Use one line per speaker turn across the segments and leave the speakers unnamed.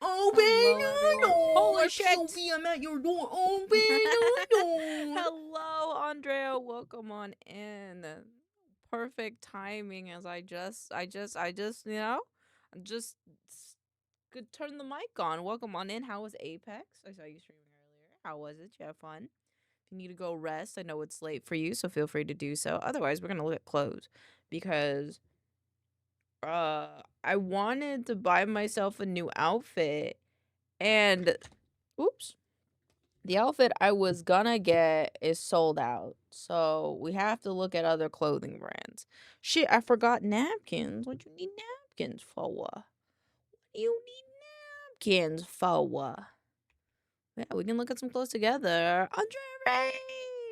Open
Hello,
the
everyone.
door!
Holy shit!
Sophie, I'm at your door. Open the door!
Hello, Andrea. Welcome on in. Perfect timing as just could turn the mic on. Welcome on in. How was Apex? I saw you streaming earlier. How was it? Did you have fun? If you need to go rest, I know it's late for you, so feel free to do so. Otherwise, we're gonna look at clothes because I wanted to buy myself a new outfit and oops. The outfit I was gonna get is sold out. So we have to look at other clothing brands. Shit, I forgot napkins. What you need napkins for? What you need napkins for? Yeah, we can look at some clothes together. Andre,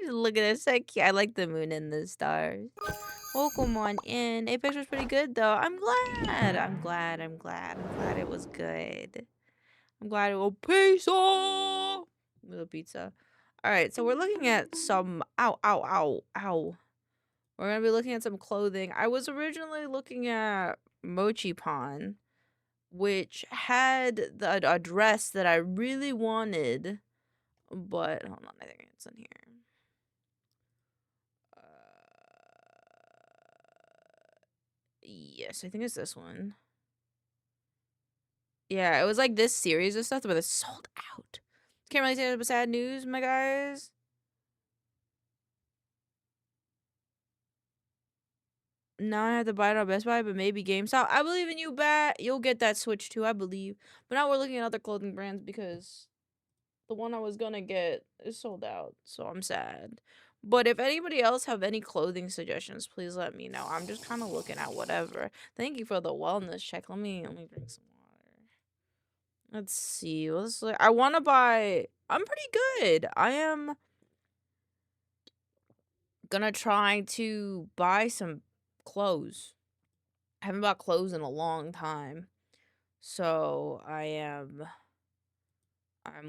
look at this. So cute. I like the moon and the stars. Welcome on in. Apex was pretty good though. I'm glad. I'm glad it was good. I'm glad it was pizza. Little pizza. All right, so we're looking at some. Ow, ow, ow, ow. We're gonna be looking at some clothing. I was originally looking at Mochi Pon, which had a dress that I really wanted, but hold on, I think it's in here. Uh, yes, I think it's this one. Yeah, it was like this series of stuff, but it's sold out. Can't really say it was sad news, my guys. Now I have to buy it on Best Buy, but maybe GameStop. I believe in you, Bat. You'll get that Switch too, I believe. But now we're looking at other clothing brands because the one I was gonna get is sold out, so I'm sad. But if anybody else have any clothing suggestions, please let me know. I'm just kind of looking at whatever. Thank you for the wellness check. Let me drink some water. Let's see. I want to buy. I'm pretty good. I am gonna try to buy some clothes. I haven't bought clothes in a long time. So I'm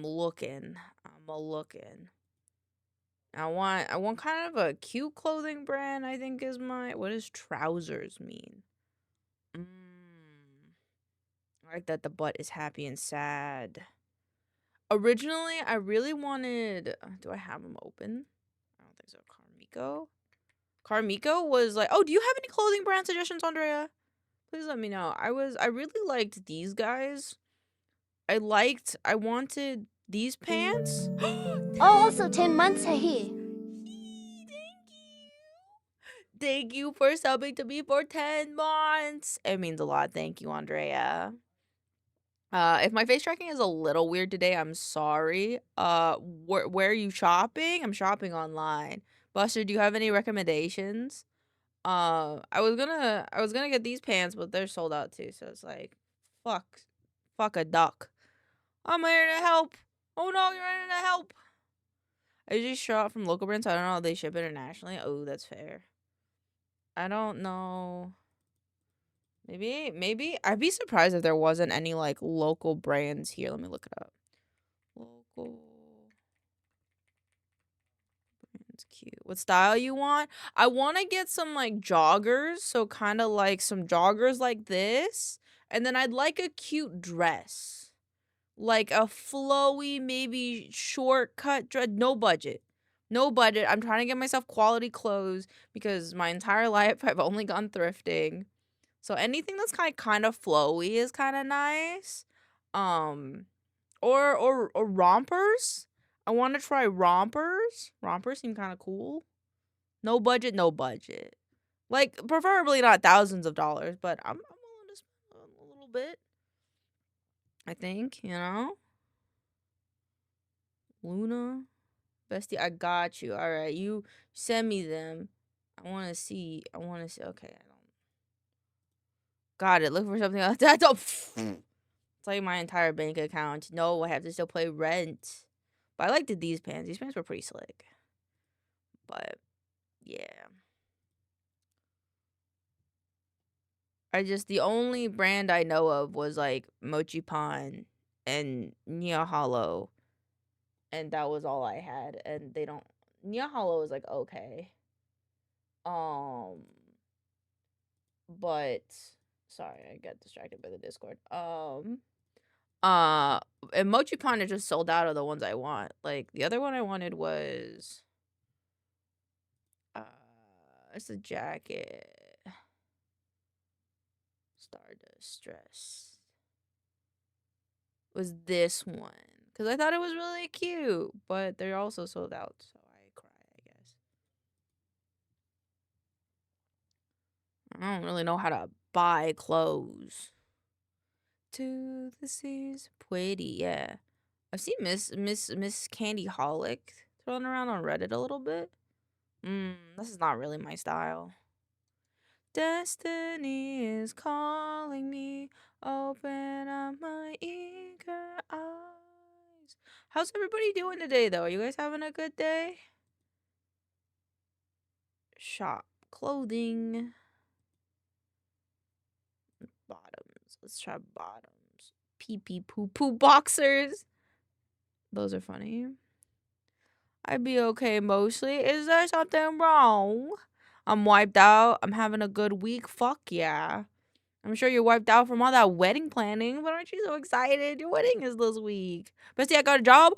looking. I'm a looking. I want kind of a cute clothing brand, I think is my what does trousers mean? Mm. I like that the butt is happy and sad. Originally, I really wanted do I have them open? I don't think so. Carmico? Carmico was like, "Oh, do you have any clothing brand suggestions, Andrea? Please let me know." I really liked these guys. I wanted these pants.
Also 10 months are here.
Thank you. Thank you for subbing to me for 10 months. It means a lot. Thank you, Andrea. If my face tracking is a little weird today, I'm sorry. Where are you shopping? I'm shopping online. Buster, do you have any recommendations? I was gonna get these pants, but they're sold out too. So it's like, fuck, fuck a duck. I'm here to help. Oh no, you're here to help. I usually shop from local brands. So I don't know if they ship internationally. Oh, that's fair. I don't know. Maybe I'd be surprised if there wasn't any like local brands here. Let me look it up. Local brands, cute. What style you want? I want to get some like joggers, so kind of like some joggers like this, and then I'd like a cute dress, like a flowy, maybe short cut dress. No budget. No budget. I'm trying to get myself quality clothes because my entire life I've only gone thrifting. So anything that's kind of flowy is kind of nice. Um or rompers. I want to try rompers. Rompers seem kind of cool. No budget, no budget. Like preferably not thousands of dollars, but I'm willing to spend a little bit. I think, you know. Luna, bestie, I got you. All right, you send me them. I want to see. I want to see. Okay, I don't. Got it. Look for something else. I don't. It's like my entire bank account. No, I have to still pay rent. But I liked these pants. These pants were pretty slick. But yeah. The only brand I know of was like Mochi Pan and Nia Hollow. And that was all I had. And they don't Nia Hollow is like okay. Um but sorry, I got distracted by the Discord. And Mochi Panda just sold out of the ones I want. Like the other one I wanted was it's a jacket. Stardust Stress was this one because I thought it was really cute, but they're also sold out, so I cry, I guess. I don't really know how to buy clothes. To the seas, pretty, yeah. I've seen Miss Candy Holic thrown around on Reddit a little bit. This is not really my style. Destiny is calling me. Open up my eager eyes. How's everybody doing today, though? Are you guys having a good day? Shop clothing. Bottoms. Let's try bottoms. Pee pee poo poo boxers. Those are funny. I'd be okay mostly. Is there something wrong? I'm wiped out. I'm having a good week. Fuck yeah. I'm sure you're wiped out from all that wedding planning, but aren't you so excited? Your wedding is this week. Bestie, I got a job.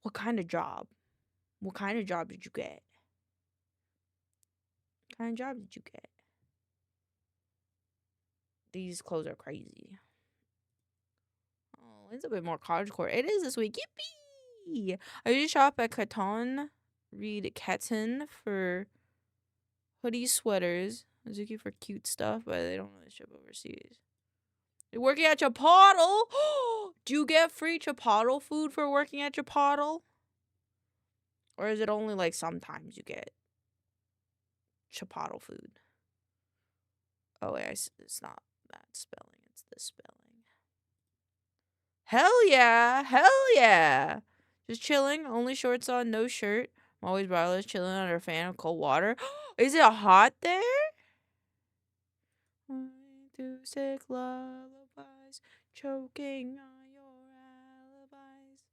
What kind of job? What kind of job did you get? What kind of job did you get? These clothes are crazy. Oh, it's a bit more cottagecore. It is this week. Yippee! I usually shop at Cotton. Read Cotton for hoodies, sweaters. Azuki for cute stuff, but they don't really ship overseas. You're working at Chipotle? Do you get free Chipotle food for working at Chipotle? Or is it only like sometimes you get Chipotle food? Oh, wait, it's not that spelling. It's this spelling. Hell yeah. Hell yeah. Just chilling. Only shorts on, no shirt. I'm always braless, chilling under a fan of cold water. Is it hot there? 1, 2, 6 lullabies, choking on your alibis.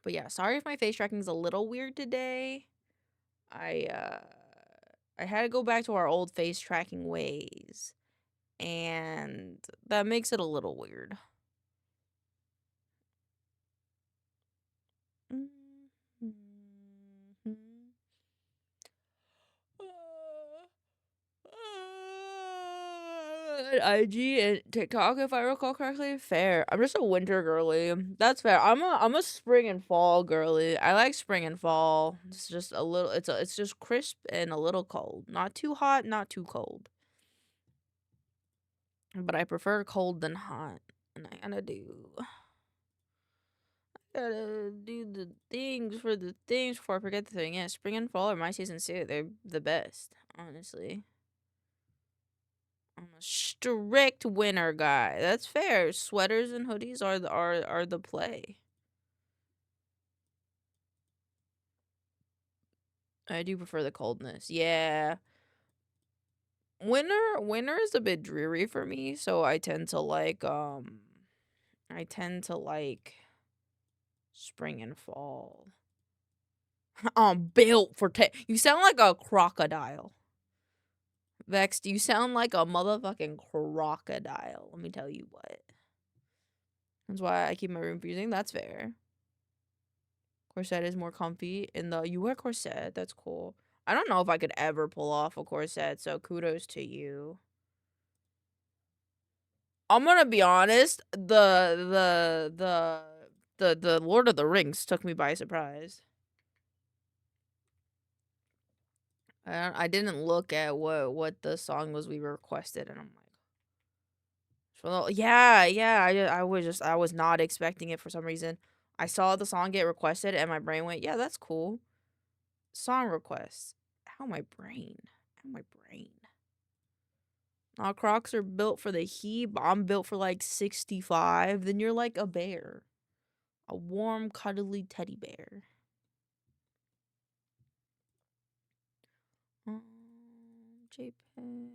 But yeah, sorry if my face tracking is a little weird today. I had to go back to our old face tracking ways, and that makes it a little weird. IG and TikTok, if I recall correctly. Fair. I'm just a winter girly. That's fair. I'm a spring and fall girly. I like spring and fall. It's just a little. It's just crisp and a little cold. Not too hot, not too cold. But I prefer cold than hot, and I gotta do the things for the things before I forget the thing. Yeah, spring and fall are my season too. They're the best, honestly. I'm a strict winter guy. That's fair. Sweaters and hoodies are the play. I do prefer the coldness. Yeah. Winter is a bit dreary for me, so I tend to like spring and fall. I'm built for you sound like a crocodile. Vexed, you sound like a motherfucking crocodile. Let me tell you what. That's why I keep my room freezing. That's fair. Corset is more comfy. You wear corset. That's cool. I don't know if I could ever pull off a corset, so kudos to you. I'm gonna be honest. The Lord of the Rings took me by surprise. I didn't look at what the song was we requested, and I'm like, well, yeah. I was not expecting it for some reason. I saw the song get requested, and my brain went, yeah, that's cool. Song requests. How my brain? Crocs are built for the heat, but I'm built for like 65. Then you're like a bear. A warm, cuddly teddy bear. JPEG,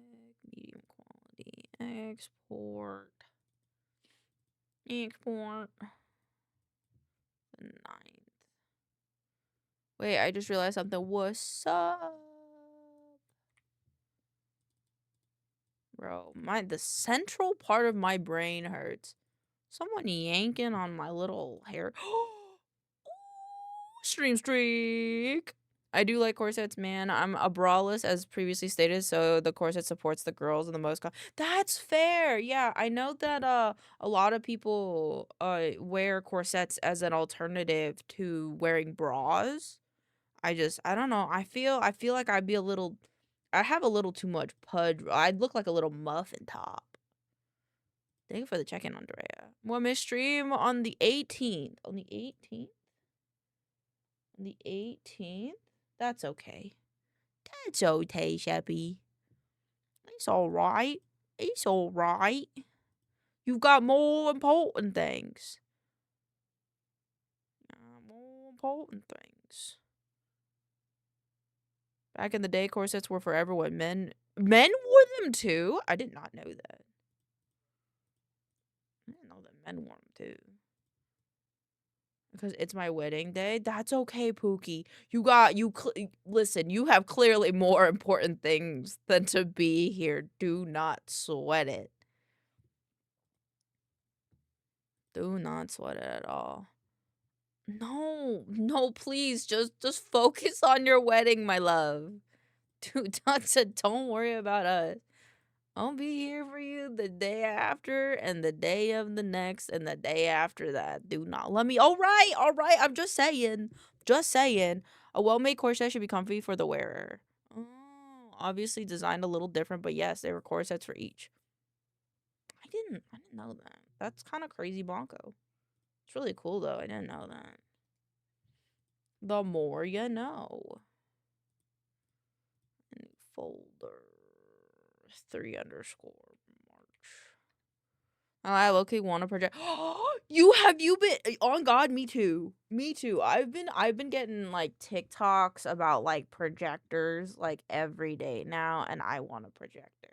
medium quality, export. The 9th. Wait, I just realized something. What's up? Bro, the central part of my brain hurts. Someone yanking on my little hair. Stream streak. I do like corsets, man. I'm a braless, as previously stated, so the corset supports the girls in the most. That's fair. Yeah, I know that a lot of people wear corsets as an alternative to wearing bras. I don't know. I feel like I'd have a little too much pudge. I'd look like a little muffin top. Thank you for the check-in, Andrea. Well, Miss Stream on the 18th. On the 18th? On the 18th? That's okay. That's okay, Sheppy. It's alright. It's alright. You've got more important things. More important things. Back in the day, corsets were for everyone. Men wore them too? I did not know that. I didn't know that men wore them too. Because it's my wedding day. That's okay, Pookie. Listen, you have clearly more important things than to be here. Do not sweat it. Do not sweat it at all. No, please, just focus on your wedding, my love. Don't worry about us. I'll be here for you the day after and the day of the next and the day after that. Do not let me. All right. I'm just saying. A well-made corset should be comfy for the wearer. Oh, obviously designed a little different, but yes, there were corsets for each. I didn't know that. That's kind of crazy, Bonko. It's really cool though. I didn't know that. The more you know. New folder. 3_ March. I low-key want to project. You been on God? Me too. I've been getting like TikToks about like projectors like every day now, and I want a projector.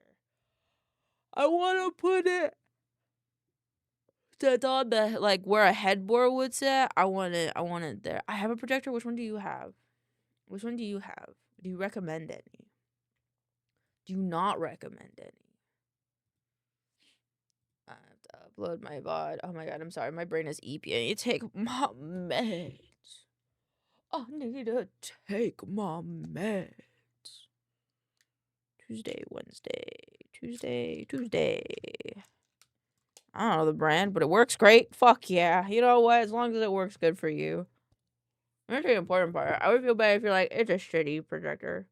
I want to put it that's on the like where a headboard would sit. I want it there. I have a projector. Which one do you have? Do you recommend any? Do you not recommend any? I have to upload my VOD. Oh my god, I'm sorry. My brain is eepy. I need to take my meds. I need to take my meds. Tuesday. I don't know the brand, but it works great. Fuck yeah. You know what? As long as it works good for you. That's the important part. I would feel bad if you're like, it's a shitty projector.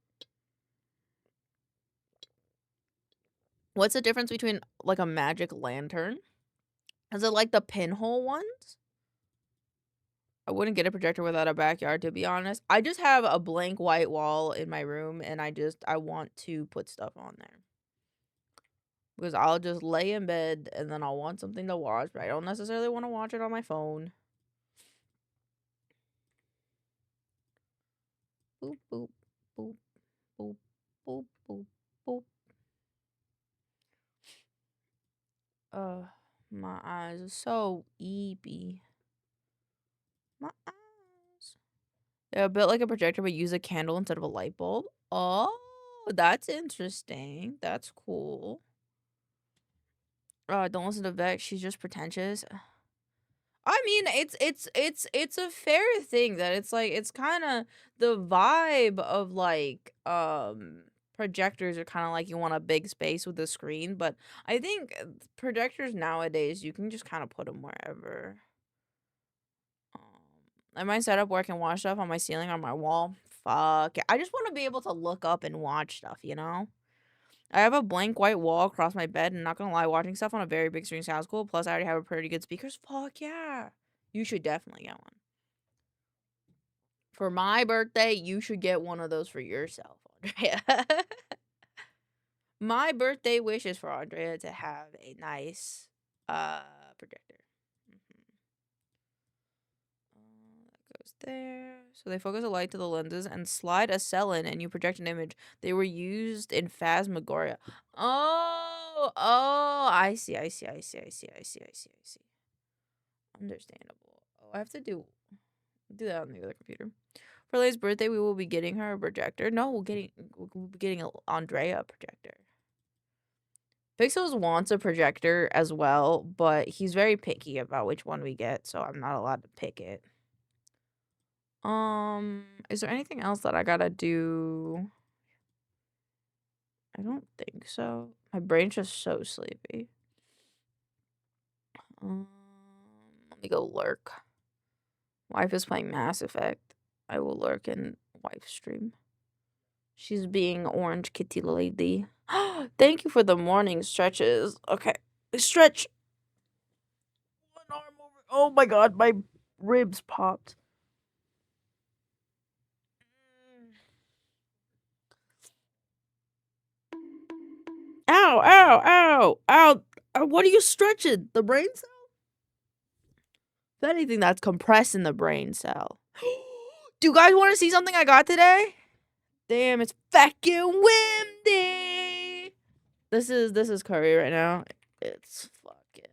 What's the difference between like a magic lantern? Is it like the pinhole ones? I wouldn't get a projector without a backyard, to be honest. I just have a blank white wall in my room, and I want to put stuff on there. Because I'll just lay in bed, and then I'll want something to watch, but I don't necessarily want to watch it on my phone. Boop, boop, boop, boop, boop, boop, boop. My eyes are so eepy. My eyes. They're built like a projector, but use a candle instead of a light bulb. Oh, that's interesting. That's cool. Don't listen to Vex. She's just pretentious. I mean, it's a fair thing that it's like it's kind of the vibe of like projectors are kind of like you want a big space with a screen, but I think projectors nowadays you can just kind of put them wherever. I might set up where I can watch stuff on my ceiling or on my wall. Fuck it. I just want to be able to look up and watch stuff, you know? I have a blank white wall across my bed, and not gonna lie, watching stuff on a very big screen sounds cool. Plus, I already have a pretty good speakers. Fuck yeah. You should definitely get one. For my birthday, you should get one of those for yourself, Andrea. My birthday wish is for Andrea to have a nice projector. That goes there. So they focus a light to the lenses and slide a cell in, and you project an image. They were used in Phasmagoria. Oh, I see. Understandable. Oh, I have to do that on the other computer. For Leia's birthday, we will be getting her a projector. No, we'll be getting Andrea a projector. Pixels wants a projector as well, but he's very picky about which one we get, so I'm not allowed to pick it. Is there anything else that I gotta do? I don't think so. My brain's just so sleepy. Let me go lurk. Wife is playing Mass Effect. I will lurk in wife stream. She's being orange kitty lady. Thank you for the morning stretches. Okay, stretch. One arm over. Oh my god, my ribs popped. Ow, ow, ow, ow. What are you stretching? The brain cell? If anything, that's compressing the brain cell. Do you guys want to see something I got today? Damn, it's fucking windy. This is Curry right now. It's fucking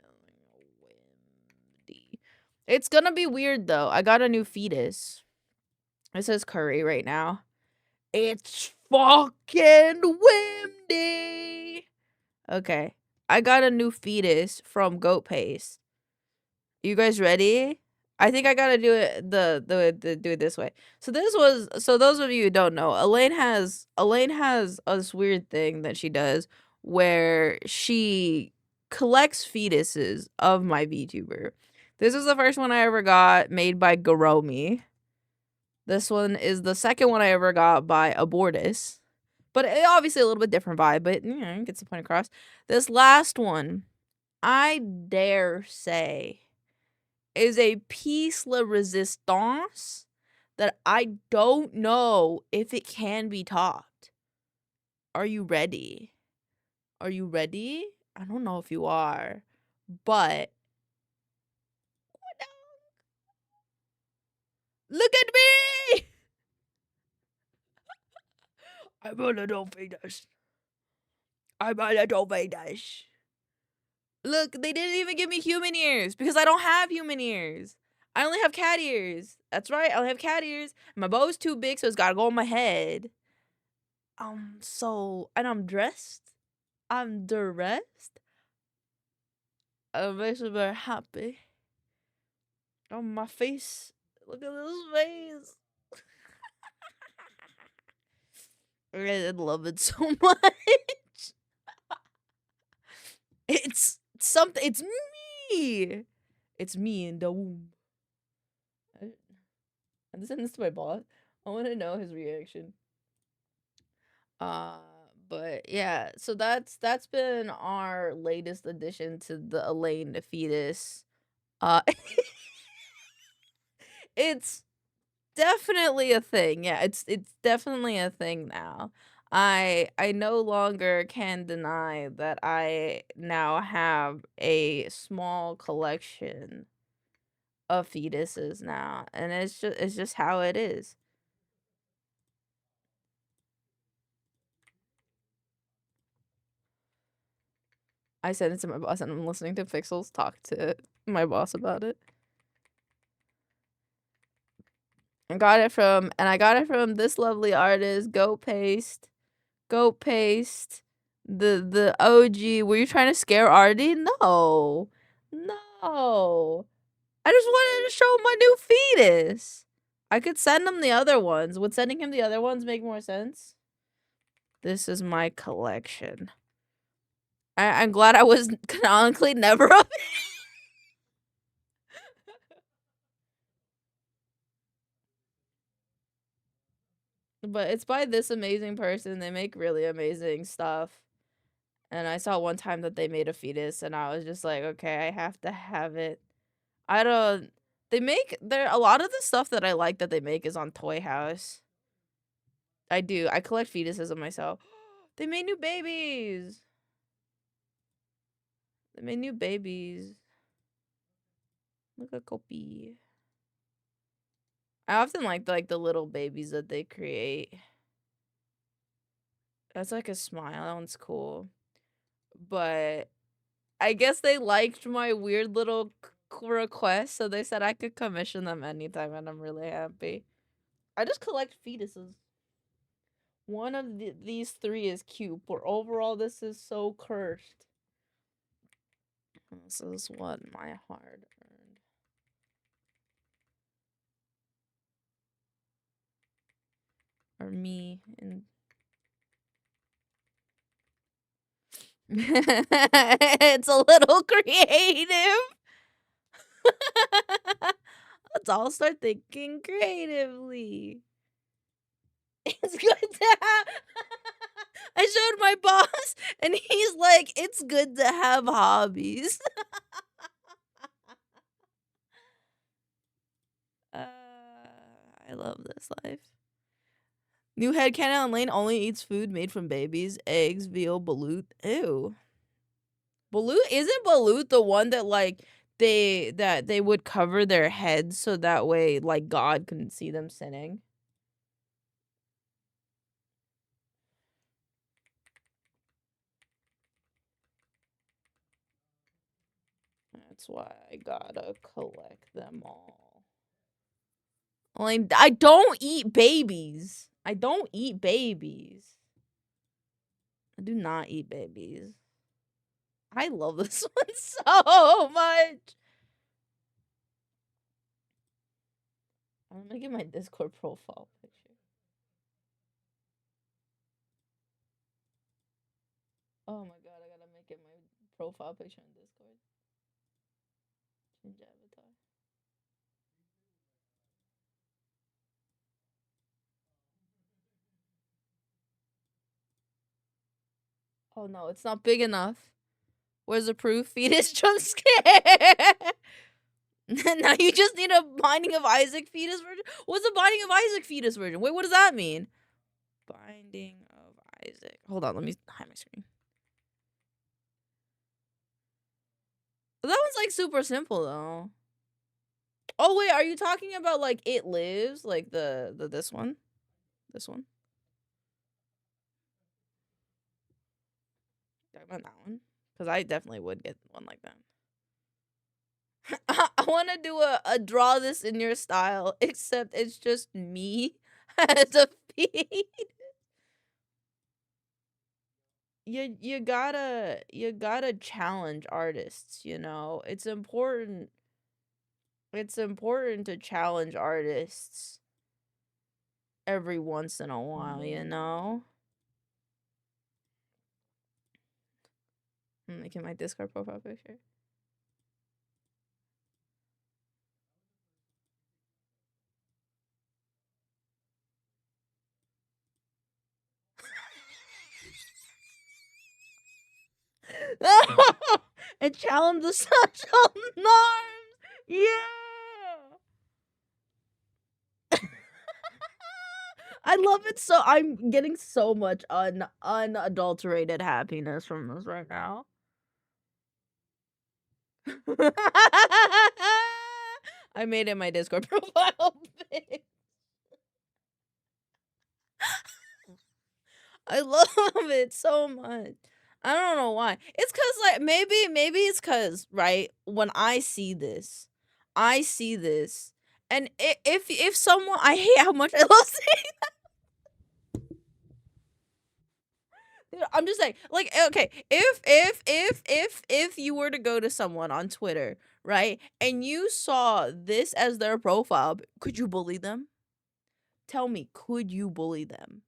windy. It's gonna be weird though. I got a new fetus. It says Curry right now. It's fucking windy. Okay. I got a new fetus from Goat Paste. You guys ready? I think I gotta do it do it this way. So those of you who don't know, Elaine has this weird thing that she does where she collects fetuses of my VTuber. This is the first one I ever got, made by Garomi. This one is the second one I ever got by Abortus. But obviously a little bit different vibe, but you know, gets the point across. This last one, I dare say, is a piece de resistance that I don't know if it can be topped. Are you ready? Are you ready? I don't know if you are, but look at me! I'm a little fetus. I'm a little fetus. Look, they didn't even give me human ears because I don't have human ears. I only have cat ears. That's right, I only have cat ears. My bow is too big, so it's gotta go on my head. And I'm dressed. I'm dressed. I'm actually very happy. On my face. Look at this face. I love it so much. It's something. It's me. It's me in the womb. I'm sending this to my boss. I want to know his reaction. But yeah, so that's been our latest addition to the Elaine fetus. It's definitely a thing. Yeah, it's definitely a thing now. I no longer can deny that I now have a small collection of fetuses now, and it's just how it is. I sent it to my boss, and I'm listening to Pixels talk to my boss about it. I got it from this lovely artist, Goat Paste. Goat Paste. The OG. Were you trying to scare Artie? No. No. I just wanted to show my new fetus. I could send him the other ones. Would sending him the other ones make more sense? This is my collection. I'm glad I was canonically never up. But it's by this amazing person. They make really amazing stuff. And I saw one time that they made a fetus, and I was just like, okay, I have to have it. I don't. A lot of the stuff that I like that they make is on Toy House. I do. I collect fetuses of myself. They made new babies. They made new babies. Look at Kopi. I often like the little babies that they create. That's like a smile. That one's cool. But I guess they liked my weird little request, so they said I could commission them anytime, and I'm really happy. I just collect fetuses. One of these three is cute, but overall, this is so cursed. This is what my hard earned. Or me and it's a little creative. Let's all start thinking creatively. It's good to have. I showed my boss, and he's like, "It's good to have hobbies." I love this life. New headcanon on Lane only eats food made from babies, eggs, veal, balut. Ew. Balut, isn't balut the one that like they would cover their heads so that way like God couldn't see them sinning? That's why I gotta collect them all. Like, I don't eat babies. I don't eat babies. I do not eat babies. I love this one so much. I'm gonna get my Discord profile picture. Oh my god, I gotta make it my profile picture on Discord. Change avatar. Oh no, it's not big enough. Where's the proof? Fetus jump scare. Now you just need a Binding of Isaac fetus version? What's a Binding of Isaac fetus version? Wait, what does that mean? Binding of Isaac. Hold on, let me hide my screen. That one's like super simple though. Oh wait, are you talking about like It Lives? Like the this one? This one? Talking about that one? Because I definitely would get one like that. I want to do a draw this in your style, except it's just me as a feed. You gotta challenge artists, you know? It's important to challenge artists every once in a while, you know? I'm making my Discord profile picture. And challenge the social norms. Yeah. I love it so. I'm getting so much unadulterated happiness from this right now. I made it my Discord profile pic. I love it so much. I don't know why. It's cause like maybe it's cause right when I see this, and if someone I hate how much I love saying that. I'm just saying, like, okay, if you were to go to someone on Twitter, right, and you saw this as their profile, could you bully them? Tell me, could you bully them?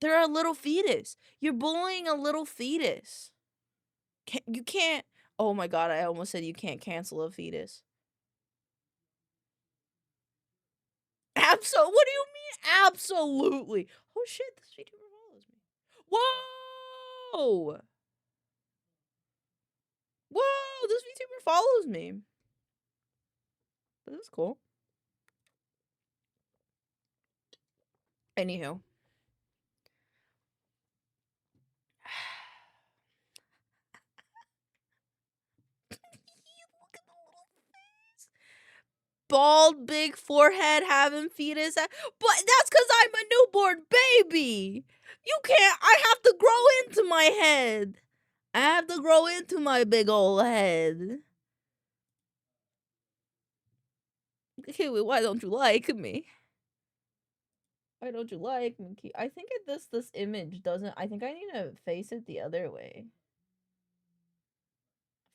They're a little fetus. You're bullying a little fetus. You can't. Oh my god, I almost said you can't cancel a fetus. What do you mean? Absolutely. Oh shit, this VTuber follows me. Whoa! Whoa, this VTuber follows me. This is cool. Anywho. Look at the little face. Bald, big forehead, having fetus. But that's because I'm a newborn baby. You can't. I have to grow into my head. I have to grow into my big old head. Okay, wait, why don't you like me? Why don't you like me? I think this image doesn't. I think I need to face it the other way.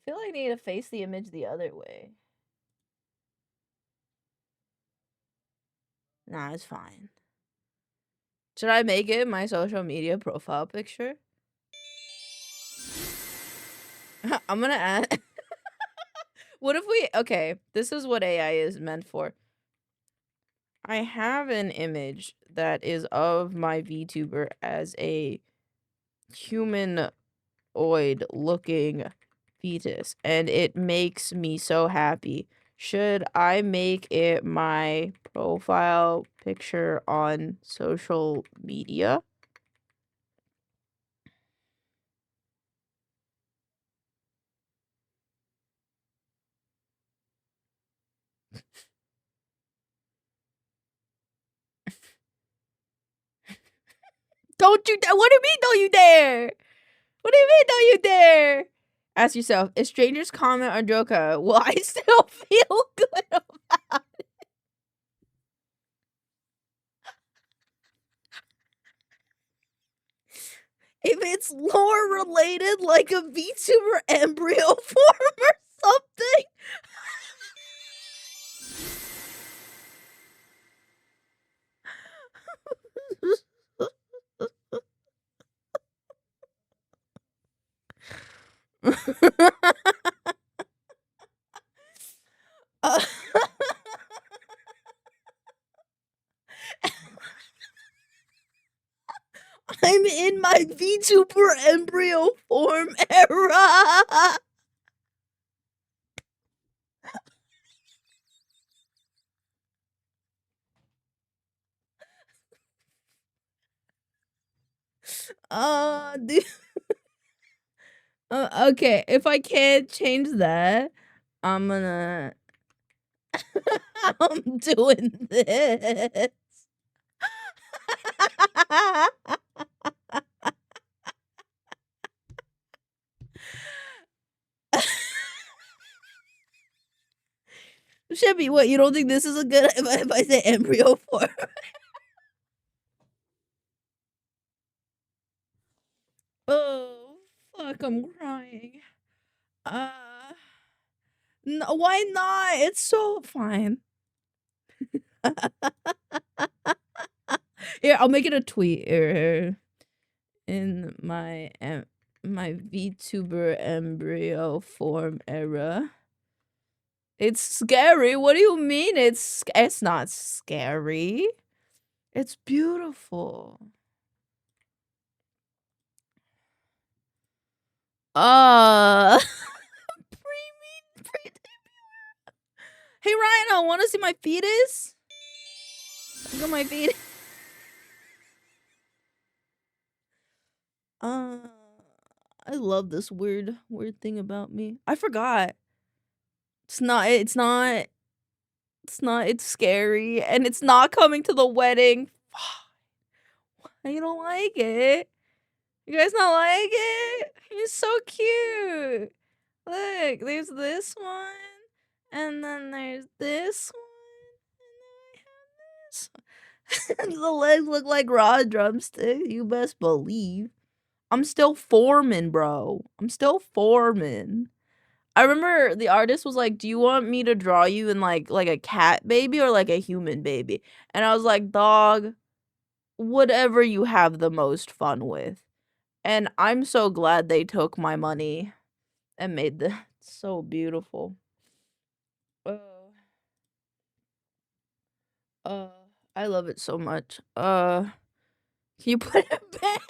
feel like I need to face the image the other way. Nah, it's fine. Should I make it my social media profile picture? I'm gonna add. What if we. Okay, this is what AI is meant for. I have an image that is of my VTuber as a humanoid looking fetus, and it makes me so happy. Should I make it my profile picture on social media? Don't you dare! What do you mean, don't you dare? What do you mean, don't you dare? Ask yourself, if strangers comment on Joka, will I still feel good about it? If it's lore related, like a VTuber embryo form or something. Uh, I'm in my VTuber embryo form era. Dude. Okay, if I can't change that, I'm gonna. I'm doing this. Chevy, what? You don't think this is a good if I say embryo form? Oh, fuck, I'm crying. No, why not? It's so fine. Here, I'll make it a tweet here. In my VTuber embryo form era. It's scary. What do you mean? It's not scary. It's beautiful. Hey Ryan, I want to see my fetus. Look at my fetus. I love this weird thing about me. I forgot. It's scary and it's not coming to the wedding. You don't like it? You guys not like it? It's so cute. Look, there's this one, and then there's this one, and then I have this. The legs look like raw drumsticks. You best believe. I'm still forming, bro. I'm still forming. I remember the artist was like, "Do you want me to draw you in like a cat baby or like a human baby?" And I was like, "Dog, whatever you have the most fun with." And I'm so glad they took my money and made this so beautiful. I love it so much. Can you put it back?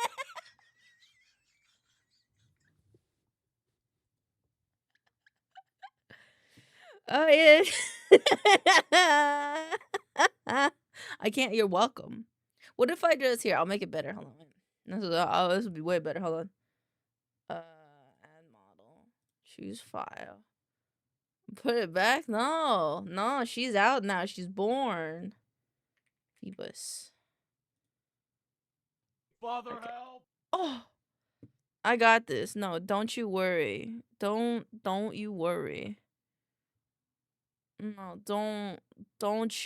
Oh yeah. I can't. You're welcome. What if I just here? I'll make it better. Hold on. This would be way better. Hold on. Add model. Choose file. Put it back. No. She's out now. She's born. Phoebus.
Father,
Okay.
help!
Oh, I got this. No, don't you worry. Don't you worry. No, don't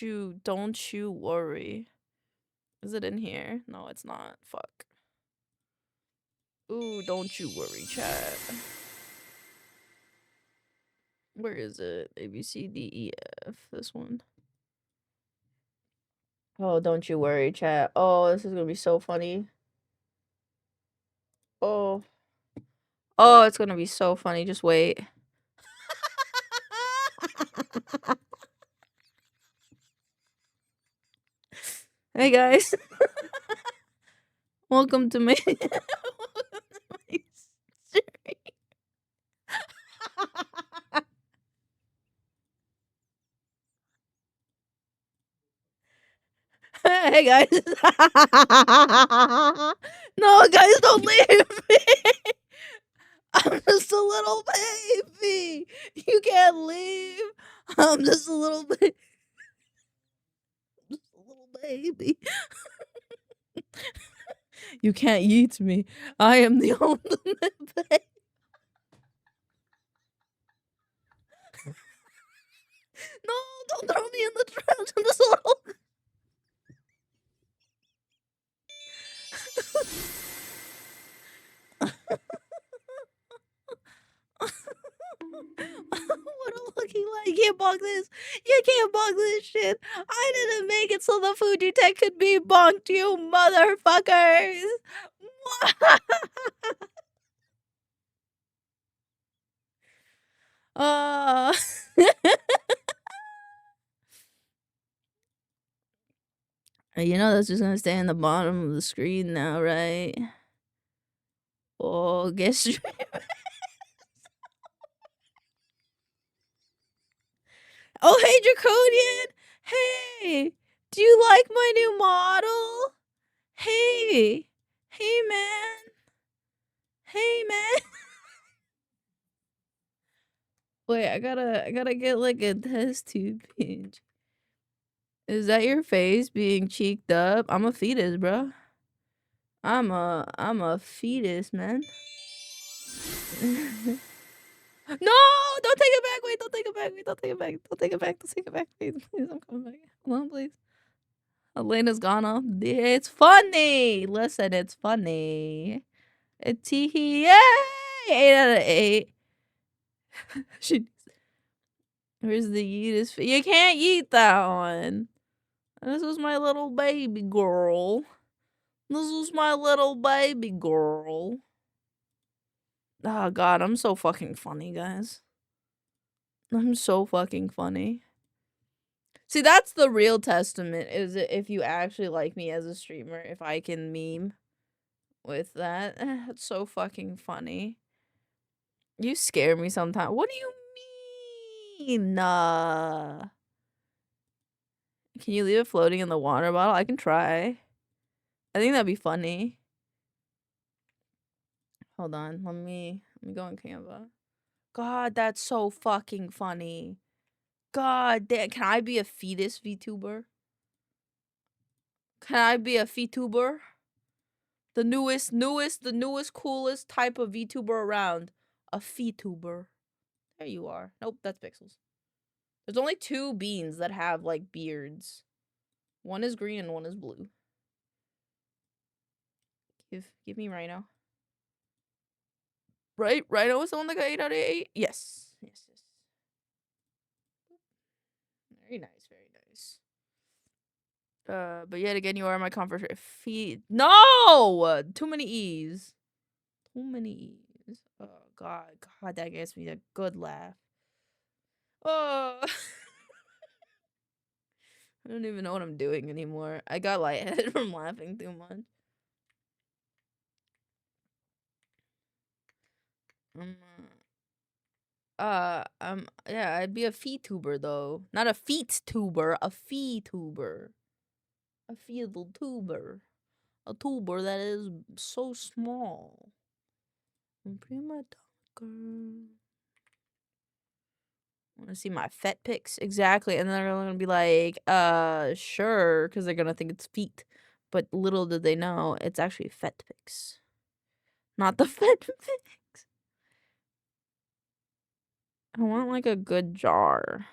you worry. Is it in here? No, it's not. Fuck. Ooh, don't you worry, chat. Where is it? A, B, C, D, E, F. This one. Oh, don't you worry, chat. Oh, this is gonna be so funny. Oh. Oh, it's gonna be so funny. Just wait. Hey guys. Welcome to my stream. Hey guys. No, guys, don't leave me. I'm just a little baby. You can't leave. I'm just a little baby. Just a little baby. You can't eat me. I am the ultimate baby. No, don't throw me in the trash. I'm just a little. What a looking like. You can't bonk this. You can't bonk this shit. I didn't make it so the Fujitech could be bonked, you motherfuckers. uh You know that's just gonna stay in the bottom of the screen now, right? Oh, guess. Oh, hey, Draconian! Hey! Do you like my new model? Hey! Hey, man! Hey, man! Wait, I gotta get like a test tube page. Is that your face being cheeked up? I'm a fetus, bro. I'm a fetus, man. No! Don't take it back! Wait, don't take it back! Wait, don't take it back! Don't take it back! Don't take it back! Please, please, I'm coming back. Hold on, please. Elena's gone off. It's funny! Listen, it's funny. It's tee yay! 8 out of 8. Where's the yeet? You can't eat that one. This is my little baby girl. This is my little baby girl. Oh god, I'm so fucking funny, guys. I'm so fucking funny. See, that's the real testament, is if you actually like me as a streamer, if I can meme with that. It's so fucking funny. You scare me sometimes. What do you mean? Nah. Can you leave it floating in the water bottle? I can try. I think that'd be funny. Hold on. Let me go on Canva. God, that's so fucking funny. God damn. Can I be a fetus VTuber? Can I be a VTuber? The newest, coolest type of VTuber around. A VTuber. There you are. Nope, that's Pixels. There's only 2 beans that have, like, beards. One is green and one is blue. Give me Rhino. Right? Rhino is the one that got 8 out of 8? Yes. Yes, yes. Very nice, very nice. But yet again, you are my comfort feet. No! Too many E's. Too many E's. Oh, God. God, that gets me a good laugh. Oh. I don't even know what I'm doing anymore. I got lightheaded from laughing too much. Yeah, I'd be a feet-tuber though. Not a feet-tuber, a fee-tuber. A fetal tuber. A tuber that is so small. I'm prima donker. Want to see my fet pics? Exactly. And then they're gonna be like, sure, because they're gonna think it's feet. But little did they know, it's actually fet pics. Not the fet pics. I want like a good jar.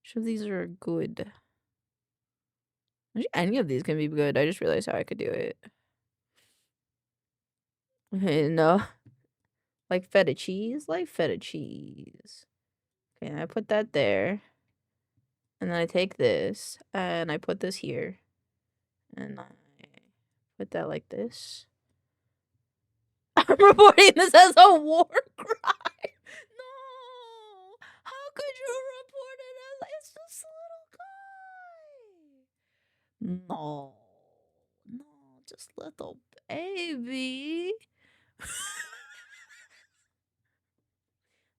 Which of these are good? Actually, any of these can be good. I just realized how I could do it. Okay, no. Like feta cheese? Like feta cheese. Okay, and I put that there. And then I take this and I put this here. And I put that like this. I'm reporting this as a war crime. No. How could you report it as it's just a little guy? No. No, just little baby.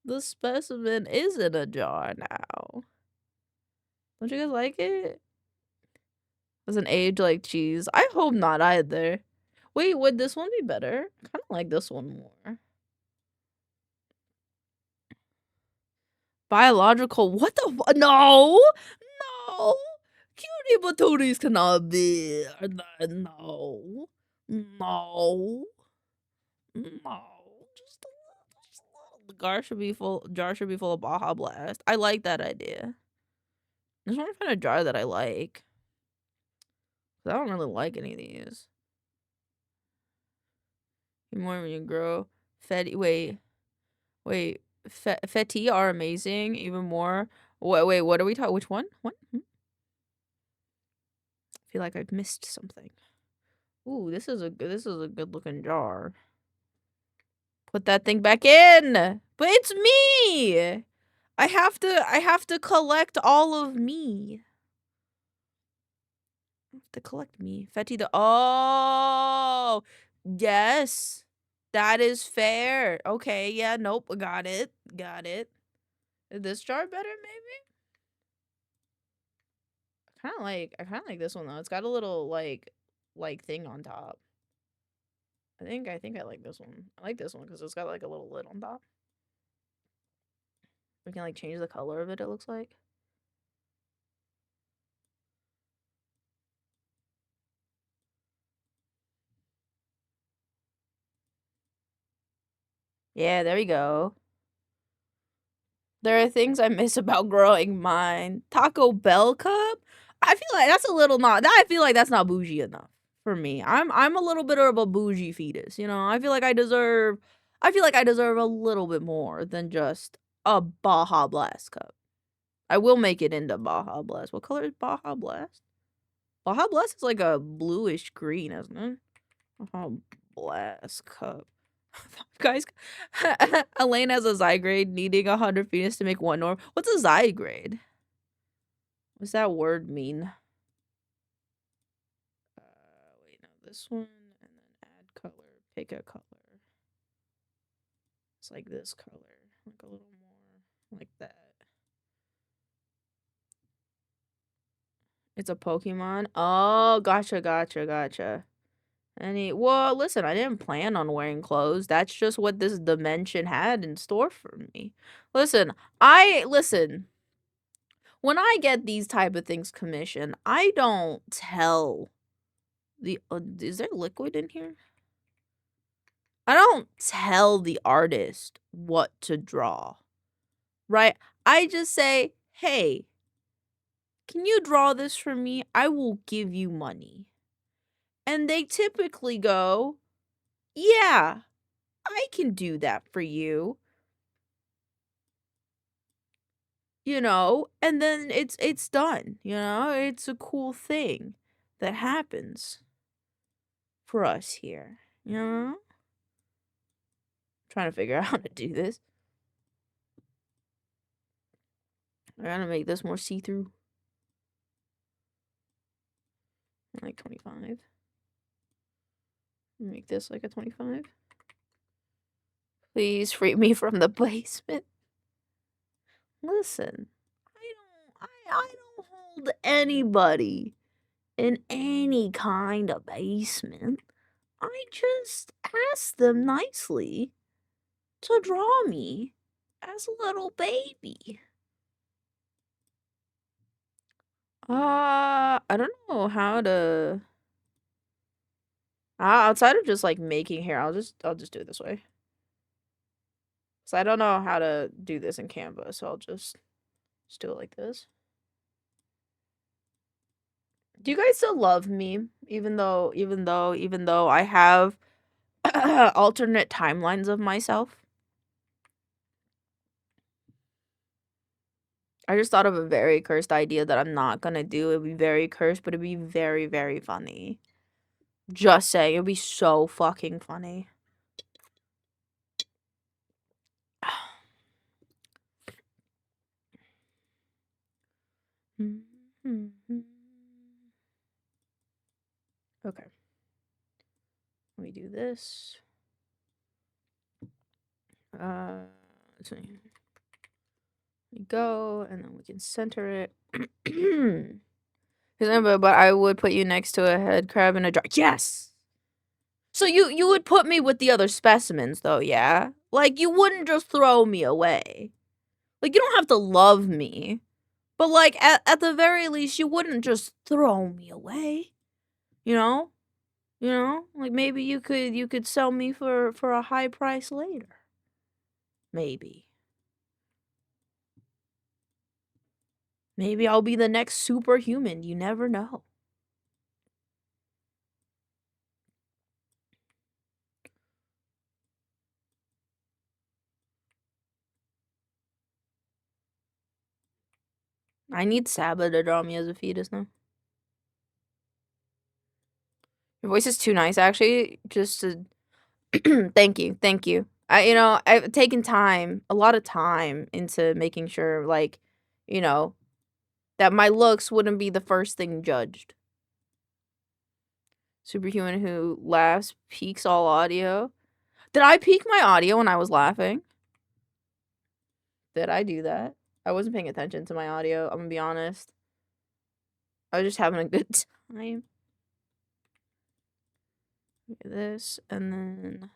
The specimen is in a jar now. Don't you guys like it? Doesn't age like cheese. I hope not either. Wait, would this one be better? I kind of like this one more. Biological. What the? No! No! Cutie patooties cannot be. No. No. No. Just a little. The jar should be full of Baja Blast. I like that idea. I just want to find a jar that I like. I don't really like any of these. The more when you grow. Fetty are amazing. Even more. Wait, what are we talking? Which one? What? I feel like I've missed something. Ooh, this is a good looking jar. Put that thing back in. But it's me. I have to collect all of me. I have to collect me. Fetty the oh yes. That is fair. Okay, yeah, nope, got it. Got it. Is this jar better, maybe? I kinda like this one though. It's got a little like thing on top. I think I like this one. I like this one because it's got like a little lid on top. We can like change the color of it, it looks like. Yeah, there we go. There are things I miss about growing mine. Taco Bell cup? I feel like that's a little not I feel like that's not bougie enough for me. I'm a little bit of a bougie fetus, you know? I feel like I deserve a little bit more than just a Baja Blast cup. I will make it into Baja Blast. What color is Baja Blast? Baja Blast is like a bluish green, isn't it? Baja Blast cup. Guys, Elaine has a Zygrade needing 100 Phoenix to make one norm. What's a Zygrade? What's that word mean? Wait, no, this one, and then add color, pick a color. It's like this color, like a little more like that. It's a Pokemon? Oh, gotcha. Well, listen, I didn't plan on wearing clothes. That's just what this dimension had in store for me. Listen, when I get these type of things commissioned, I don't tell the is there liquid in here? I don't tell the artist what to draw. Right? I just say, "Hey, can you draw this for me? I will give you money." And they typically go, "Yeah, I can do that for you." You know, and then it's done, you know? It's a cool thing that happens for us here, you know? Trying to figure out how to do this. I gotta make this more see-through. Like 25. Make this like a 25. Please free me from the basement. Listen, I don't hold anybody in any kind of basement. I just ask them nicely to draw me as a little baby. I don't know how to. Outside of just like making hair, I'll just do it this way. So I don't know how to do this in Canva, so I'll just do it like this. Do you guys still love me, even though I have alternate timelines of myself? I just thought of a very cursed idea that I'm not gonna do. It'd be very cursed, but it'd be very, very funny. Just saying, it'd be so fucking funny. Okay. Let me do this. Let's see. We go, and then we can center it. But I would put you next to a head crab in a jar. Yes. So you would put me with the other specimens, though, yeah? Like, you wouldn't just throw me away. Like, you don't have to love me. But, like, at the very least, you wouldn't just throw me away. You know? You know? Like, maybe you could sell me for a high price later. Maybe. Maybe I'll be the next superhuman. You never know. I need Saba to draw me as a fetus now. Your voice is too nice, actually. Just to... Thank you. Thank you. I've taken time, a lot of time into making sure, like, that my looks wouldn't be the first thing judged. Superhuman who laughs peaks all audio. Did I peak my audio when I was laughing? Did I do that? I wasn't paying attention to my audio, I'm gonna be honest. I was just having a good time. Look at this, and then...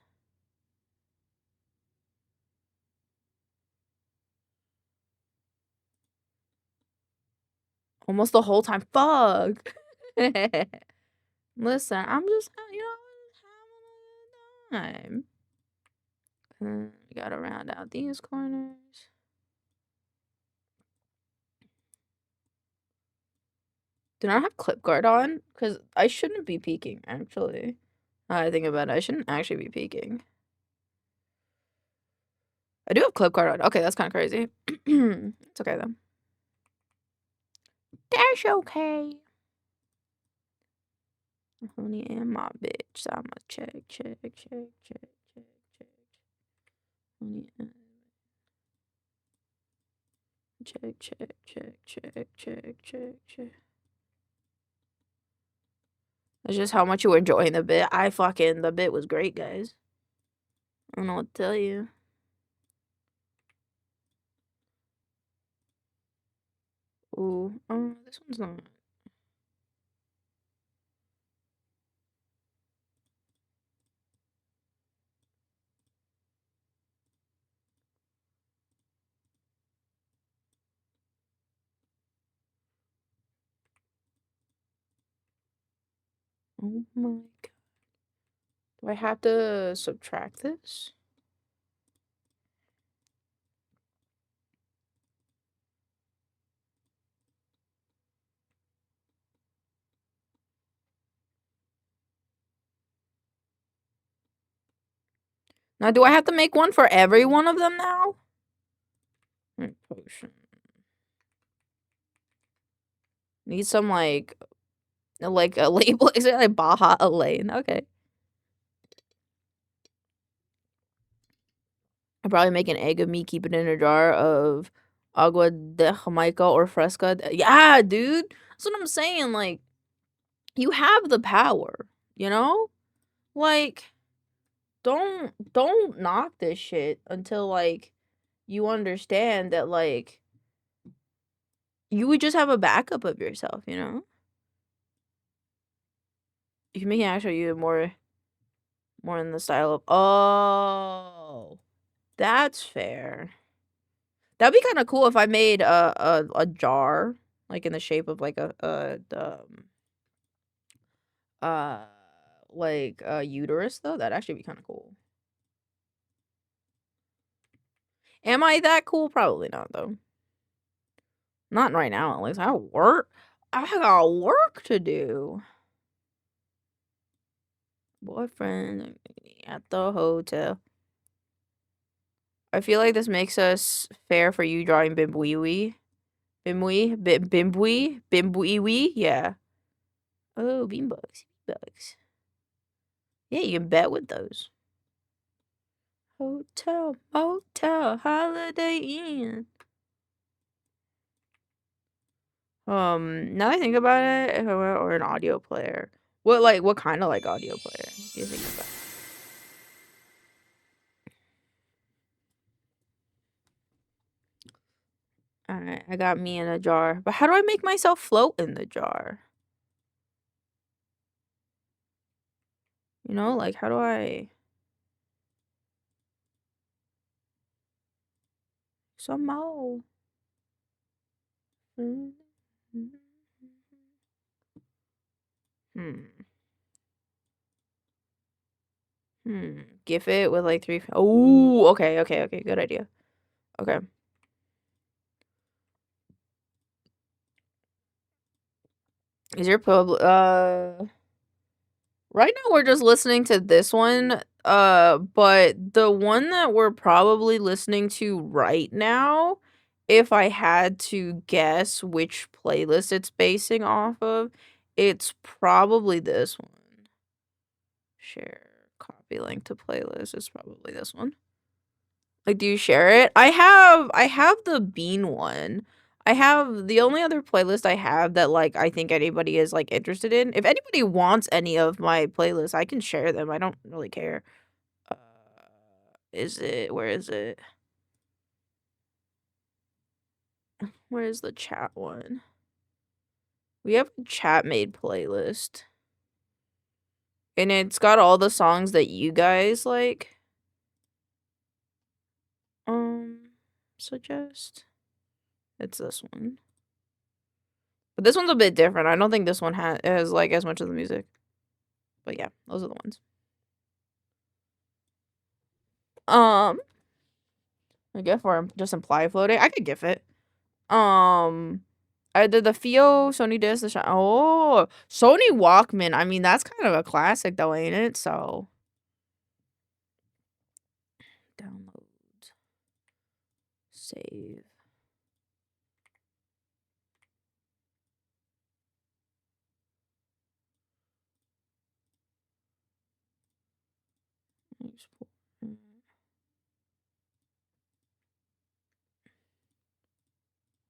Almost the whole time. Fuck! Listen, I'm just, having a time. We gotta round out these corners. Do I have clip guard on? Because I shouldn't be peeking, actually. I think about it, I shouldn't actually be peeking. I do have clip guard on. Okay, that's kind of crazy. It's okay, though. That's okay. Honey and my bitch. So I'ma check. Honey and... Check. That's just how much you were enjoying the bit. The bit was great, guys. I don't know what to tell you. Ooh, this one's not. Oh my god. Do I have to subtract this? Now, do I have to make one for every one of them now? Potion. Need some, like a label. Is it like Baja Elaine? Okay. I'd probably make an egg of me, keep it in a jar of agua de Jamaica or fresca. Yeah, dude. That's what I'm saying. Like, you have the power, you know? Like, don't knock this shit until, like, you understand that, like, you would just have a backup of yourself, you know? You can make an actual you more in the style of... Oh, that's fair. That'd be kind of cool if I made a jar, like in the shape of like like a uterus, though. That'd actually be kind of cool. Am I that cool? Probably not, though. Not right now, at least. I got work to do. Boyfriend at the hotel. I feel like this makes us fair for you drawing Bimbuiwi. Bimbui, Bimbui, yeah. Oh, beanbugs. Yeah, you can bet with those. Hotel, motel, Holiday Inn. Now that I think about it, or an audio player. What kind of like audio player do you think about? Alright, I got me in a jar. But how do I make myself float in the jar? You know, like how do I somehow? Hmm. GIF it with like 3. Oh, okay, good idea. Okay. Is your right now we're just listening to this one, but the one that we're probably listening to right now, if I had to guess which playlist it's basing off of, it's probably this one. Share, copy link to playlist is probably this one. Like, do you share it? I have the Bean one. I have the only other playlist I have that like I think anybody is like interested in. If anybody wants any of my playlists, I can share them. I don't really care. Where is it? Where is the chat one? We have a chat made playlist. And it's got all the songs that you guys like suggest. It's this one. But this one's a bit different. I don't think this one has like as much of the music. But yeah, those are the ones. A GIF or just imply floating. I could GIF it. I did the Fio Sony disc. Oh, Sony Walkman. I mean, that's kind of a classic though, ain't it? So download, save. Export.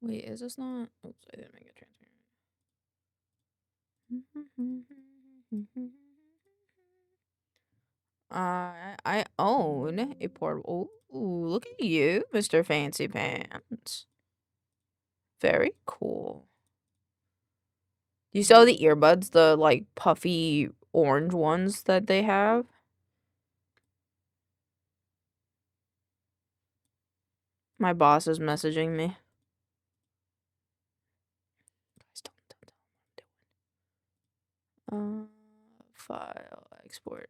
Wait, is this not? Oops, I didn't make it transparent. I own a portable. Ooh, look at you, Mr. Fancy Pants. Very cool. You saw the earbuds, the like puffy orange ones that they have? My boss is messaging me. Guys, don't tell him what I'm doing. File, export.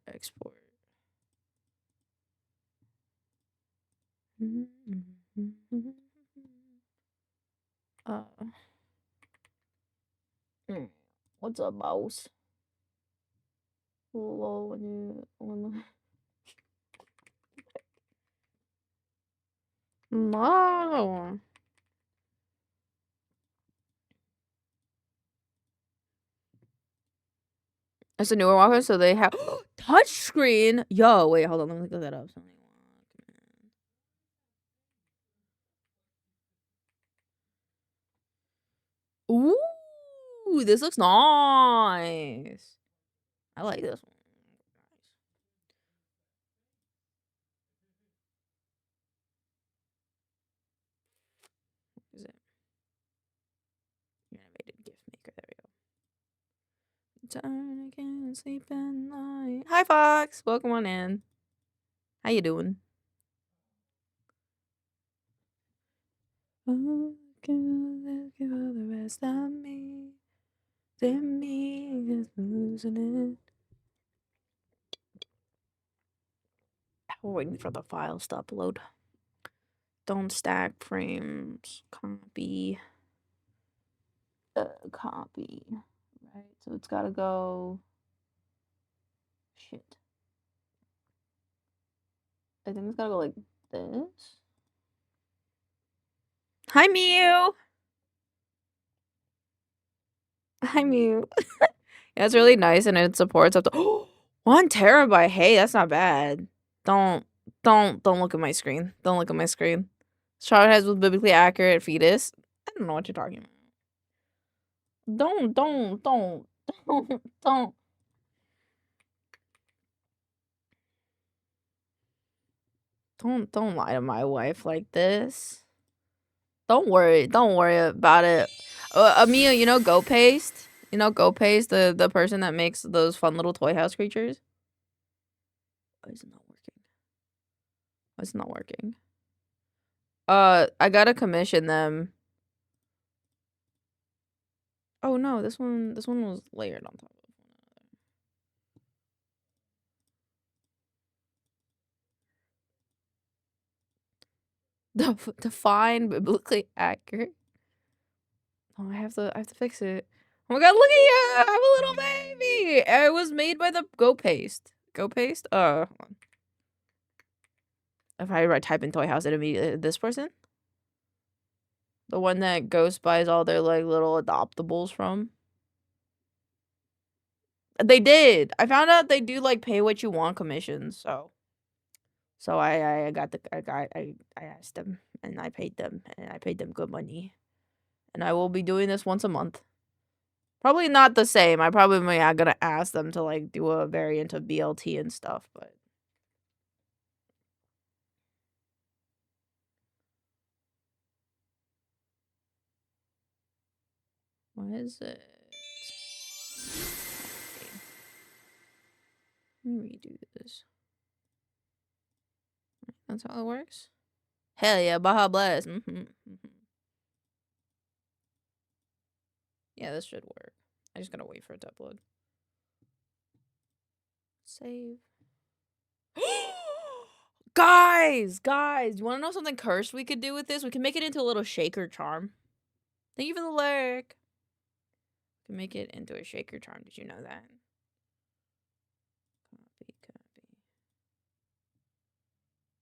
What's up, boss? Hello, no. It's a newer Walkman, so they have touchscreen. Yo, wait, hold on. Let me look that up. Ooh, this looks nice. I like this one. What is it? Animated GIF maker. There we go. Turn again, sleep at night. Hi, Fox. Welcome on in. How you doing? Looking for the rest of me. Then me just losing it. We're waiting for the files to upload. Don't stack frames. Copy. Copy. Right, so it's gotta go. Shit. I think it's gotta go like this. Hi, Mew! Hi, Mew. Yeah, it's really nice and it supports up to 1 terabyte. Hey, that's not bad. Don't look at my screen. Don't look at my screen. Charlotte has was biblically accurate fetus. I don't know what you're talking about. Don't don't. Don't lie to my wife like this. Don't worry about it. Amia, you know Go Paste? You know Go Paste, the person that makes those fun little toy house creatures? Why is it not working? Why is it not working? I gotta commission them. Oh no, this one was layered on top of one another. Define biblically accurate. Oh, I have to fix it. Oh my god, look at you! I have a little baby! It was made by the Go Paste. Go Paste? Hold on. If I type in toy house, it immediately this person? The one that Ghost buys all their like little adoptables from? They did. I found out they do like pay what you want commissions, so I asked them and I paid them good money. And I will be doing this once a month. Probably not the same. I probably am gonna ask them to like do a variant of BLT and stuff, but what is it? Let me redo this. That's how it works? Hell yeah, Baja Blast. Yeah, this should work. I just gotta wait for it to upload. Save. Guys, you wanna know something cursed we could do with this? We can make it into a little shaker charm. Thank you for the lyric. We can make it into a shaker charm. Did you know that? Copy.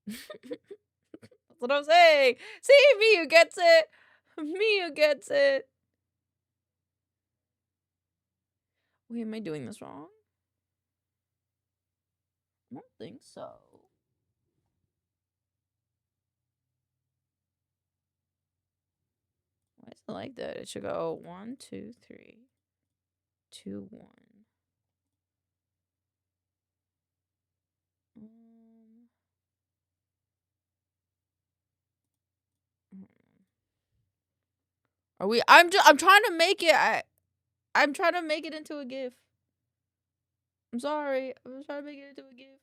That's what I'm saying. See, Miyu gets it. Miyu gets it. Wait, am I doing this wrong? I don't think so. Why is it like that? It should go 1, 2, 3, 2, 1. Are we? I'm trying to make it. I'm trying to make it into a GIF. I'm sorry. I'm trying to make it into a GIF.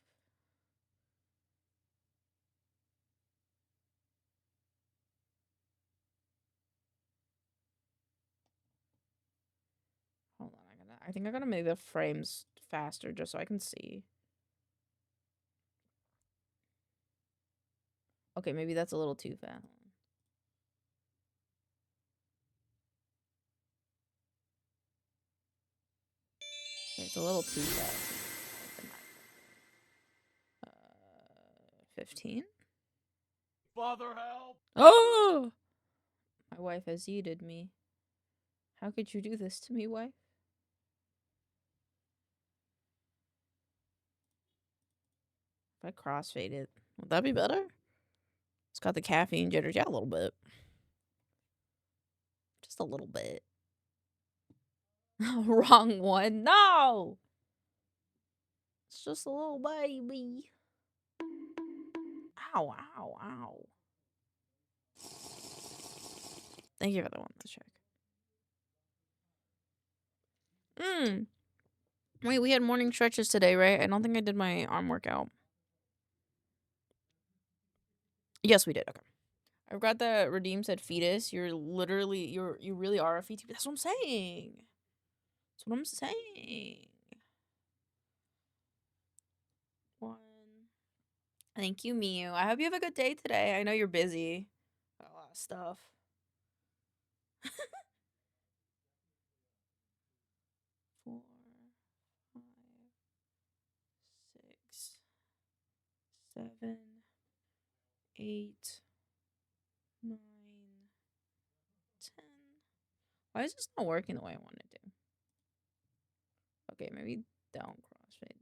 Hold on. I think I gotta make the frames faster just so I can see. Okay, maybe that's a little too fast. Okay, it's a little too fast. 15?
Father, help!
Oh! My wife has yeeted me. How could you do this to me, wife? If I crossfade it, would that be better? It's got the caffeine jitters. Yeah, a little bit. Just a little bit. Wrong one. No! It's just a little baby. Ow, ow, ow. Thank you for the one. Let's check. Wait, we had morning stretches today, right? I don't think I did my arm workout. Yes, we did. Okay. I forgot that Redeem said fetus. You're literally, you really are a fetus. That's what I'm saying. That's what I'm saying. 1. Thank you, Miu. I hope you have a good day today. I know you're busy. Got a lot of stuff. 4, 5, 6, 7, 8, 9, 10. Why is this not working the way I want it to? Okay, maybe don't crossfade.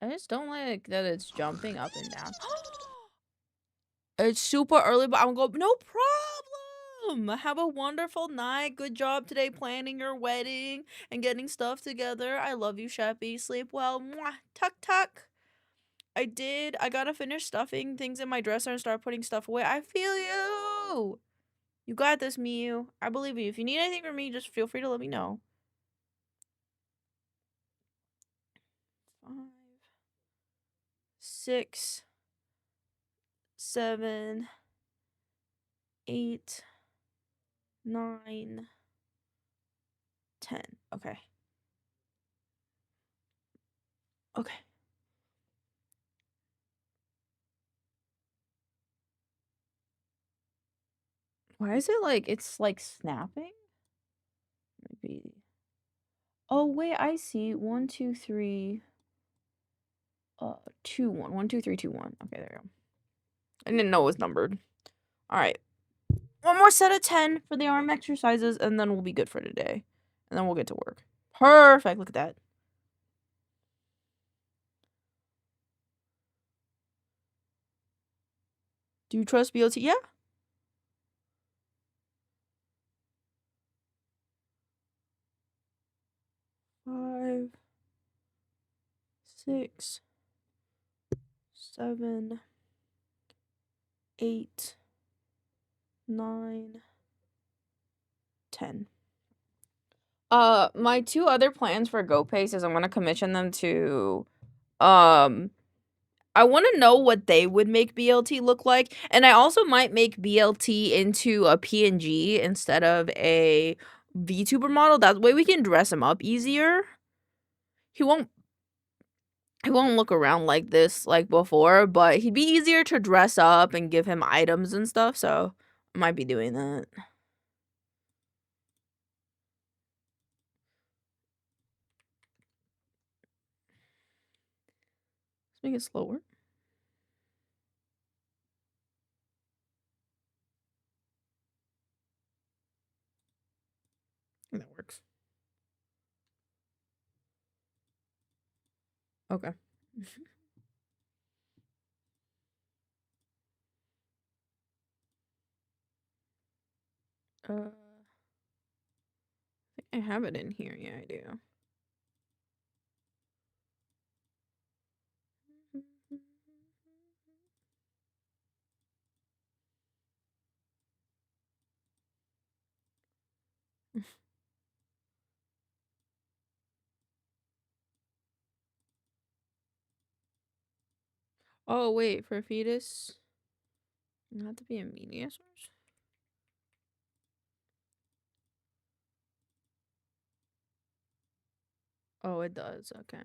I just don't like that it's jumping up and down. It's super early, but I'm going, no problem. Have a wonderful night. Good job today planning your wedding and getting stuff together. I love you, Sheppy. Sleep well. Mwah. Tuck, tuck. I did. I gotta finish stuffing things in my dresser and start putting stuff away. I feel you. You got this, Miu. I believe you. If you need anything from me, just feel free to let me know. 5, 6, 7, 8, 9, 10. Okay. Okay. Why is it like it's like snapping? Maybe. Oh wait, I see. 1, 2, 3. 2, 1. 1, 2, 3, 2, 1. Okay, there you go. I didn't know it was numbered. All right. One more set of 10 for the arm exercises, and then we'll be good for today. And then we'll get to work. Perfect. Look at that. Do you trust BLT? Yeah. 5, 6, 7, 8, 9, 10. My 2 other plans for GoPace is I'm gonna commission them to, I want to know what they would make BLT look like, and I also might make BLT into a PNG instead of a VTuber model. That way we can dress him up easier. He won't look around like this like before, but he'd be easier to dress up and give him items and stuff, so I might be doing that. Let's make it slower. I think that works. Okay. I think I have it in here. Yeah, I do. Oh, wait, for fetus? You have to be a media source? Oh, it does. Okay.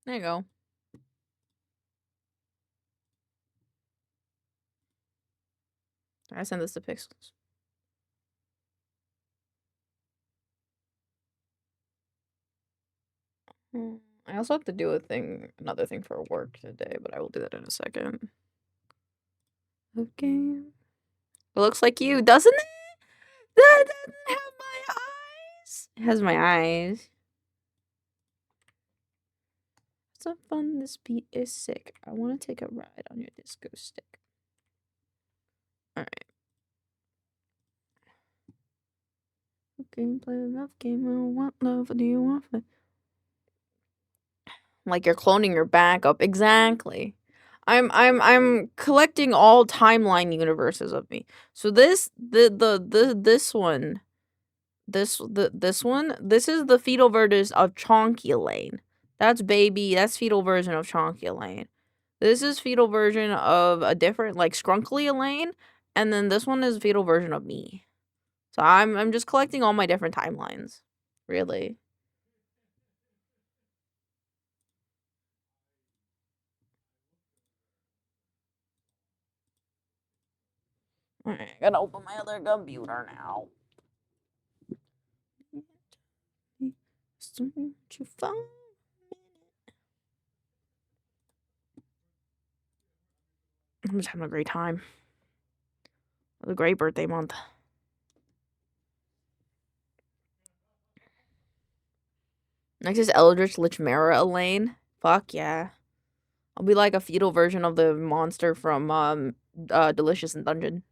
There you go. I send this to Pixels. I also have to do another thing for work today, but I will do that in a second. Okay. It looks like you, doesn't it? That doesn't have my eyes. It has my eyes. So fun. This beat is sick. I want to take a ride on your disco stick. Alright. Okay, play a love game. I want love. What do you want? Like you're cloning your backup. Exactly. I'm collecting all timeline universes of me. So this one. This is the fetal version of Chonky Elaine. That's baby. That's fetal version of Chonky Elaine. This is fetal version of a different like Skrunkly Elaine, and then this one is fetal version of me. So I'm just collecting all my different timelines. Really. Alright, I gotta open my other computer now. Just want you for a minute. I'm just having a great time. It was a great birthday month. Next is Eldritch Lichmera Elaine. Fuck yeah. I'll be like a fetal version of the monster from Delicious in Dungeon.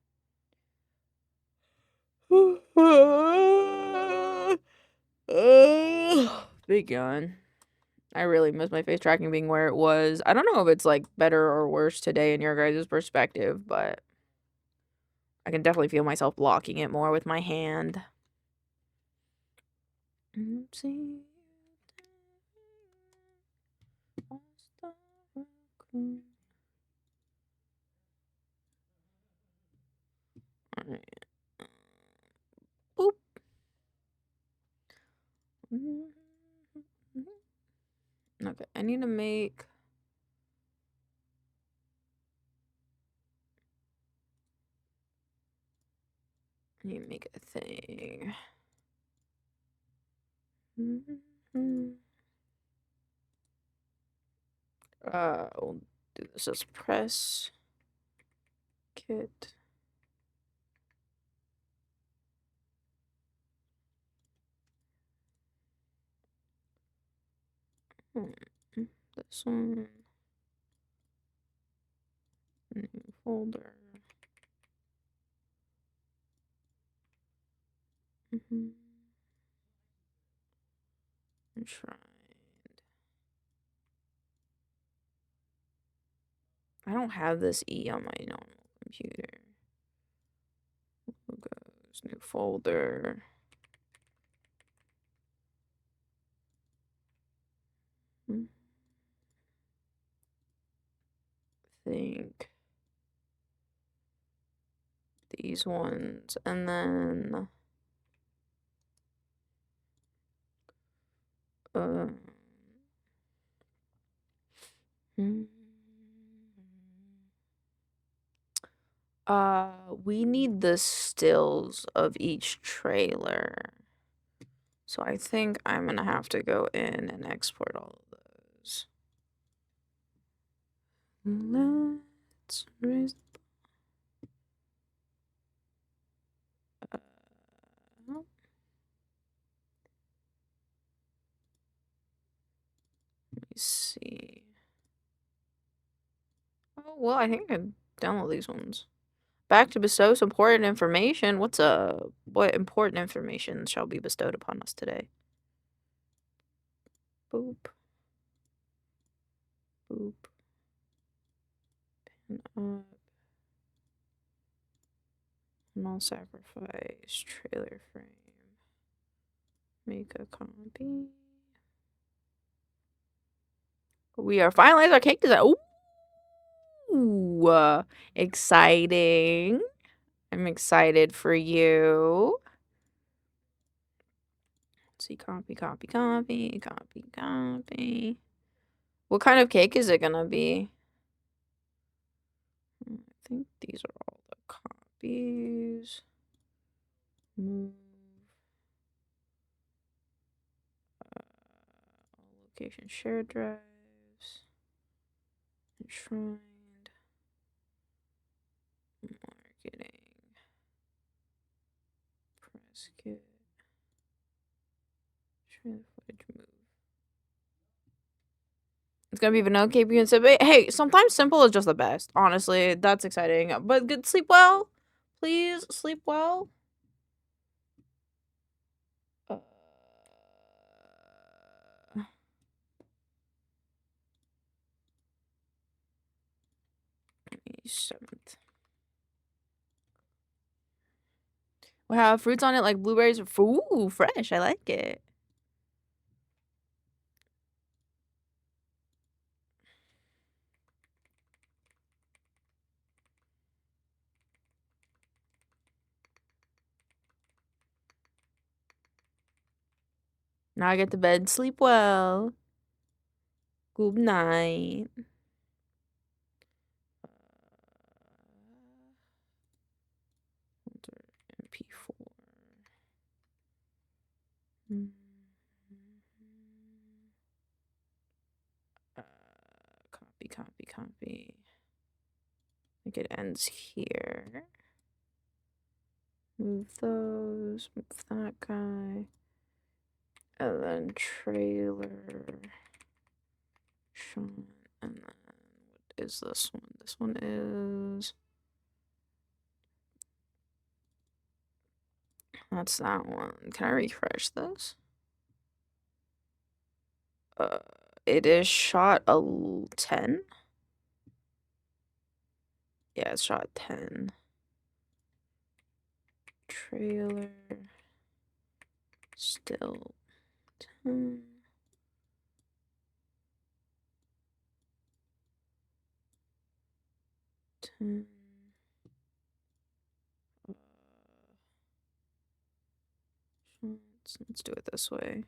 Big yawn. I really miss my face tracking being where it was. I don't know if it's like better or worse today in your guys' perspective, but I can definitely feel myself blocking it more with my hand. Oopsie. Alright. Boop. Okay, I need to make... I need to make a thing. We'll do this as press kit. This one. New folder. Enshrined. I don't have this E on my normal computer. Logos, new folder. Think these ones, and then we need the stills of each trailer. So I think I'm gonna have to go in and export all of those. Let's raise let me see. Oh, well, I think I can download these ones. Back to bestow some important information. What important information shall be bestowed upon us today? Boop. Boop. Pin up. Null sacrifice. Trailer frame. Make a copy. We are finalizing our cake design. Ooh, exciting. I'm excited for you. Let's see, copy. What kind of cake is it gonna be? I think these are all the copies. Move. Location shared drives. Enshrined. Marketing. Press kit. Trailer footage move. It's gonna be vanilla KP and simple. Hey, sometimes simple is just the best. Honestly, that's exciting. But good, sleep well. Please sleep well. May 7th. We have fruits on it like blueberries. Ooh, fresh. I like it. Now I get to bed. Sleep well. Good night. MP4. copy. I think it ends here. Move those, move that guy. And then trailer shot. And then what is this one? This one is. That's that one. Can I refresh this? It is shot 10. Yeah, it's shot 10. Trailer. Still 10. Let's do it this way.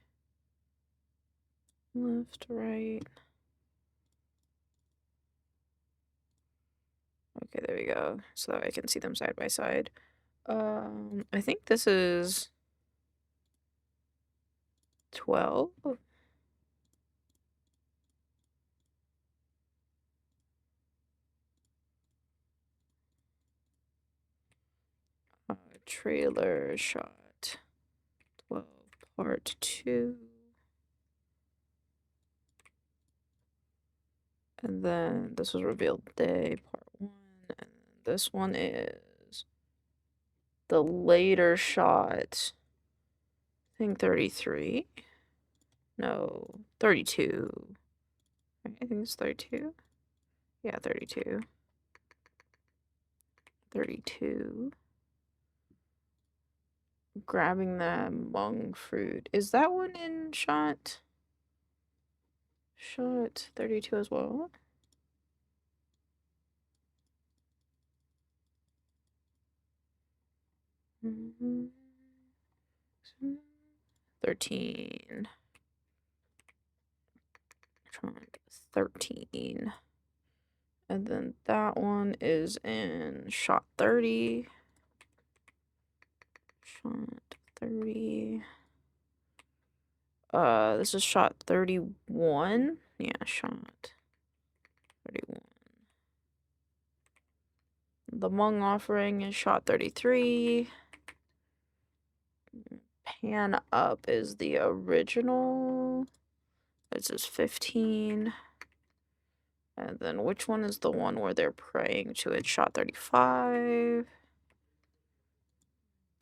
Left, right. Okay, there we go. So that I can see them side by side. I think this is 12. Trailer shot 12, part 2. And then this was revealed day, part 1. And this one is the later shot. I think 33. No, 32. I think it's 32. Yeah, 32. 32. Grabbing the monk fruit. Is that one in shot 32 as well? Mm-hmm. 13. Shot 13. And then that one is in shot 30. Shot 30. This is shot 31. Yeah, shot 31. The Hmong offering is shot 33. Pan up is the original. This is 15. And then which one is the one where they're praying to it? Shot 35.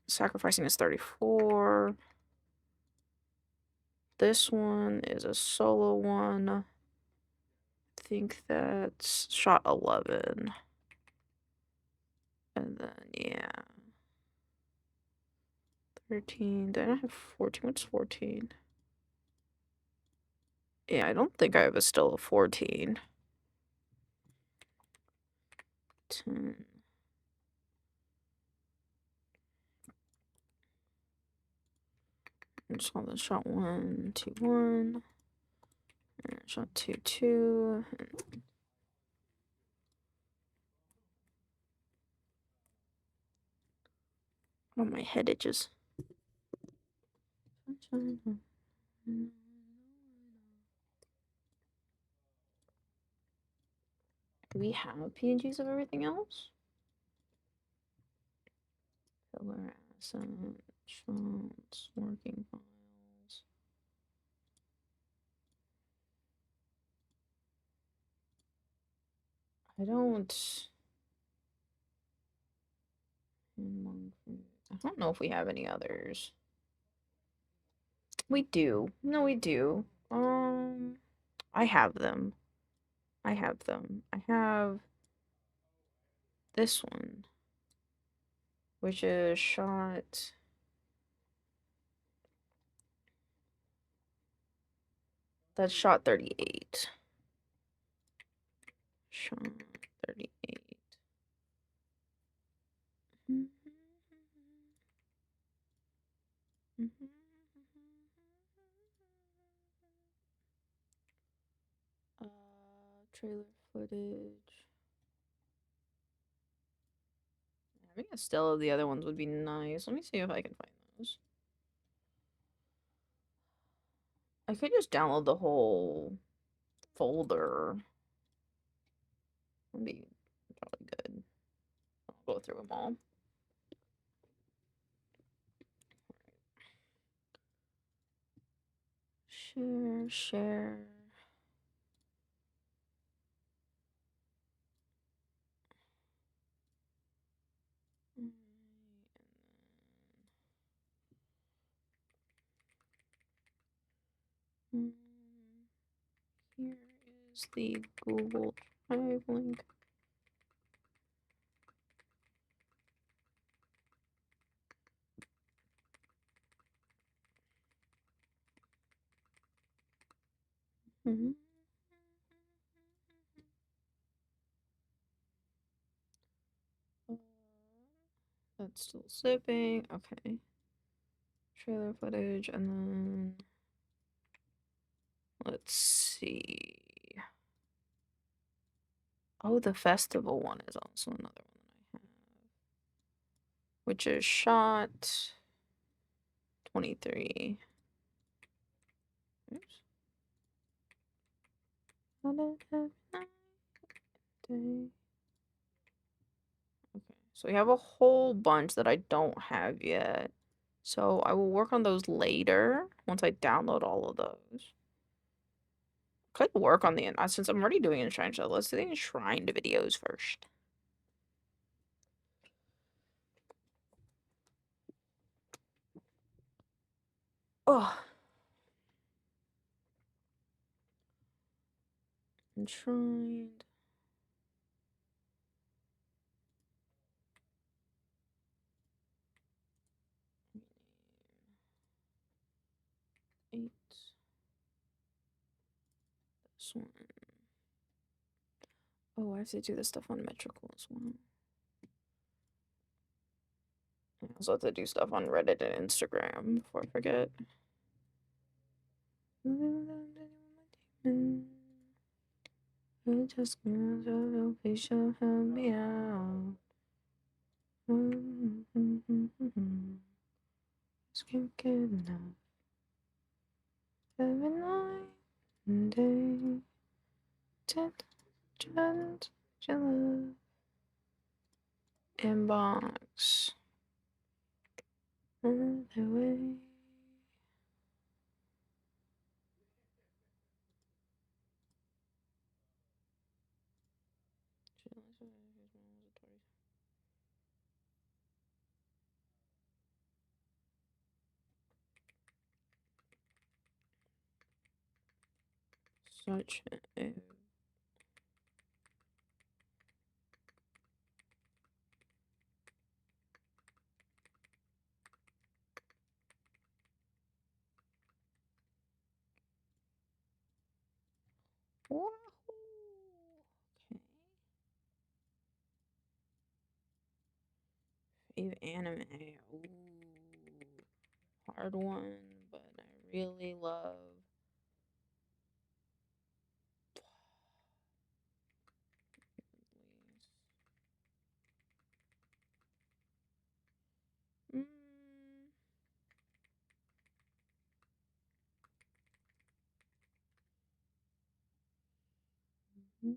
Sacrificing is 34. This one is a solo one. I think that's shot 11. And then, yeah. 13. Did I not have 14? What's 14? Yeah, I don't think I have a still a 14. 10. I just want the shot 1, 2, 1. And shot 2, 2. Oh, my head itches. Do we have PNGs of everything else? Filler asset, shots, working files. I don't know if we have any others. We do. No, we do. I have them. I have this one, which is shot. That's shot 38. Shot 38. Trailer footage. Having a still of the other ones would be nice. Let me see if I can find those. I could just download the whole folder. Would be probably good. I'll go through them all. Share. Mm, Here is the Google Drive link. Mhm. That's still zipping. Okay. Trailer footage, and then let's see. Oh, the festival one is also another one that I have, which is shot 23. Oops. Day. Okay, so we have a whole bunch that I don't have yet. So I will work on those later once I download all of those. Could work on the since I'm already doing Enshrine, so let's do the Enshrined videos first. Oh. Enshrined. Eight. This one. Oh, I have to do this stuff on Metrical as well. I also have to do stuff on Reddit and Instagram before I forget. Just please help me out. Just can't get enough. Every night and day, just love. Inbox. On the way. Such a Wahoo! Okay. Fave anime. Ooh. Hard one, but I really love. Mm. Mhm. And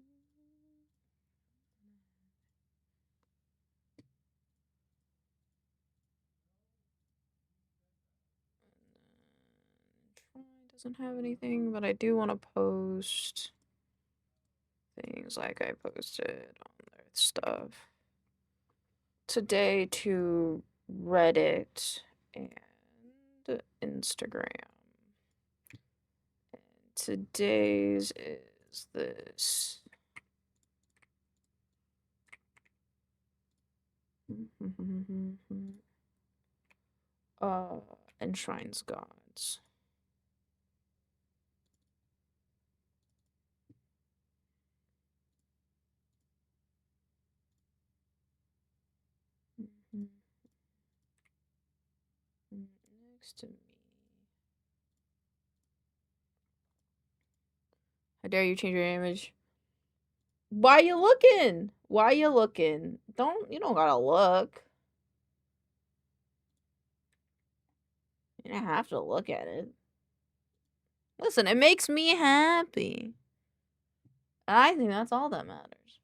then Try doesn't have anything, but I do want to post things like I posted on their stuff today to Reddit and Instagram. And today's is this. Enshrines Gods. Next to me. How dare you change your image? Why you looking? Why you looking? You don't gotta look. You don't have to look at it. Listen, it makes me happy. I think that's all that matters.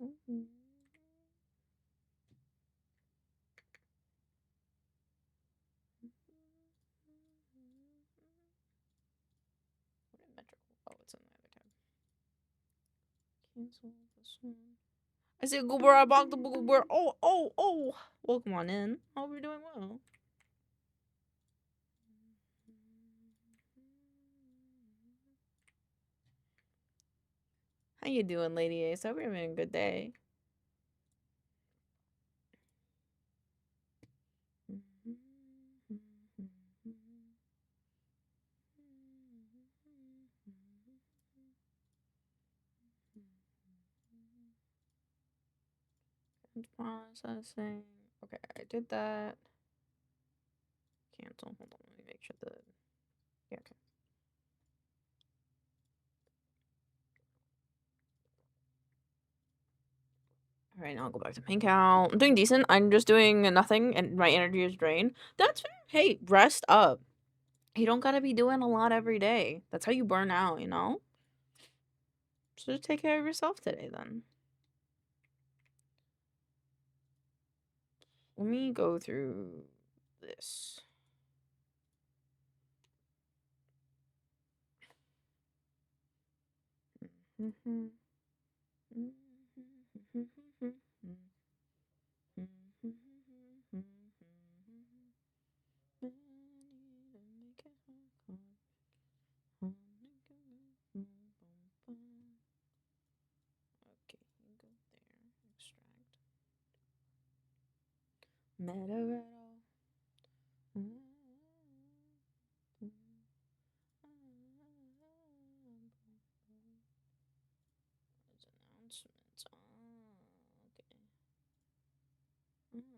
Oh, it's in the other tab. Cancel this one. I see a goober. I bought the goober. Oh. Welcome on in. Hope you're doing well. How you doing, Lady Ace? Hope you're having a good day. Processing. Okay, I did that. Cancel. Hold on, let me make sure that. Yeah, okay. All right, now I'll go back to main count. I'm doing decent. I'm just doing nothing, and my energy is drained. That's fair. Hey, rest up. You don't gotta be doing a lot every day. That's how you burn out, you know? So just take care of yourself today, then. Let me go through this. Okay, you go there. Extract. Meta announcements. Okay.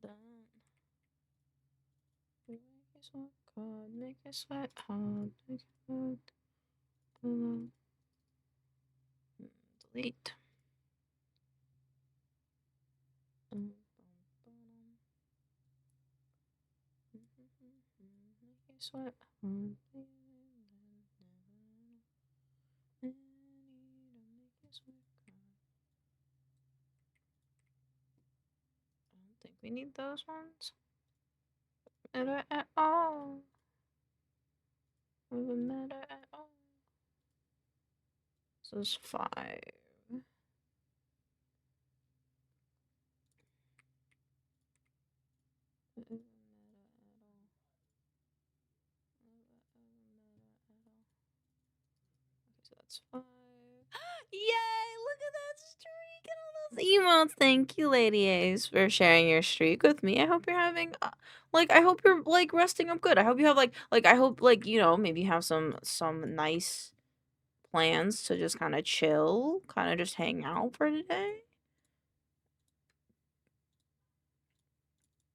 Done. Make it sweat hard, make it sweat hard, make it hard. Delete. Make it sweat hard. I don't think we need those ones. Matter at all. Doesn't matter at all. This is 5. Okay, so that's 5. Yay! Look at that streak and all those emotes. Thank you, Lady Ace, for sharing your streak with me. I hope you're having, I hope you're like resting up good. I hope you have I hope maybe you have some nice plans to just kind of chill, kind of just hang out for today.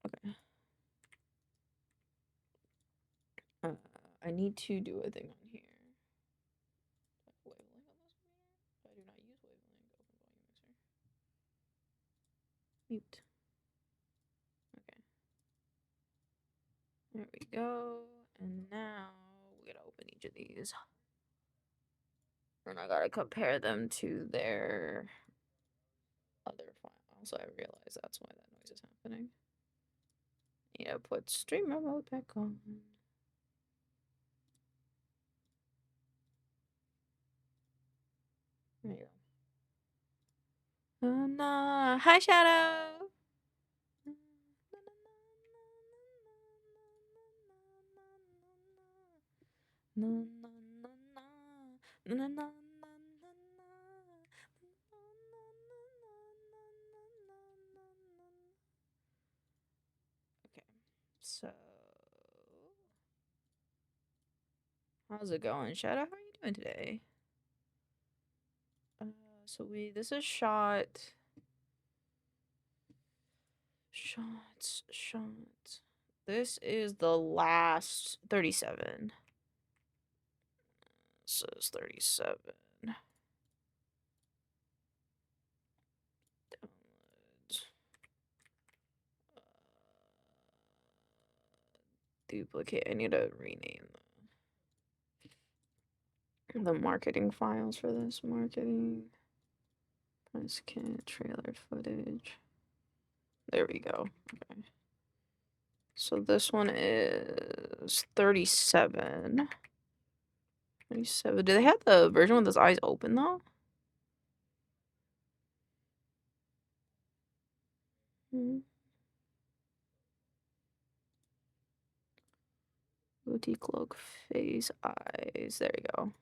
Okay. I need to do a thing on here. Wavelength on this one? I do not use wavelength. Open volume mixer. Mute. Okay. There we go. And now we gotta open each of these. And I gotta compare them to their other file. So I realize that's why that noise is happening. Need to put streamer mode back on. There you go. Nah. Hi, Shadow. Okay, so how's it going, Shadow? How are you doing today? So this is shots. This is the last 37. This is 37. Downloads. Duplicate. I need to rename the marketing files for this. Marketing. Scan trailer footage. There we go. Okay. So this one is 37. 37. Do they have the version with his eyes open though? Booty cloak, face, eyes. There you go.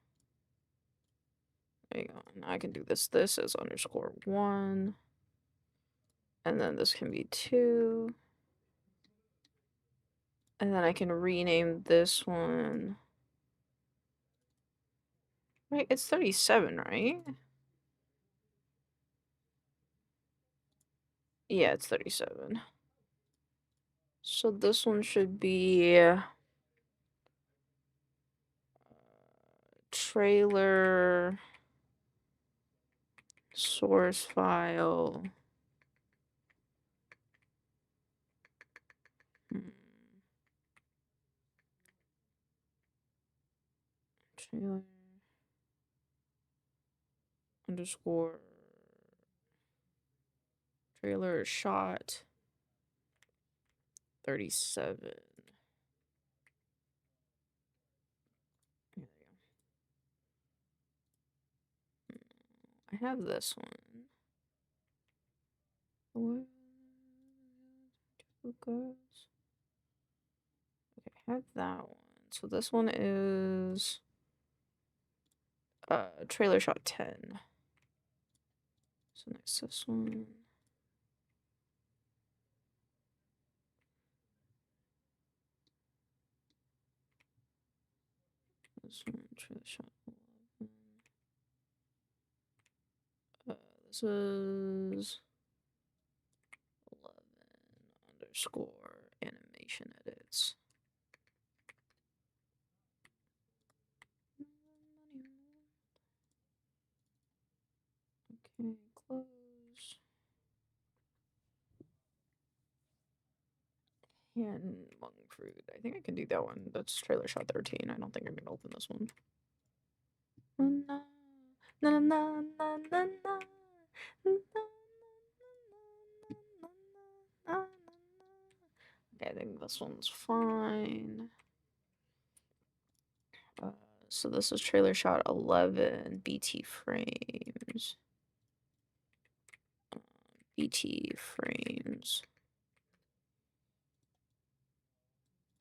There you go. Now I can do this. This is _1. And then this can be 2. And then I can rename this one. Right, it's 37, right? Yeah, it's 37. So this one should be trailer source file. Trailer underscore trailer shot 37. There you go. I have this one. What? Focus. Okay, I have that one. So this one is trailer shot 10. So next this one. This one, trailer shot 11. This is 11 underscore animation edits. Okay, close. And monk fruit. I think I can do that one. That's trailer shot 13. I don't think I'm gonna open this one. Na, na, na, na, na, na, na, na. Okay, I think this one's fine. So this is trailer shot 11 BT frames. BT frames.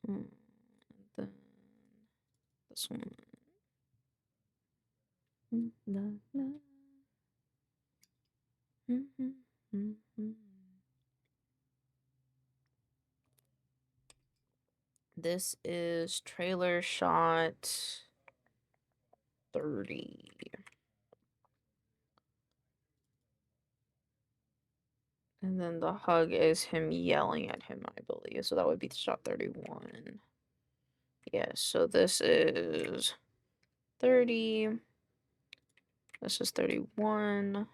And then this one. This is trailer shot 30. And then the hug is him yelling at him, I believe. So that would be shot 31. Yeah, so this is 30. This is 31.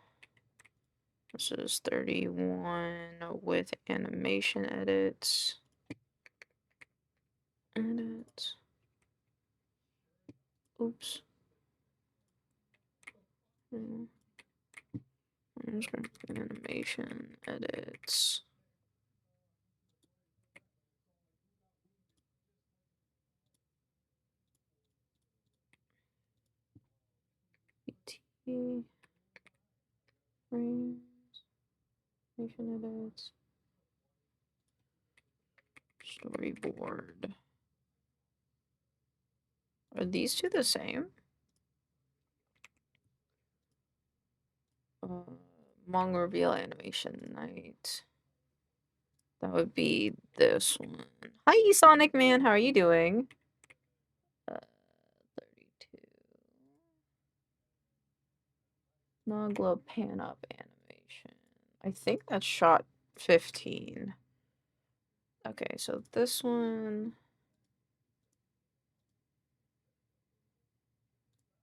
This is 31 with animation edits. Edit. Oops. Animation edits. BT frames. Animation edits. Storyboard. Are these two the same? Mong reveal animation night. That would be this one. Hi, Sonic Man. How are you doing? 32. Nogla pan up animation. I think that's shot 15. Okay, so this one.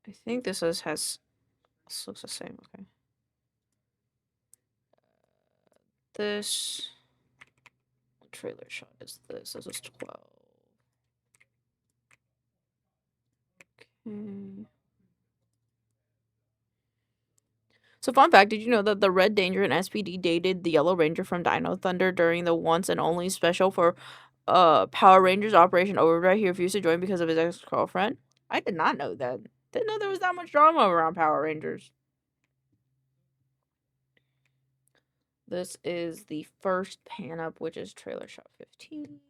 I think this has. This looks the same. Okay. This. What trailer shot is this? This is 12. Okay. So fun fact, did you know that the Red Danger and SPD dated the Yellow Ranger from Dino Thunder during the once and only special for Power Rangers Operation Overdrive? He refused to join because of his ex-girlfriend. I did not know that. Didn't know there was that much drama around Power Rangers. This is the first pan up, which is trailer shot 15.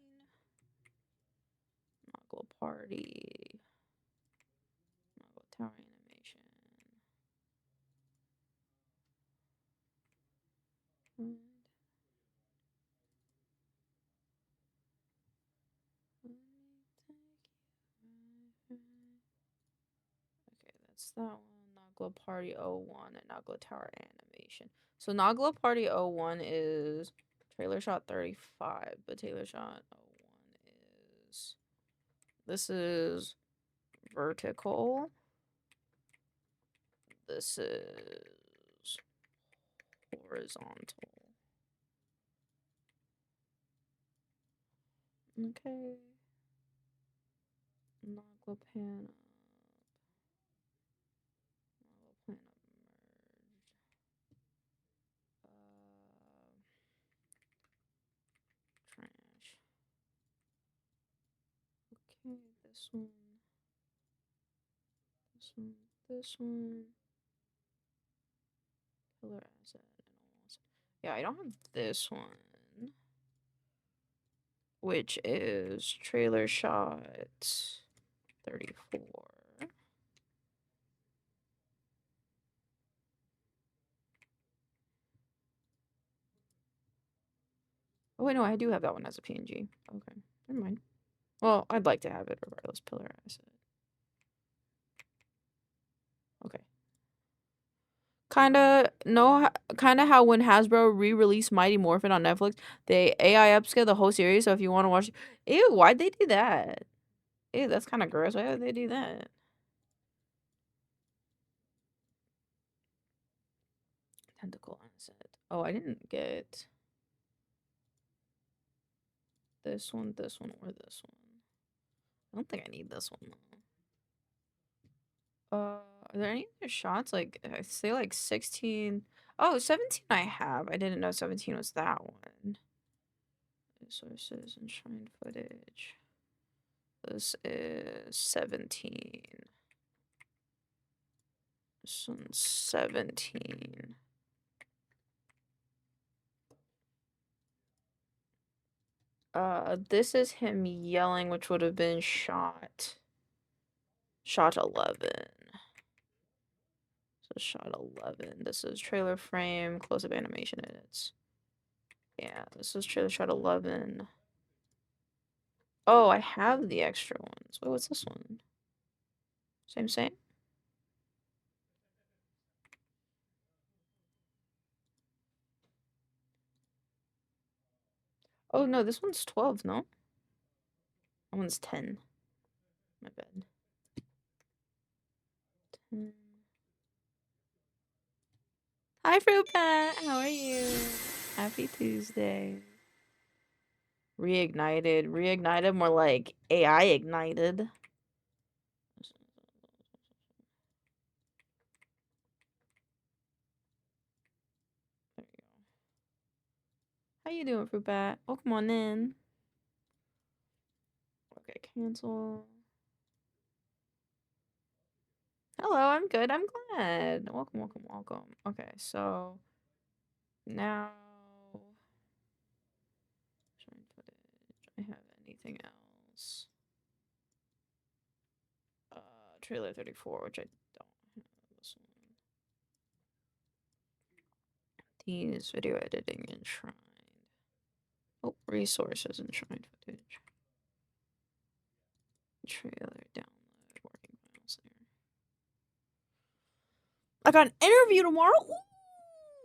Noggle Party. Noggle Tower Animation. Okay, that's that one. Noggle Party 01 and Noggle Tower Animation. So Noggle Party 01 is trailer shot 35, but trailer shot 01 is... This is vertical. This is horizontal. Okay. Noggle pan up. Noggle pan up merged. Trash. Okay, this one. This one. This one. Killer asset and almost. Yeah, I don't have this one. Which is trailer shot 34. Oh wait, no, I do have that one as a PNG. Okay, never mind. Well, I'd like to have it regardless. Pillar asset. Okay. Kinda how when Hasbro re-released Mighty Morphin on Netflix, they AI upscale the whole series. So if you want to watch, ew, why'd they do that? Ew, that's kind of gross. Why would they do that? Tentacle asset. Oh, I didn't get this one, or this one. I don't think I need this one though. Are there any other shots? Like, I say like 16. Oh, 17 I have. I didn't know 17 was that one. Sources and shrine footage. This is 17. This one's 17. This is him yelling, which would have been shot 11. So shot 11. This is trailer frame, close-up animation edits. Yeah, this is trailer shot 11. Oh, I have the extra ones. Wait, what's this one? Same? Oh, no, this one's 12, no? That one's 10. My bad. 10. Hi, Fruit Pat. How are you? Happy Tuesday. Reignited, more like AI ignited. There you go. How you doing, Fruit Bat? Welcome on in. Okay, cancel. Hello, I'm good. I'm glad. Welcome. Okay, so now showing footage. I have anything else? Trailer 34, which I don't have. This one. These video editing enshrined. Oh, resources enshrined footage. Trailer download working files there. I got an interview tomorrow. Ooh,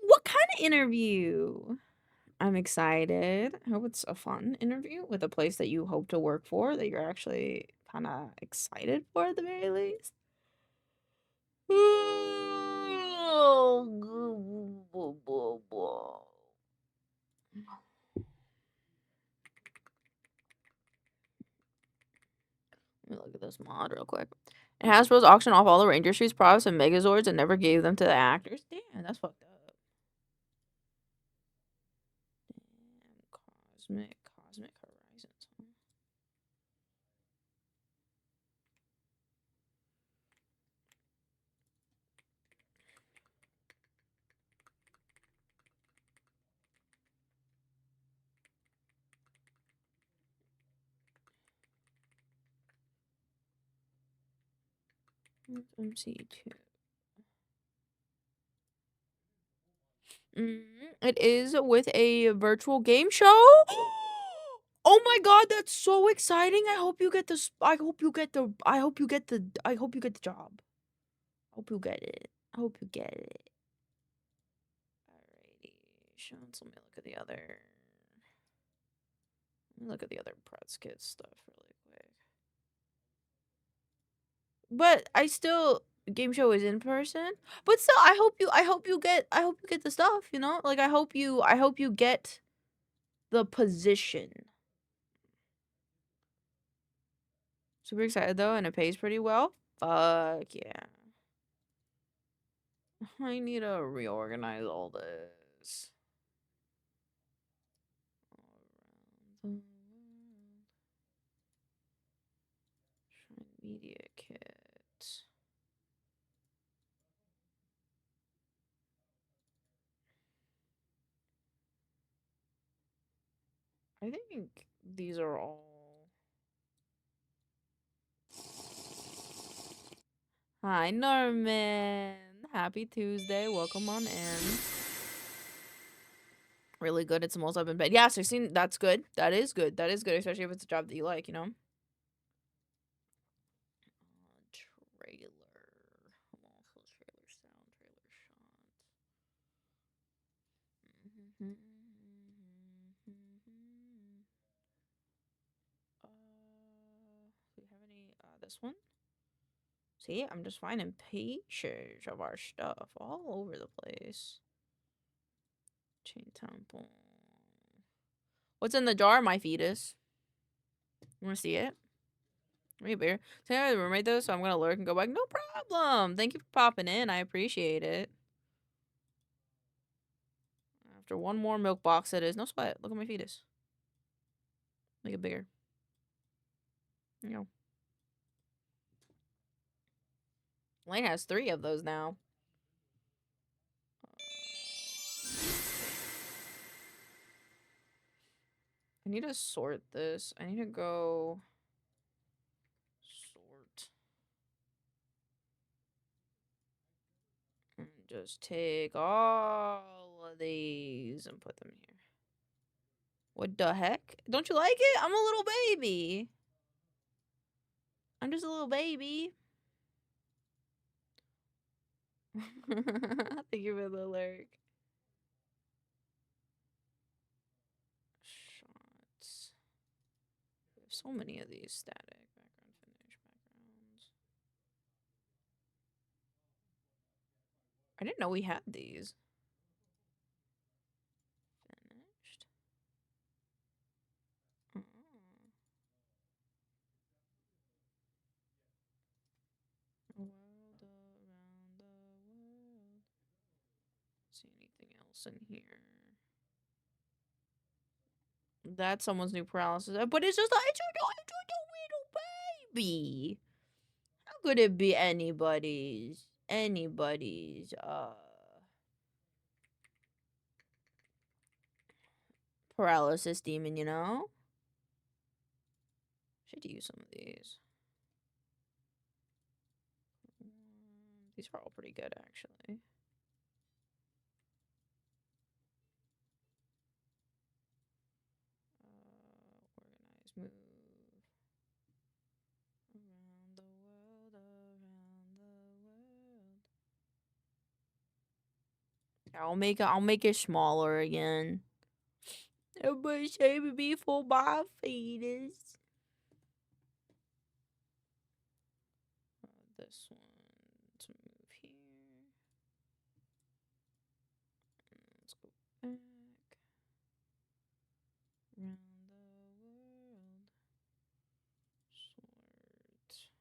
what kind of interview? I'm excited. I hope it's a fun interview with a place that you hope to work for, that you're actually kind of excited for at the very least. Let me look at this mod real quick. And Hasbro's auctioned off all the Ranger Street's props and Megazords and never gave them to the actors. Damn, that's fucked up. Damn, Cosmic Horizons. Huh? MC2. It is with a virtual game show. Oh my god, that's so exciting! I hope you get the. I hope you get the. I hope you get the. I hope you get the job. I hope you get it. I hope you get it. Alrighty, so let me look at the other. Let me look at the other press kit stuff really quick. But I still game show is in person. But still, I hope you get the stuff, you know? Like I hope you get the position. Super excited though, and it pays pretty well. Fuck yeah. I need to reorganize all this. Around the world. Shrine Media Kit. I think these are all. Hi, Norman. Happy Tuesday. Welcome on in. Really good. It's the most I've been paid. Yeah, 16. That's good. That is good. That is good, especially if it's a job that you like, you know? Trailer. Also trailer sound, trailer shot. Do we have any, this one? See, I'm just finding pictures of our stuff all over the place. Chain temple. What's in the jar, my fetus? You wanna see it? Hey, bear. Say I have a roommate though, so I'm gonna lurk and go back. No problem. Thank you for popping in. I appreciate it. After one more milk box, it is. No sweat. Look at my fetus. Make it bigger. You know. Lane has 3 of those now. I need to sort this. I need to go sort. And just take all of these and put them here. What the heck? Don't you like it? I'm a little baby. I'm just a little baby. Thank you for the lurk. Shots. We have so many of these static background finish backgrounds. I didn't know we had these. Finished. Oh. World around the world. See anything else in here? That's someone's new paralysis. But it's just like it's a little baby. How could it be anybody's paralysis demon, you know? Should use some of these. These are all pretty good, actually. Organize, move. Around the world, around the world. I'll make it smaller again. Everybody save me for my fetus. This one to move here. Let's go back. Around the world. Sort.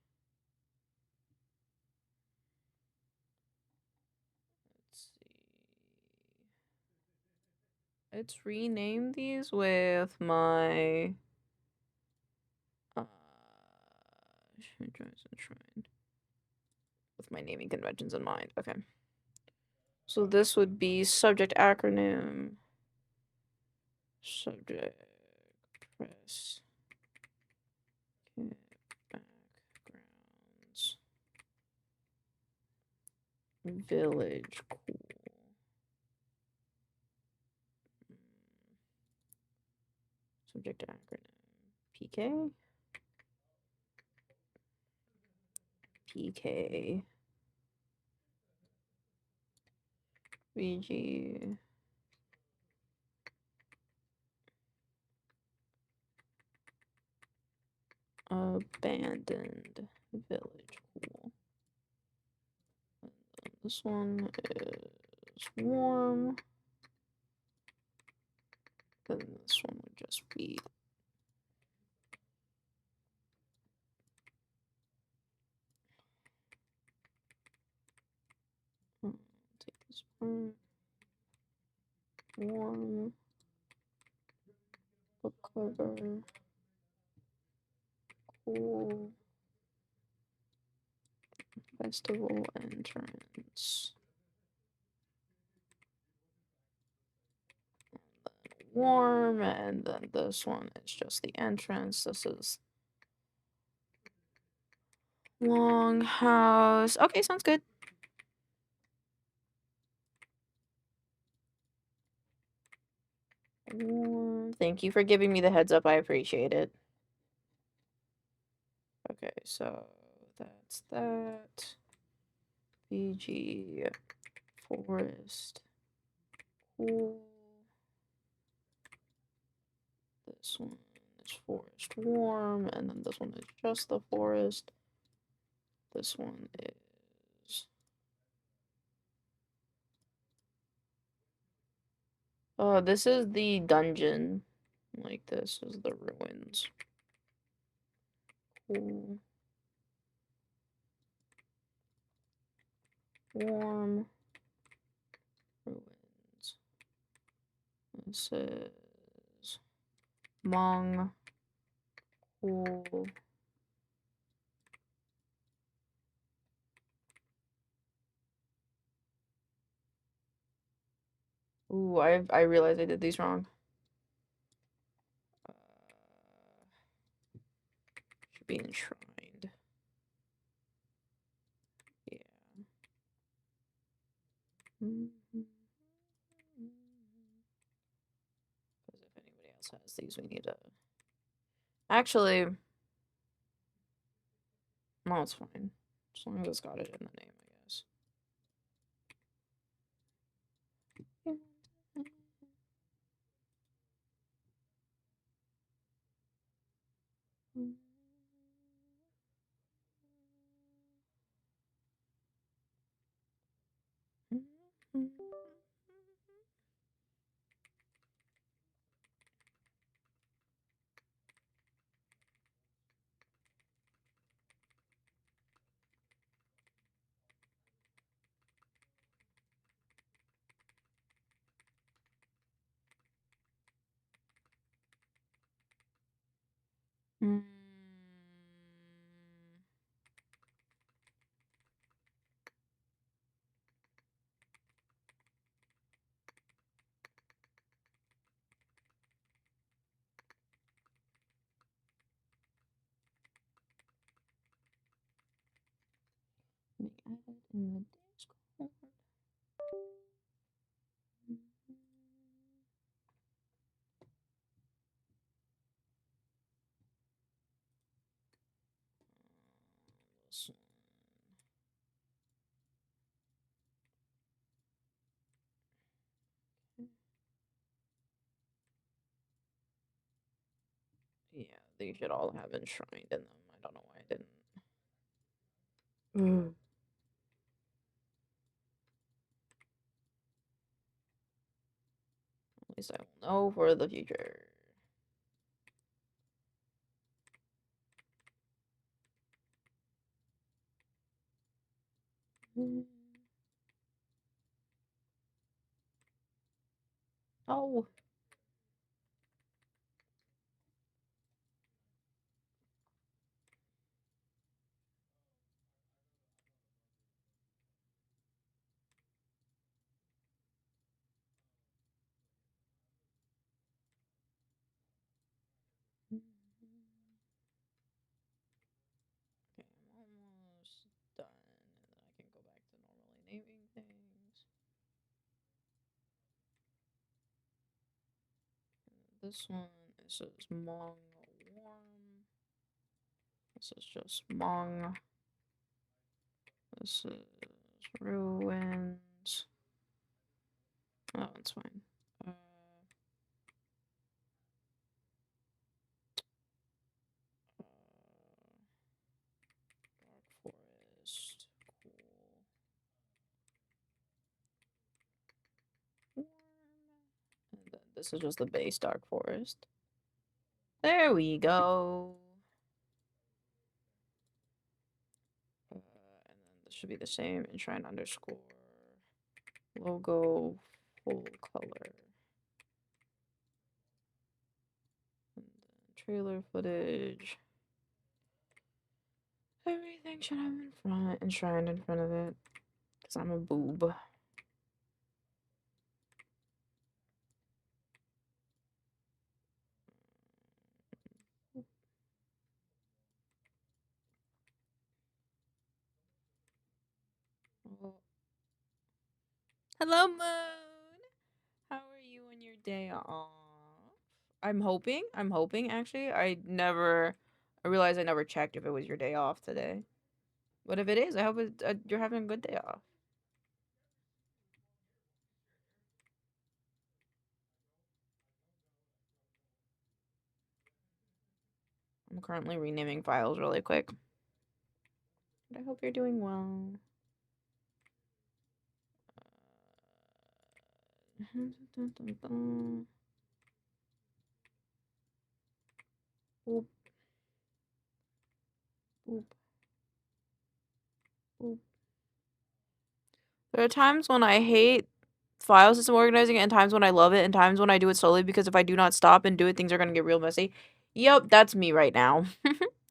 let's rename these with my shrine. With my naming conventions in mind. Okay. So this would be subject acronym. Subject press kit backgrounds village cool. Subject acronym PK. PK. VG. Abandoned village cool. And then this one is warm. Then this one would just be take this part. Warm. Book cover. Cool. Festival entrance. Warm, and then this one is just the entrance. This is Longhouse. Okay, sounds good. Warm. Thank you for giving me the heads up. I appreciate it. Okay, so that's that. BG forest. Cool. This one is forest warm, and then this one is just the forest. This one is this is the dungeon. Like this is the ruins. Cool. Warm. Ruins. This is Mong. Cool. Ooh, I realized I did these wrong. Should be enshrined. Yeah. Because if anybody else has these, we need to. Actually, no, it's fine. As long as it's got it in the name, I guess. Mm. Let me add it in the Discord. This one. Yeah, they should all have enshrined in them. I don't know why I didn't. At least I will know for the future. Oh. Okay, I'm almost done, and then I can go back to normally naming things. This one, it says Mong Warm. This is just Mong. This is Ruins. Oh, it's fine. Dark Forest. Cool. Warm. And then this is just the base Dark Forest. There we go. And then this should be the same. Enshrine underscore logo full color. And then trailer footage. Everything should have in front, enshrined in front of it. Because I'm a boob. Oh. Hello, Moon. How are you on your day off? I'm hoping actually. I realized I never checked if it was your day off today. But if it is, I hope you're having a good day off. I'm currently renaming files really quick. But I hope you're doing well. Boop. Boop. Boop. There are times when I hate file system organizing and times when I love it and times when I do it slowly because if I do not stop and do it, things are gonna get real messy. Yep, that's me right now.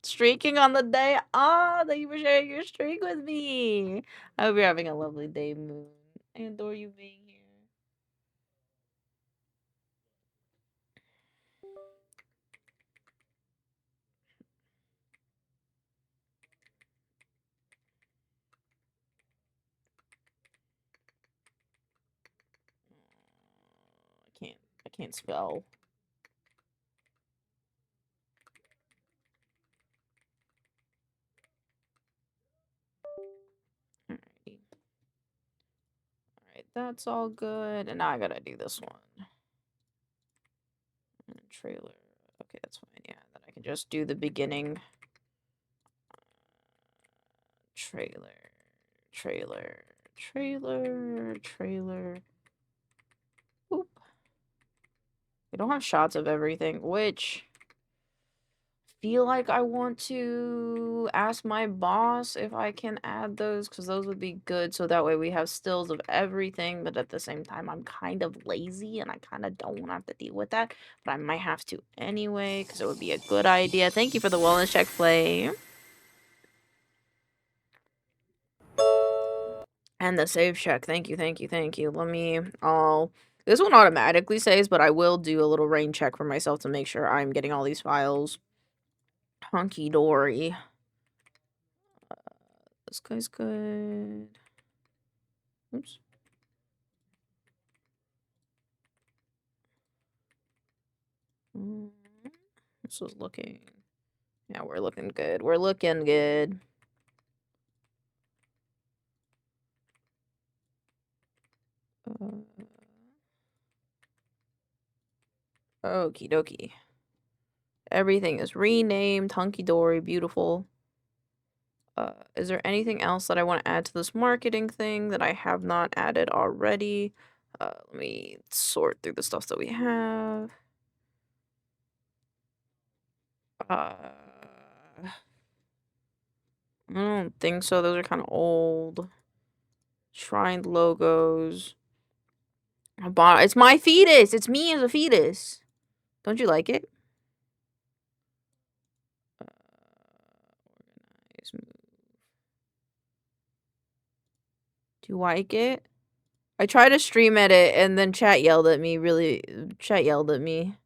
Streaking on the day. Ah, thank you for sharing your streak with me. I hope you're having a lovely day, Moon. I adore you being here. I can't spell. Alrighty. Alright, that's all good. And now I gotta do this one. And trailer. Okay, that's fine. Yeah, then I can just do the beginning. Trailer. Boop. We don't have shots of everything, which feel like I want to ask my boss if I can add those because those would be good so that way we have stills of everything, but at the same time I'm kind of lazy and I kind of don't want to have to deal with that, but I might have to anyway because it would be a good idea. Thank you for the wellness check, Flame. And the save check. Thank you. This one automatically saves, but I will do a little rain check for myself to make sure I'm getting all these files hunky dory. This guy's good. Oops. This was looking. Yeah, we're looking good. Okie dokie. Everything is renamed. Hunky dory. Beautiful. Is there anything else that I want to add to this marketing thing that I have not added already? Let me sort through the stuff that we have. I don't think so. Those are kind of old. Shrined logos. It's my fetus. It's me as a fetus. Don't you like it? Organize move. Do you like it? I tried to stream edit and then chat yelled at me. Chat yelled at me,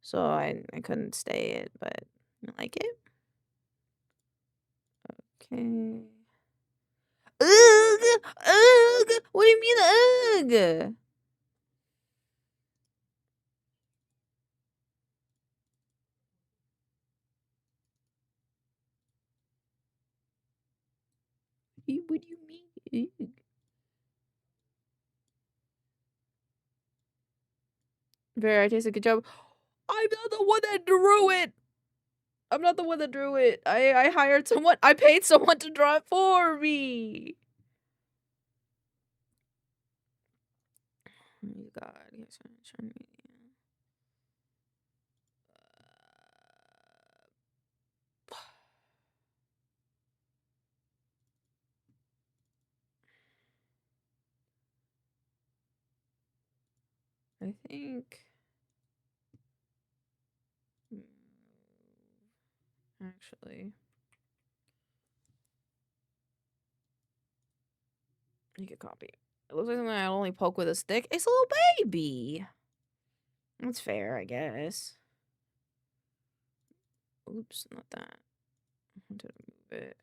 so I couldn't stay it. But you like it? Okay. Ugh! Ugh! What do you mean, ugh? What do you mean? Ugh. Very artistic. Good job. I'm not the one that drew it. I'm not the one that drew it. I hired someone. I paid someone to draw it for me. Oh God. Yes, I'm trying to- I think. Actually. You could copy. It looks like something I'd only poke with a stick. It's a little baby. That's fair, I guess. Oops, not that. I wanted to move it.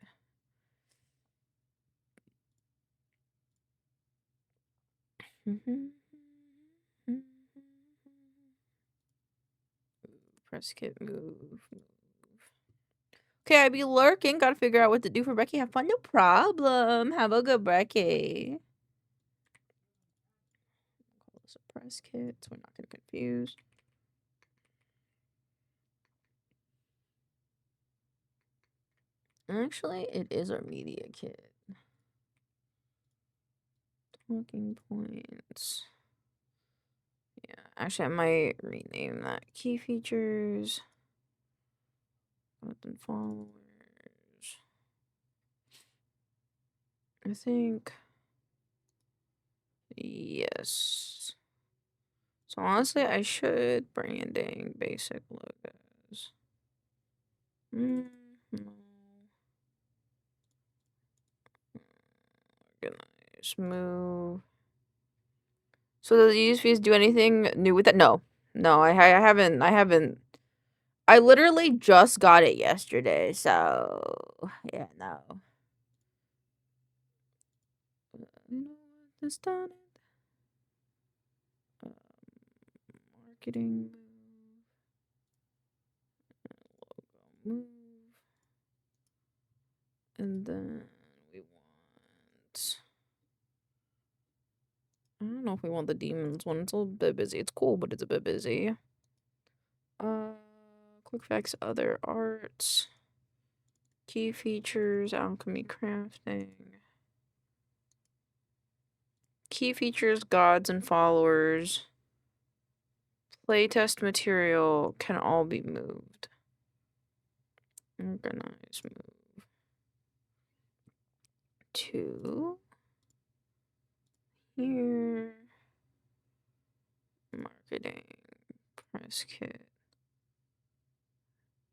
Press kit move. Okay, I be lurking. Gotta figure out what to do for Becky. Have fun. No problem. Have a good Becky. Call this a press kit so we're not gonna confuse. Actually, it is our media kit. Talking points. Yeah, actually, I might rename that. Key features. Button followers. I think. Yes. So honestly, I should branding basic logos. No. Organize, move. So does USVs do anything new with that? No. No, I haven't. I literally just got it yesterday, so yeah, no. This done it. Marketing move. And then we want. I don't know if we want the demons one. It's a little bit busy. It's cool, but it's a bit busy. Quick facts, other arts. Key features, alchemy crafting. Key features, gods and followers. Playtest material can all be moved. Organize move. 2. Here. Marketing. Press kit.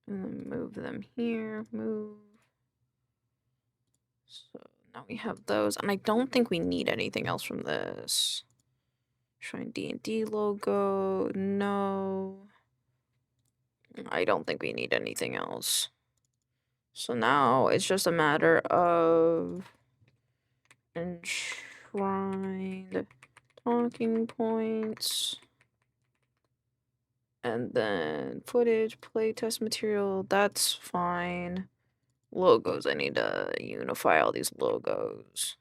And then move them here. Move. So now we have those. And I don't think we need anything else from this. Shrine D&D logo. No. I don't think we need anything else. So now it's just a matter of enshrined talking points. And then footage, playtest material, that's fine. Logos, I need to unify all these logos.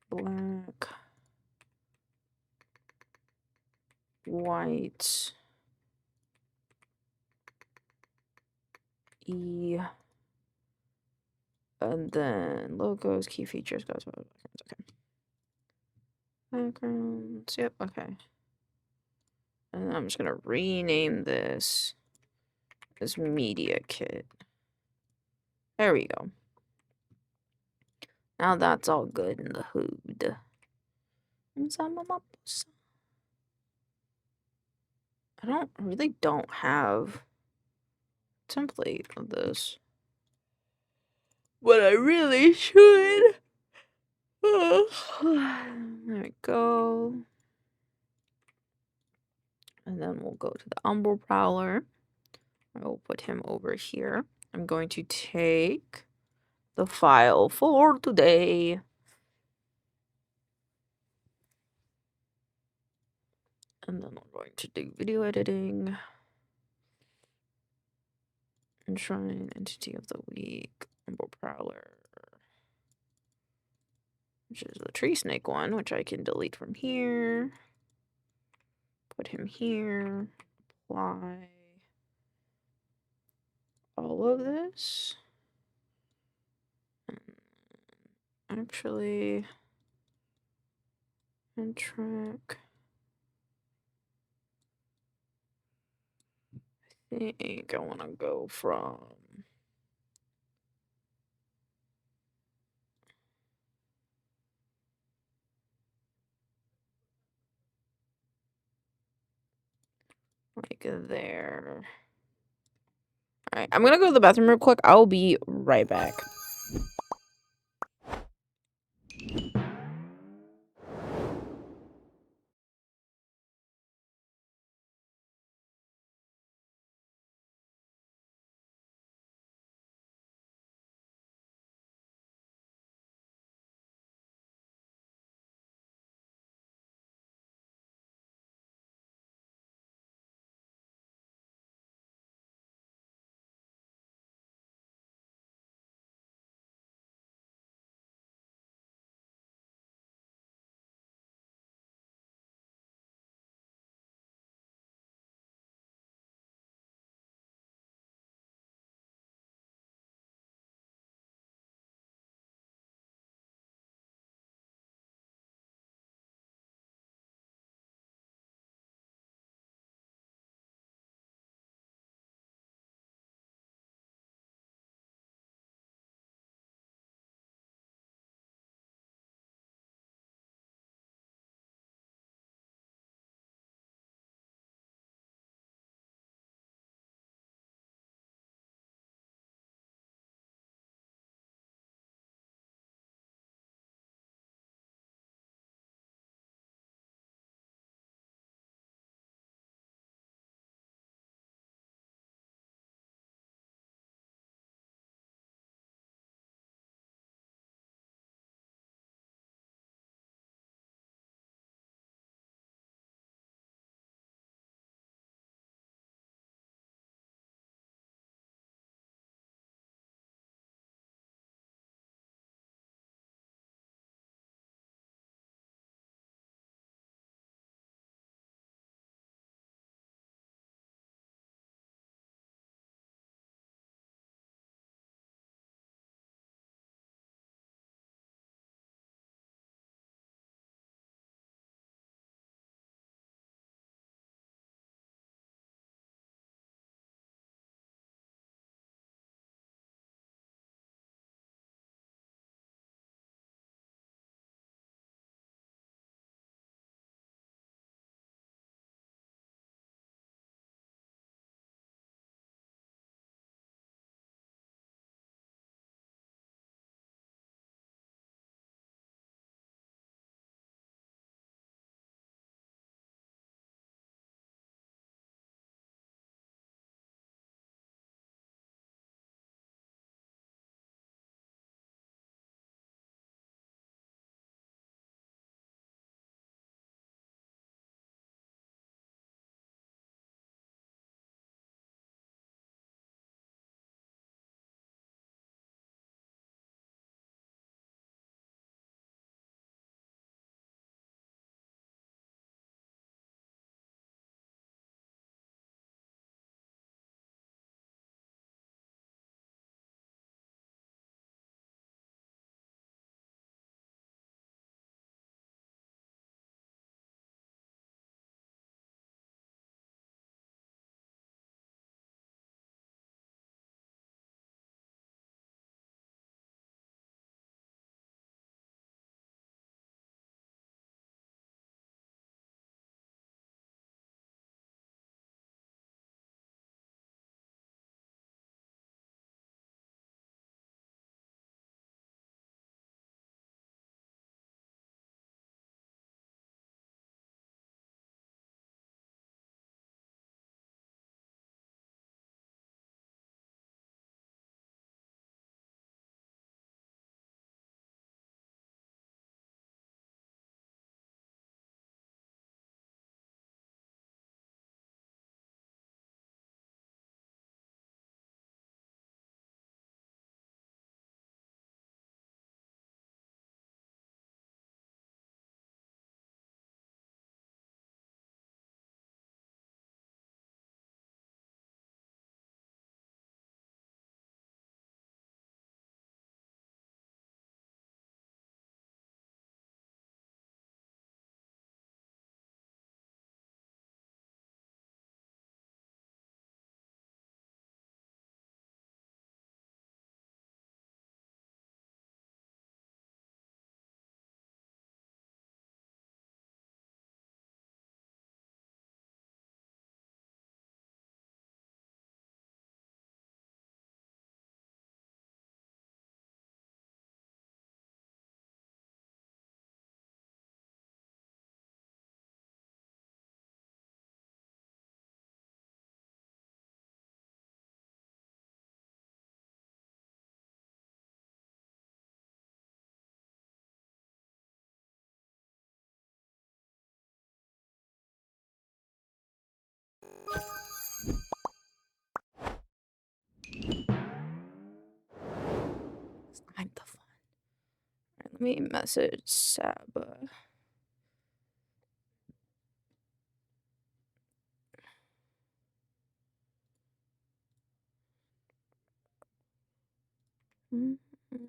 Black. White. E. And then logos, key features, guys. Okay. Backgrounds, yep, okay. And I'm just gonna rename this as media kit. There we go. Now that's all good in the hood. I really don't have a template of this. But I really should. There we go. And then we'll go to the Umbral Prowler. I will put him over here. I'm going to take the file for today. And then we're going to do video editing. Enshrine, entity of the week, Umbral Prowler. Which is the tree snake one, which I can delete from here. Put him here. Apply all of this. Actually, and track. I think I want to go from like there. All right, I'm gonna go to the bathroom real quick. I'll be right back. Let me message Saba. Mm, mm.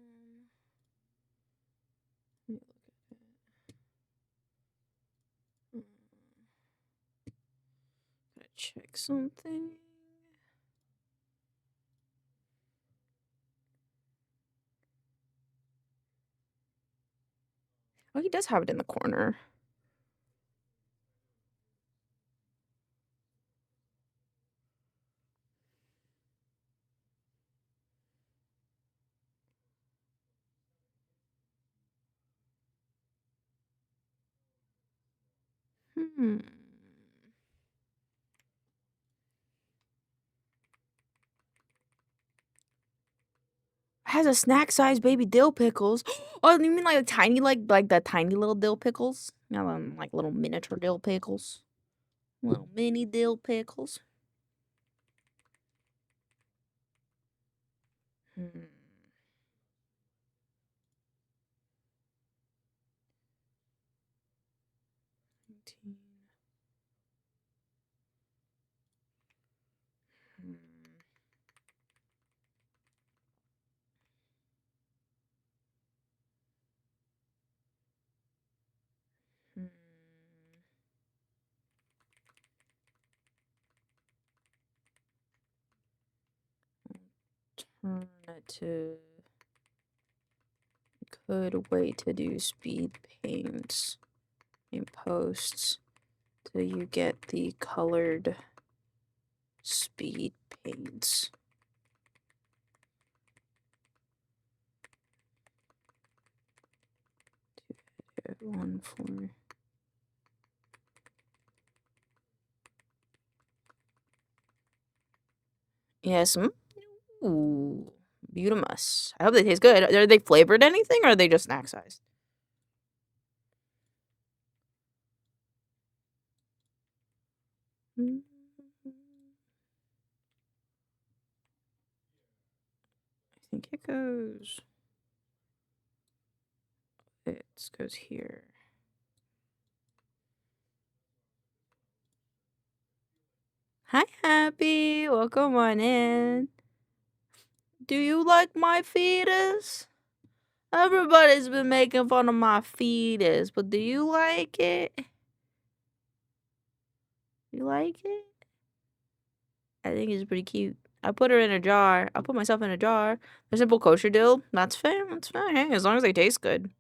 Let me look at it. Gotta check something. Oh, he does have it in the corner. Hmm. Has a snack size baby dill pickles. Oh, you mean like a tiny, like the tiny little dill pickles? Like little miniature dill pickles. Little mini dill pickles. Hmm. Hmm. Hmm. Alternative. Good way to do speed paints in posts till you get the colored speed paints. One for yes. Ooh, Beautimus. I hope they taste good. Are they flavored anything, or are they just snack sized? I think it goes. It goes here. Hi, Happy. Welcome on in. Do you like my fetus? Everybody's been making fun of my fetus, but do you like it? You like it? I think it's pretty cute. I put her in a jar. I put myself in a jar. The simple kosher dill. That's fair. That's fine. Hey, as long as they taste good.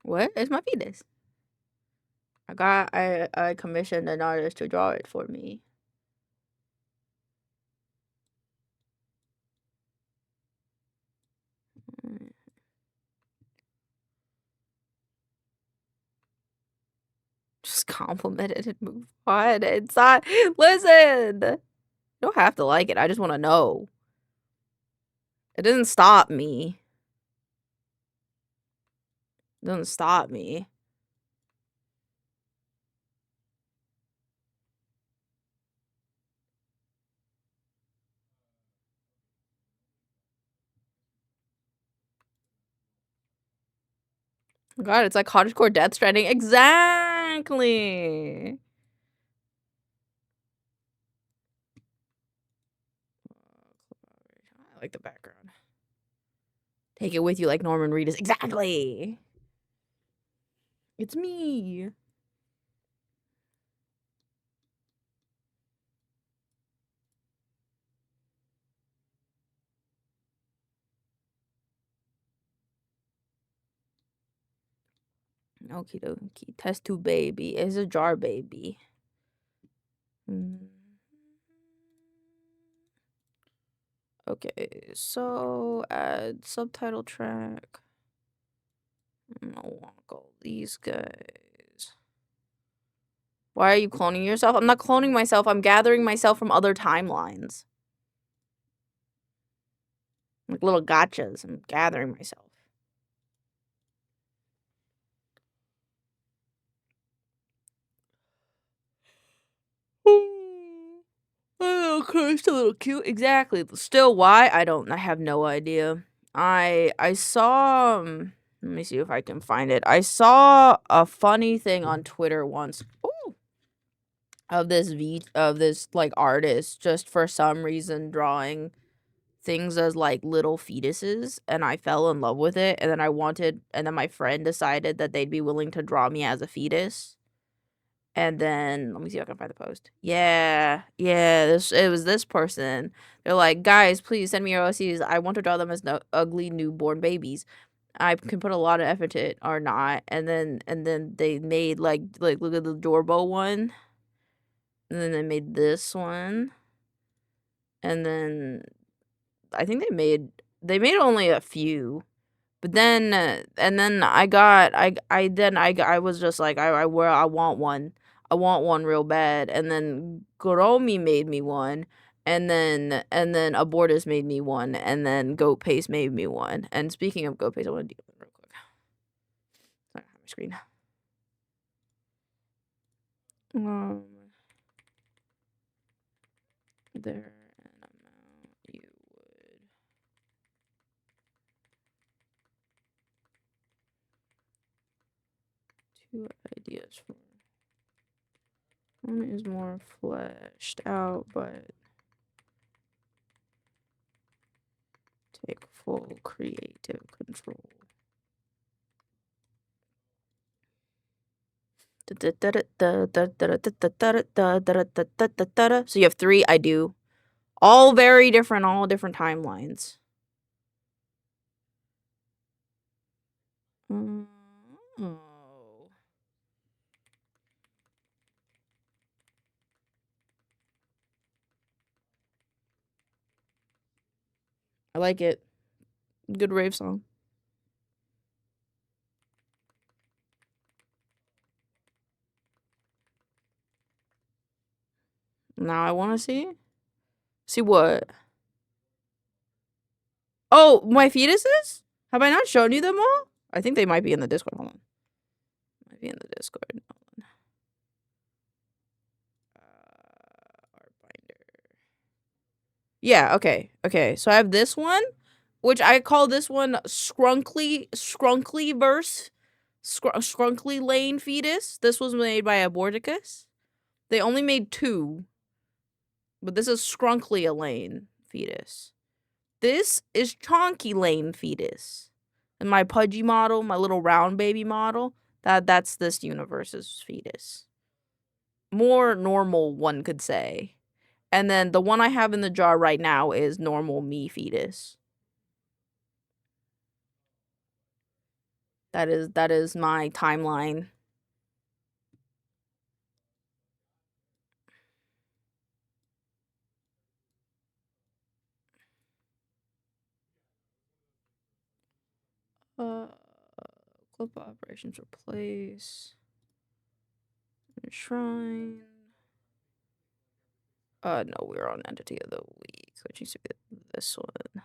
What? It's my fetus. I commissioned an artist to draw it for me. Mm. Just compliment it and move on. It's not. Listen, you don't have to like it. I just want to know. It doesn't stop me. It doesn't stop me. God, it's like cottagecore Death Stranding. Exactly. I like the background. Take it with you like Norman Reedus. Exactly. It's me. Okie dokie. Test tube baby. It's a jar baby. Okay, so add subtitle track. I want all these guys. Why are you cloning yourself? I'm not cloning myself. I'm gathering myself from other timelines. Like little gotchas. I'm gathering myself. okay, it's a little cute. Exactly. Still, why? I have no idea. I saw. Let me see if I can find it. I saw a funny thing on Twitter once. Ooh, of this like artist just for some reason drawing things as like little fetuses, and I fell in love with it, and then my friend decided that they'd be willing to draw me as a fetus. And then let me see if I can find the post. Yeah, it was this person. They're like, guys, please send me your OCs. I want to draw them as ugly newborn babies. I can put a lot of effort to it or not. And then they made like look at the Jorbo one. And then they made this one. And then I think they made only a few. But then and then I was just like I want one. I want one real bad. And then Goromi made me one. And then Abortus made me one. And then Goat Paste made me one. And speaking of Goat Paste, I want to do it real quick. Sorry, I have my screen. There an amount you would. Two ideas for. One is more fleshed out, but take full creative control. So you have 3, I do. All very different, all different timelines. Oh. I like it. Good rave song. Now I want to see. See what? Oh, my fetuses? Have I not shown you them all? I think they might be in the Discord. Hold on. Might be in the Discord. Hold on. Art binder. Yeah, okay. Okay, so I have this one, which I call this one Skrunkly verse. Skrunkly Lane fetus. This was made by Aborticus. They only made 2. But this is Skrunkly Lane fetus. This is Chonky Lane fetus. And my pudgy model, my little round baby model, that's this universe's fetus. More normal, one could say. And then the one I have in the jar right now is normal me fetus. That is my timeline. Clip operations replace. Shrine. No, we're on Entity of the Week, which needs to be this one.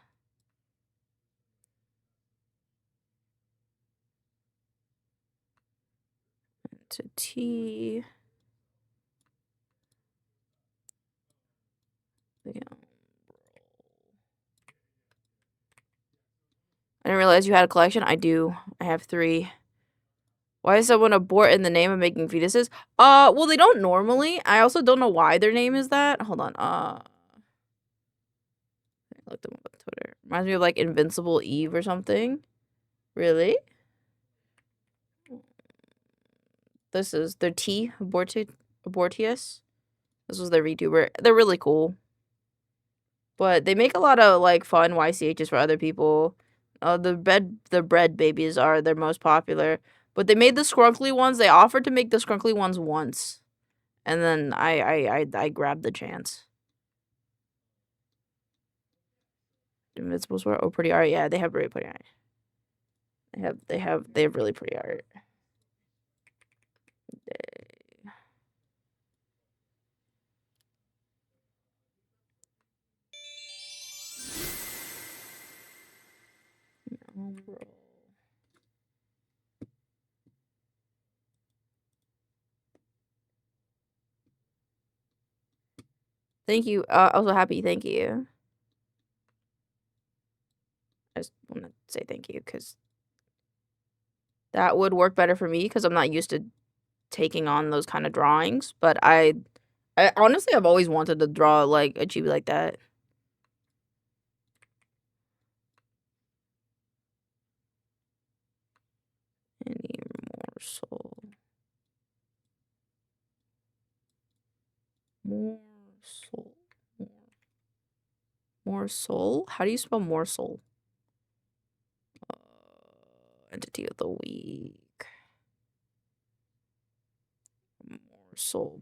Entity. I didn't realize you had a collection. I do. I have 3. Why is someone abort in the name of making fetuses? Well, they don't normally. I also don't know why their name is that. Hold on. I looked them up on Twitter. Reminds me of like Invincible Eve or something. Really? This is their T Abortius. This was their VTuber. They're really cool. But they make a lot of like fun YCHs for other people. The bread babies are their most popular. But they made the Skrunkly ones. They offered to make the Skrunkly ones once. And then I grabbed the chance. Invincible Sword. Oh, pretty art. Yeah, they have really pretty art. They have really pretty art. Thank you. Also happy. Thank you. I just want to say thank you because that would work better for me because I'm not used to taking on those kind of drawings. But I honestly, I've always wanted to draw like a chibi like that. Any morsel. Morsel. Morsel? How do you spell morsel? Entity of the week. Morsel.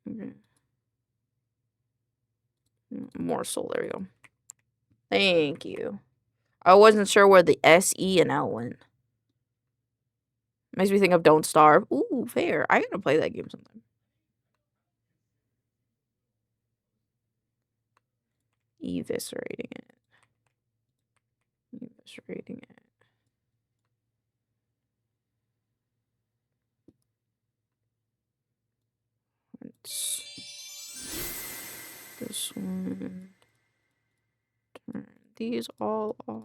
Okay. Morsel, there we go. Thank you. I wasn't sure where the S, E, and L went. Makes me think of Don't Starve. Ooh, fair. I gotta play that game sometime. Eviscerating it. This one. Turn these all off.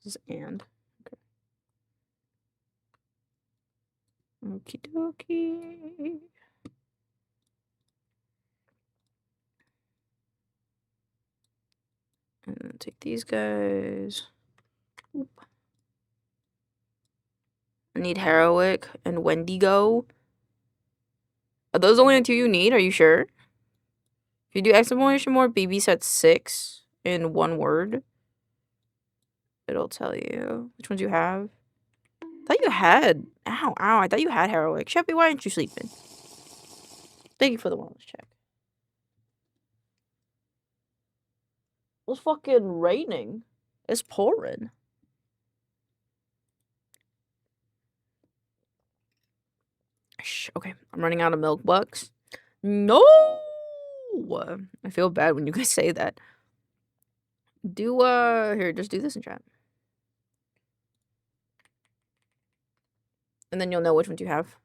This is and. Okay. Okie dokie. And then take these guys. Oop. I need Heroic and Wendigo. Are those the only two you need? Are you sure? If you do exclamation more BB set 6 in one word, it'll tell you which ones you have. I thought you had. Ow. I thought you had Heroic. Sheppy, why aren't you sleeping? Thank you for the wellness check. It's fucking raining. It's pouring. Okay, I'm running out of milk bucks. No! I feel bad when you guys say that. Here, just do this in chat. And then you'll know which ones you have.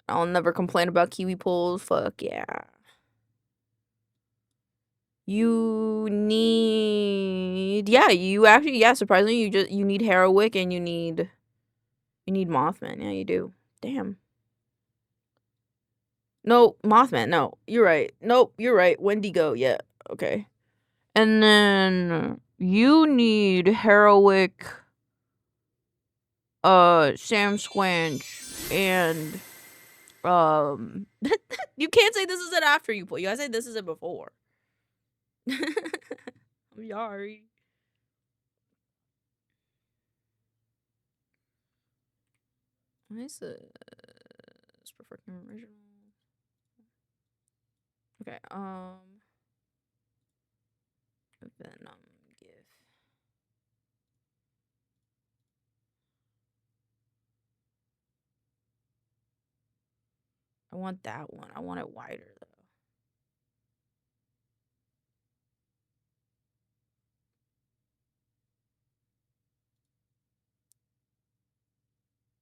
I'll never complain about kiwi pulls. Fuck yeah. You need... Yeah, surprisingly, you need Heroic and you need Mothman. Yeah, you do. Damn. No, Mothman. No, you're right. Nope, you're right. Wendigo. Yeah, okay. And then you need Heroic, Sam Squanch, and you can't say this is it after you pull. You gotta say this is it before. I'm sorry. Why is this for freaking original? Okay, Venom GIF. I want that one. I want it wider though.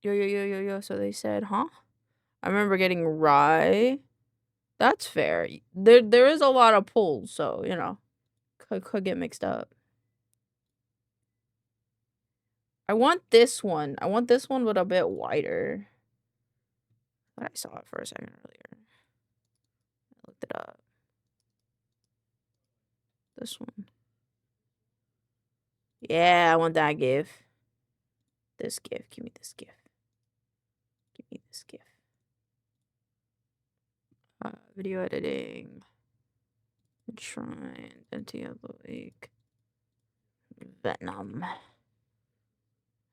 Yo. So they said, huh? I remember getting rye. That's fair. There is a lot of pulls, so you know, could get mixed up. I want this one. I want this one, but a bit wider. I thought I saw it for a second earlier. I looked it up. This one. Yeah, I want that GIF. This GIF. Give me this GIF. Give me this GIF. Video editing. Shrine. Entity of the week. Venom.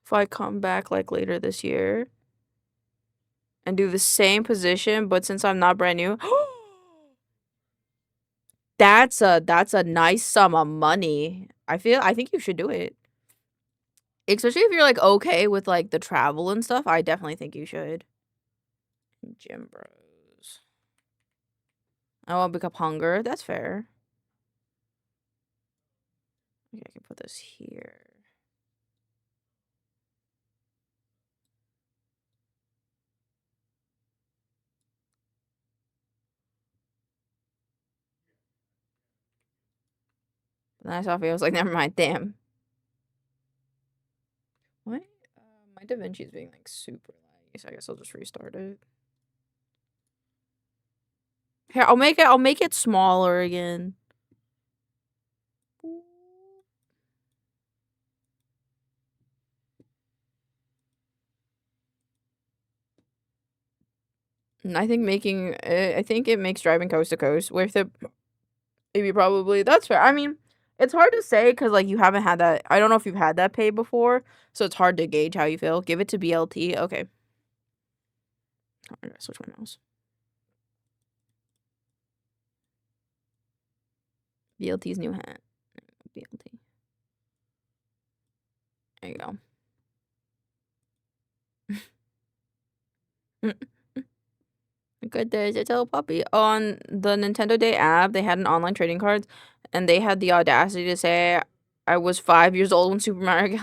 If I come back like later this year and do the same position, but since I'm not brand new, that's a nice sum of money. I think you should do it. Especially if you're like okay with like the travel and stuff. I definitely think you should. Gym Bros. I won't pick up Hunger. That's fair. Okay, I can put this here. But then I saw it, I was like, never mind, damn. Why? My DaVinci is being like super laggy, so I guess I'll just restart it. Here, I'll make it smaller again. And I think it makes driving coast to coast with it. Maybe probably that's fair. I mean, it's hard to say because like you haven't had that. I don't know if you've had that pay before, so it's hard to gauge how you feel. Give it to BLT. Okay. Oh, I gotta switch my mouse. BLT's new hat. BLT. There you go. Good day, it's a little puppy. On the Nintendo Day app, they had an online trading cards, and they had the audacity to say I was 5 years old when Super Mario.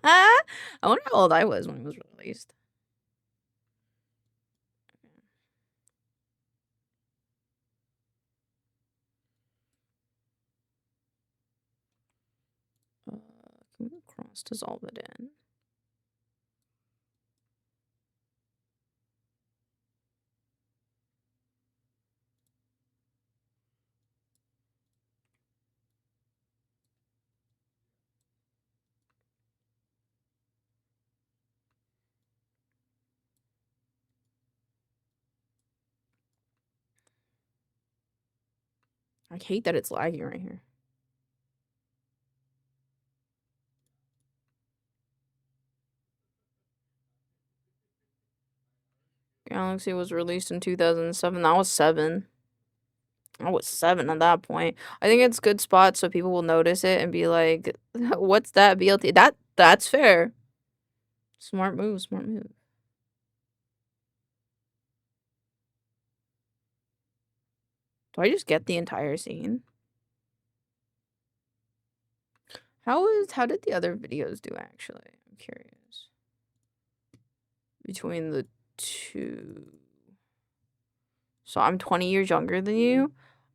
I wonder how old I was when it was released. Can we cross dissolve it in? I hate that it's lagging right here. Galaxy was released in 2007. I was 7. I was 7 at that point. I think it's good spot so people will notice it and be like, "What's that BLT?" That's fair. Smart move, smart move. Do I just get the entire scene? How did the other videos do actually? I'm curious. Between the two. So I'm 20 years younger than you.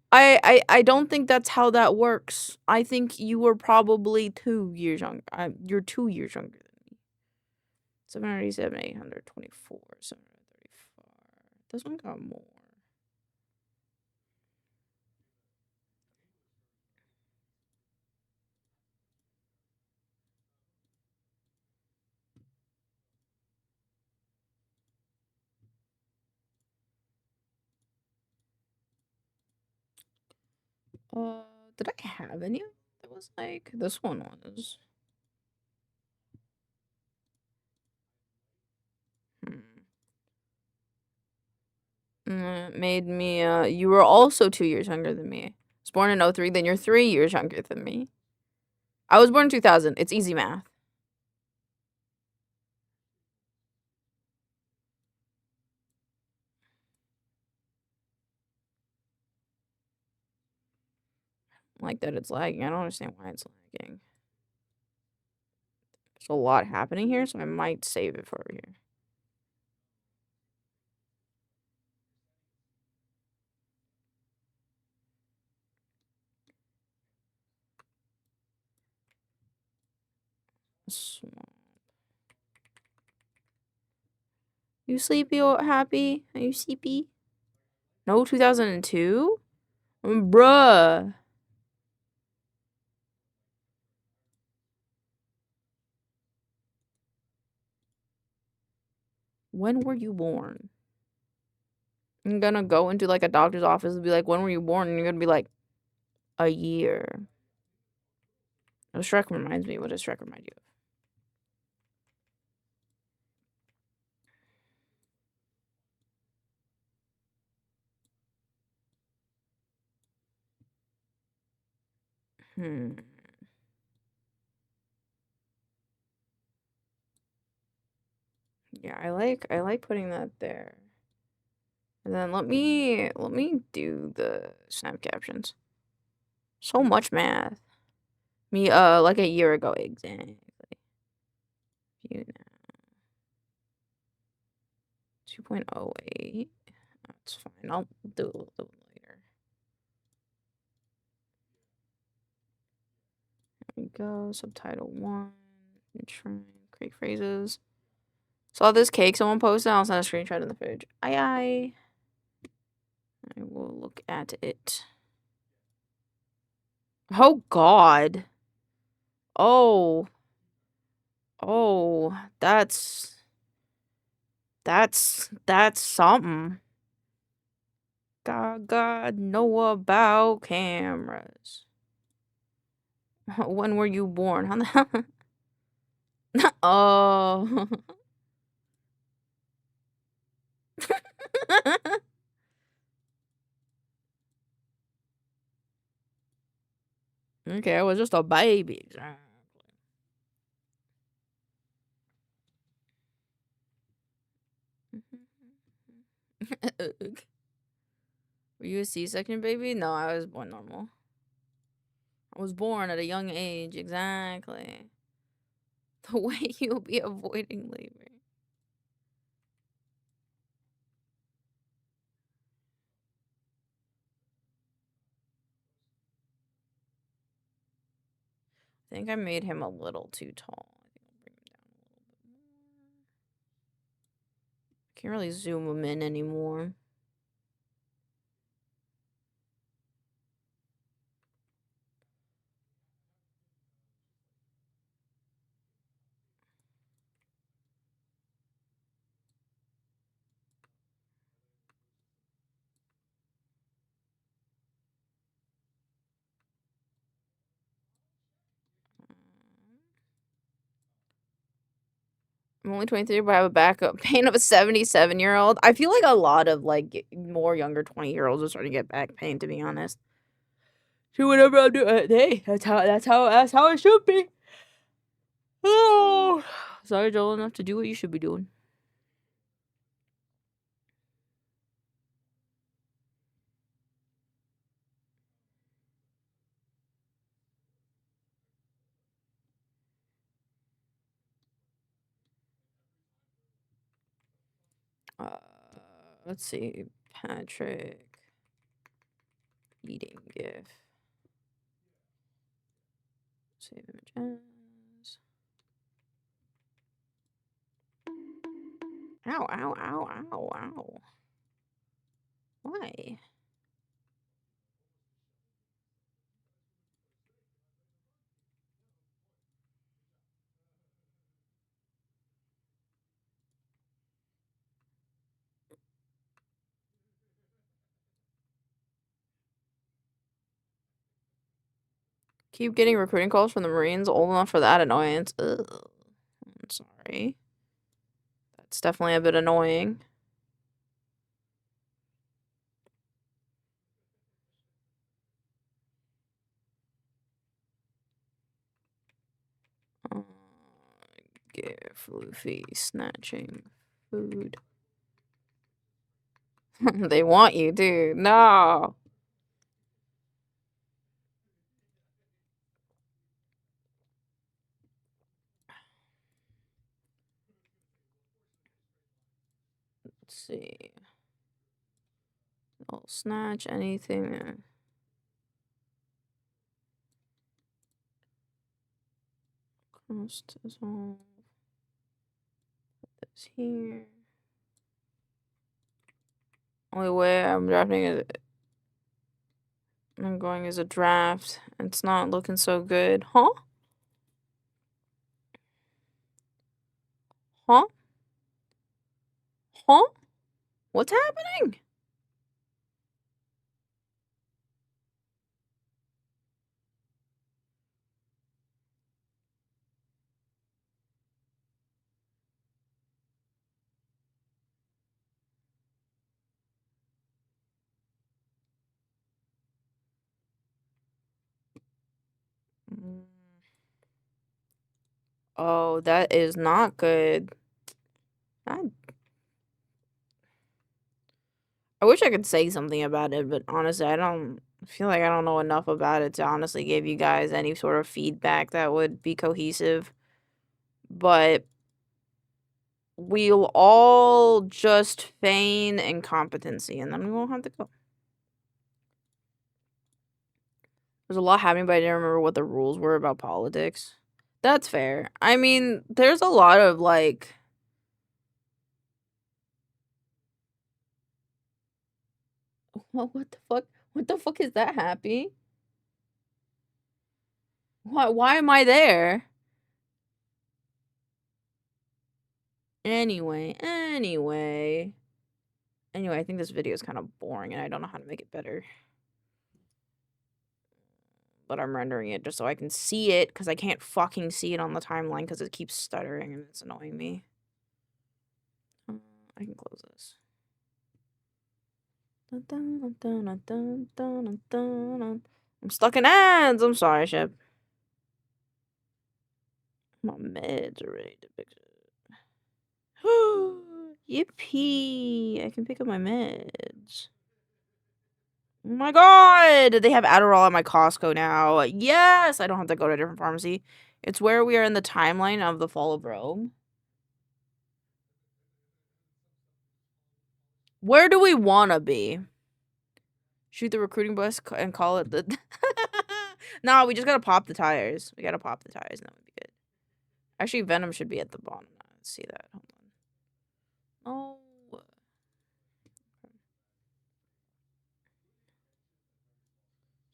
I don't think that's how that works. I think you were probably 2 years younger. You're 2 years younger than me. 787, 824, 734. This one got more. Did I have any that was like this one was? Made me you were also 2 years younger than me. I was born in 03, then you're 3 years younger than me. I was born in 2000. It's easy math. Like that it's lagging. I don't understand why it's lagging. There's a lot happening here, so I might save it for over here. Swamp. You sleepy or happy? Are you sleepy? No, 2002? Bruh. When were you born? I'm gonna go into like a doctor's office and be like, when were you born? And you're gonna be like, a year. Oh, Shrek reminds me. What does Shrek remind you of? Yeah, I like putting that there. And then let me do the snap captions. So much math. Me, like a year ago, exactly. View now. 2.08. That's fine. I'll do it a little later. There we go. Subtitle 1. Create phrases. Saw this cake someone posted. I'll send a screenshot in the fridge. Aye. I will look at it. Oh, God. Oh. Oh, that's something. God know about cameras. When were you born? How the hell? Oh. Okay, I was just a baby. Were you a C-section baby? No, I was born normal. I was born at a young age, exactly. The way you'll be avoiding labor. I think I made him a little too tall. I think I'll bring him down a little bit more. Can't really zoom him in anymore. I'm only 23, but I have a backup pain of a 77-year-old. I feel like a lot of like more younger 20-year-olds are starting to get back pain, to be honest. Do whatever I'm doing. Hey, that's how it should be. Oh, sorry, you're old enough to do what you should be doing. Let's see, Patrick eating gif. Save images. Ow, ow, ow, ow, ow. Why? Keep getting recruiting calls from the Marines, old enough for that annoyance. Ugh. I'm sorry. That's definitely a bit annoying. Gif Luffy snatching food. They want you, dude. No. Let's see. I'll snatch anything. Cross dissolve. Put this here. Only way I'm drafting is I'm going as a draft. It's not looking so good. Huh? Huh? Huh? What's happening? Oh, that is not good. I wish I could say something about it, but honestly, I don't I feel like I don't know enough about it to honestly give you guys any sort of feedback that would be cohesive. But we'll all just feign incompetency and then we won't have to go. There's a lot happening, but I didn't remember what the rules were about politics. That's fair. I mean, there's a lot of like. What the fuck? What the fuck is that, Happy? Why am I there? Anyway, I think this video is kind of boring and I don't know how to make it better. But I'm rendering it just so I can see it because I can't fucking see it on the timeline because it keeps stuttering and it's annoying me. I can close this. I'm stuck in ads. I'm sorry, Shep. My meds are ready to fix it. Yippee! I can pick up my meds. Oh my god! They have Adderall at my Costco now. Yes! I don't have to go to a different pharmacy. It's where we are in the timeline of the fall of Rome. Where do we want to be? Shoot the recruiting bus and call it the... No, we just gotta pop the tires. We gotta pop the tires and that would be good. Actually, Venom should be at the bottom. Let's see that. Hold on. Oh.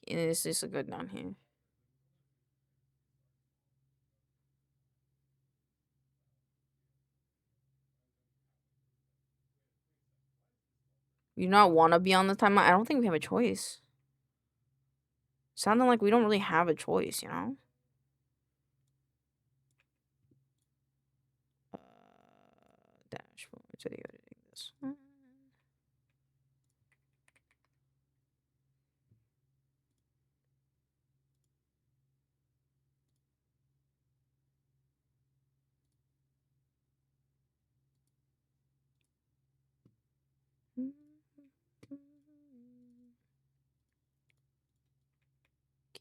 This is good down here. You not want to be on the timeline? I don't think we have a choice. Sounding like we don't really have a choice, you know? Dashboard video editing this.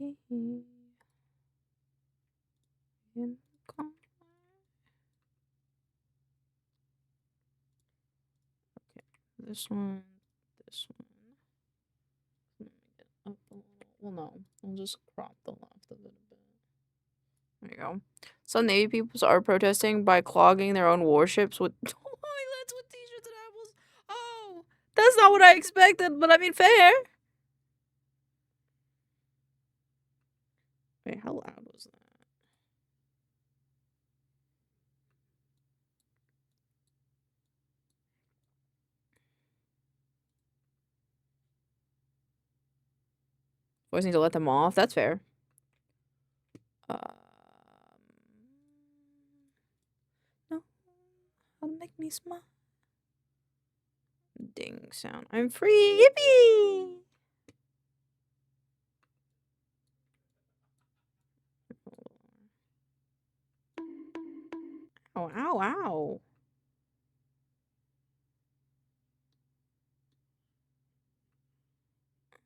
Okay. This one. Up a little. Well, no. I'll just crop the left a little bit. There you go. Some Navy peoples are protesting by clogging their own warships with toilets with t-shirts and apples. Oh, that's not what I expected, but I mean, fair. Wait, how loud was that? Always need to let them off. That's fair. No, that'll make me smile. Ding sound. I'm free. Yippee! Ow, ow, ow.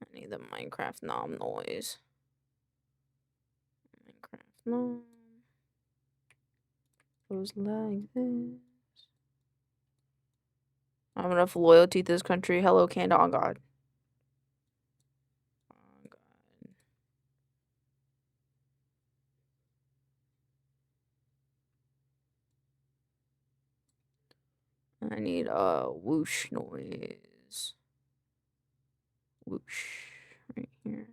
I need the Minecraft nom noise. Minecraft nom. Goes like this. I have enough loyalty to this country. Hello, Canada. Oh, God. Oh, God. I need a whoosh noise. Whoosh. Right here.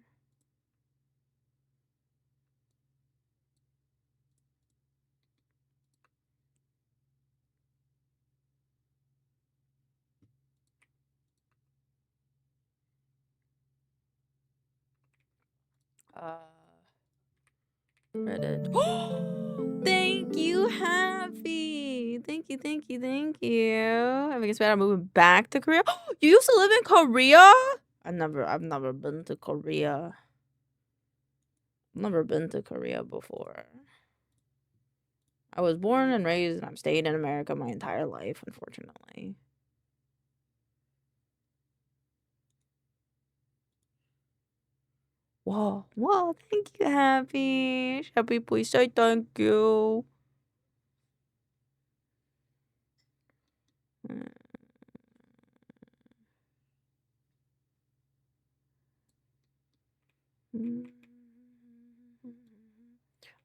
Reddit. Thank you, Happy. Thank you. I think it's bad I'm moving back to Korea. You used to live in Korea? I've never been to Korea. I've never been to Korea before. I was born and raised and I've stayed in America my entire life, unfortunately. Whoa, thank you, Happy. Happy, please say thank you.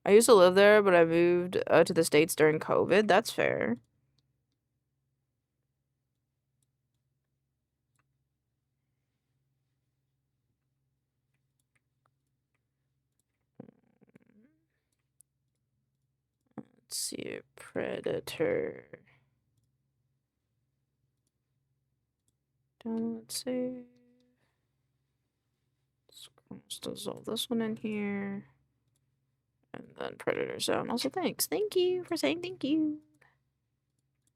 I used to live there, but I moved to the States during COVID. That's fair. Let's see, Predator. Download save. Let's dissolve this one in here. And then Predator Zone. Also, thanks. Thank you for saying thank you.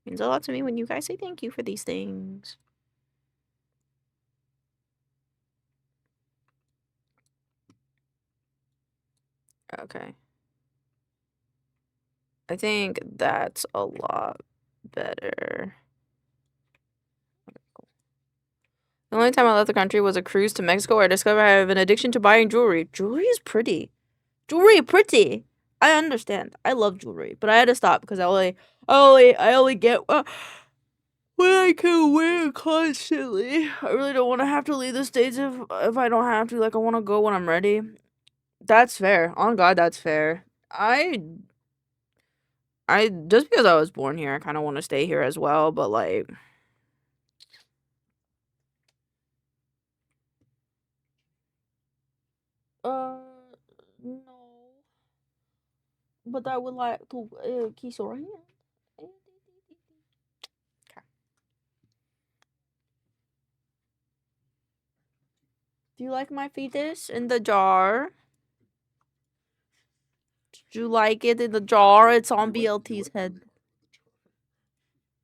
Means a lot to me when you guys say thank you for these things. Okay. I think that's a lot better. Okay, cool. The only time I left the country was a cruise to Mexico where I discovered I have an addiction to buying jewelry. Jewelry is pretty. Jewelry pretty. I understand. I love jewelry, but I had to stop because I only get when I can wear it constantly. I really don't want to have to leave the States if I don't have to. Like, I want to go when I'm ready. That's fair. On God, that's fair. I just because I was born here, I kind of want to stay here as well, but like no. But I would like to kiss your hand. Okay. Do you like my fetus in the jar? Did you like it in the jar? It's on BLT's head.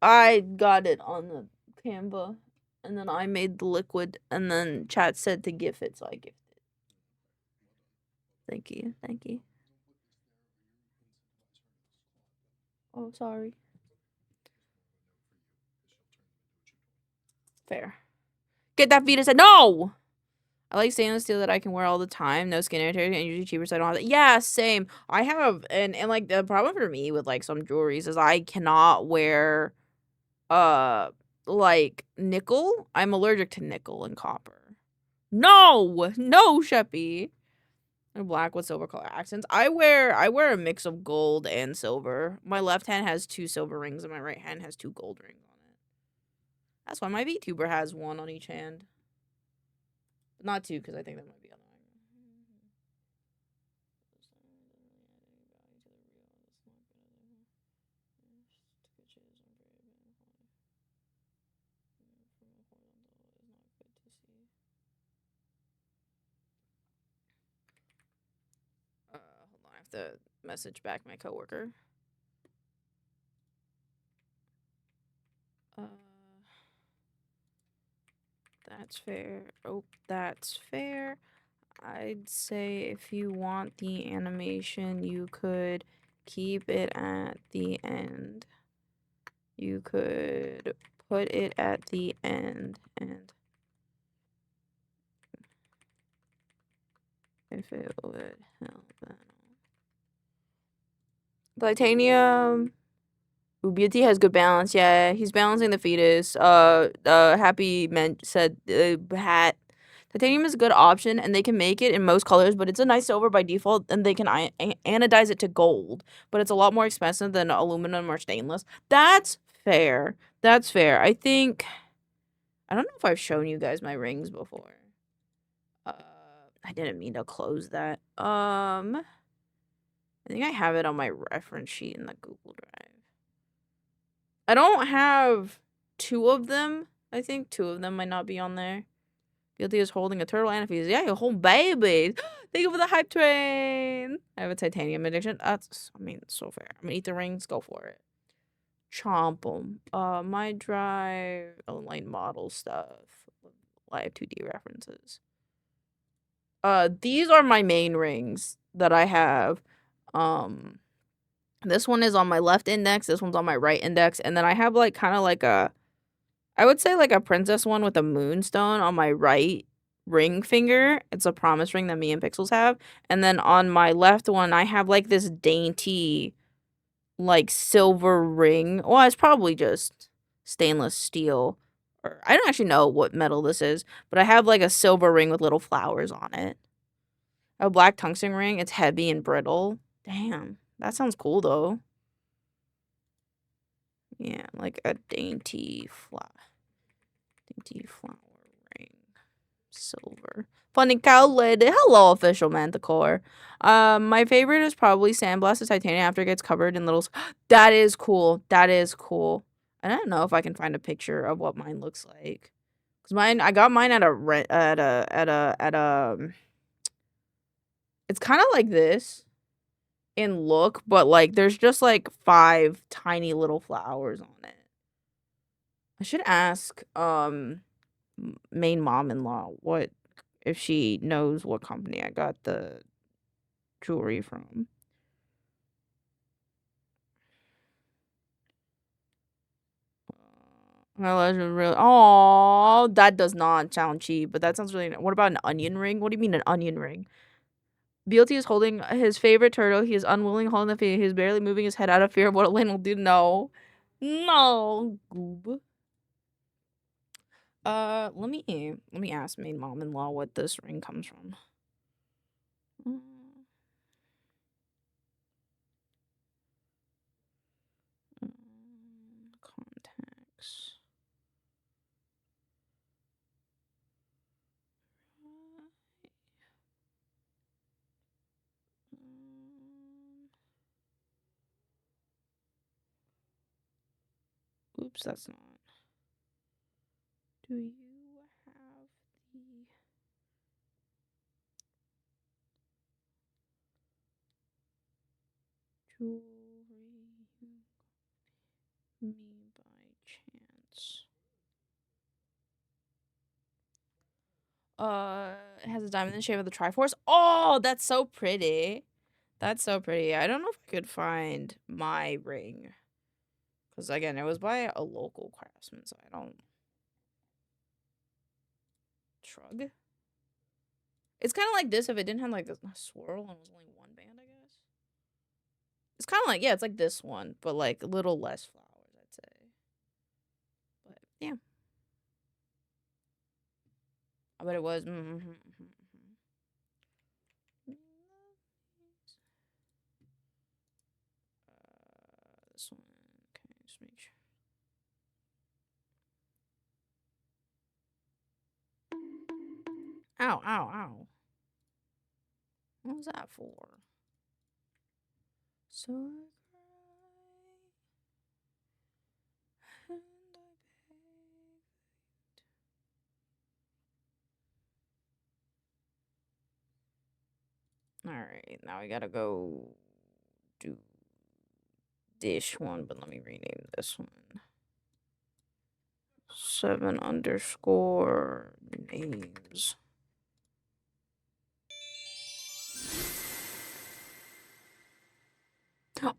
I got it on the Canva, and then I made the liquid, and then chat said to gift it, so I gifted it. Thank you, thank you. Oh, sorry. Fair. Get that fetus head. No! I like stainless steel that I can wear all the time. No skin irritation and usually cheaper, so I don't have that. Yeah, same. I have, and like the problem for me with like some jewelries is I cannot wear like nickel. I'm allergic to nickel and copper. No, Sheppy. And black with silver color accents. I wear a mix of gold and silver. My left hand has 2 silver rings and my right hand has 2 gold rings on it. That's why my VTuber has 1 on each hand. Not 2, because I think that might be on the hold on, I have to message back my coworker. That's fair. Oh, that's fair. I'd say if you want the animation, you could keep it at the end. You could put it at the end, and if it would help. Titanium. Ooh, BT has good balance. Yeah, he's balancing the fetus. Happy said hat. Titanium is a good option, and they can make it in most colors, but it's a nice silver by default, and they can anodize it to gold, but it's a lot more expensive than aluminum or stainless. That's fair. That's fair. I think, I don't know if I've shown you guys my rings before. I didn't mean to close that. I think I have it on my reference sheet in the Google Drive. I don't have 2 of them. I think 2 of them might not be on there. Guilty is holding a turtle and a fetus. Yeah, your whole baby. Thank you for the hype train. I have a titanium addiction. That's, I mean, so fair. I'm gonna eat the rings. Go for it. Chomp them. My drive, online model stuff. Live 2D references. These are my main rings that I have. This one is on my left index. This one's on my right index. And then I have like kind of like a, I would say like a princess one with a moonstone on my right ring finger. It's a promise ring that me and Pixels have. And then on my left one, I have like this dainty, like silver ring. Well, it's probably just stainless steel. Or I don't actually know what metal this is, but I have like a silver ring with little flowers on it. A black tungsten ring. It's heavy and brittle. Damn, that sounds cool though. Yeah, like a dainty flower ring. Silver. Funny colored. Hello, official Manticore. My favorite is probably Sandblasted Titanium after it gets covered in little. That is cool. That is cool. I don't know if I can find a picture of what mine looks like. Cause mine, I got mine at a. It's kind of like this in look, but like there's just like 5 tiny little flowers on it. I should ask main mom-in-law what if she knows what company I got the jewelry from. My legend really. Oh, that does not sound cheap, but that sounds really. What about an onion ring? What do you mean an onion ring? BLT is holding his favorite turtle. He is unwilling holding the feet. He is barely moving his head out of fear of what Elaine will do. No, no, goob. Let me ask main mom-in-law what this ring comes from. Contacts. Oops, that's not. Do you have the jewelry me by chance? It has a diamond in the shape of the Triforce. Oh, that's so pretty. That's so pretty. I don't know if I could find my ring. Because, again, it was by a local craftsman, so I don't... Shrug? It's kind of like this if it didn't have, like, this swirl and it was only one band, I guess. It's kind of like, yeah, it's like this one, but, like, a little less flowers, I'd say. But, yeah. I bet it was... This one. Okay, just make sure. Ow, ow, ow. What was that for? So I cry and I begged. Alright, now we gotta go do this one, but let me rename this one. 7 underscore names.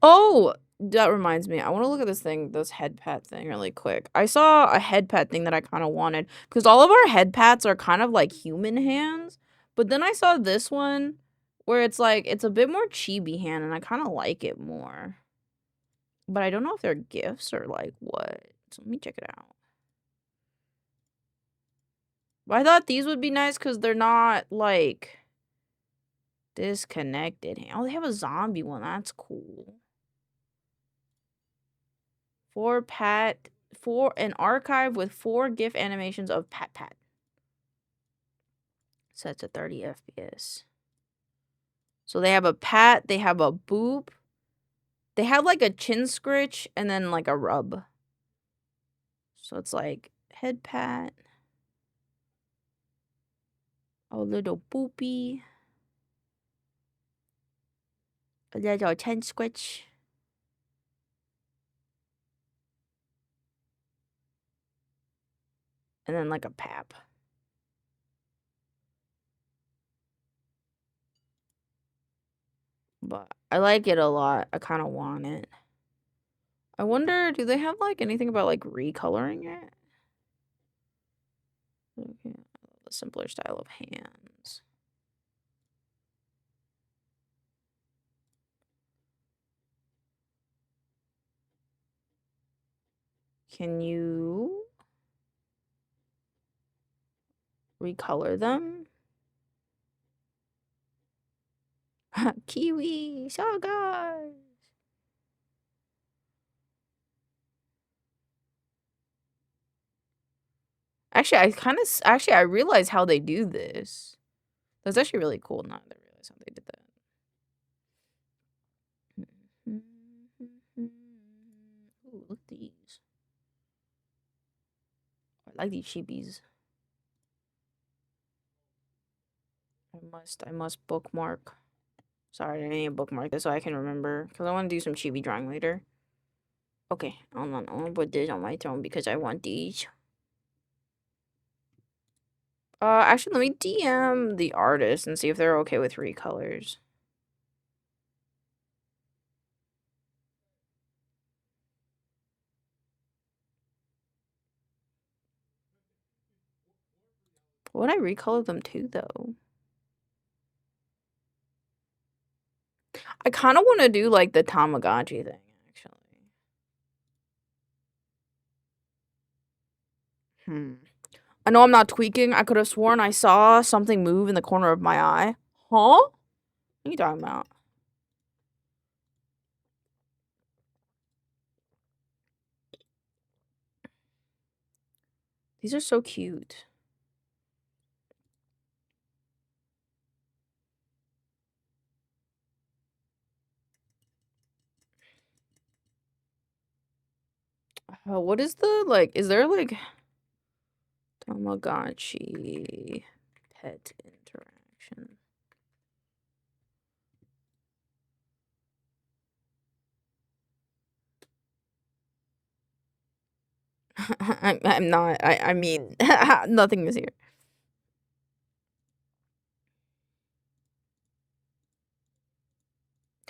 Oh, that reminds me. I want to look at this thing, this head pat thing really quick. I saw a head pat thing that I kind of wanted because all of our head pats are kind of like human hands. But then I saw this one where it's like, it's a bit more chibi hand and I kind of like it more. But I don't know if they're gifts or like what. So let me check it out. But I thought these would be nice because they're not like disconnected. Oh, they have a zombie one. That's cool. For an archive with 4 GIF animations of Pat Pat. Set to 30 FPS. So they have a pat, they have a boop. They have like a chin scritch and then like a rub. So it's like head pat. A little boopy. A little chin scritch. And then like a pap. But I like it a lot. I kind of want it. I wonder, do they have like anything about like recoloring it? Okay, a simpler style of hands. Can you recolor them? Kiwi, Saga. Actually, I realize how they do this. That's actually really cool. Now that I realize how they did that. Ooh, look at these. I like these sheepies. I must bookmark. Sorry, I need to bookmark this so I can remember. Because I want to do some chibi drawing later. Okay, hold on. I want to put this on my throne because I want these. Actually, let me DM the artist and see if they're okay with recolors. Would I recolor them too, though? I kind of want to do, like, the Tamagotchi thing, actually. I know I'm not tweaking. I could have sworn I saw something move in the corner of my eye. Huh? What are you talking about? These are so cute. What is the, like, is there, like, Tamagotchi pet interaction? I'm not. I mean, nothing is here.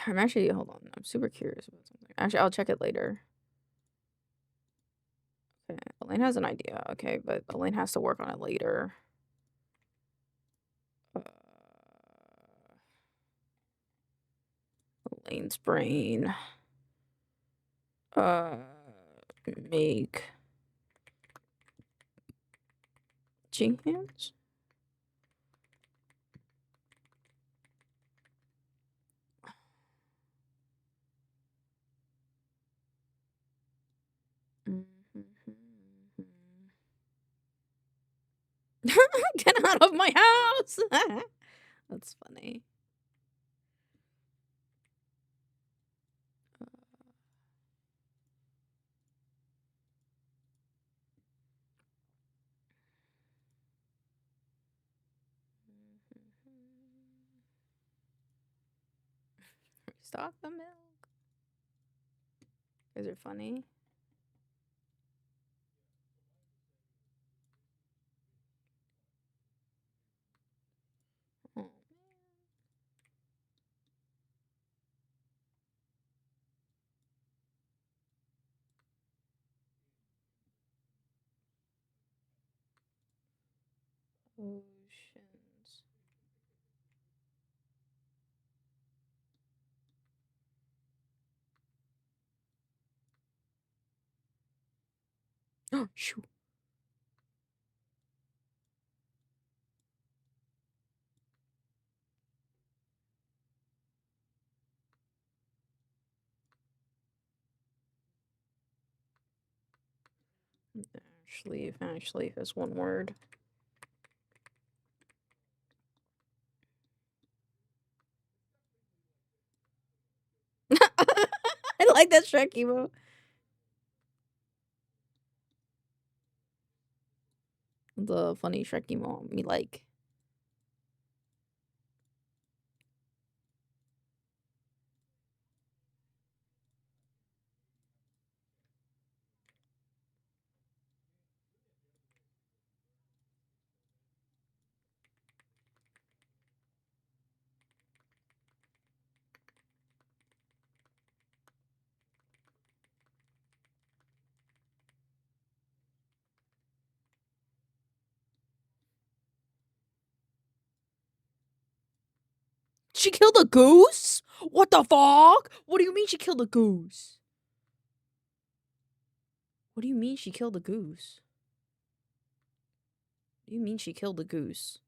I'm actually, hold on. I'm super curious about something. Actually, I'll check it later. Okay, Elaine has an idea. Okay, but Elaine has to work on it later. Elaine's brain. Make hands. Get out of my house! That's funny. Restock the milk. Is it funny? Oh. Oceans. Oh, shoot. Ash leaf is one word. I like that Shrek emo. The funny Shrek emo me like. She killed a goose? What the fuck? What do you mean she killed a goose? What do you mean she killed a goose? What do you mean she killed a goose?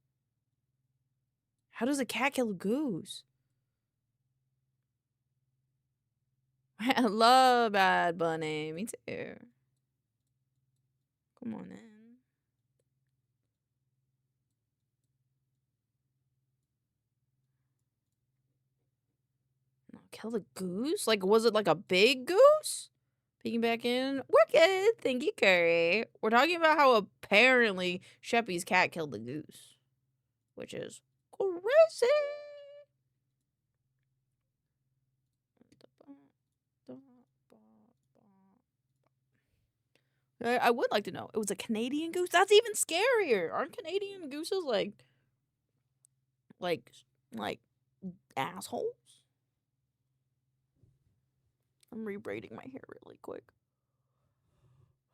How does a cat kill a goose? I love Bad Bunny. Me too. Come on in. No, kill the goose? Like, was it like a big goose? Peeking back in. We're good. Thank you, Curry. We're talking about how apparently Sheppy's cat killed the goose. Which is crazy. I would like to know. It was a Canadian goose? That's even scarier. Aren't Canadian gooses like assholes? I'm rebraiding my hair really quick.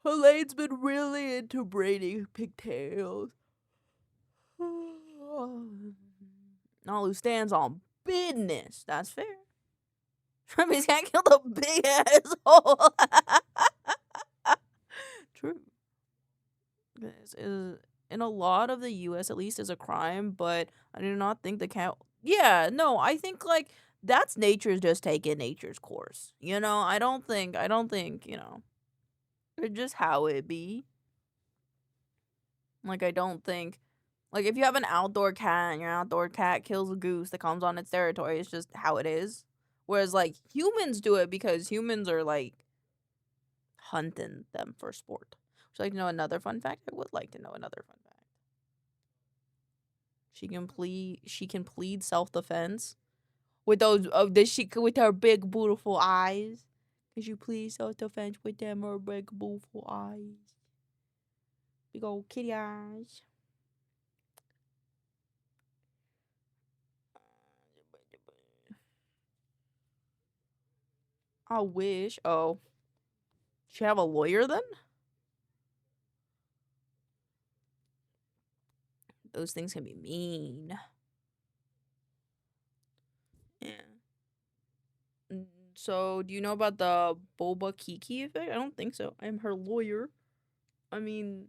Elaine's been really into braiding pigtails. All who stands on business. That's fair. Trumpy's cat killed a big asshole. True. This is, in a lot of the US at least, is a crime, but I do not think the cat. Yeah, no, I think like that's nature's just taking nature's course. You know, I don't think, you know, it's just how it be. Like, I don't think, like, if you have an outdoor cat and your outdoor cat kills a goose that comes on its territory, it's just how it is. Whereas, like, humans do it because humans are, like, hunting them for sport. Would you like to know another fun fact? I would like to know another fun fact. She can plead self-defense with those with her big beautiful eyes. Could you please self-defense with them her big beautiful eyes? Big old kitty eyes. I wish. Oh. She have a lawyer then? Those things can be mean. Yeah. So, do you know about the Boba Kiki effect? I don't think so. I'm her lawyer. I mean,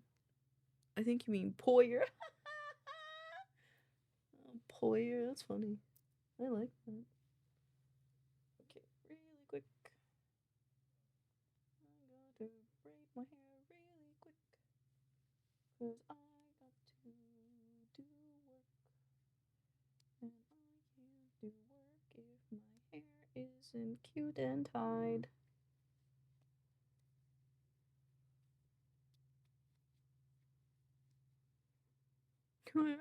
I think you mean Poyer. Poyer, that's funny. I like that. Okay, really quick. I gotta braid my hair really quick. 'Cause I got to do work. And I can't do work if my hair isn't cute and tied.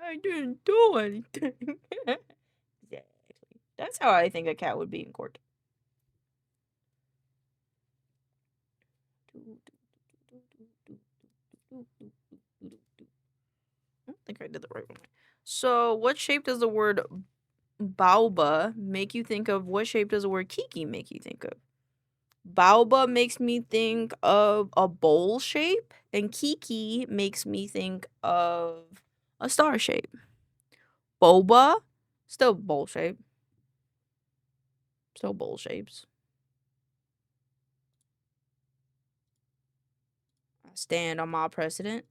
I didn't do anything. Exactly. That's how I think a cat would be in court. I don't think I did the right one. So, what shape does the word Baoba make you think of? What shape does the word Kiki make you think of? Baoba makes me think of a bowl shape, and Kiki makes me think of a star shape. Boba, still bowl shape. Still bowl shapes. I stand on my precedent.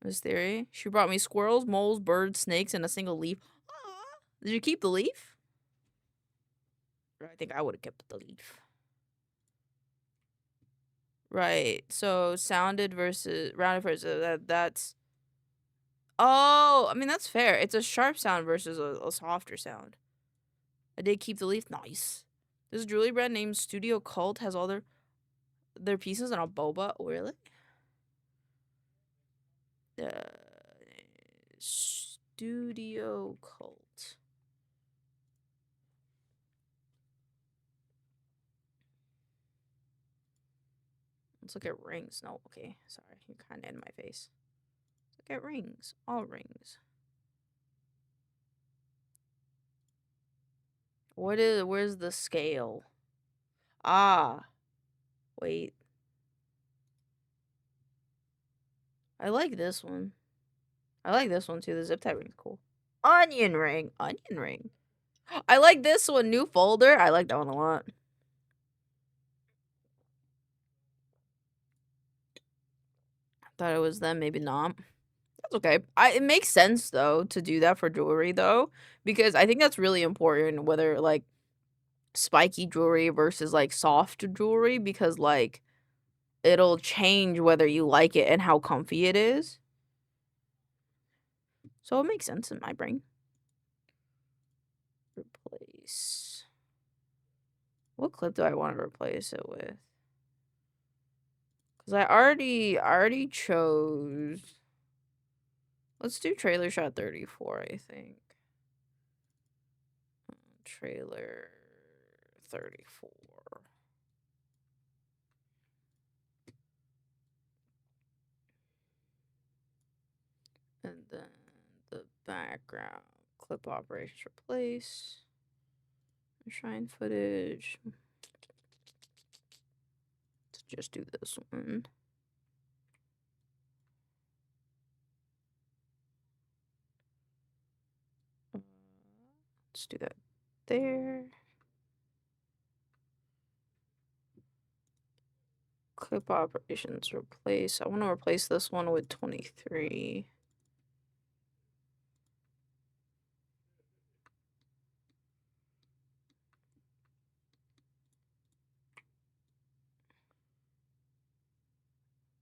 This theory. She brought me squirrels, moles, birds, snakes, and a single leaf. Aww. Did you keep the leaf? I think I would have kept the leaf. Right. So rounded versus that's. Oh, I mean that's fair. It's a sharp sound versus a softer sound. I did keep the leaf. Nice. This jewelry brand named Studio Cult has all their pieces on a boba. Oh, really? Studio Cult. Let's look at rings. No, okay. Sorry, you're kind of in my face. Let's look at rings. All rings. Where's the scale? Ah. Wait. I like this one. I like this one too. The zip tie ring's cool. Onion ring. Onion ring. I like this one. New folder. I like that one a lot. Thought it was them, maybe not. That's okay. It makes sense though to do that for jewelry though, because I think that's really important, whether like spiky jewelry versus like soft jewelry, because like it'll change whether you like it and how comfy it is. So it makes sense in my brain. Replace. What clip do I want to replace it with? Because I already chose. Let's do trailer shot 34, I think. Trailer 34. And then the background clip operations replace. Shine footage. Let's just do this one. Let's do that there. Clip operations replace. I want to replace this one with 23.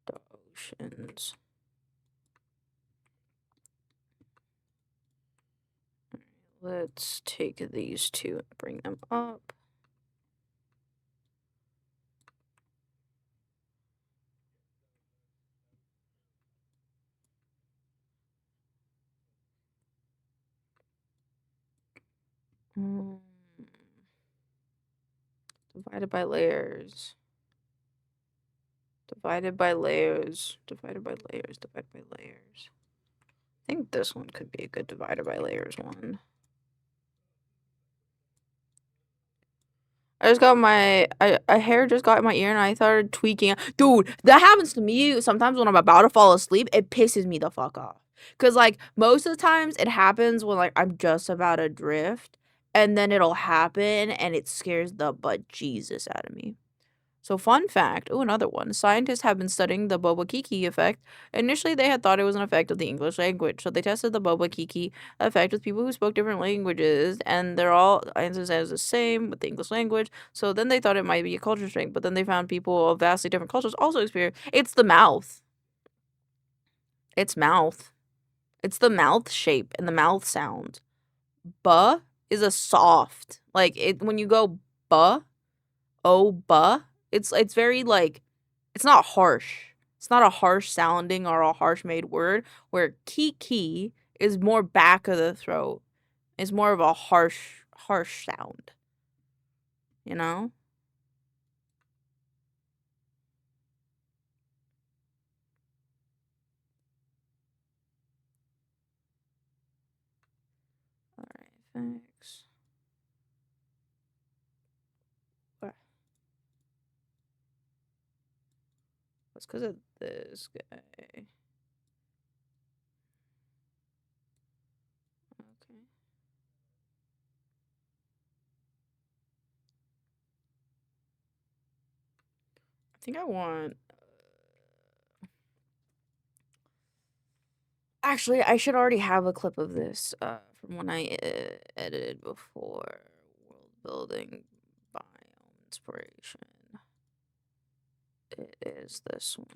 The oceans. Let's take these two and bring them up. Divided by layers. Divided by layers. Divided by layers. Divided by layers. I think this one could be a good divided by layers one. I just got my a hair just got in my ear and I started tweaking. Dude, that happens to me sometimes when I'm about to fall asleep. It pisses me the fuck off. Cause like most of the times it happens when like I'm just about to drift and then it'll happen and it scares the bejesus out of me. So fun fact, another one. Scientists have been studying the Boba Kiki effect. Initially, they had thought it was an effect of the English language. So they tested the Boba Kiki effect with people who spoke different languages, and they're all answers as the same with the English language. So then they thought it might be a culture thing, but then they found people of vastly different cultures also experience. It's the mouth. It's mouth. It's the mouth shape and the mouth sound. Buh is a soft. Like it when you go buh, oh buh. It's very like it's not harsh. It's not a harsh sounding or a harsh made word where kiki is more back of the throat. It's more of a harsh sound. You know? Alright, thanks. It's because of this guy. Okay. I think I want. Actually, I should already have a clip of this from when I edited before. World building biome inspiration. It is this one.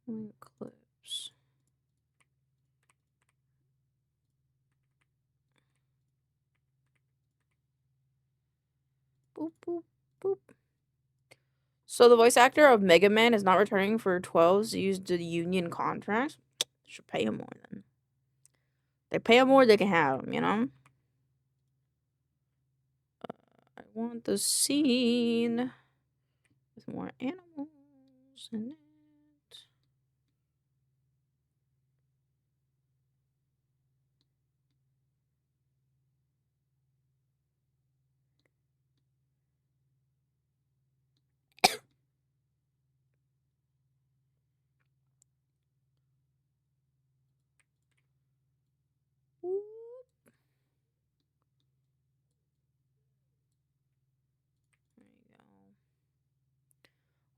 Link clips. Boop, boop, boop. So the voice actor of Mega Man is not returning for 12's used the union contracts. Should pay him more then. They pay him more, they can have him, you know? I want the scene with more animals in it.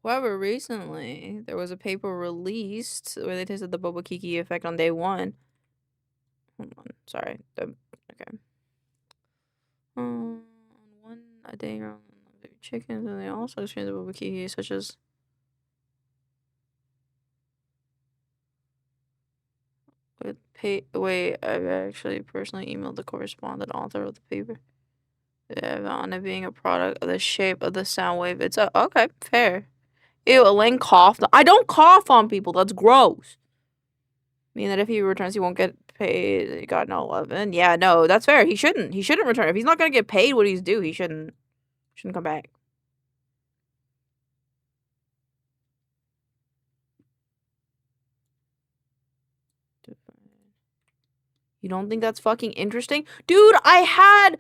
However, recently there was a paper released where they tested the Boba Kiki effect on day 1. Hold on, sorry. Okay. On a day around baby chickens, and they also experienced the Boba Kiki, such as wait, I've actually personally emailed the correspondent author of the paper. On it being a product of the shape of the sound wave. It's okay, fair. Ew, Elaine coughed. I don't cough on people. That's gross. Mean that if he returns, he won't get paid. He got an 11. Yeah, no, that's fair. He shouldn't. He shouldn't return. If he's not gonna get paid what he's due, he shouldn't come back. You don't think that's fucking interesting? Dude, I had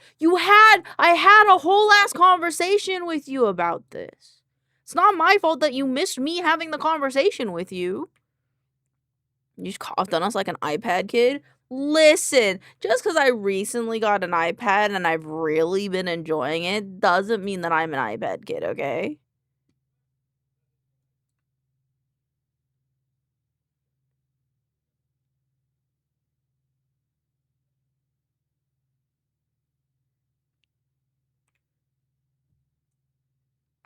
a whole ass conversation with you about this. It's not my fault that you missed me having the conversation with you. You just coughed on us like an iPad kid. Listen, just because I recently got an iPad and I've really been enjoying it doesn't mean that I'm an iPad kid, okay?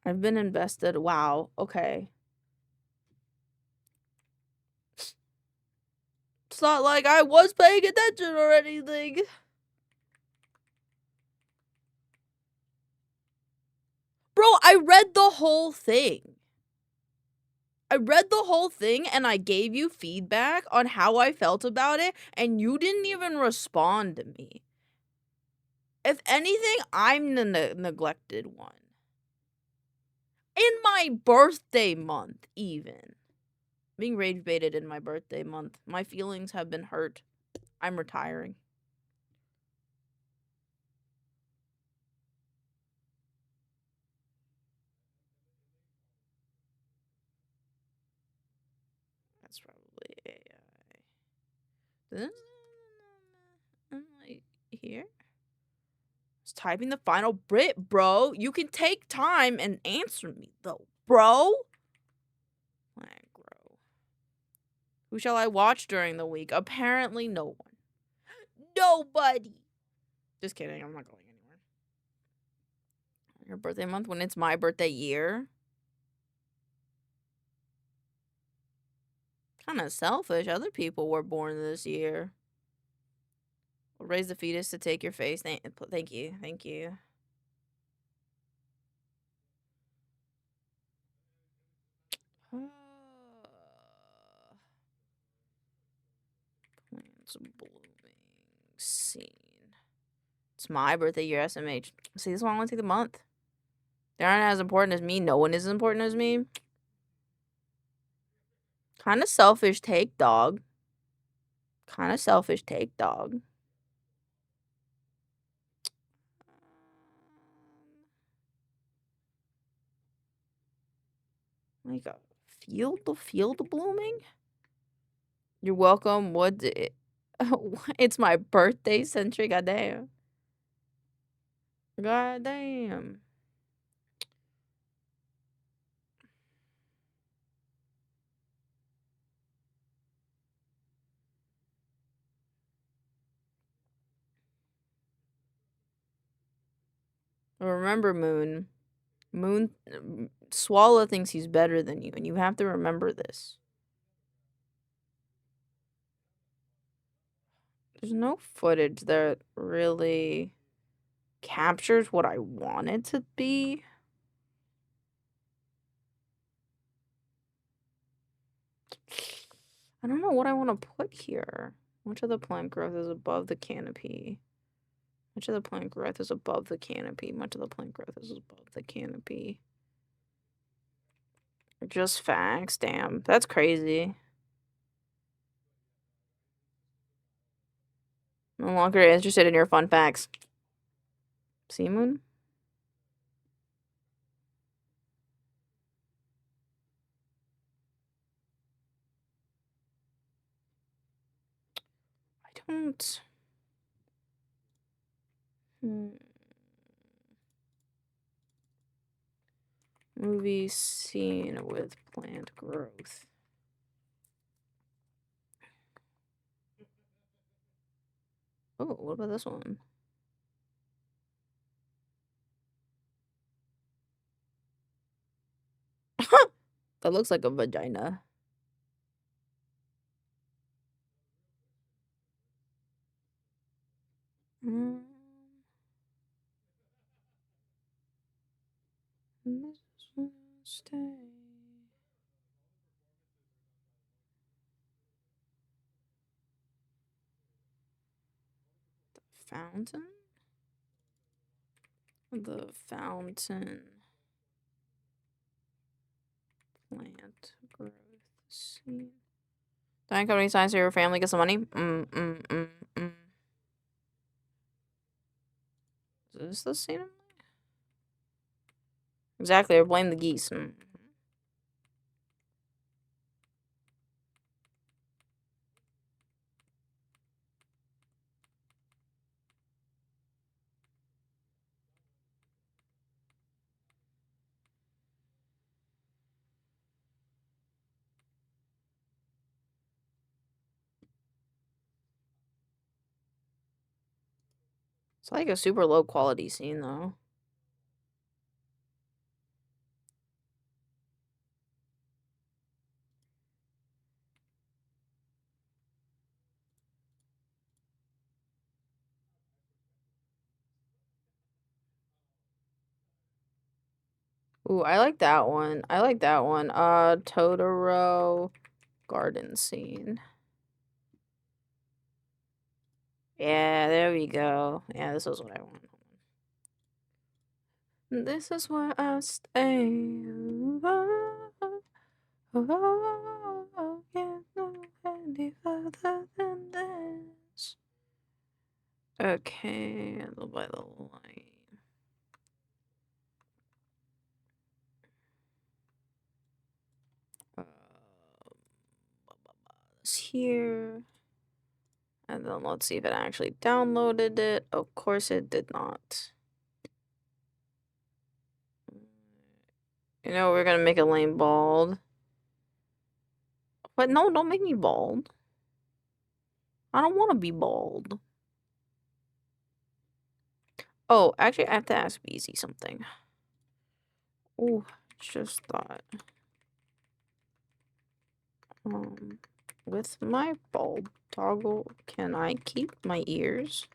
I've been invested. Wow. Okay. It's not like I was paying attention or anything. Bro, I read the whole thing. I read the whole thing and I gave you feedback on how I felt about it, and you didn't even respond to me. If anything, I'm the neglected one. In my birthday month, even. Being rage baited in my birthday month. My feelings have been hurt. I'm retiring. That's probably AI. I'm like, here? It's typing the final bit, bro. You can take time and answer me, though, bro. Who shall I watch during the week? Apparently no one. Nobody. Just kidding. I'm not going anywhere. Your birthday month when it's my birthday year? Kind of selfish. Other people were born this year. We'll raise the fetus to take your face. Thank you. Thank you. Plants blooming scene. It's my birthday year, SMH. See, this one I want to take the month. They aren't as important as me. No one is as important as me. Kind of selfish take, dog. Kind of selfish take, dog. Like a field blooming? You're welcome. What? It's my birthday century. Goddamn. Goddamn. Remember, Moon. Swallow thinks he's better than you, and you have to remember this. There's no footage that really captures what I want it to be. I don't know what I want to put here. Much of the plant growth is above the canopy. Much of the plant growth is above the canopy. Much of the plant growth is above the canopy. Just facts. Damn. That's crazy. No longer interested in your fun facts. See, Moon? I don't... Movie scene with plant growth. Oh, what about this one? That looks like a vagina. Mm. This will stay. The fountain? The fountain. Plant growth scene. Dining company signs so your family gets some money? Is this the scene? Exactly, or blame the geese. It's like a super low quality scene though. Ooh, I like that one. I like that one. Totoro garden scene. Yeah, there we go. Yeah, this is what I want. This is where I stay. Can't go any further than this. Okay, by the light. This here. And then let's see if it actually downloaded it. Of course it did not. You know, we're gonna make a lame bald. But no, don't make me bald. I don't want to be bald. Oh, actually, I have to ask Beezy something. Oh, just thought. With my bulb toggle, can I keep my ears?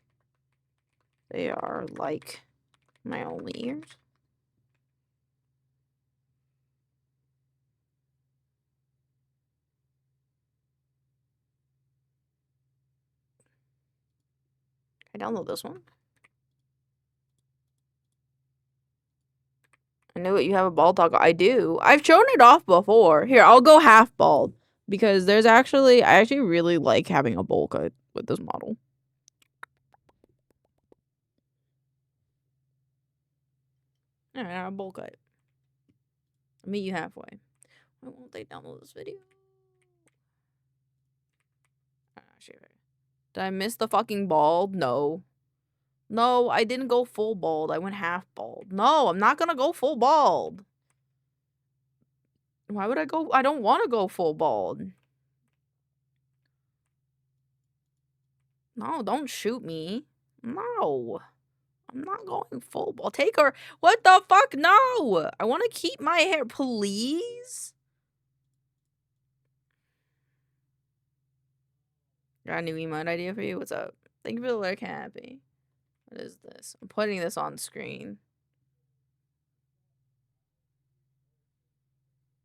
They are like my only ears. Can I download this one? I knew it. You have a bald toggle. I do. I've shown it off before. Here, I'll go half bald because I actually really like having a bowl cut with this model. All right, a bowl cut. I'll meet you halfway. Why won't they download this video? Did I miss the fucking bald? No. No, I didn't go full bald. I went half bald. No, I'm not gonna go full bald. Why would I go? I don't want to go full bald. No, don't shoot me. No. I'm not going full bald. Take her. What the fuck? No. I want to keep my hair, please. Got a new emote idea for you? What's up? Thank you for the lurk happy. What is this? I'm putting this on screen.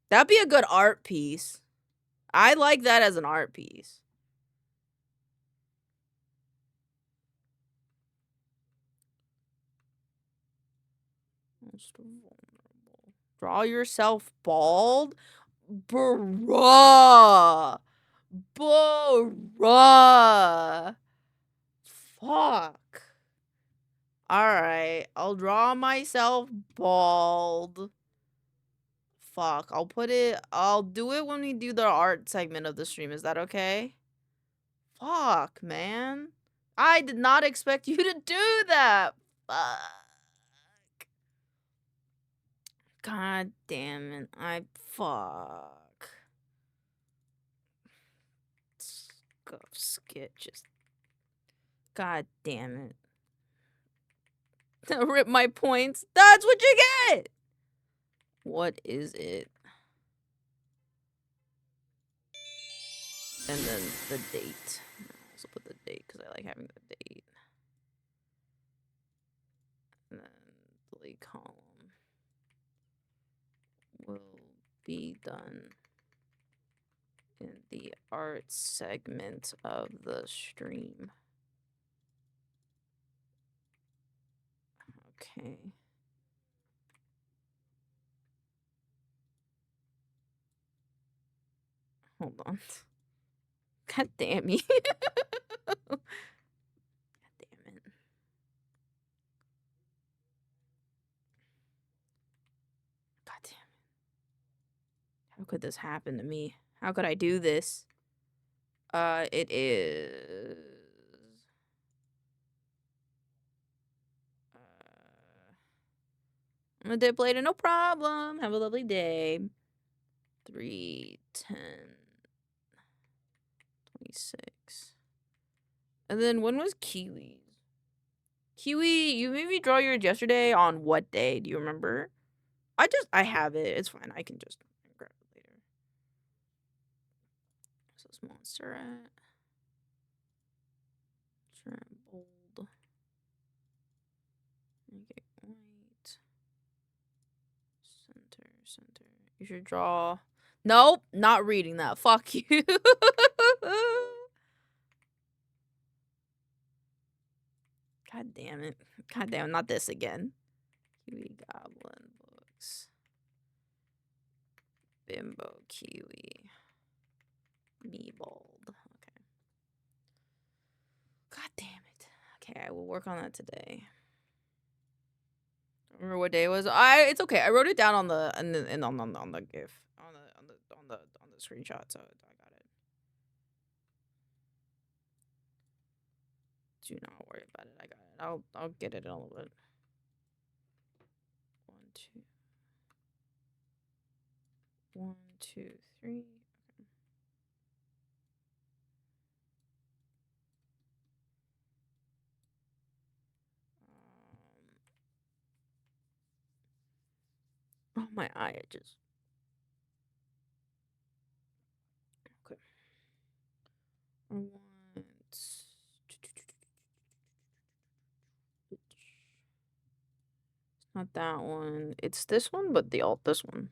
That'd be a good art piece. I like that as an art piece. Most vulnerable. Draw yourself bald? Bruh. Bruh. Fuck. Alright. I'll draw myself bald. Fuck. I'll do it when we do the art segment of the stream. Is that okay? Fuck, man. I did not expect you to do that. Fuck. God damn it. Fuck. Go skip. Just. God damn it. Rip my points. That's what you get! What is it? And then the date. I'll also put the date because I like having the date. And then delete column. Will be done in the art segment of the stream. Okay. Hold on. God damn you. God damn it. God damn it. How could this happen to me? How could I do this? It is... I'm gonna dip later, no problem. Have a lovely day. 3/10/26. And then when was Kiwi's? Kiwi, you made me draw yours yesterday on what day? Do you remember? I have it. It's fine. I can just grab it later. So it's Monster at bold. Make it white. Center. You should draw. Nope, not reading that. Fuck you. God damn it. God damn it, not this again. Kiwi Goblin books. Bimbo Kiwi. Me bald. Okay. God damn it. Okay, I will work on that today. I remember what day it was. It's okay. I wrote it down on the on the GIF. On the screenshot, so I got it. Do not worry about it. I got it. I'll get it in a little bit. 1, 2, 3. Okay. Oh, my eye itches. Okay. I want. It's not that one. It's this one, but this one.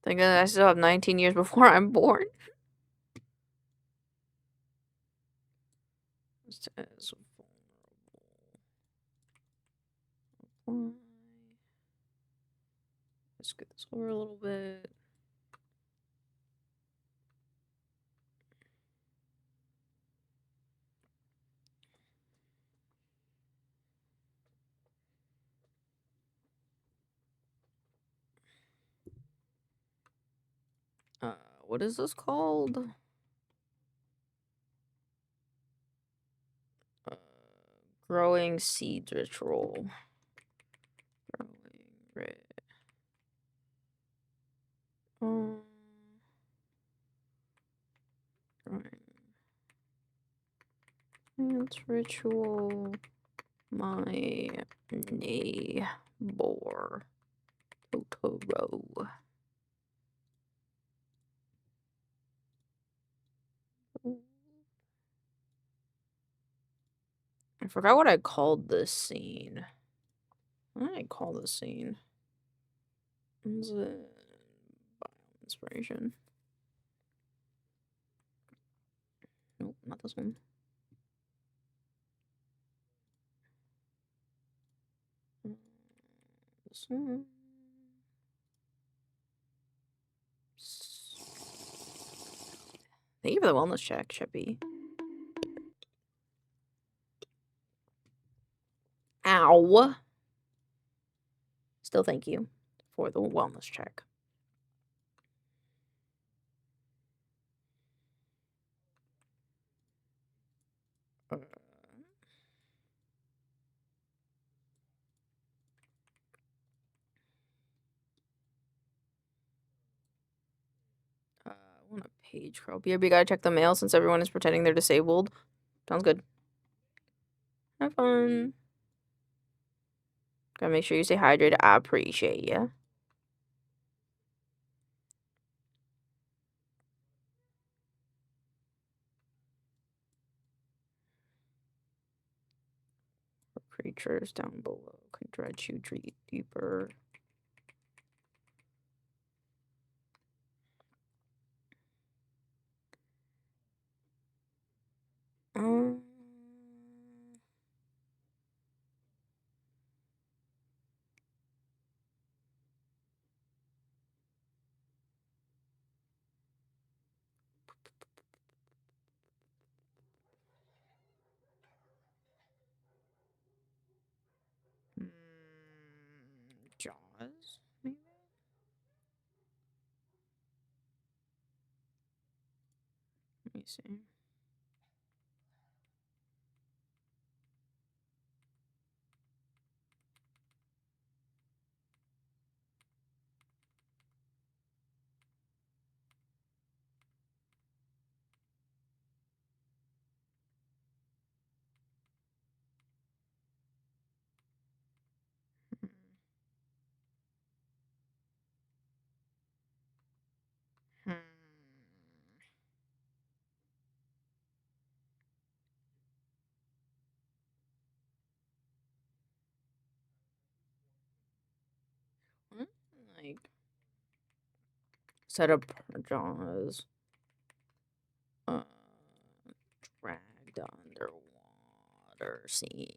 Thinking I still have 19 years before I'm born. It says vulnerable. Let's get this over a little bit. What is this called? Growing seeds ritual. Growing red. Plant ritual. My neighbor. Totoro. I forgot what I called this scene. What did I call this scene? Was it inspiration? Nope, not this one. This one. Thank you for the wellness check, Chippy. Ow. Still thank you for the wellness check. Cage Girl. BRB gotta check the mail since everyone is pretending they're disabled. Sounds good. Have fun. Gotta make sure you stay hydrated. I appreciate ya. Creatures down below can dredge you deeper. Um, Jaws, maybe? Let me see. Hmm. Hmm. Like, set up Jaws. Dragged underwater scene.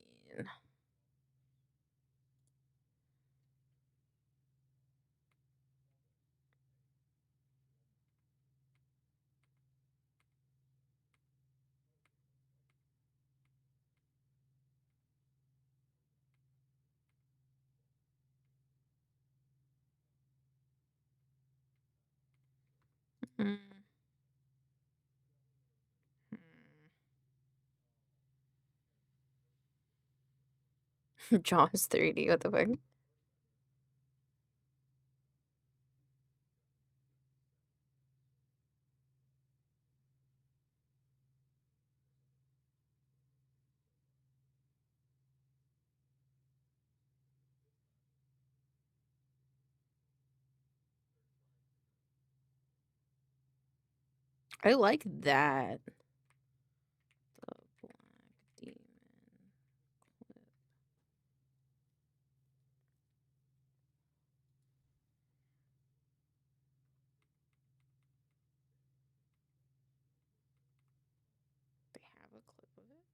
Mm. Jaws 3D, what the fuck? I like that. The Black Demon clip. They have a clip of it?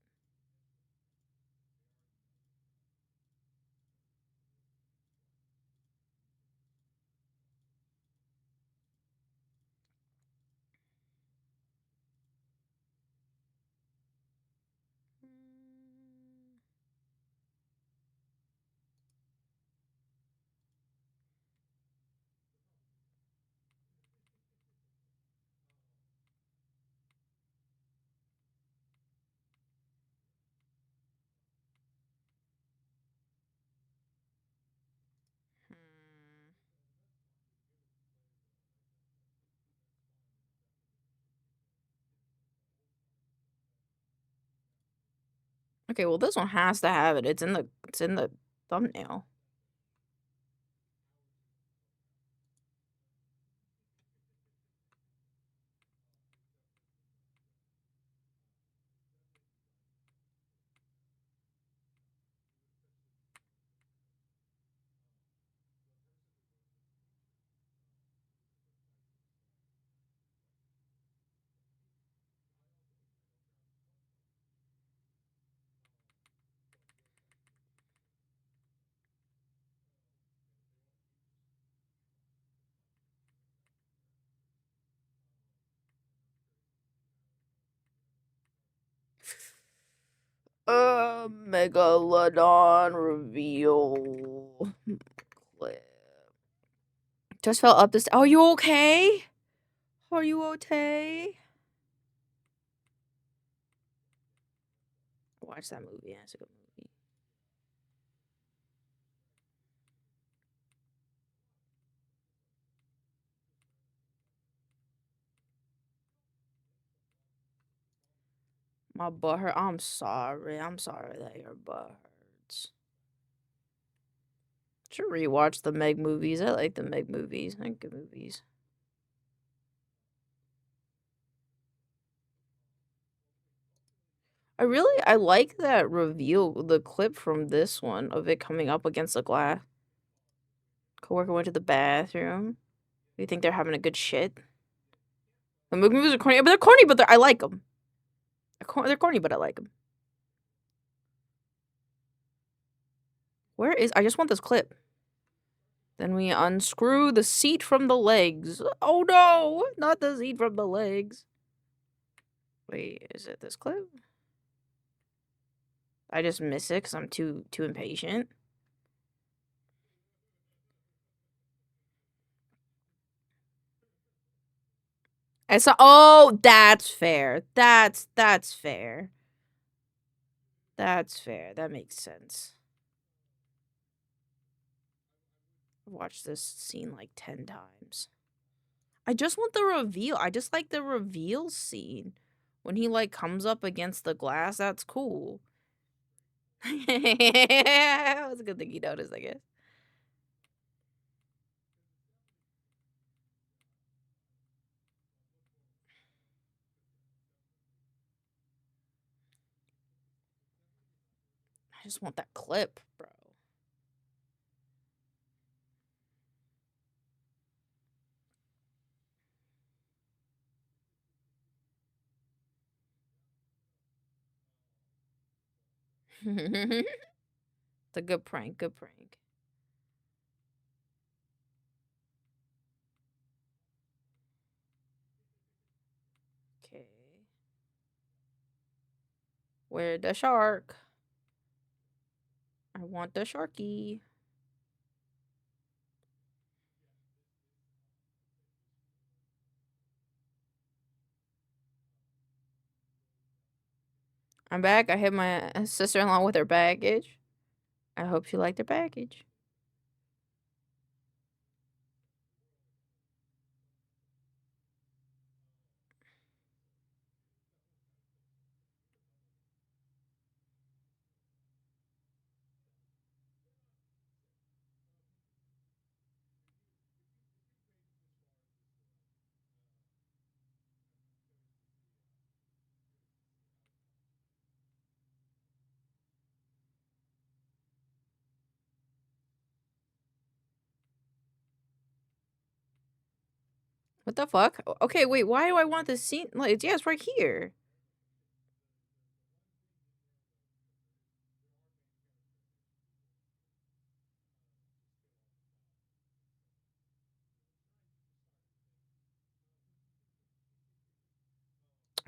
Mm. Hmm. Okay, well this one has to have it. It's in the thumbnail. Megalodon reveal clip. Just fell up this. Are you okay? Are you okay? Watch that movie. That's a good movie. My butt hurt. I'm sorry. I'm sorry that your butt hurts. Should rewatch the Meg movies. I like the Meg movies. I like good movies. I like that reveal, the clip from this one of it coming up against the glass. Coworker went to the bathroom. You think they're having a good shit? The movies are corny, but they're corny, but I like them. They're corny, but I like them. Where is... I just want this clip. Then we unscrew the seat from the legs. Oh no! Not the seat from the legs. Wait, is it this clip? I just miss it because I'm too impatient. I saw... Oh, that's fair. That's fair. That's fair. That makes sense. I've watched this scene like 10 times. I just want the reveal. I just like the reveal scene. When he, like, comes up against the glass, that's cool. That's a good thing you noticed, I guess. I just want that clip, bro. It's a good prank, good prank. Okay. Where the shark? I want the sharky. I'm back. I hit my sister-in-law with her baggage. I hope she liked her baggage. What the fuck? Okay, wait, why do I want this scene? Like, yeah, it's right here.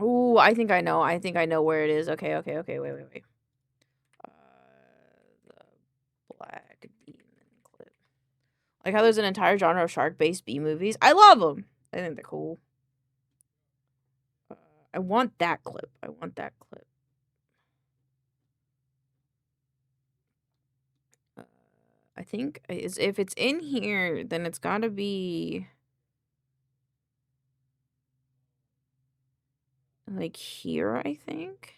Ooh, I think I know. I think I know where it is. Okay, okay, okay. Wait, wait, wait. The Black Demon clip. Like how there's an entire genre of shark-based B movies. I love them. I think they're cool. I want that clip. I want that clip. I think if it's in here, then it's gotta be like here, I think.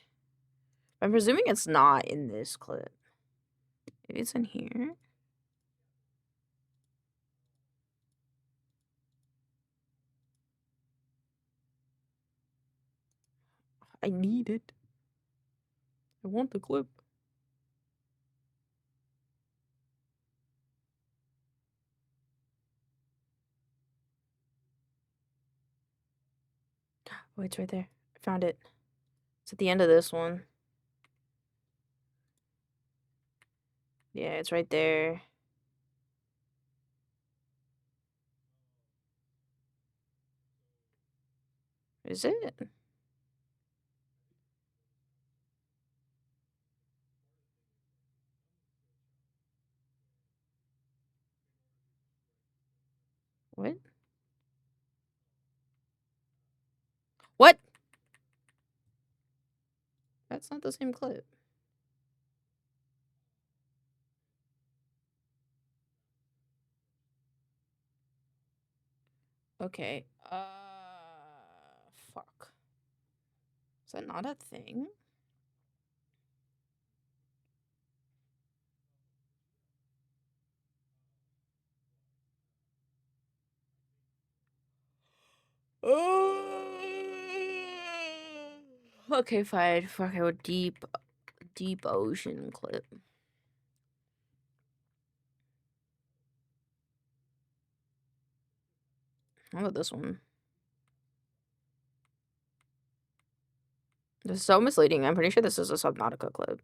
I'm presuming it's not in this clip. Maybe it's in here. I need it. I want the clip. Oh, it's right there. I found it. It's at the end of this one. Yeah, it's right there. Is it? What? What? That's not the same clip. Okay. Fuck. Is that not a thing? Okay, fine. Fuck it. Deep ocean clip. How about this one? This is so misleading. I'm pretty sure this is a Subnautica clip.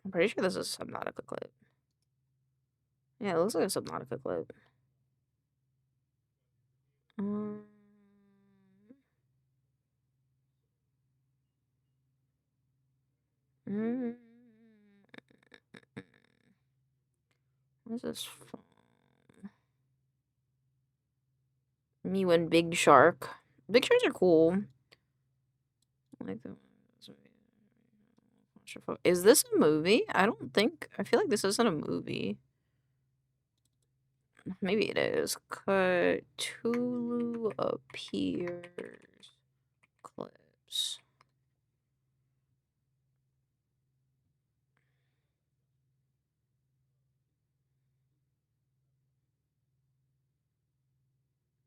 I'm pretty sure this is a Subnautica clip. Yeah, it looks like a Subnautica clip. Mm. What's this from? Me when Big Shark. Big sharks are cool. I like them. Is this a movie? I don't think. I feel like this isn't a movie. Maybe it is. Cthulhu appears. Clips.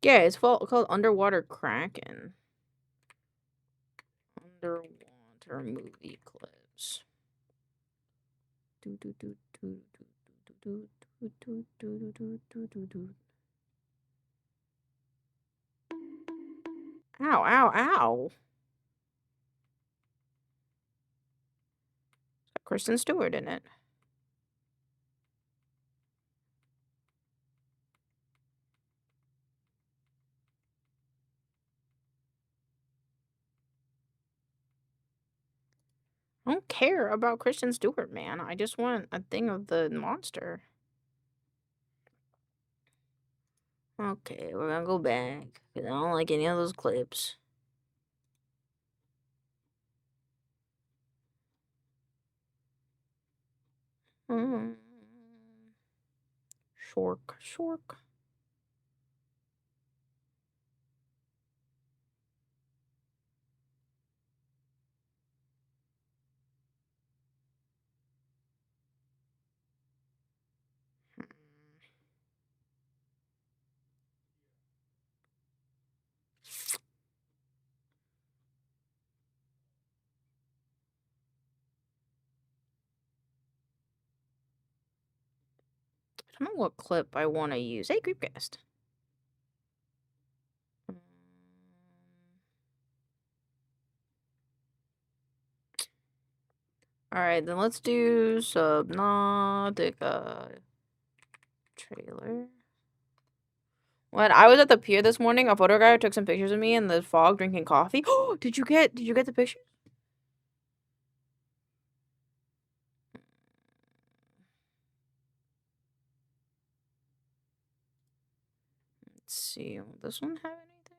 Yeah, it's called Underwater Kraken. Underwater movie clips. Ow, ow, ow. Kristen Stewart in it. I don't care about Kristen Stewart, man. I just want a thing of the monster. Okay, we're gonna go back. Because I don't like any of those clips. Shork. I don't know what clip I want to use. Hey, Creepcast. Alright, then let's do Subnautica trailer. When I was at the pier this morning, a photo guy took some pictures of me in the fog drinking coffee. Oh, did you get the picture? Let's see. Will this one have anything?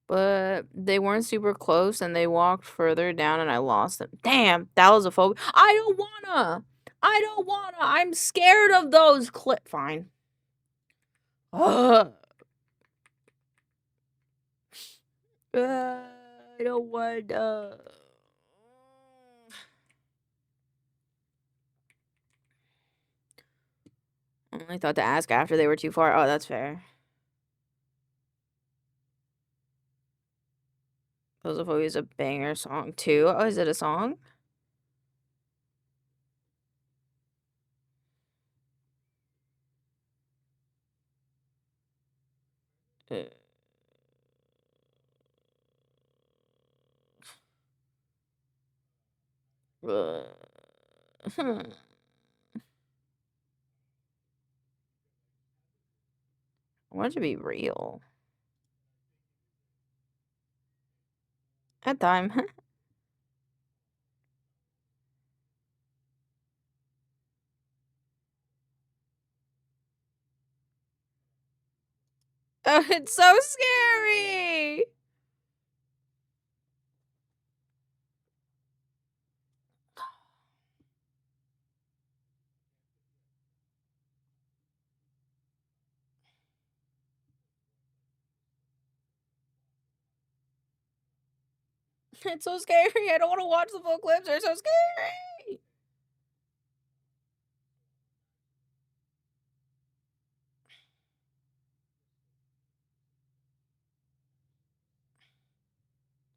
But they weren't super close and they walked further down and I lost them. Damn, thalassophobic. I don't wanna. I'm scared of those Fine. Ugh. I don't wanna. I only thought to ask after they were too far. Oh, that's fair. Thalassophobic is a banger song too. Oh, is it a song? Uh. I want it to be real. At time. Oh, it's so scary. It's so scary. I don't want to watch the full clips. They're so scary.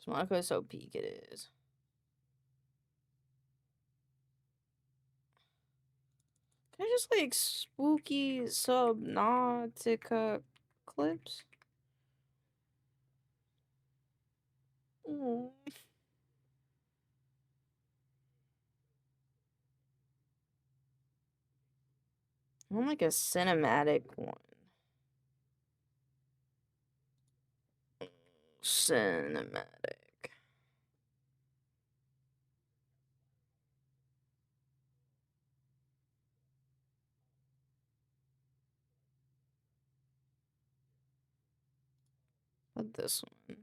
Monaco is so peak it is. Can I just like spooky Subnautica clips? Mm. I want like a cinematic one. Cinematic. What this one?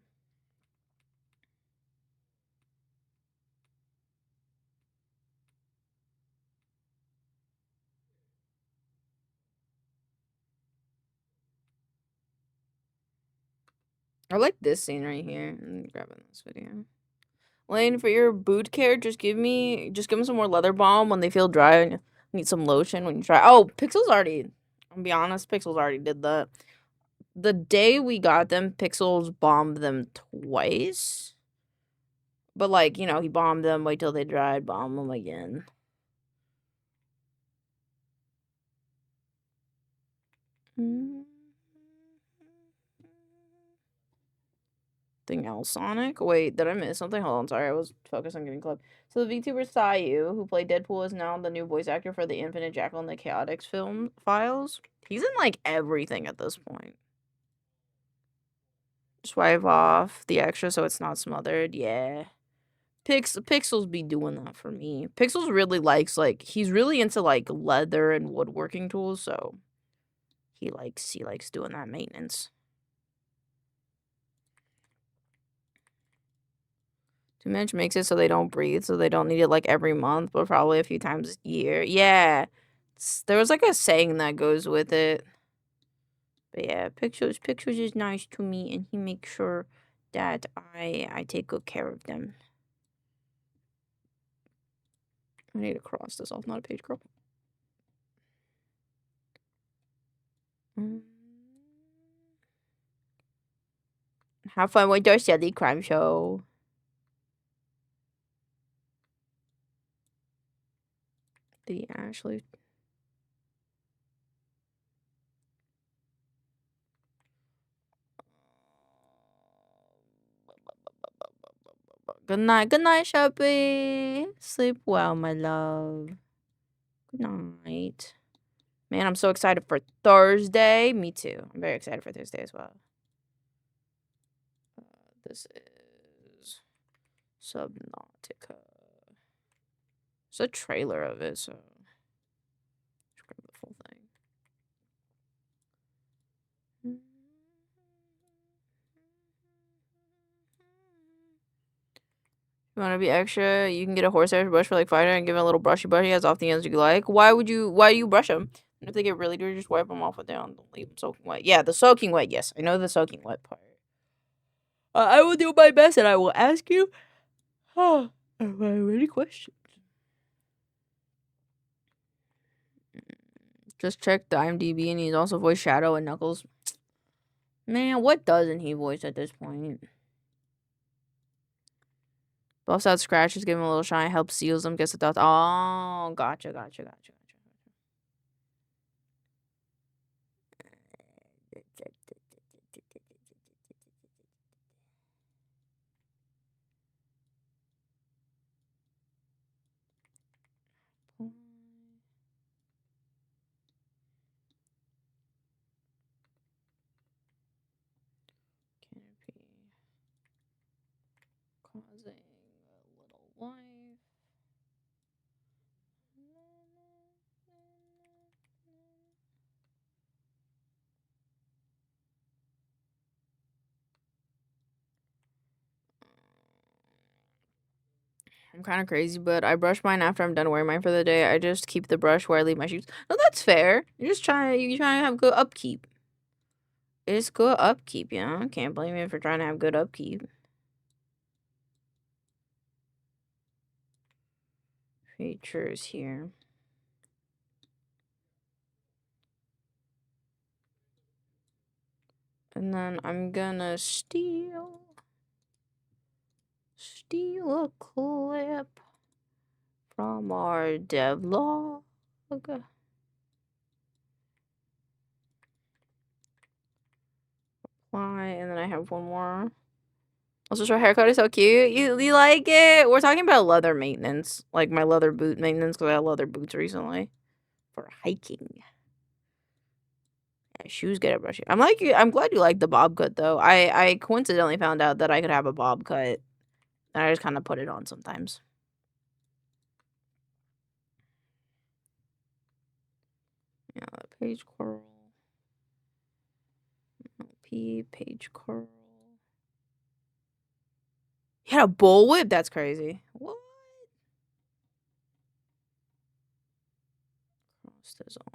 I like this scene right here. I'm grabbing this video. Lane, for your boot care, just give them some more leather balm when they feel dry and you need some lotion when you try. Oh, Pixels already. I'll be honest, Pixels already did that. The day we got them, Pixels bombed them twice. But like, you know, he bombed them, wait till they dried, bomb them again. Anything else, Sonic? Wait, did I miss something? Hold on, sorry, I was focused on getting clipped. So the VTuber Sayu, who played Deadpool, is now the new voice actor for the Infinite Jackal and the Chaotix film files. He's in like everything at this point. Swipe off the extra so it's not smothered. Yeah. Pixels be doing that for me. Pixels really likes he's really into like leather and woodworking tools, so he likes doing that maintenance. Too much makes it so they don't breathe, so they don't need it like every month, but probably a few times a year. Yeah. There was like a saying that goes with it. But yeah, Pixels is nice to me, and he makes sure that I take good care of them. I need to cross this off, not a page girl. Have fun with your silly crime show. The Ashley. Good night, Shelby. Sleep well, my love. Good night. Man, I'm so excited for Thursday. Me too. I'm very excited for Thursday as well. This is Subnautica. It's a trailer of it, so let's grab the full thing. You want to be extra? You can get a horsehair brush for like $5 and give it a little brushy as off the ends you like. Why do you brush them? And if they get really dirty, just wipe them off with down. Don't leave them soaking wet. Yeah, the soaking wet. Yes, I know the soaking wet part. I will do my best, and I will ask you. Oh, any questions? Just check the IMDb, and he's also voiced Shadow and Knuckles. Man, what doesn't he voice at this point? Buffs out scratches, give him a little shine, helps seals them, gets the dust. Oh, gotcha. Canopy causing a little life. I'm kind of crazy, but I brush mine after I'm done wearing mine for the day. I just keep the brush where I leave my shoes. No, that's fair. You're trying to have good upkeep. It's good upkeep, you know? Can't blame you for trying to have good upkeep. creatures here. And then I'm gonna steal a clip from our devlog. Apply, and then I have one more. Also, your haircut is so cute. You like it? We're talking about leather maintenance, like my leather boot maintenance, because I got leather boots recently for hiking. Yeah, shoes get a brush. I'm glad you like the bob cut though. I coincidentally found out that I could have a bob cut, and I just kind of put it on sometimes. Yeah, page curl. Page curl. He had a bullwhip? That's crazy. What? Cross dissolve.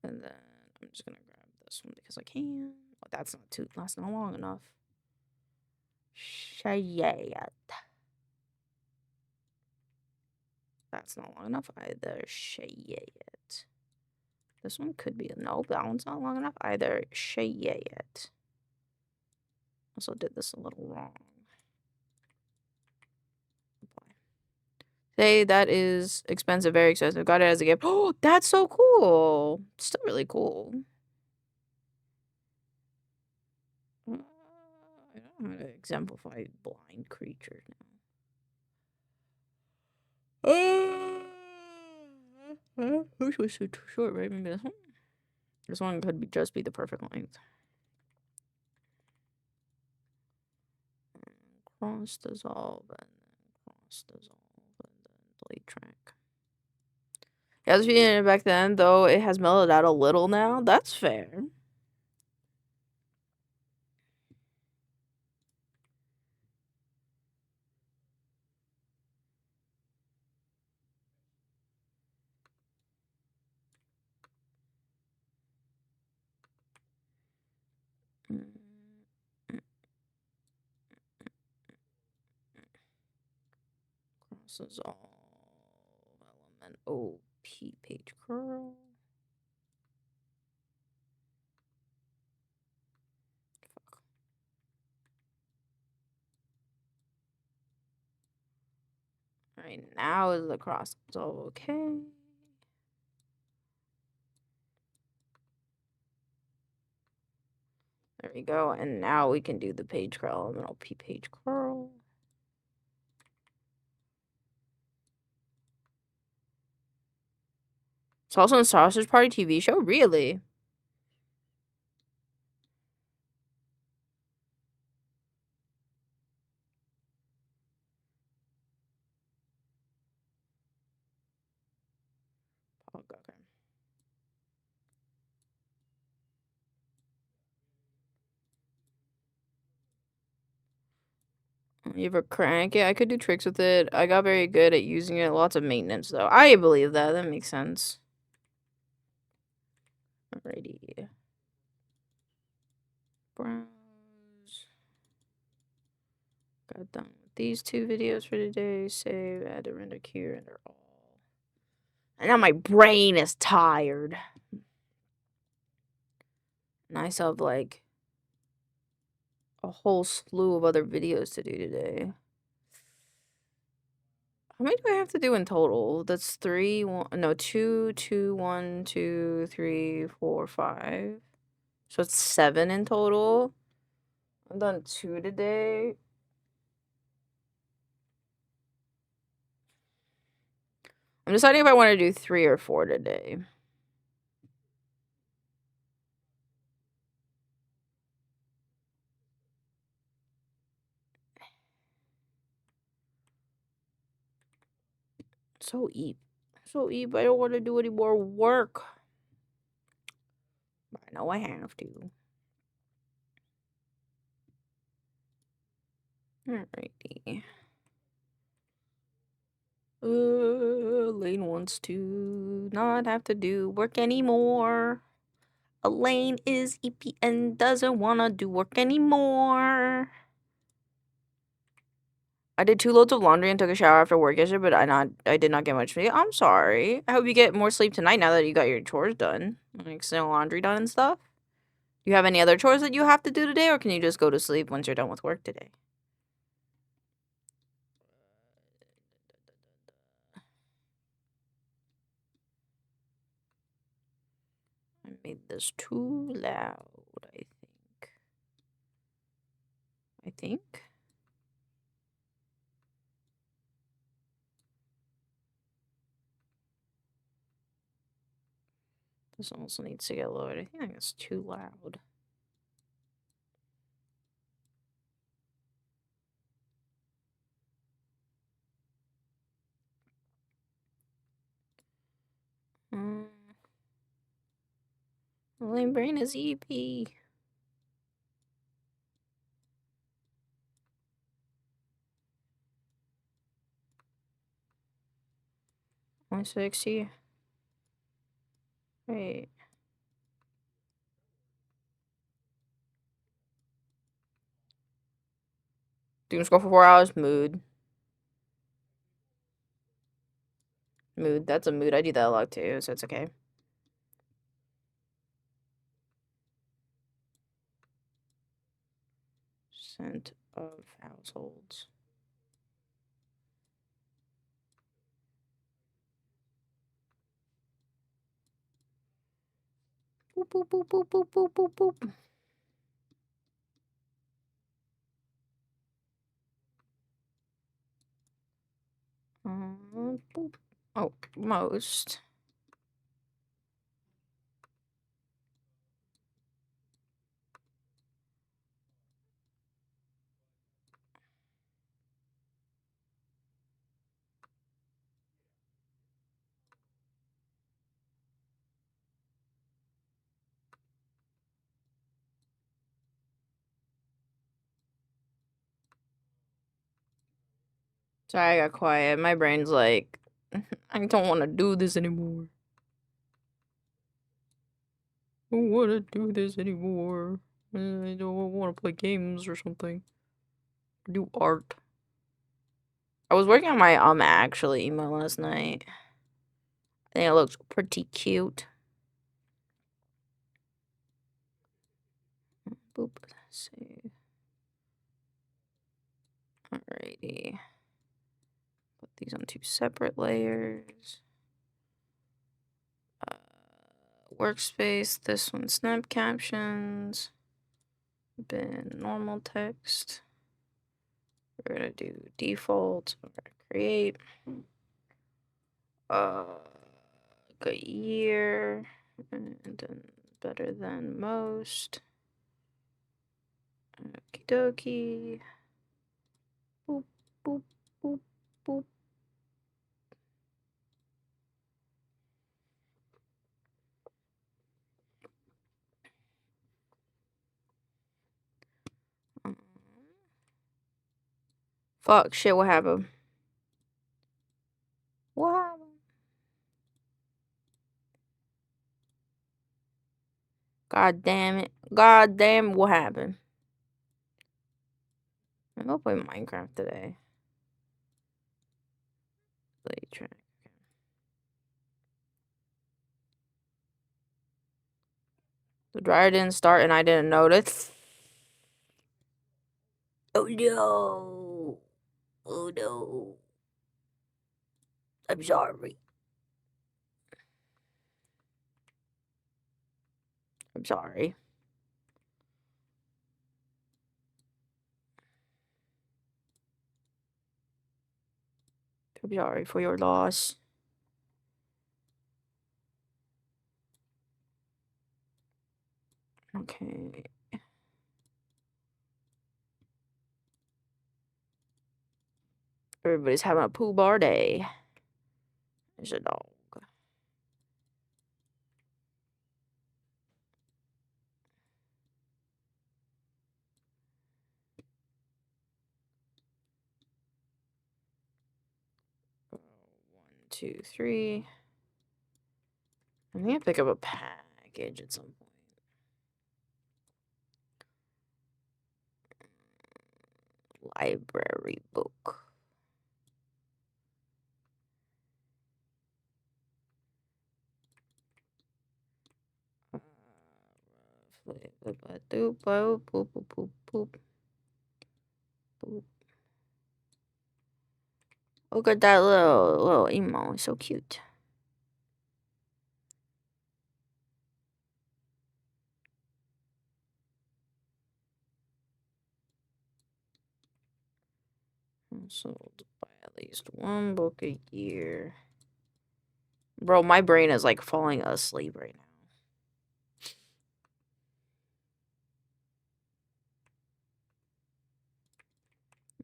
And then I'm just gonna grab this one because I can. Oh, that's not long enough. Shayet. That's not long enough either. Shayet. This one could be no, that one's not long enough either. Shayet. Also did this a little wrong. Apply. Say that is expensive, very expensive. Got it as a gift. Oh, that's so cool. Still really cool. I don't know how to exemplify blind creatures now. Which was too short, right? Maybe this one? This one could just be the perfect length. Cross dissolve and then cross dissolve and then delete track. Yeah, I was feeling it back then, though it has mellowed out a little now. That's fair. Cross dissolve element OP page curl. Alright, now is the cross dissolve okay. There we go, and now we can do the page curl element OP page curl. It's also in Sausage Party TV show? Really? Oh, okay. You ever crank it? I could do tricks with it. I got very good at using it. Lots of maintenance, though. I believe that. That makes sense. Alrighty. Browse. Got done with these 2 videos for today. Save, add to render queue, render all. And now my brain is tired. And I still have, like, a whole slew of other videos to do today. How many do I have to do in total? That's 3, 1, no, 2, 2, 1, 2, 3, 4, 5. So it's 7 in total. I've done 2 today. I'm deciding if I want to do 3 or 4 today. So eat. But I don't want to do any more work. But I know I have to. Alrighty. Elaine wants to not have to do work anymore. Elaine is EP and doesn't want to do work anymore. I did 2 loads of laundry and took a shower after work yesterday, but I did not get much sleep. I'm sorry. I hope you get more sleep tonight now that you got your chores done. Like, still laundry done and stuff. Do you have any other chores that you have to do today, or can you just go to sleep once you're done with work today? I made this too loud, I think. This also needs to get lowered. I think it's too loud. Lame brain is EP. Only 60. Wait. Doom scroll for 4 hours. Mood. Mood. That's a mood. I do that a lot too, so it's okay. Percent of households. Boop, boop, boop, boop, boop, boop, boop, boop. Boop. Oh, most. Sorry, I got quiet. My brain's like, I don't want to do this anymore. I don't want to do this anymore. I don't want to play games or something. Do art. I was working on my actually emo last night. I think it looks pretty cute. Boop. Let's see. Alrighty. Put these on 2 separate layers. Workspace. This one snap captions. Bin normal text. We're gonna do default. We're gonna create. Good year. And then better than most. Okie dokie. Boop, boop, boop, boop. Fuck, shit, what happened? What happened? God damn it. God damn, what happened? I'm gonna play Minecraft today. Play track. The dryer didn't start and I didn't notice. Oh no. Oh no. I'm sorry. I'm sorry. I'm sorry for your loss. Okay. Everybody's having a poo bar day. There's a dog. One, 2, 3. I'm gonna pick up a package at some point. Library book. Boop, boop, boop, boop, boop, boop. Look at that little emo. It's so cute. So buy at least one book a year. Bro, my brain is like falling asleep right now.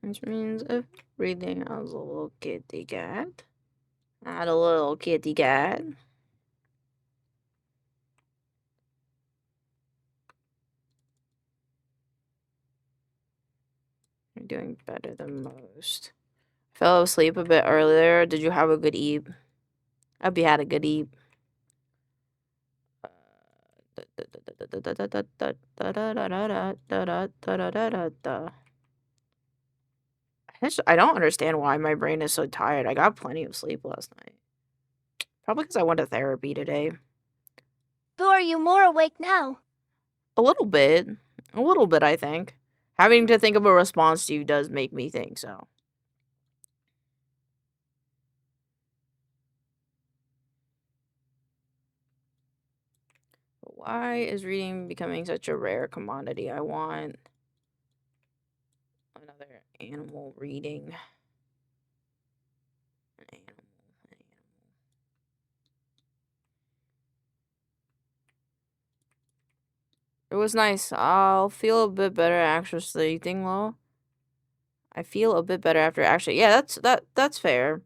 Which means everything has a little kitty cat. Not a little kitty cat. You're doing better than most. Fell asleep a bit earlier. Did you have a good eat? I hope you had a good eat. I don't understand why my brain is so tired. I got plenty of sleep last night. Probably because I went to therapy today.
So are you more awake now?
A little bit. A little bit, I think. Having to think of a response to you does make me think so. But why is reading becoming such a rare commodity? I want another animal reading. An animal. It was nice. I'll feel a bit better after sleeping low. I feel a bit better after actually. Yeah, that's fair.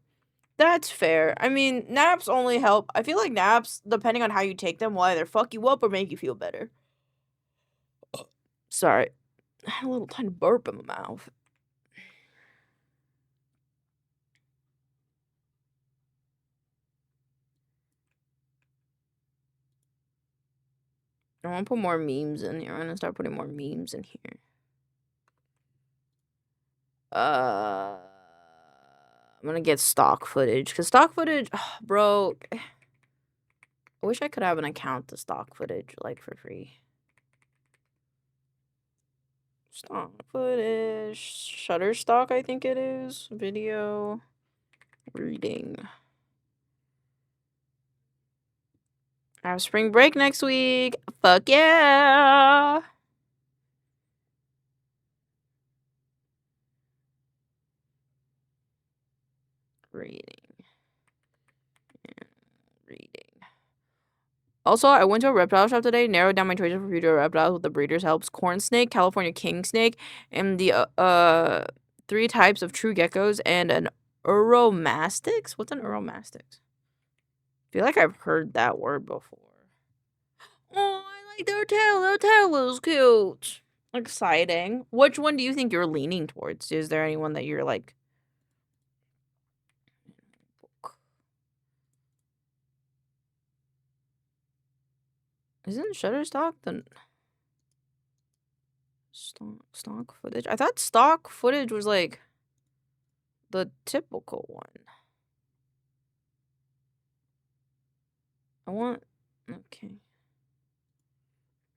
That's fair. I mean, naps only help. I feel like naps, depending on how you take them, will either fuck you up or make you feel better. Sorry. I had a little tiny burp in my mouth. I want to put more memes in here. I'm gonna start putting more memes in here. I'm gonna get stock footage. Because stock footage, bro. I wish I could have an account to stock footage, like, for free. Stock footage. Shutterstock, I think it is. Video. Reading. I have spring break next week. Fuck yeah! Reading. Also, I went to a reptile shop today, narrowed down my choices for future reptiles with the breeder's helps. Corn snake, California king snake, and the 3 types of true geckos, and an uromastix? What's an uromastix? I feel like I've heard that word before. Oh, I like their tail. Their tail is cute. Exciting. Which one do you think you're leaning towards? Is there anyone that you're like... Isn't Shutterstock the... Stock footage? I thought stock footage was like the typical one. I want... Okay.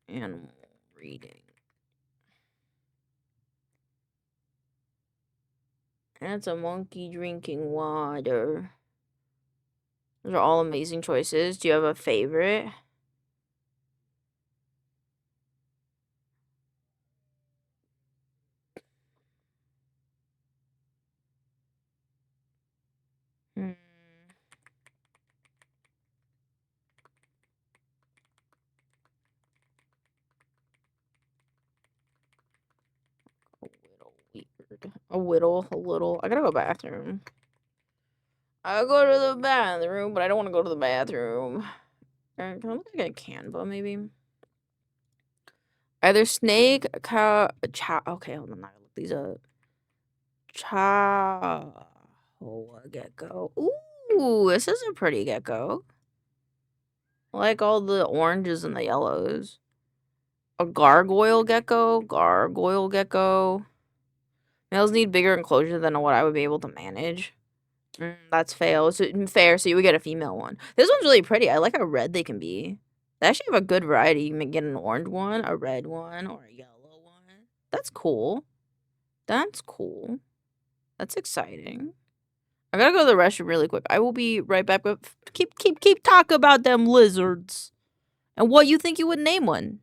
Animal reading. That's a monkey drinking water. Those are all amazing choices. Do you have a favorite? A little. I gotta go bathroom. I'll go to the bathroom, but I don't want to go to the bathroom. Can I look like a Canva, maybe? Either snake, cow, chow. Okay, hold on. I gotta look these up. Chow gecko. Ooh, this is a pretty gecko. I like all the oranges and the yellows. A gargoyle gecko. Males need bigger enclosure than what I would be able to manage. That's fair. So you would get a female one. This one's really pretty. I like how red they can be. They actually have a good variety. You can get an orange one, a red one, or a yellow one. That's cool. That's cool. That's exciting. I gotta go to the restroom really quick. I will be right back. But keep talk about them lizards and what you think you would name one.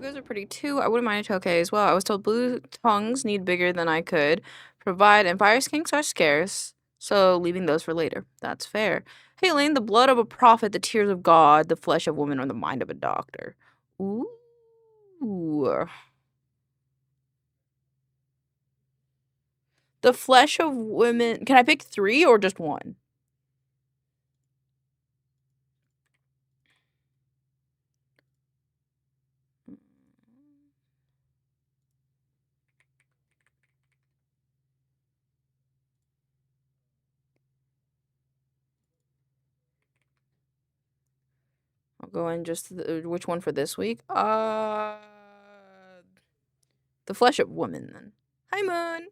Tokes are pretty too. I wouldn't mind a toke as well. I was told blue tongues need bigger than I could. Provide and fire skinks are scarce, so leaving those for later. That's fair. Hey, Lane, the blood of a prophet, the tears of God, the flesh of woman, or the mind of a doctor. Ooh. The flesh of women. Can I pick 3 or just 1? I'll go in just which one for this week? The flesh of woman then. Hi, Moon.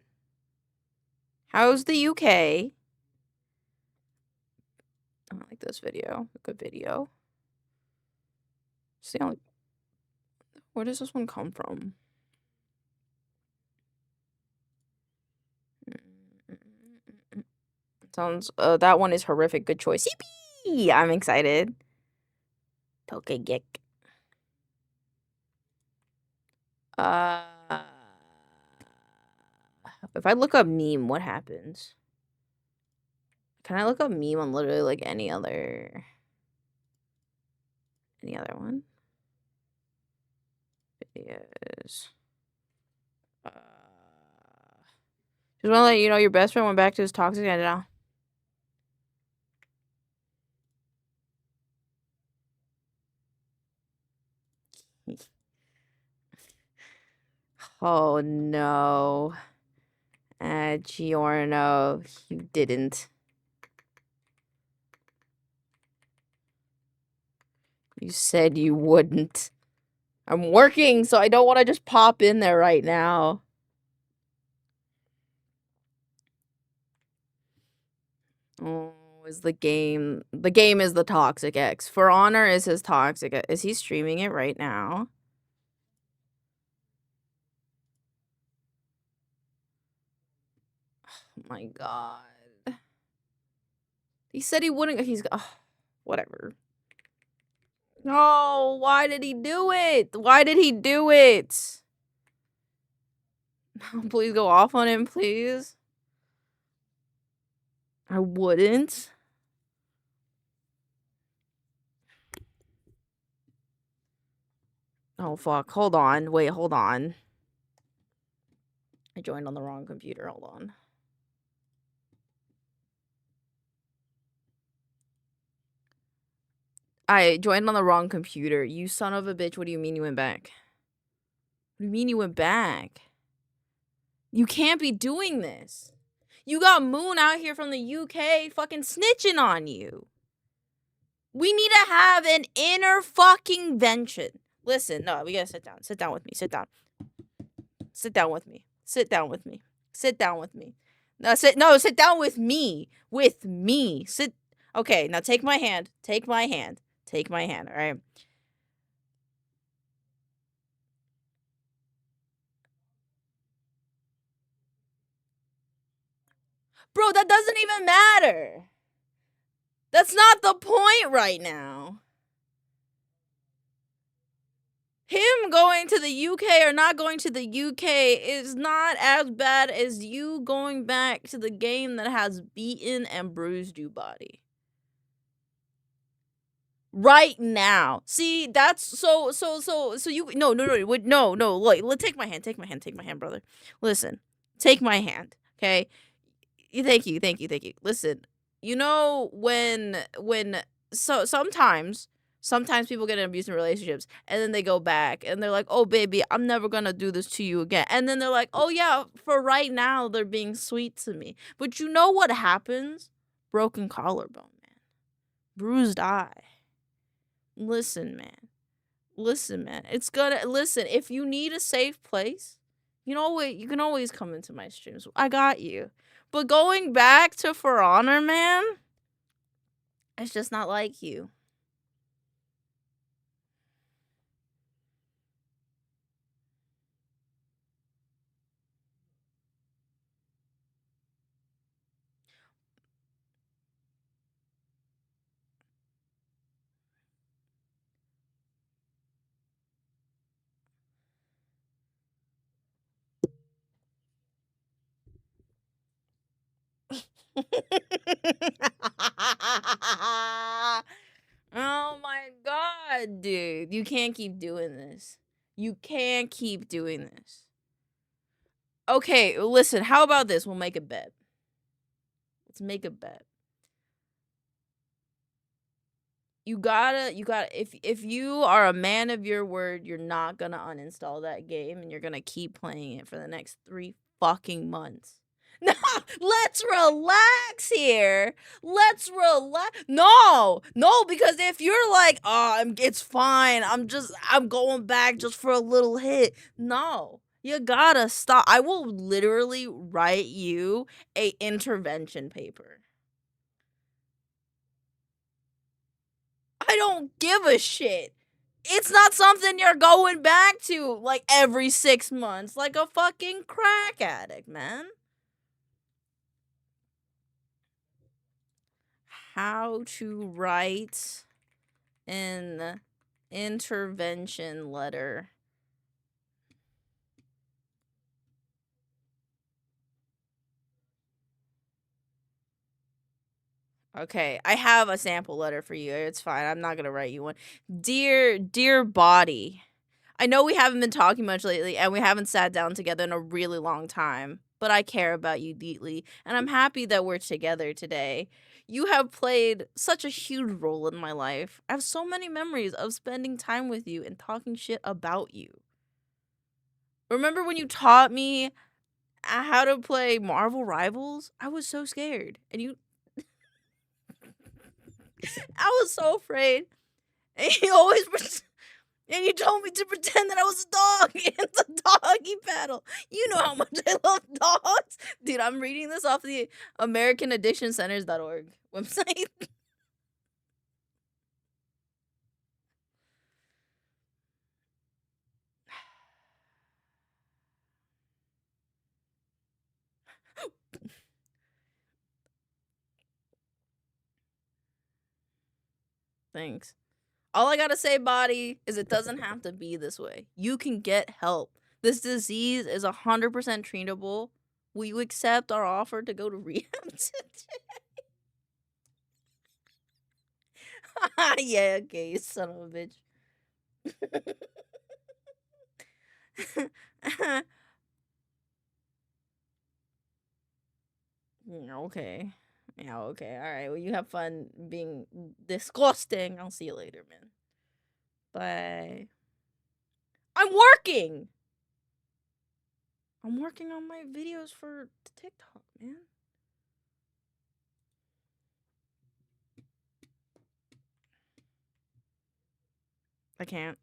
How's the UK? I like this video. A good video. See, where does this one come from? Sounds. That one is horrific. Good choice. Yippee! I'm excited. Tokegek. If I look up meme, what happens? Can I look up meme on literally like any other one? Videos. Just wanna let you know your best friend went back to his toxic and now. Oh no. Giorno, you didn't. You said you wouldn't. I'm working, so I don't want to just pop in there right now. Oh, is the game... The game is the Toxic X. For Honor is his Toxic X. Is he streaming it right now? Oh my god. He said he wouldn't... He's... whatever. No, why did he do it? Why did he do it? Please go off on him, please. I wouldn't. Oh, fuck. Hold on. Wait, hold on. I joined on the wrong computer. Hold on. I joined on the wrong computer. You son of a bitch. What do you mean you went back? What do you mean you went back? You can't be doing this. You got Moon out here from the UK fucking snitching on you. We need to have an inner fucking vengeance. Listen, no, we gotta sit down. Sit down with me. Sit down. Sit down with me. Sit down with me. Sit down with me. Sit down with me. With me. Sit. Okay, now take my hand. Take my hand. Take my hand, all right? Bro, that doesn't even matter. That's not the point right now. Him going to the UK or not going to the UK is not as bad as you going back to the game that has beaten and bruised you body. Right now. See, that's so you no, like, take my hand, brother. Listen. Take my hand, okay? Thank you. Listen. You know when sometimes people get in abusive relationships and then they go back and they're like, "Oh baby, I'm never going to do this to you again." And then they're like, "Oh yeah, for right now they're being sweet to me." But you know what happens? Broken collarbone, man. Bruised eye. Listen, man. It's gonna listen. If you need a safe place, you can always come into my streams. I got you. But going back to For Honor, man, it's just not like you. Oh my god, dude. You can't keep doing this. You can't keep doing this. Okay, listen, how about this? We'll make a bet. Let's make a bet. You gotta if you are a man of your word, you're not gonna uninstall that game and you're gonna keep playing it for the next 3 fucking months. No, let's relax here. Let's relax. No, because if you're like, oh, it's fine. I'm going back just for a little hit. No, you gotta stop. I will literally write you a intervention paper. I don't give a shit. It's not something you're going back to like every 6 months like a fucking crack addict, man. How to write an intervention letter. Okay, I have a sample letter for you. It's fine. I'm not gonna write you one. Dear body, I know we haven't been talking much lately and we haven't sat down together in a really long time, but I care about you deeply and I'm happy that we're together today. You have played such a huge role in my life. I have so many memories of spending time with you and talking shit about you. Remember when you taught me how to play Marvel Rivals? I was so scared. And I was so afraid. And and you told me to pretend that I was a dog in the doggy battle. You know how much I love dogs. Dude, I'm reading this off the AmericanAddictionCenters.org website. Thanks. All I gotta say, body, is it doesn't have to be this way. You can get help. This disease is 100% treatable. Will you accept our offer to go to rehab today? Yeah, okay, you son of a bitch. Okay. Yeah, okay. All right. Well, you have fun being disgusting. I'll see you later, man. Bye. I'm working. I'm working on my videos for TikTok, man. I can't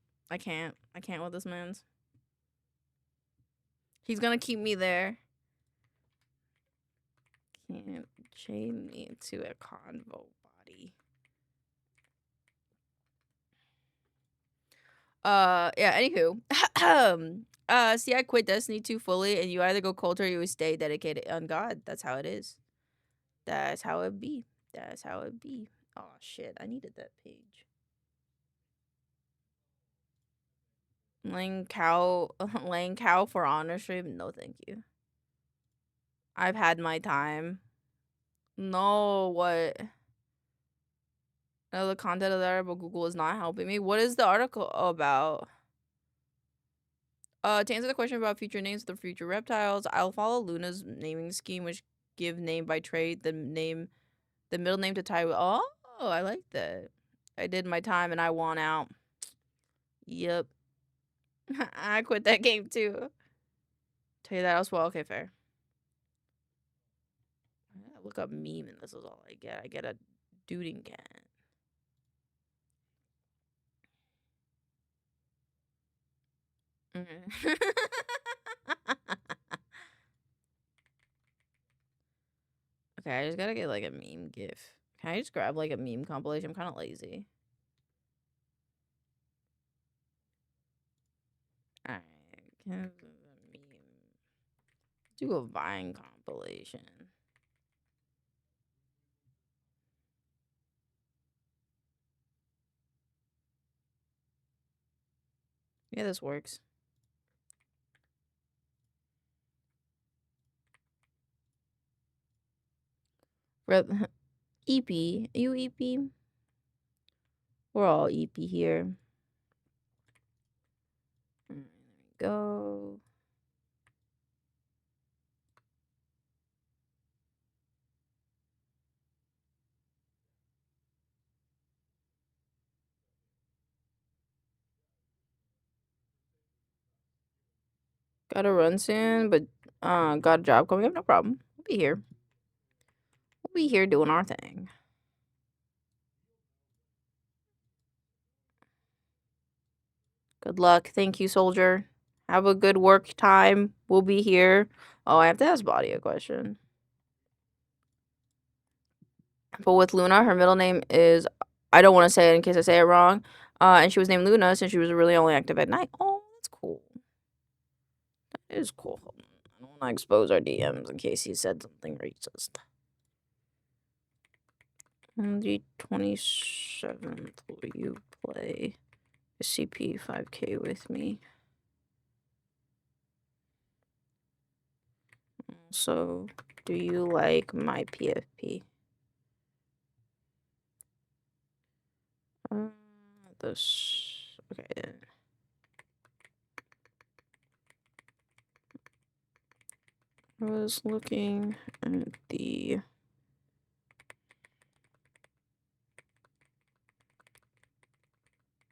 with this man's. He's gonna keep me there. Can't chain me to a convo body. Yeah, anywho. See, I quit Destiny 2 fully, and you either go cold or you stay dedicated on God. That's how it is. That's how it be. That's how it be. Oh, shit. I needed that page. Laying cow for honor stream? No, thank you. I've had my time. No, what? No, the content of the article Google is not helping me. What is the article about? To answer the question about future names of the future reptiles, I'll follow Luna's naming scheme, which give name by trait, the middle name to tie with. Oh, I like that. I did my time and I won out. Yep. I quit that game too. Tell you that as well. Okay, fair. I look up meme and this is all I get. I get a duding cat. Okay, I just gotta get like a meme gif. Can I just grab like a meme compilation? I'm kind of lazy. Alright, meme. Do a Vine compilation. Yeah, this works. EP. Are you EP? We're all EP here. There we go. Gotta run soon, but got a job coming up. No problem. We'll be here. We'll be here doing our thing. Good luck. Thank you, soldier. Have a good work time. We'll be here. Oh, I have to ask Body a question. But with Luna, her middle name is, I don't want to say it in case I say it wrong. And she was named Luna since she was really only active at night. Oh, that's cool. That is cool. I don't want to expose our DMs in case he said something racist. On the 27th, will you play CP 5K with me? So, do you like my PFP? This. Okay. I was looking at the.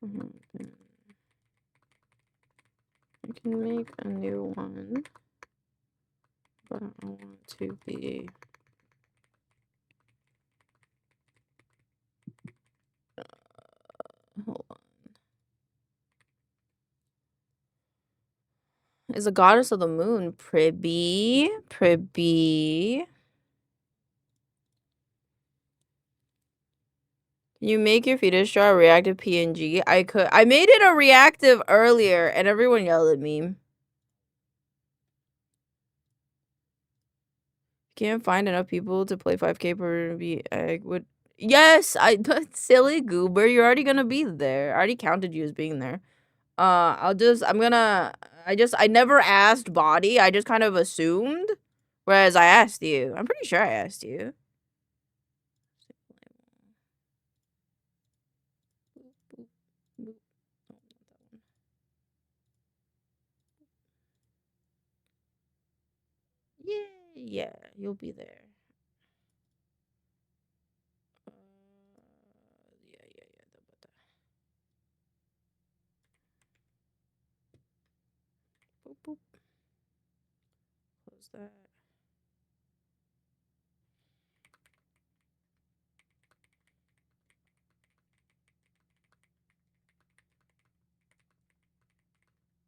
I can make a new one, but I want to be. Hold on. Is a goddess of the moon Pribby? Pribby. You make your fetus draw a reactive PNG? I made it a reactive earlier and everyone yelled at me. Can't find enough people to play 5K per I would. Yes, silly goober, you're already gonna be there. I already counted you as being there. I never asked Body. I just kind of assumed. Whereas I asked you. I'm pretty sure I asked you. Yeah, you'll be there. Boop, boop. Close that.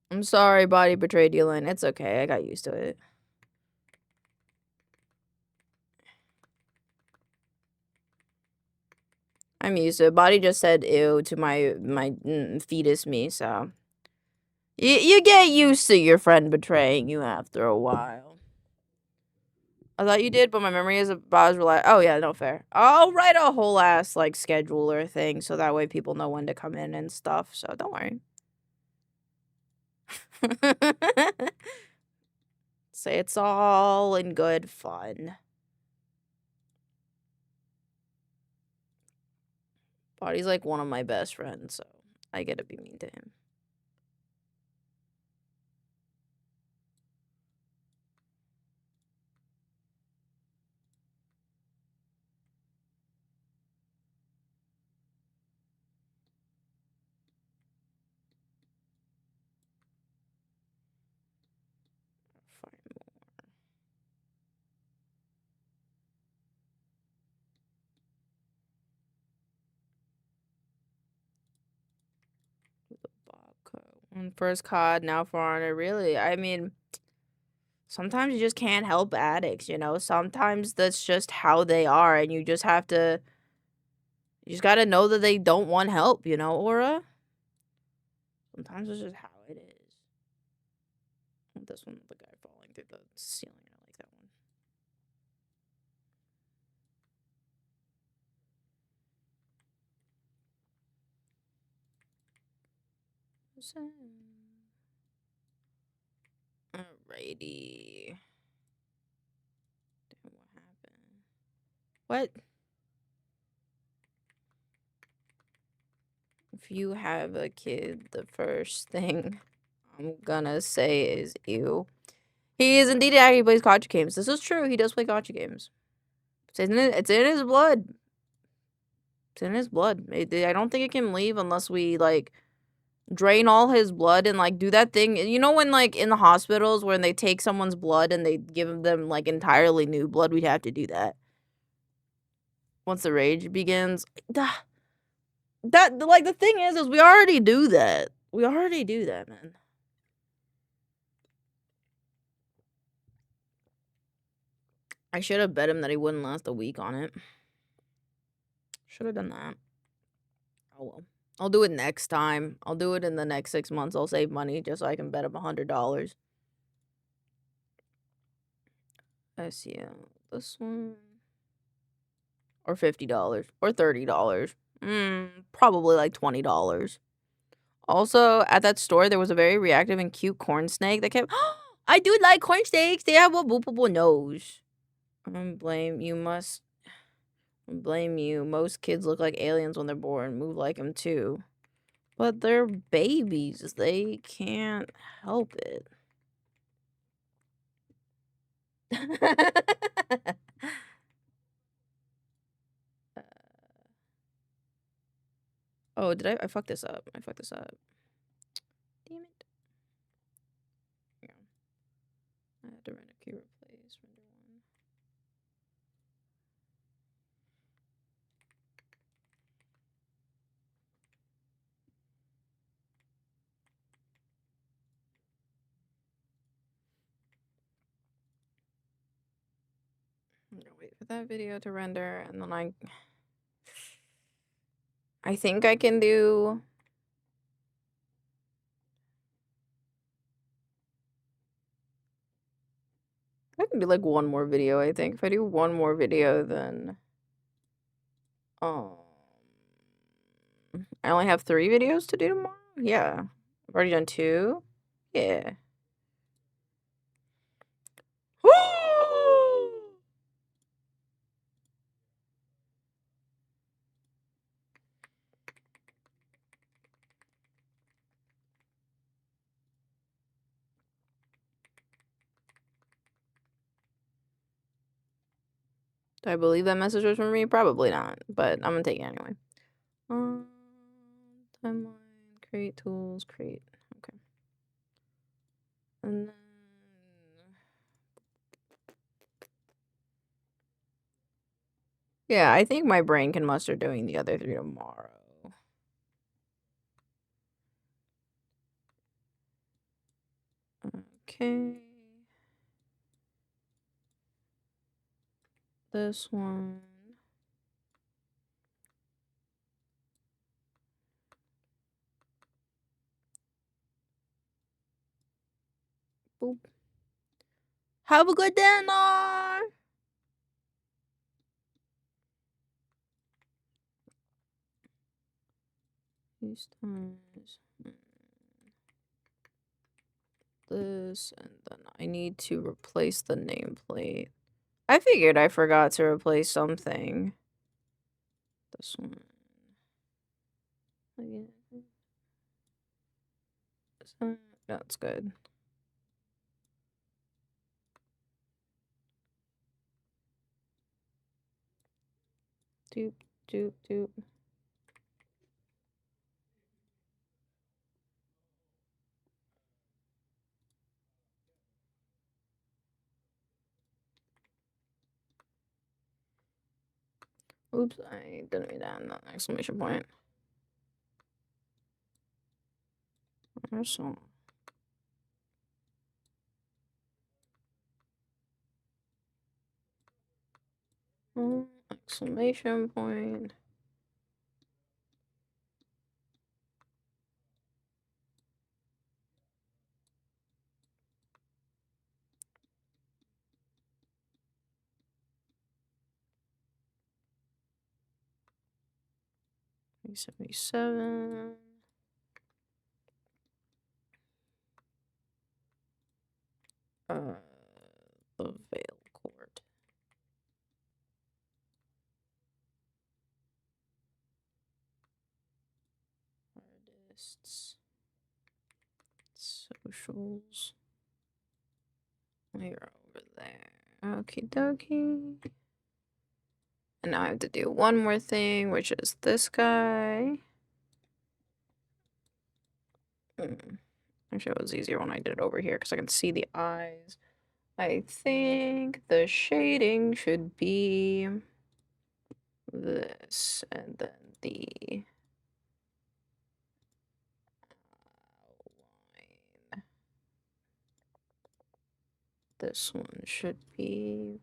I'm sorry, Body betrayed you, Lynn. It's okay. I got used to it. I'm used to it. Body just said ew to my fetus me, so you get used to your friend betraying you after a while. I thought you did, but my memory is about as reliable. Oh yeah, no fair. I'll write a whole ass like scheduler thing so that way people know when to come in and stuff. So don't worry. Say it's all in good fun. Body's like one of my best friends, so I get to be mean to him. First COD, now For Honor. Really, I mean, sometimes you just can't help addicts, you know? Sometimes that's just how they are, and you just gotta know that they don't want help, you know, Aura? Sometimes it's just how it is. This one, the guy falling through the ceiling, I like that one. Alrighty. Damn, what happened? What? If you have a kid, the first thing I'm gonna say is ew. He is indeed he plays gotcha games. This is true. He does play gotcha games. It's in his blood. It's in his blood. I don't think it can leave unless we like drain all his blood and like do that thing. You know when like in the hospitals when they take someone's blood and they give them like entirely new blood, we'd have to do that. Once the rage begins. That like the thing is we already do that. We already do that, man. I should have bet him that he wouldn't last a week on it. Should have done that. Oh well. I'll do it next time. I'll do it in the next 6 months. I'll save money just so I can bet him $100. I see this one. Or $50. Or $30. Probably like $20. Also, at that store, there was a very reactive and cute corn snake that kept, I do like corn snakes. They have a boopable nose. Blame you. Most kids look like aliens when they're born. Move like them too. But they're babies. They can't help it. Oh, did I fucked this up? I fucked this up. Damn it. Yeah. I had to run a key replace. Render one. I'm gonna wait for that video to render, and then I think I can do. I can do like one more video, I think. If I do one more video, then I only have 3 videos to do tomorrow? Yeah. I've already done 2? Yeah. Do I believe that message was from me? Probably not, but I'm gonna take it anyway. Timeline, create tools, create. Okay. And then yeah, I think my brain can muster doing the other 3 tomorrow. Okay. This one. Boop. Have a good dinner. These times. This, and then I need to replace the nameplate. I figured I forgot to replace something. This one. Again. This one. That's good. Doop, doop, doop. Oops, I didn't read that in the exclamation point. There's some. Exclamation point. $377. The Vale Court. lists. Socials. You're over there. Okie dokie. And now I have to do one more thing, which is this guy. Actually, it was easier when I did it over here because I can see the eyes. I think the shading should be this, and then the line. This one should be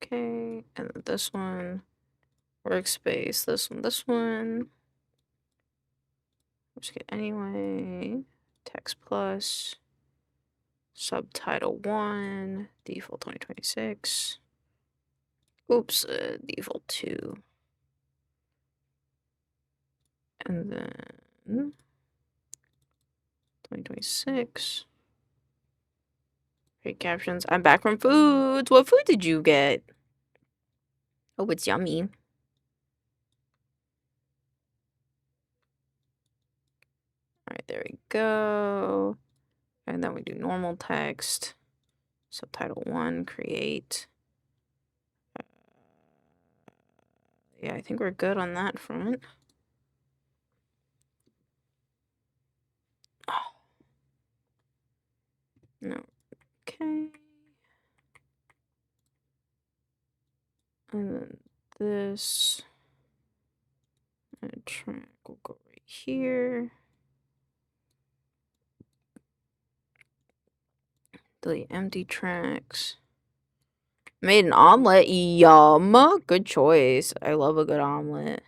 okay, and then this one, workspace, this one. Just get anyway, text plus, subtitle 1, default 2026. Oops, default 2. And then 2026. Great captions. I'm back from foods. What food did you get? Oh, it's yummy. Alright, there we go. And then we do normal text. Subtitle 1, create. Yeah, I think we're good on that front. Oh. No. Okay. And then this track will go right here. Delete empty tracks. Made an omelet. Yum. Good choice. I love a good omelet.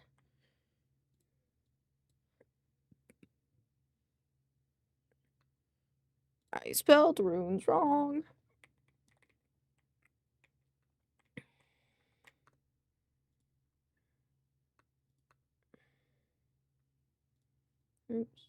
I spelled runes wrong. Oops.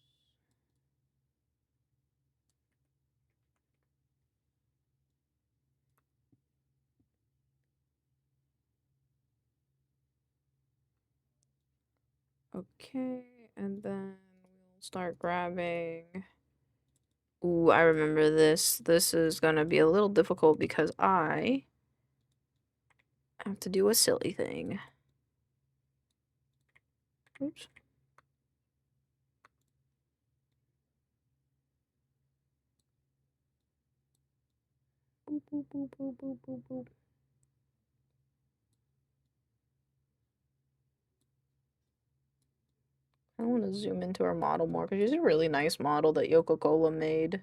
Okay, and then we'll start grabbing. Ooh, I remember this. This is gonna be a little difficult because I have to do a silly thing. Oops. Boop, boop, boop, boop, boop, boop, boop. I want to zoom into our model more because she's a really nice model that Coca-Cola made.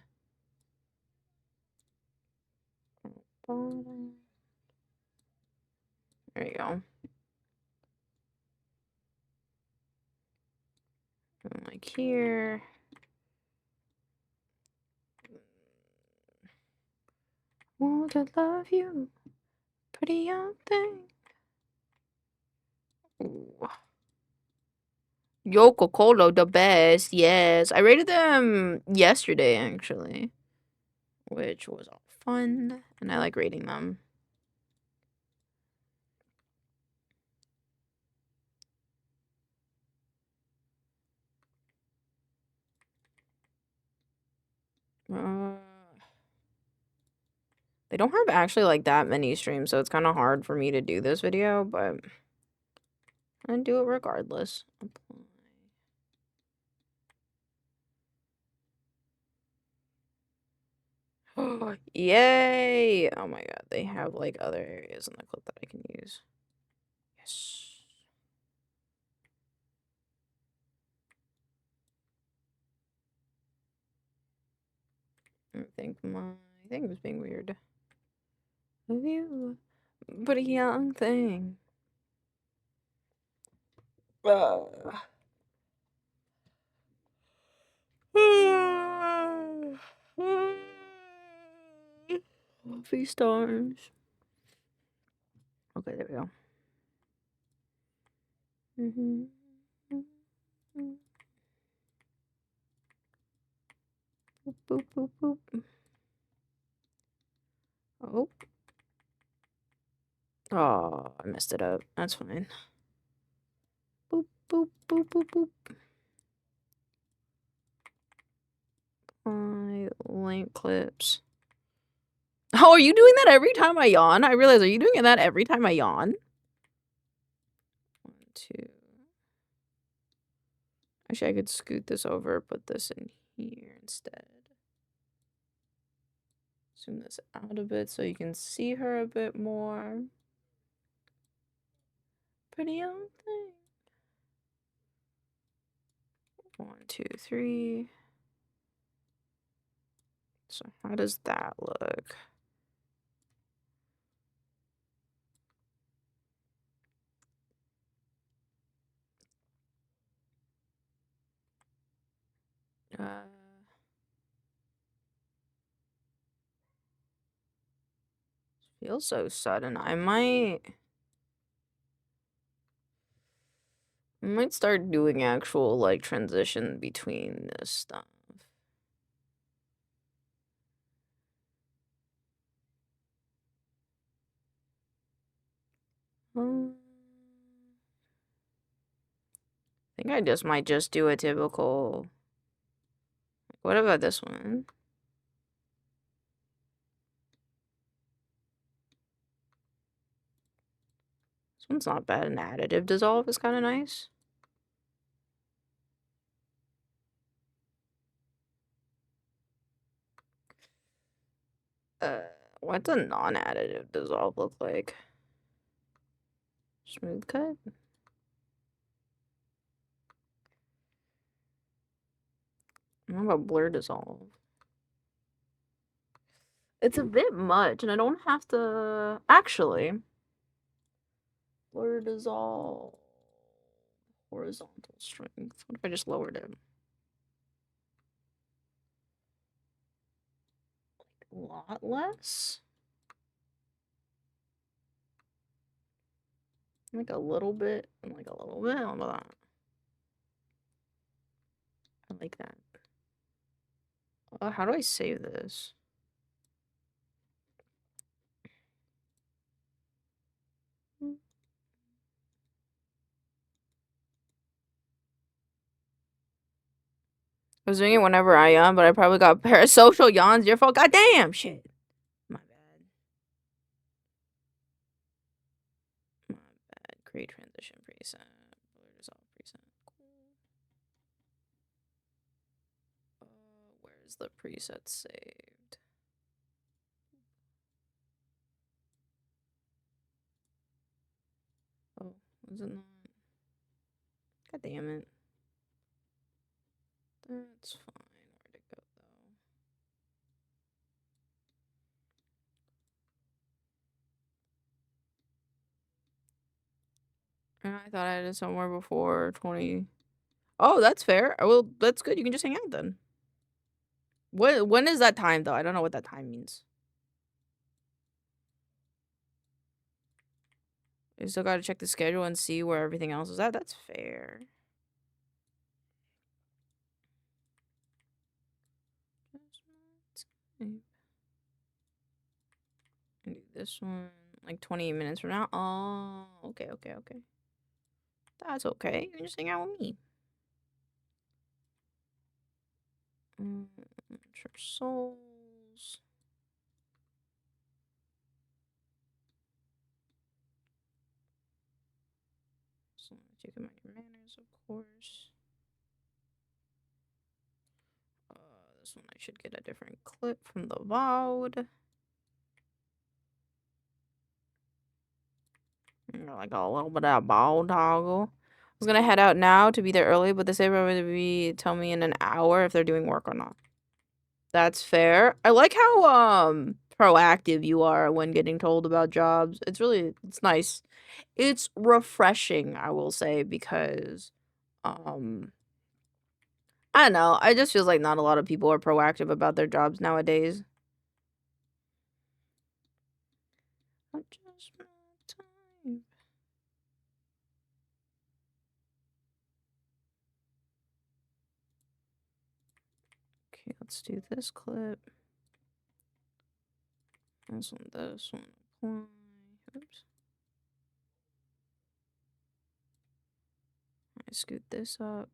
There you go. And like here. Want to love you, pretty young thing. Ooh. Coca-Cola, the best. Yes, I rated them yesterday actually, which was fun, and I like rating them. They don't have actually like that many streams, so it's kind of hard for me to do this video, but I do it regardless. Apply. Yay! Oh my god, they have like other areas in the clip that I can use. Yes. I think my thing was being weird. Love you, but a young thing. Coffee stars. Okay, there we go. Boop, boop, boop, boop. Oh. Oh, I messed it up. That's fine. Boop, boop, boop, boop, boop. link clips. Oh, are you doing that every time I yawn? I realize, are you doing that every time I yawn? 1, 2. Actually, I could scoot this over, put this in here instead. Zoom this out a bit so you can see her a bit more. Pretty young thing. 1, 2, 3. So how does that look? Feels so sudden. I might start doing actual like transition between this stuff. I think I just might just do a typical. What about this one? This one's not bad. An additive dissolve is kind of nice. What's a non-additive dissolve look like? Smooth cut? How about blur dissolve? It's a bit much, and I don't have to... Actually, blur dissolve... Horizontal strength. What if I just lowered it? A lot less? Like a little bit, and like a little bit. How about that? I like that. How do I save this? I was doing it whenever I yawn, but I probably got parasocial yawns. Your fault. Goddamn shit. My bad. My bad. Create transition preset. Blur dissolve preset. Cool. Where's the preset saved? Oh, was it not? God damn it. That's fine. Where'd it go though? I thought I had it somewhere before 20. Oh, that's fair. Well, that's good. You can just hang out then. When is that time though? I don't know what that time means. You still gotta check the schedule and see where everything else is at. That's fair. Do this one like 28 minutes from now. Oh, okay. That's okay. You can just hang out with me. Sure souls. So you can mind your manners, of course. This one I should get a different clip from the VOD. Like a little bit of a ball toggle. I was gonna head out now to be there early, but they say probably tell me in an hour if they're doing work or not. That's fair. I like how proactive you are when getting told about jobs. It's nice. It's refreshing, I will say, because I don't know. I just feels like not a lot of people are proactive about their jobs nowadays. Adjustment time. Okay, let's do this clip. This one, apply. Oops. I scoot this up.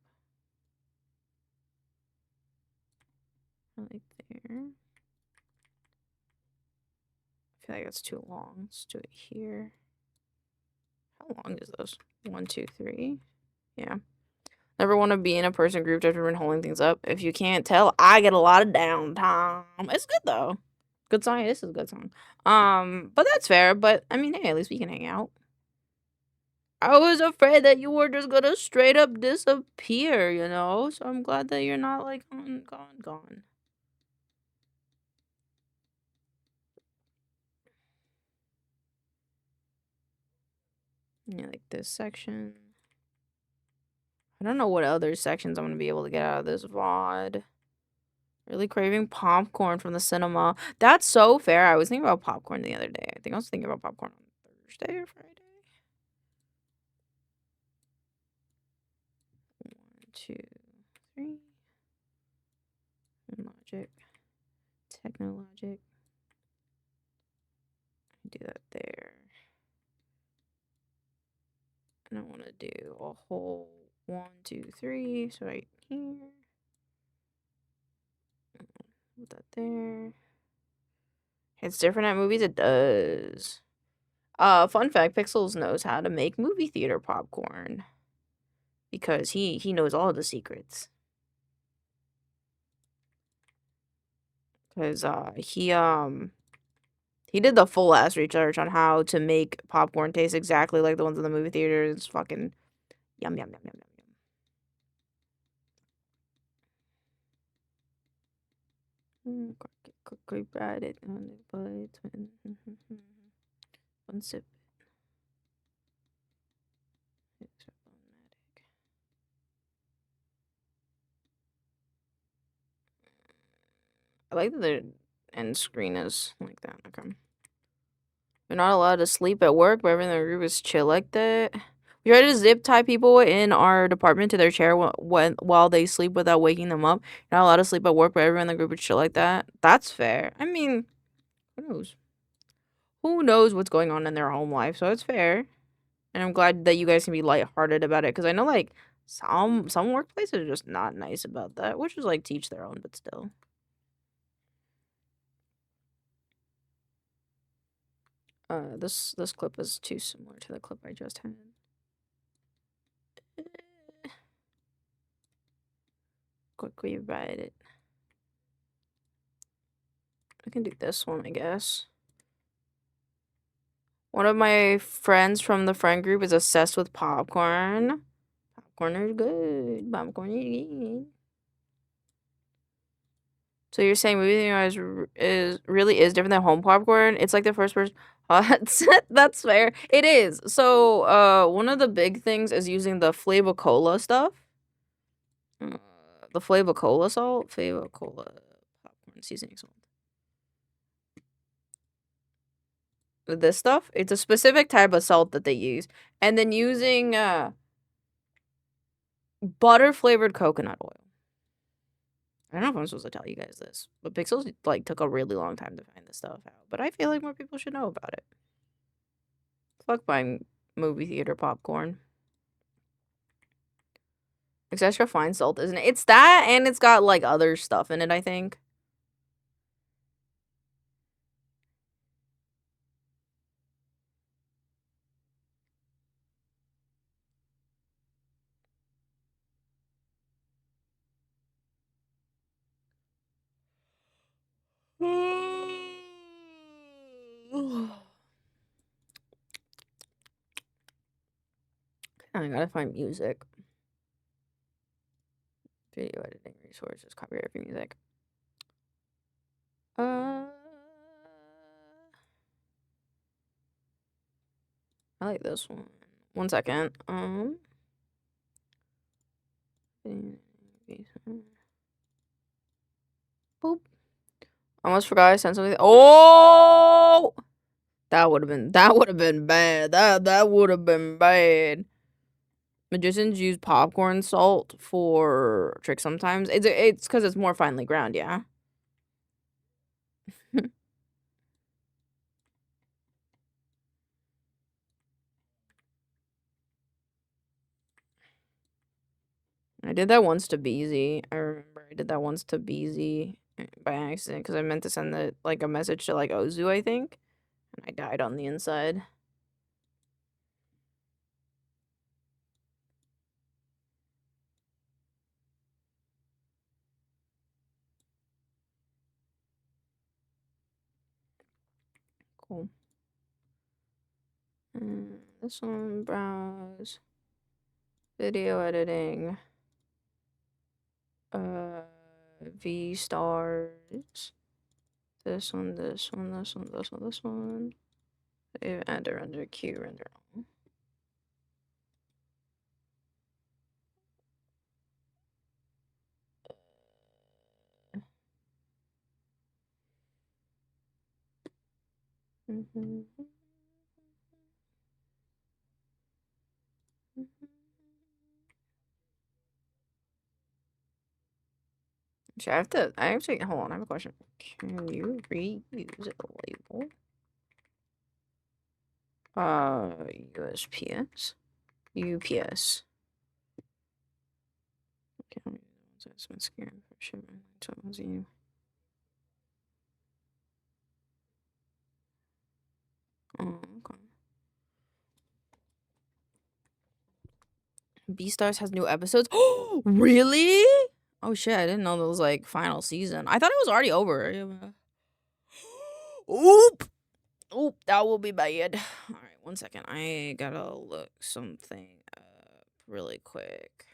here. I feel like that's too long. Let's do it here. How long is this? 1, 2, 3. Yeah. Never want to be in a person group after been holding things up. If you can't tell, I get a lot of downtime. It's good though. Good song. This is a good song. But that's fair. But I mean, hey, at least we can hang out. I was afraid that you were just gonna straight up disappear, you know? So I'm glad that you're not like gone. Yeah, like this section. I don't know what other sections I'm gonna be able to get out of this VOD. Really craving popcorn from the cinema. That's so fair. I was thinking about popcorn the other day. I think I was thinking about popcorn on Thursday or Friday. 1, 2, 3. Logic. Technologic. Do that there. And I want to do a whole 1, 2, 3. So right here. Put that there. It's different at movies. It does. Fun fact: Pixels knows how to make movie theater popcorn because he knows all the secrets. Because he did the full ass research on how to make popcorn taste exactly like the ones in the movie theaters. It's fucking yum yum yum yum yum yum. Great at it on the butt. One sip. It's problematic. I like that their end screen is like that. Okay. You're not allowed to sleep at work, but everyone in the group is chill like that. We try to zip tie people in our department to their chair while they sleep without waking them up. You're not allowed to sleep at work, but everyone in the group is chill like that. That's fair. I mean, who knows? Who knows what's going on in their home life? So it's fair. And I'm glad that you guys can be lighthearted about it, because I know like some workplaces are just not nice about that, which is like teach their own, but still. This clip is too similar to the clip I just had. Quickly write it. I can do this one, I guess. One of my friends from the friend group is obsessed with popcorn. Popcorn is good. Popcorn is good. So you're saying movie theater is really different than home popcorn? It's like the first person. That's fair. It is. So one of the big things is using the Flavor Cola stuff. The Flavor Cola salt, Flavor Cola popcorn seasoning salt. This stuff, it's a specific type of salt that they use, and then using butter flavored coconut oil. I don't know if I'm supposed to tell you guys this, but Pixels like took a really long time to find this stuff out, but I feel like more people should know about it. Fuck buying movie theater popcorn. It's extra fine salt, isn't it? It's that, and it's got like other stuff in it, I think. I gotta find music. Video editing resources, copyright free music. I like this one. 1 second. Boop. Almost forgot I sent something. Oh, that would have been bad. That would have been bad. Magicians use popcorn salt for tricks sometimes. It's because it's more finely ground, yeah. I did that once to Beezy. I remember I did that once to Beezy, by accident because I meant to send it like a message to like Ozu, I think, and I died on the inside. Cool. This one, browse, video editing, V stars. This one, this one, this one, this one, this one. Render Q, render all. Actually, hold on, I have a question. Can you reuse a label? USPS? UPS. Okay, that's been scared for shipment. So it was you. Oh, okay. Beastars has new episodes. Oh, really? Oh shit! I didn't know that was like final season. I thought it was already over. Oop, oop, that will be bad. All right, 1 second. I gotta look something up really quick.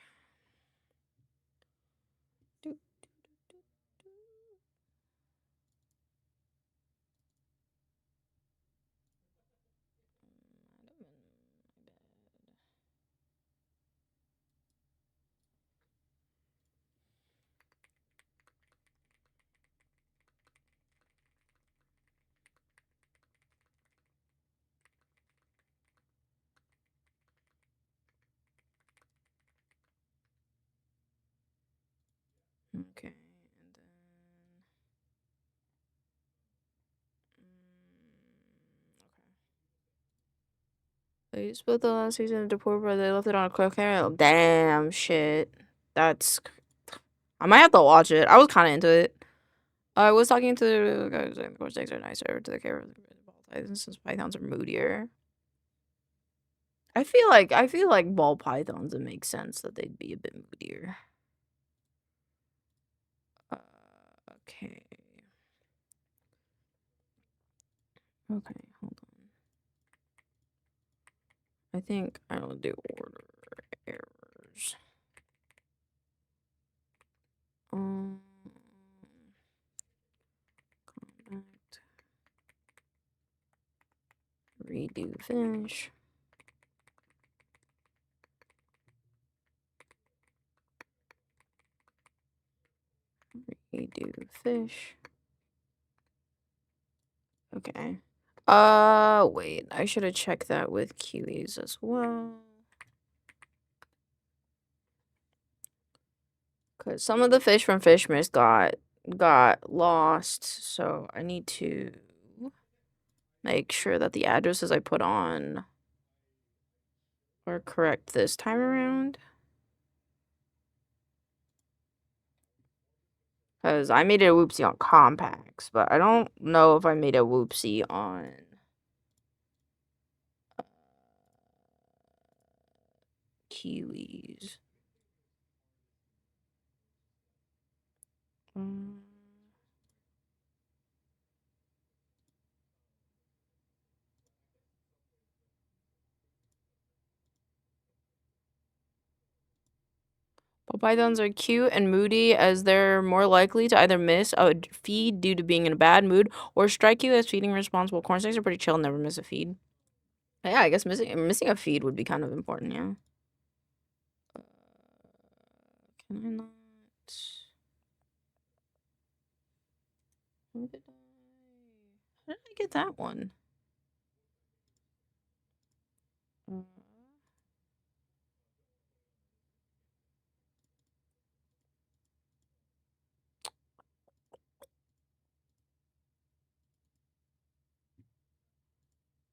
Okay, and then okay. They split the last season of Deport, but they left it on a cliffhanger. Damn shit. That's. I might have to watch it. I was kind of into it. I was talking to the guys saying the course eggs are nicer to the care of the ball pythons since pythons are moodier. I feel like ball pythons, it makes sense that they'd be a bit moodier. Okay. Okay, hold on. I think I'll do order errors. Contact. Redo finish. Redo fish. Okay. Wait. I should have checked that with Kiwis as well. Cause some of the fish from Fishmas got lost, so I need to make sure that the addresses I put on are correct this time around. Cause I made it a whoopsie on compacts, but I don't know if I made a whoopsie on Kiwis. Ball pythons are cute and moody as they're more likely to either miss a feed due to being in a bad mood or strike you as feeding responsible. Corn snakes are pretty chill and never miss a feed. Yeah, I guess missing a feed would be kind of important, yeah. Can I not? How did I get that one? I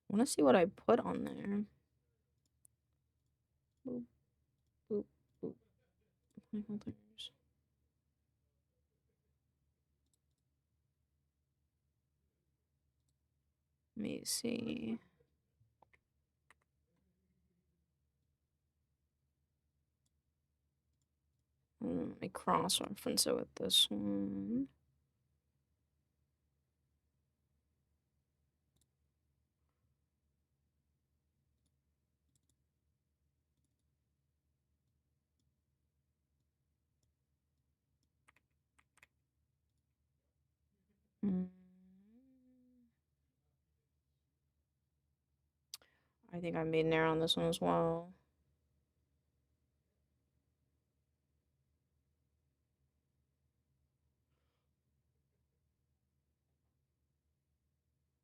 want to see what I put on there. Boop, boop, boop. me see. Let me cross-reference it with this one. I think I made an error on this one as well.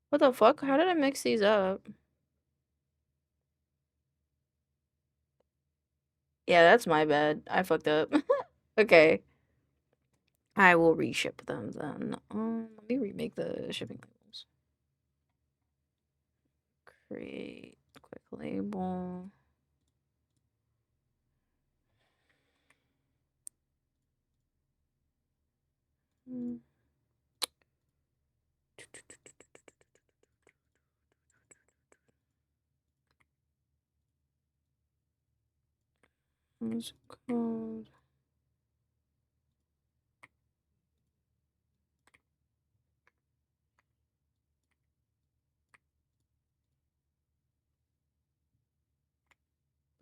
What the fuck? How did I mix these up? Yeah, that's my bad. I fucked up. Okay. I will reship them then. Let me remake the shipping labels. Create quick label. What's it called?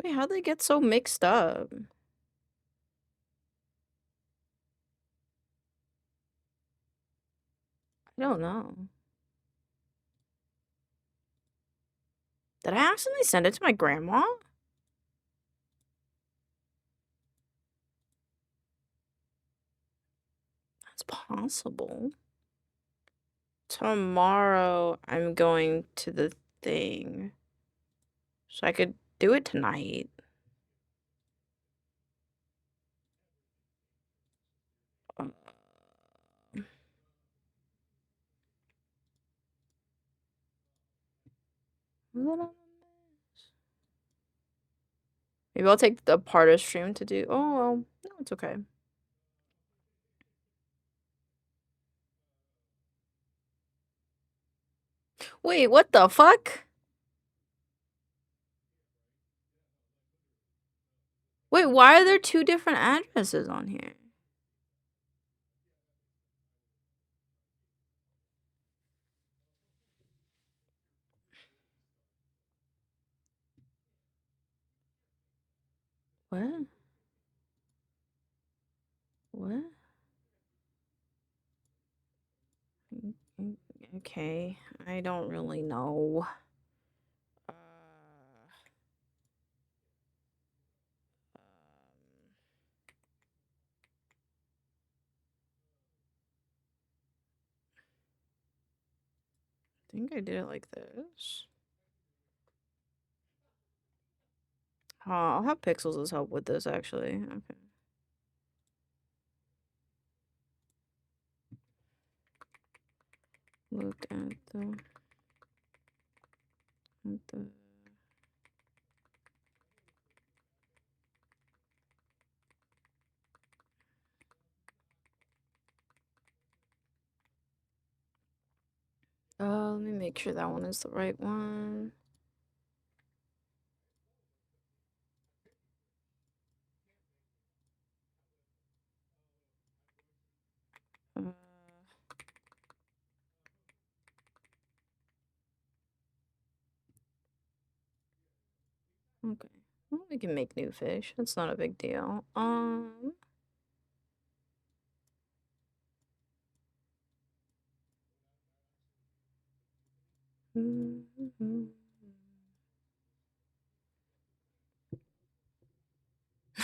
Wait, how'd they get so mixed up? I don't know. Did I accidentally send it to my grandma? That's possible. Tomorrow I'm going to the thing. So I could do it tonight. Maybe I'll take the part of stream to do. Oh, well, no, it's okay. Wait, what the fuck? Wait, why are there two different addresses on here? What? What? Okay, I don't really know. I think I did it like this. I'll have Pixels as help with this, actually. Okay. Look at the... Let me make sure that one is the right one. Okay. Well, we can make new fish. That's not a big deal.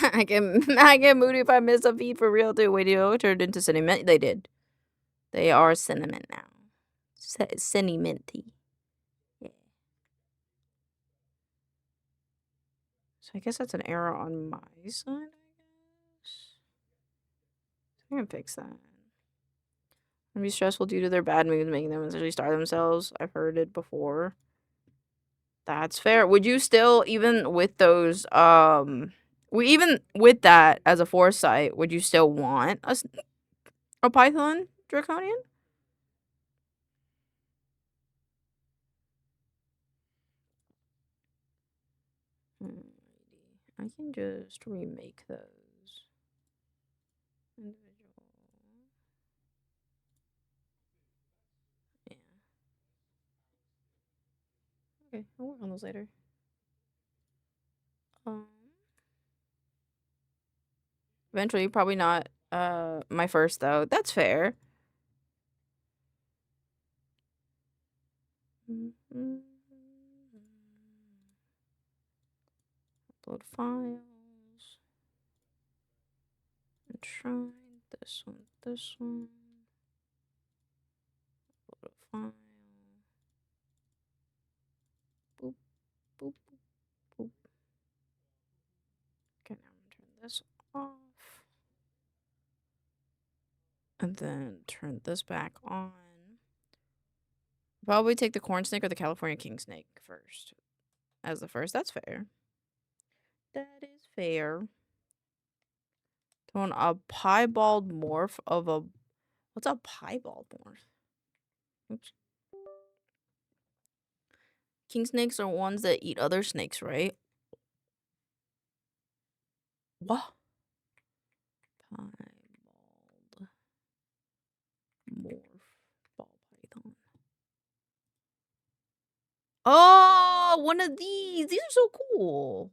I get moody if I miss a feed for real too. Wait, it turned into cinnamon. They did. They are cinnamon now. Cinnaminty. Yeah. So I guess that's an error on my side, I guess. I can fix that. It'd be stressful due to their bad moods, making them essentially starve themselves. I've heard it before. That's fair. Would you still, even with those, even with that as a foresight, would you still want a Python Draconian? I can just remake those. Individual. Yeah. Okay, I'll work on those later. Eventually, probably not my first though. That's fair. Upload files. And try this one, this one. Upload a file. Boop, boop, boop, boop. Okay, now I'm gonna turn this off. And then turn this back on. Probably take the corn snake or the California king snake first. As the first. That's fair. That is fair. Throwing a piebald morph of a... What's a piebald morph? Oops. King snakes are ones that eat other snakes, right? What? Piebald morph ball python. Oh, one of these. These are so cool.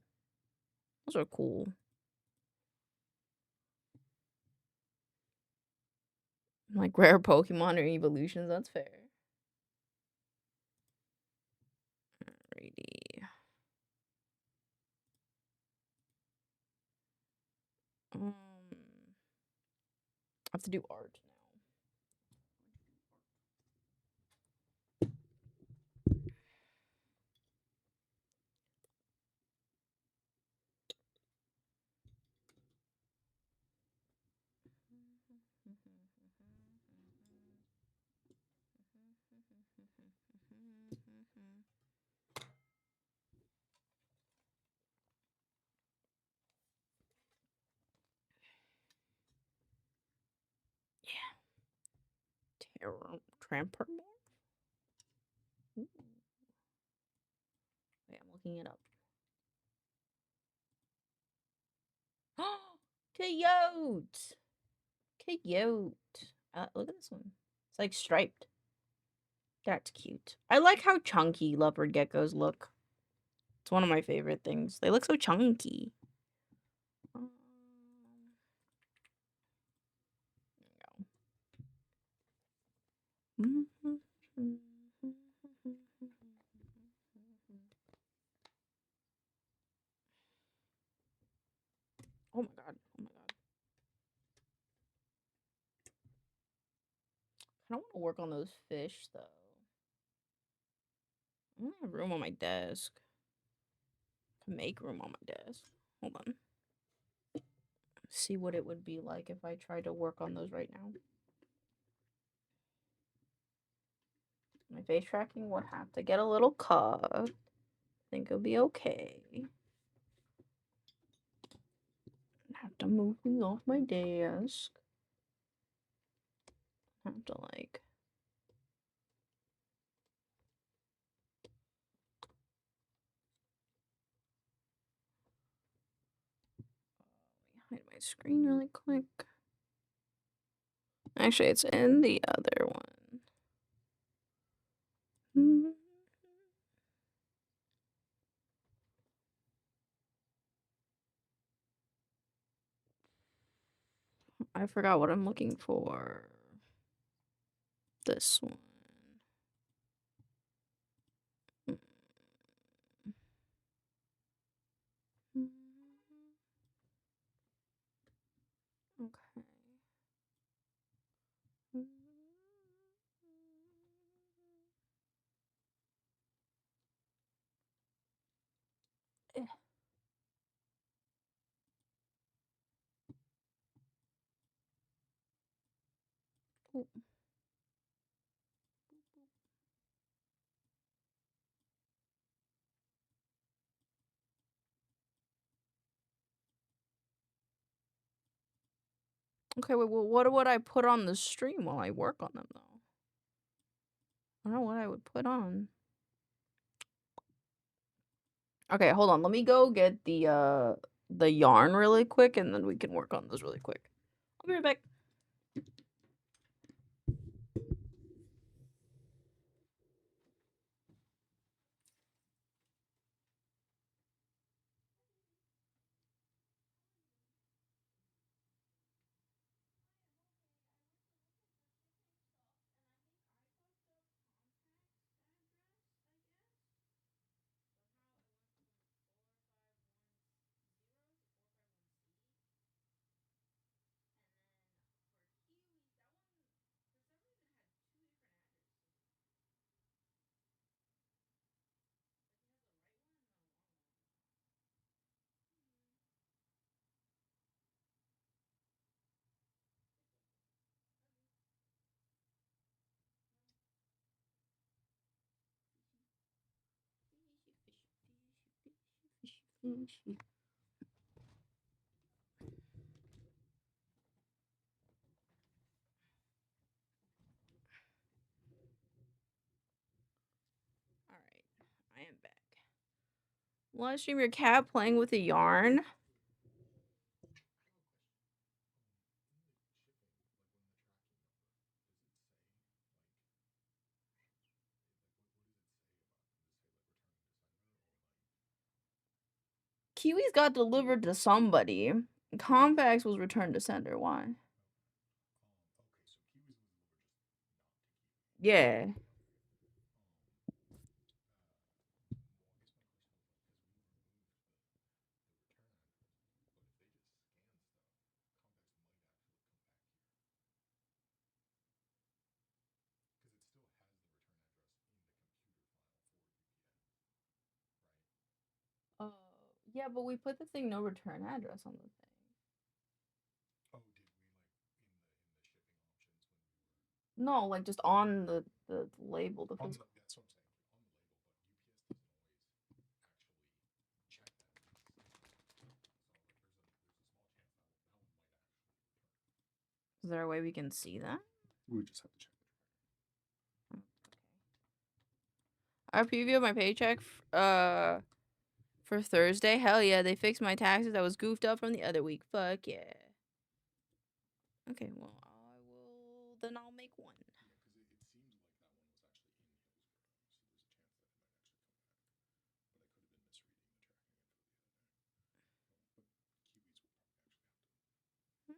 Those are cool. Like rare Pokemon or evolutions. That's fair. Alrighty. I have to do art now. Tramper morph? Ooh. Wait, I'm looking it up. Coyote! Coyote. Look at this one. It's like striped. That's cute. I like how chunky leopard geckos look. It's one of my favorite things. They look so chunky. There we go. Oh my god. Oh my god. I don't want to work on those fish though. I don't have room on my desk. I can make room on my desk. Hold on. See what it would be like if I tried to work on those right now. My face tracking would have to get a little cut. I think it'll be okay. I have to move things off my desk. I have to like... hide my screen really quick. Actually, it's in the other one. I forgot what I'm looking for. This one. Okay. Oh. Okay, wait, well, what would I put on the stream while I work on them, though? I don't know what I would put on. Okay, hold on. Let me go get the the yarn really quick, and then we can work on this really quick. I'll be right back. Alright, I am back. Want to stream your cat playing with a yarn? Kiwis got delivered to somebody. Compacts was returned to sender. Why? Yeah. Uh, yeah, but we put the thing no return address on the thing. No, like just on the label. The phys- Is there a way we can see that?
We just have to check.
I preview my paycheck for Thursday. Hell yeah, they fixed my taxes. I was goofed up from the other week. Fuck yeah. Okay, well I will. Then I'll make one.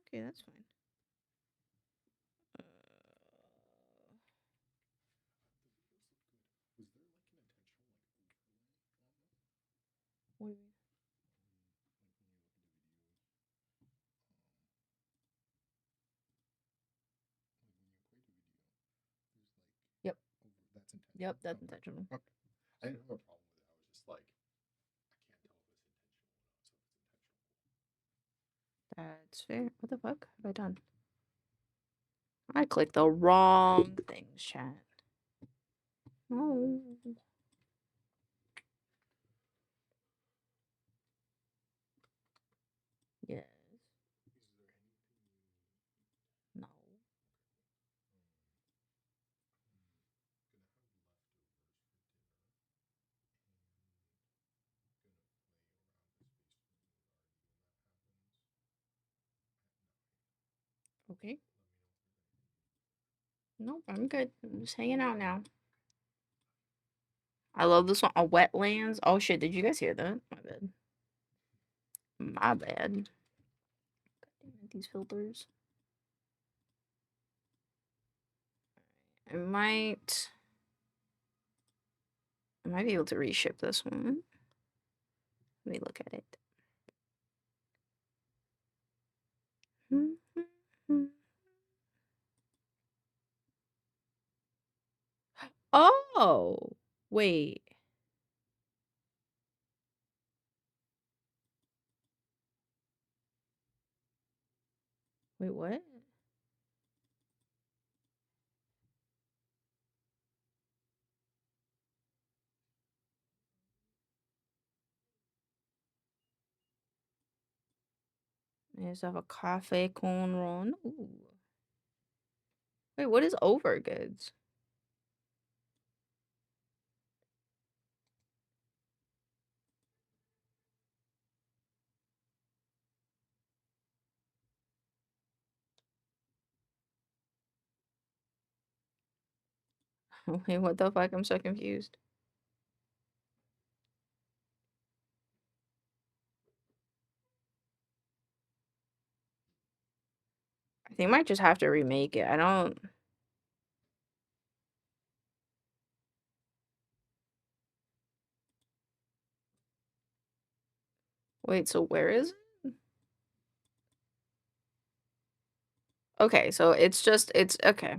Okay, that's fine. What do you mean? Yep.
That's intentional.
Yep, that's
Okay.
intentional.
Okay. I didn't have a problem with it. I was just like, I can't tell if it's intentional or not. So if it's intentional, cool.
That's fair. What the fuck have I done? I clicked the wrong things, chat. No. Yes. No. Okay. Nope, I'm good. I'm just hanging out now. I love this one. Wetlands. Oh shit, did you guys hear that? My bad. My bad. God damn it, these filters. I might be able to reship this one. Let me look at it. Oh, wait. Wait, what? I just have a cafe cone roll. Ooh. Wait, what is over goods? Wait, what the fuck? I'm so confused. I think I might just have to remake it. I don't. Wait, so where is it? Okay, so it's okay. I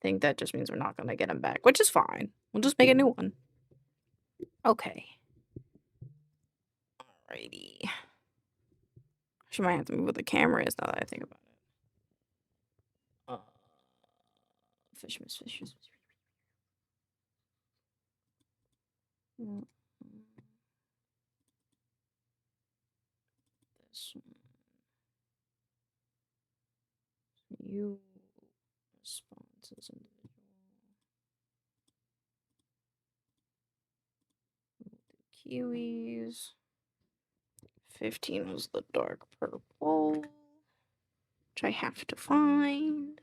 think that just means we're not gonna get him back, which is fine. We'll just make a new one. Okay. Alrighty. She might have to move where the camera is now that I think about it. Fish, miss, fish, miss, fish. Mm, This one. You responses individual. We'll do kiwis. 15 was the dark purple, which I have to find.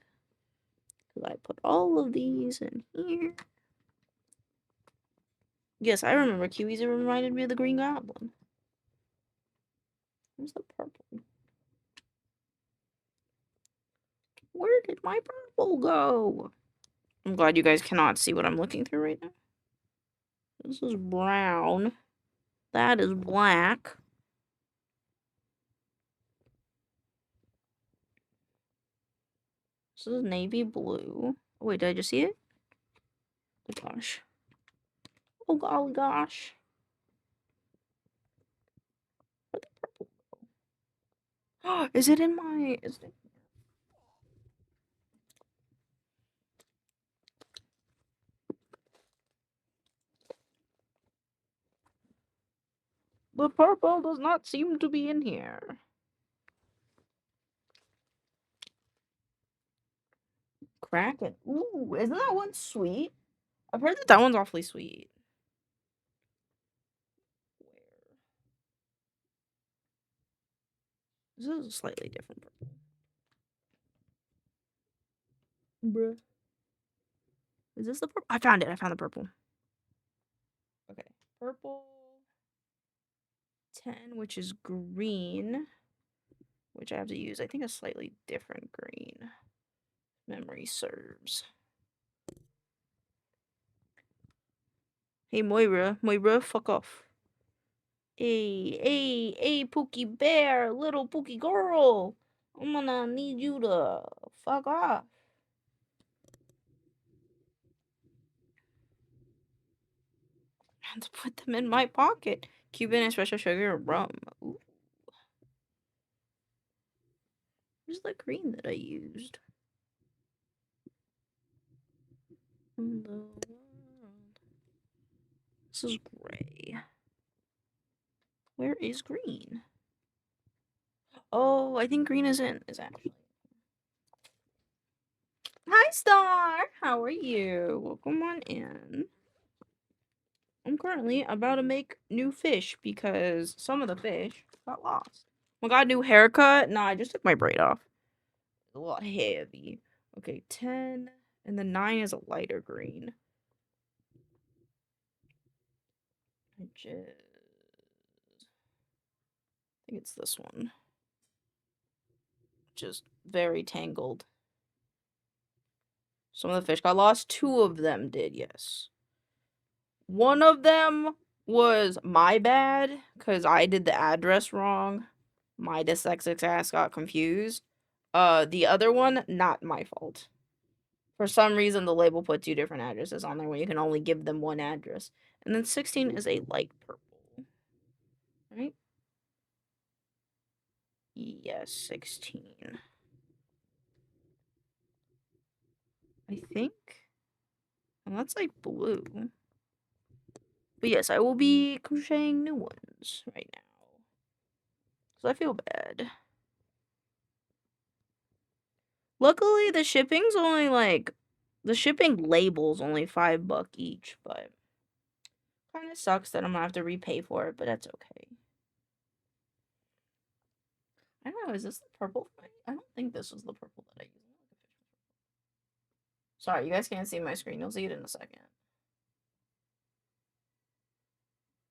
Because I put all of these in here. Yes, I remember kiwis. It reminded me of the Green Goblin. Where's the purple? Where did my purple go? I'm glad you guys cannot see what I'm looking through right now. This is brown. That is black. This is navy blue. Oh, wait, did I just see it? Oh gosh. Oh golly gosh. Where'd the purple go? Is it in my... The purple does not seem to be in here. Kraken. Ooh, isn't that one sweet? I've heard that that one's awfully sweet. Where? This is a slightly different purple. Bruh. Is this the purple? I found it. I found the purple. Okay. Purple 10, which is green, which I have to use, I think, a slightly different green. Memory serves. Hey, Moira. Moira, fuck off. Hey, Pookie Bear, little Pookie girl. I'm gonna need you to fuck off. And to put them in my pocket. Cuban espresso sugar and rum. Ooh. Where's the green that I used? In the world. This is gray. Where is green? Oh, I think green is actually. Hi, Star. How are you? Welcome on in. I'm currently about to make new fish because some of the fish got lost. I got a new haircut. Nah, I just took my braid off. It's a lot heavy. Okay, 10. And the 9 is a lighter green. I think it's this one. Just very tangled. Some of the fish got lost. 2 of them did, yes. One of them was my bad because I did the address wrong. My dyslexic ass got confused. The other one, not my fault. For some reason, the label put 2 different addresses on there when you can only give them one address. And then 16 is a light purple. Right? Yes, 16. I think. And that's like blue. But yes, I will be crocheting new ones right now. So I feel bad. Luckily, the shipping's only like... The shipping label's only $5 each, but... Kind of sucks that I'm gonna have to repay for it, but that's okay. I don't know, is this the purple thing? I don't think this was the purple that I used. Sorry, you guys can't see my screen. You'll see it in a second.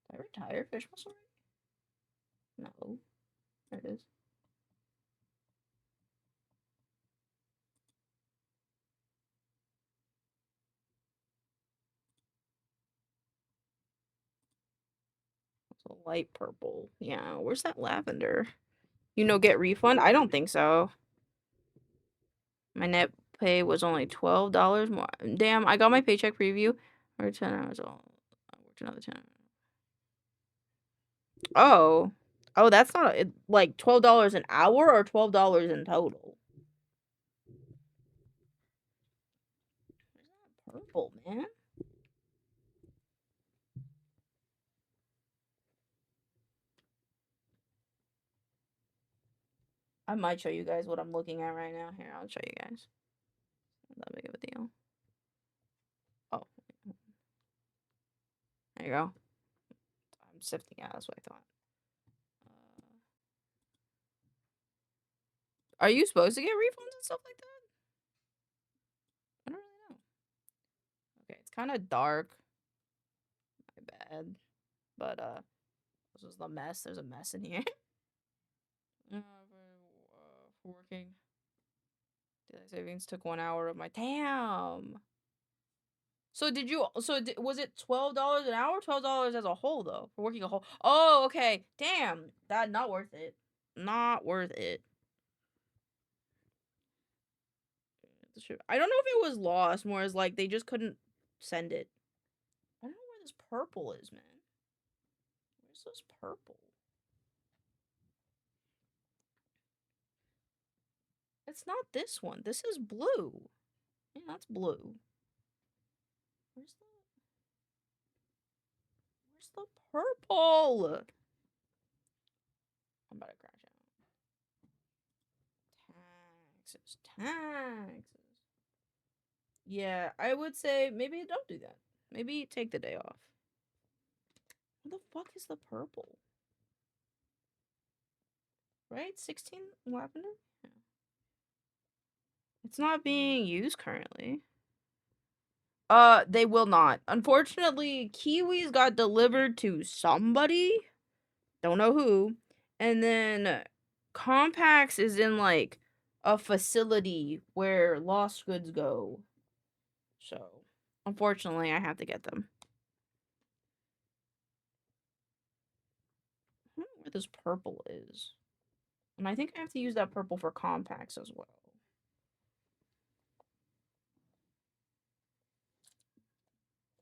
Did I retire fish muscle? No. There it is. It's a light purple. Yeah, where's that lavender? Get refund? I don't think so. My net pay was only $12 more. Damn, I got my paycheck preview. Or 10 hours. I worked another 10 hours. Oh. Oh, that's not like $12 an hour or $12 in total. Where's that purple, man? I might show you guys what I'm looking at right now. Here, I'll show you guys. Not that big of a deal. Oh. There you go. I'm sifting out, that's what I thought. Are you supposed to get refunds and stuff like that? I don't really know. Okay, it's kind of dark. My bad. But, this was the mess. There's a mess in here. For working. Daylight savings took 1 hour of my... Damn! So was it $12 an hour? $12 as a whole, though, for working a whole... Oh, okay. Damn! That, not worth it. Not worth it. I don't know if it was lost, more as like they just couldn't send it. I don't know where this purple is, man. Where's this purple? It's not this one. This is blue. Yeah, that's blue. Where's the purple? I'm about to crash out. Taxes. Yeah, I would say maybe don't do that. Maybe take the day off. Where the fuck is the purple? Right? 16 lavender? Yeah. It's not being used currently. They will not. Unfortunately, kiwis got delivered to somebody. Don't know who. And then Compacts is in like a facility where lost goods go. So, unfortunately, I have to get them. I don't know where this purple is. And I think I have to use that purple for Compacts as well.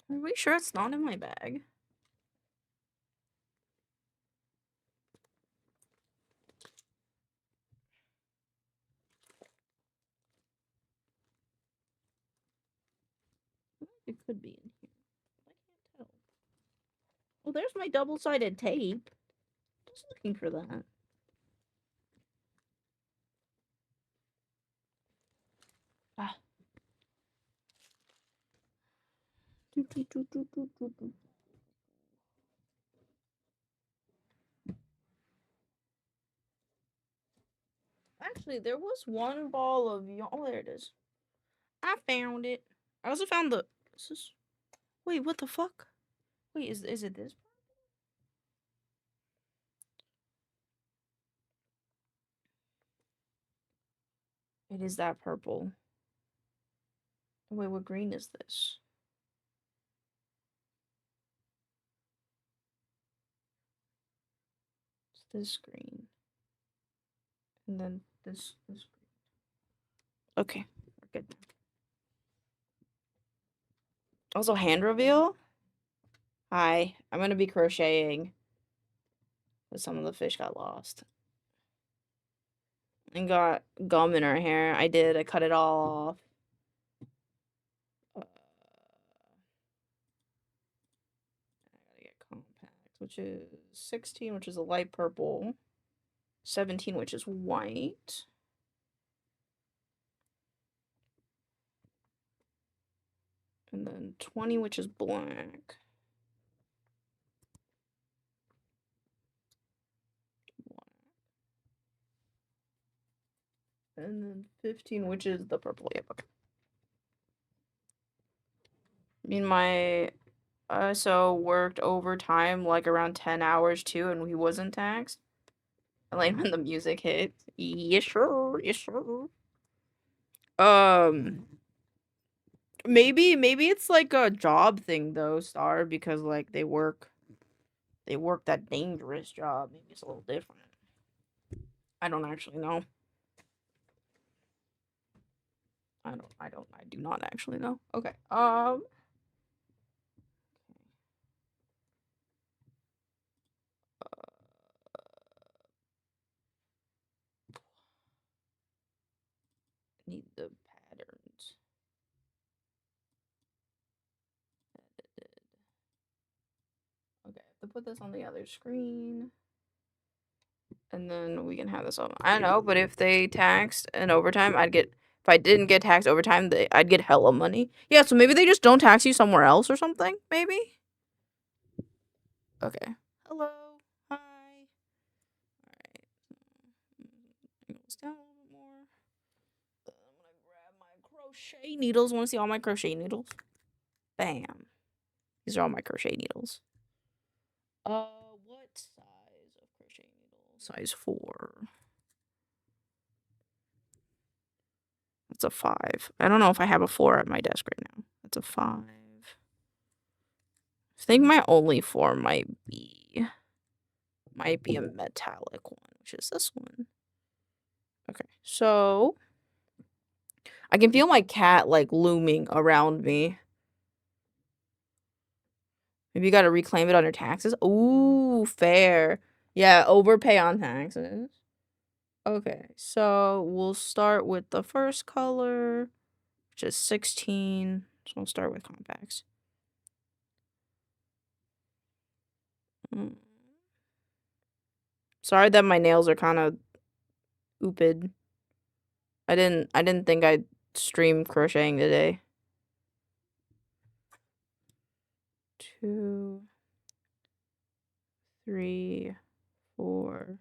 Are we sure it's not in my bag? It could be in here. I can't tell. Well, there's my double-sided tape. Just looking for that. Ah. Actually, there was one ball of oh, there it is. I found it. I also found the. Wait, what the fuck? Wait, is it this? It is that purple. Wait, what green is this? It's this green. And then this green. Okay, we're good. Also, hand reveal. Hi, I'm gonna be crocheting. But some of the fish got lost. And got gum in her hair. I cut it all off. I gotta get Compact, which is 16, which is a light purple. 17, which is white. And then 20, which is black. And then 15, which is the purple. Yep, okay. I mean, my so worked overtime like around 10 hours too, and he wasn't taxed. And like when the music hit, yes sir, yes sir. Maybe it's like a job thing though, Star, because like they work that dangerous job. Maybe it's a little different. I don't actually know. I do not actually know. Okay. Need the patterns. Edited. Okay, I have to put this on the other screen. And then we can have this on. I don't know, but if they taxed an overtime, I'd get. If I didn't get taxed overtime, I'd get hella money. Yeah, so maybe they just don't tax you somewhere else or something. Maybe. Okay. Hello. Hi. All right. Bring this down a little bit more. I'm gonna grab my crochet needles. Want to see all my crochet needles? Bam. These are all my crochet needles. What size of crochet needle? Size 4. That's a 5. I don't know if I have a 4 at my desk right now. That's a 5. I think my only 4 might be a metallic one, which is this one. Okay, so I can feel my cat like looming around me. Maybe you gotta reclaim it on your taxes. Ooh, fair. Yeah, overpay on taxes. Okay, so we'll start with the first color, which is 16. So we'll start with compacts. Sorry that my nails are kind of ooped. I didn't think I'd stream crocheting today. 2, 3, 4,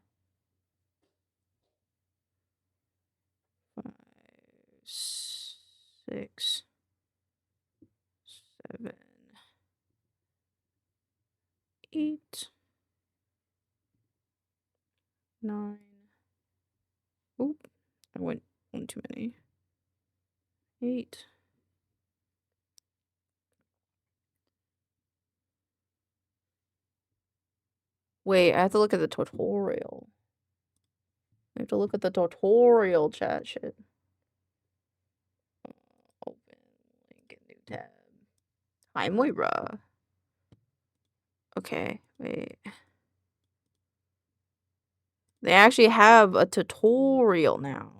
5, 6, 7, 8, 9. Oop, I went one too many. 8. Wait, I have to look at the tutorial. I have to look at the tutorial chat shit. Open link, new tab. Hi, Moira. Okay, wait. They actually have a tutorial now.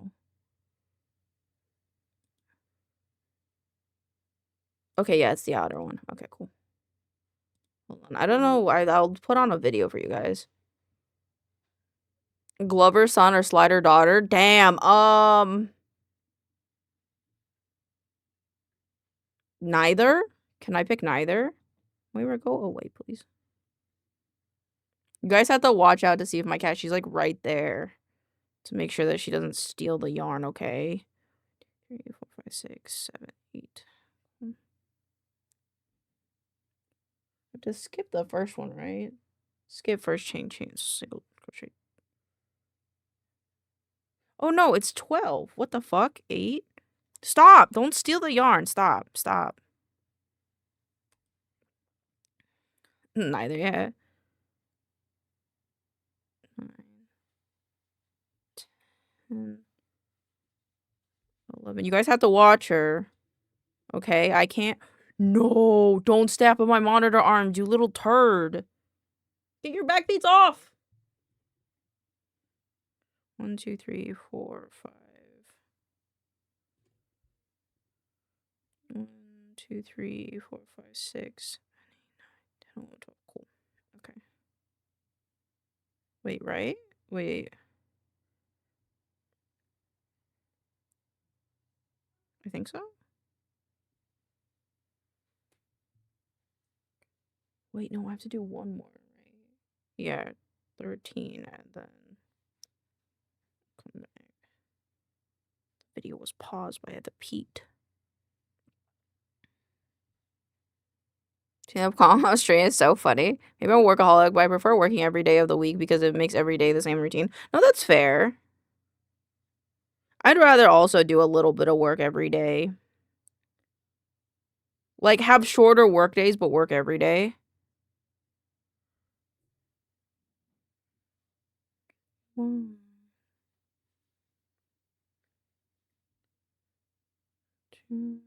Okay, yeah, it's the outer one. Okay, cool. Hold on. I don't know. I'll put on a video for you guys. Glover son or Slider daughter? Damn. Neither? Can I pick neither? Moira, go away, please. You guys have to watch out to see if my cat, she's like right there. To make sure that she doesn't steal the yarn, okay? 3, 4, 5, 6, 7, 8. I have to skip the first one, right? Skip first chain, single crochet. Oh no, it's 12. What the fuck? 8? Stop! Don't steal the yarn. Stop. Neither yet. 9, 10, 11. You guys have to watch her. Okay, I can't. No, don't step on my monitor arms, you little turd. Get your back beats off. 1, 2, 3, 4, 5. 1, 2, 3, 4, 5, 6, 7, 8, 9, 10, 11, 12. Cool. Okay. Wait, right? Wait. I think so. Wait, no, I have to do one more, right? Yeah, 13, and then come back. The video was paused, but I had to peek. Stand-up comedy Australia is so funny. Maybe I'm a workaholic, but I prefer working every day of the week because it makes every day the same routine. No, that's fair. I'd rather also do a little bit of work every day. Like, have shorter work days, but work every day. One, two,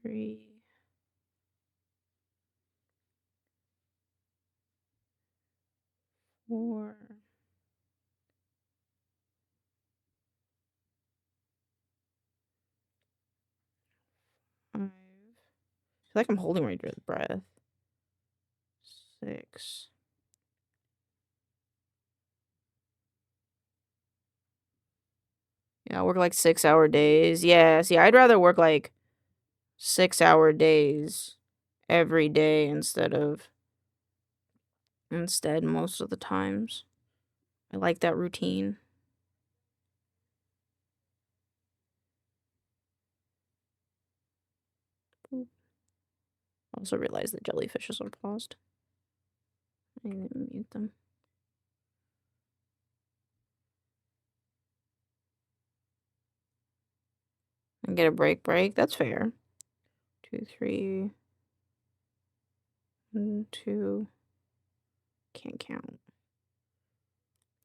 three, four. Five. I feel like I'm holding my breath. 6. Yeah, I work like 6-hour days. Yeah, see, I'd rather work like 6-hour days every day instead most of the times. I like that routine. Boop. Also realized that jellyfishes are paused. I didn't mute them. And get a break. That's fair. 2, 3. 1, 2. Can't count.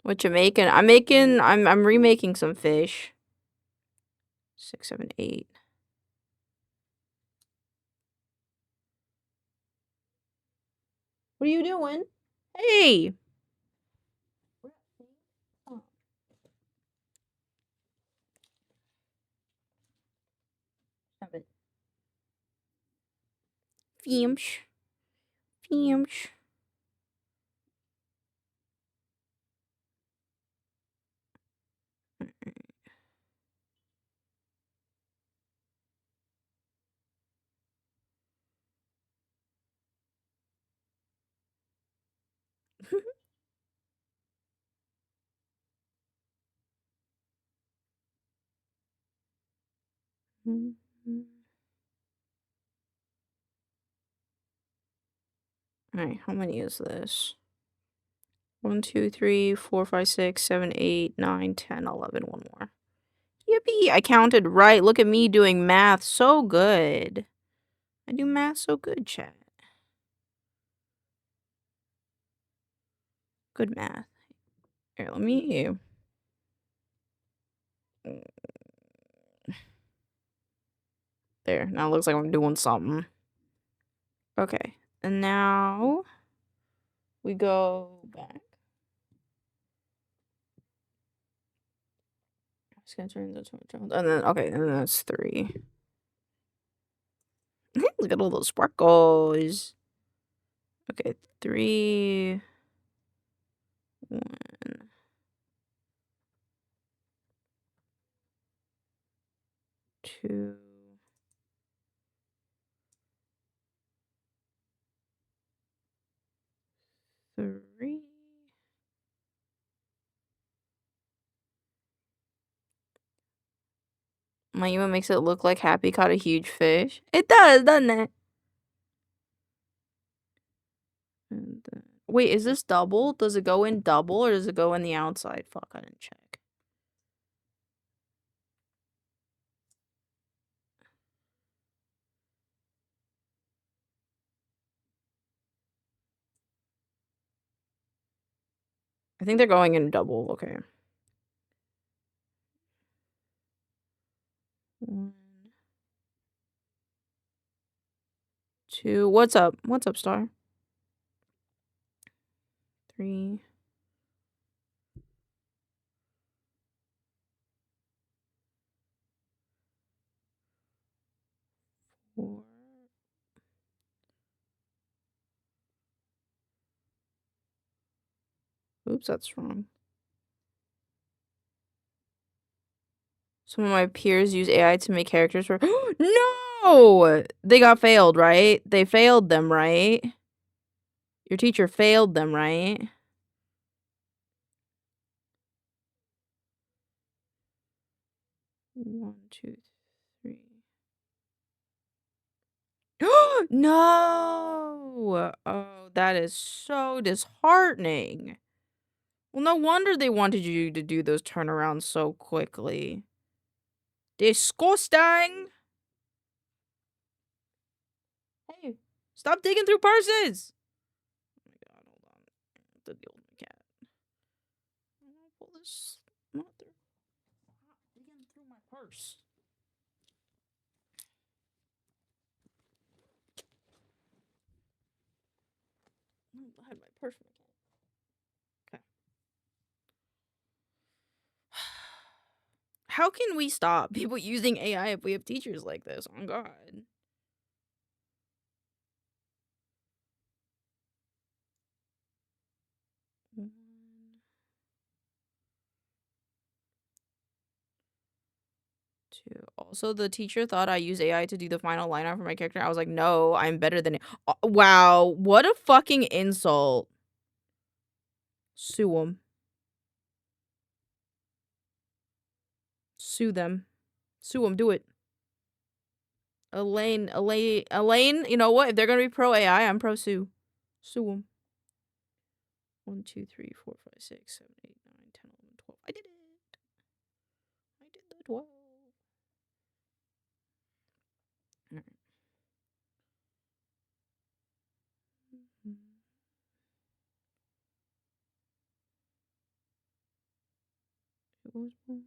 What you making? I'm remaking some fish. 6, 7, 8. What are you doing? Hey! Stop it. Fiamsh. Alright, how many is this? 1, 2, 3, 4, 5, 6, 7, 8, 9, 10, 11. One more. Yippee! I counted right. Look at me doing math so good. I do math so good, chat. Good math. Here, let me... There. Now it looks like I'm doing something. Okay. And now... we go back. And then, okay, and then that's 3. Look at all those sparkles. Okay, 3, 1, 2, 3. My email makes it look like Happy caught a huge fish. It does, doesn't it? And then, wait, is this double? Does it go in double or does it go in the outside? Fuck, I didn't check. I think they're going in double. Okay. 1, 2. What's up? What's up, Star? 3. 4. Oops, that's wrong. Some of my peers use AI to make characters for No! They got failed, right? They failed them, right? Your teacher failed them, right? One, two, 3. No! Oh, that is so disheartening. Well, no wonder they wanted you to do those turnarounds so quickly. Disgusting! Hey, stop digging through purses! Oh my god, hold on. I have to deal with my cat. I'm gonna pull this mother. Stop digging through my purse. I had my purse from my cat. Okay. How can we stop people using AI if we have teachers like this? Oh god. One, two. Also, the teacher thought I used AI to do the final line art for my character. I was like, no, I'm better than it. Wow, what a fucking insult. Sue them. Sue them. Sue them. Do it. Elaine, you know what? If they're gonna be pro AI, I'm pro Sue. Sue them. 1, 2, 3, 4, 5, 6, 7, 8, 9, 10, 11, 12. I did it. I did the 12. Alright. It was born.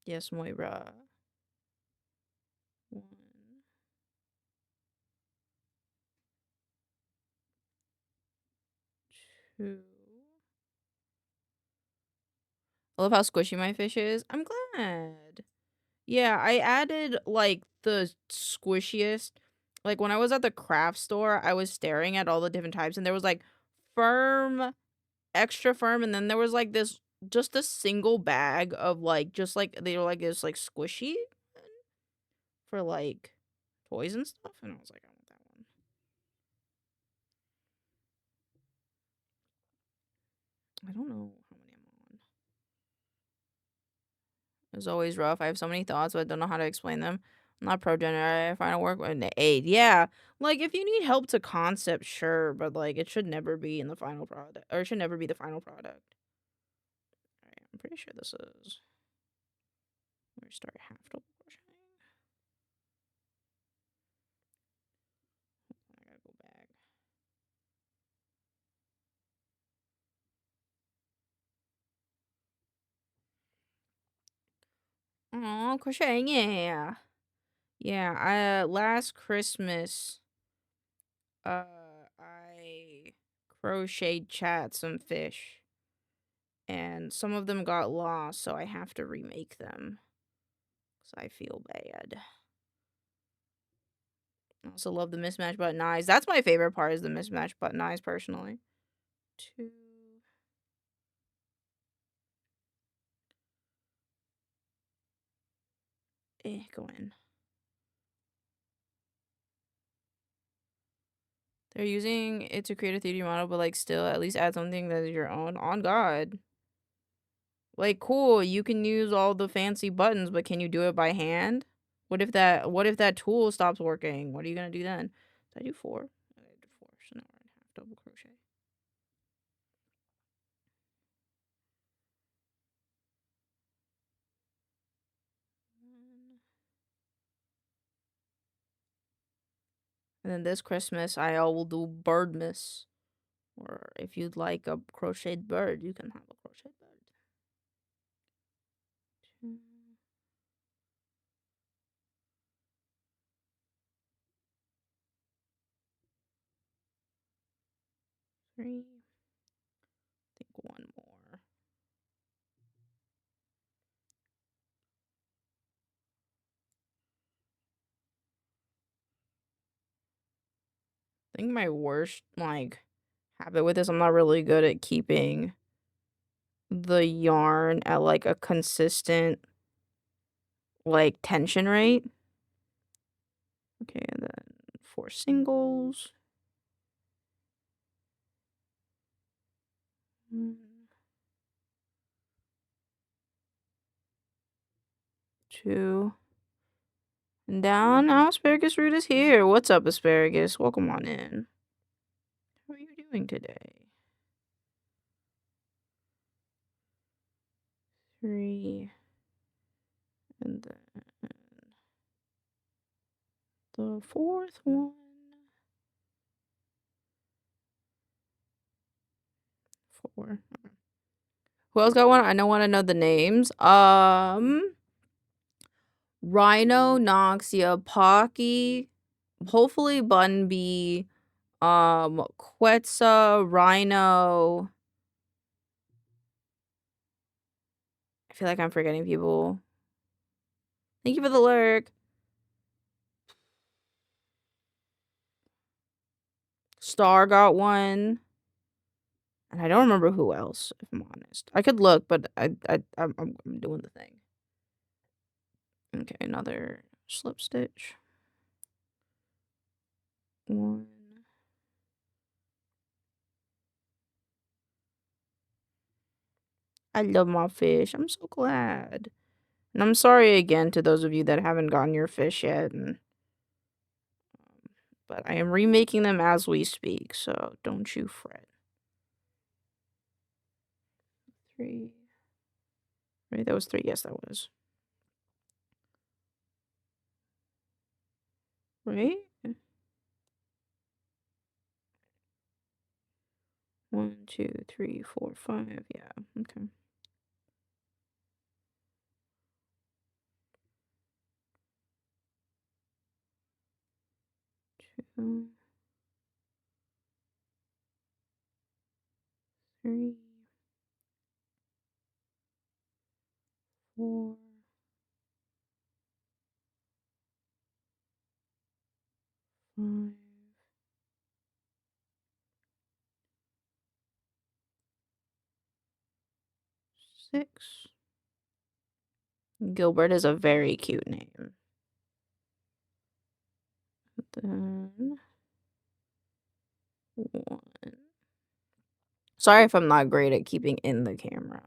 Yes, Moira. 1, 2. I love how squishy my fish is. I'm glad. Yeah, I added like the squishiest. Like when I was at the craft store, I was staring at all the different types, and there was like firm, extra firm, and then there was like this just a single bag of like just like they were like this like squishy for like toys and stuff, and I was like, I want that one. I don't know how many I'm on. It was always rough. I have so many thoughts, but I don't know how to explain them. I'm not pro generator. I find to work with an aid. Yeah, like if you need help to concept, sure, but like it should never be in the final product, or it should never be the final product. All right, I'm pretty sure this is. We start half double crocheting. I gotta go back. Oh, crocheting, yeah. Yeah, last Christmas, I crocheted chat some fish, and some of them got lost, so I have to remake them, because I feel bad. I also love the mismatch button eyes. That's my favorite part, is the mismatch button eyes, personally. 2. Go in. They're using it to create a 3D model, but like still at least add something that is your own. On God. Like, cool, you can use all the fancy buttons, but can you do it by hand? What if that tool stops working? What are you gonna do then? Did I do 4? I did 4, so now we're in half double crochet. And then this Christmas, I will do Birdmas. Or if you'd like a crocheted bird, you can have a crocheted bird. 2. 3. I think one more. I think my worst, like, habit with this, I'm not really good at keeping the yarn at, like, a consistent, like, tension rate. Okay, and then 4 singles. 2. And down. Now asparagus root is here. What's up, asparagus? Welcome on in. How are you doing today? 3. And then the 4th one. 4. Who else got one? I don't want to know the names. Rhino, Noxia, Pocky, hopefully Bunby, Quetzal, Rhino. I feel like I'm forgetting people. Thank you for the lurk. Star got one. And I don't remember who else, if I'm honest. I could look, but I'm doing the thing. Okay, another slip stitch. 1. I love my fish. I'm so glad. And I'm sorry again to those of you that haven't gotten your fish yet. But I am remaking them as we speak, so don't you fret. 3. Right, that was 3. Yes, that was. Right? 1, 2, 3, 4, 5. Yeah, okay. 2, 3, 4, 5, 6. Gilbert is a very cute name. Then 1. Sorry if I'm not great at keeping in the camera.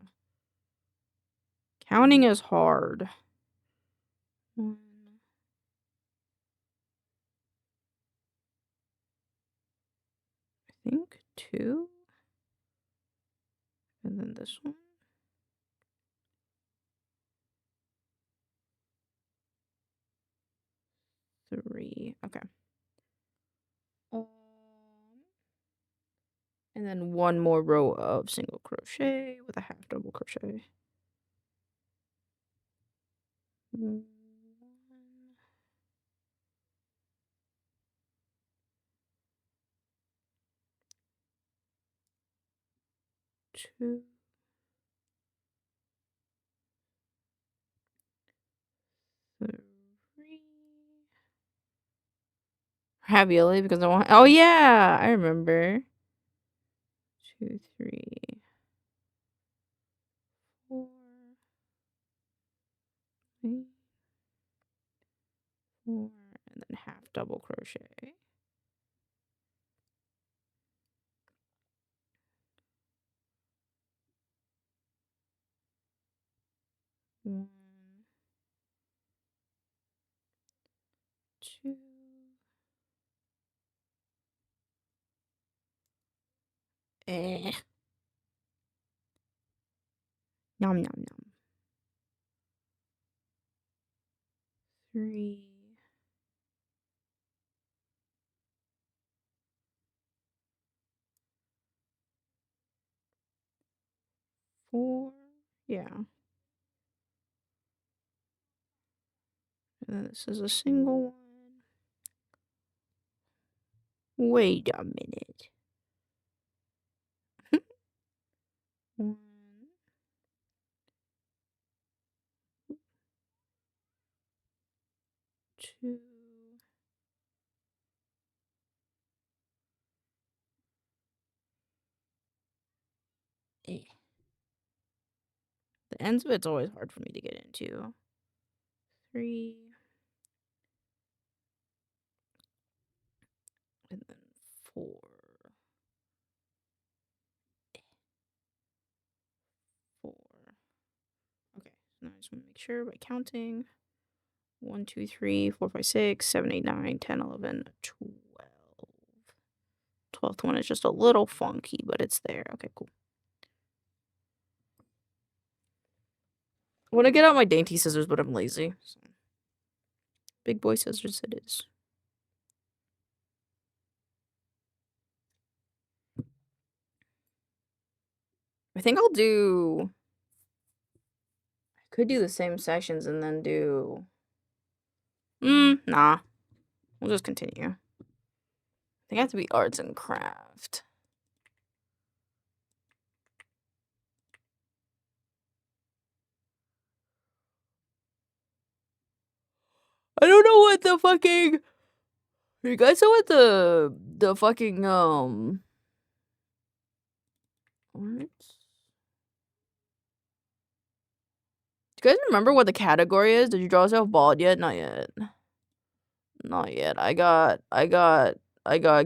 Counting is hard. 1. I think 2. And then this one. 3. Okay. And then 1 more row of single crochet with a half double crochet. 1, 2, 3. Ravioli because I want. Oh yeah, I remember. 2, 3, 4, 3, 4, and then half double crochet. 1, 2. Nom nom nom. 3. 4. Yeah. And then this is a single one. Wait a minute. 1, 2. The ends of it's always hard for me to get into. 3. And then 4. 4. Okay, so now I just want to make sure by counting. 1, 2, 3, 4, 5, 6, 7, 8, 9, 10, 11, 12. 12th one is just a little funky, but it's there. Okay, cool. I want to get out my dainty scissors, but I'm lazy. So. Big boy scissors it is. I think I'll do... I could do the same sections and then do... nah. We'll just continue. I think I have to be arts and craft. I don't know what the fucking... You guys know what the fucking, what? Do you guys remember what the category is? Did you draw yourself bald yet? Not yet. Not yet. I got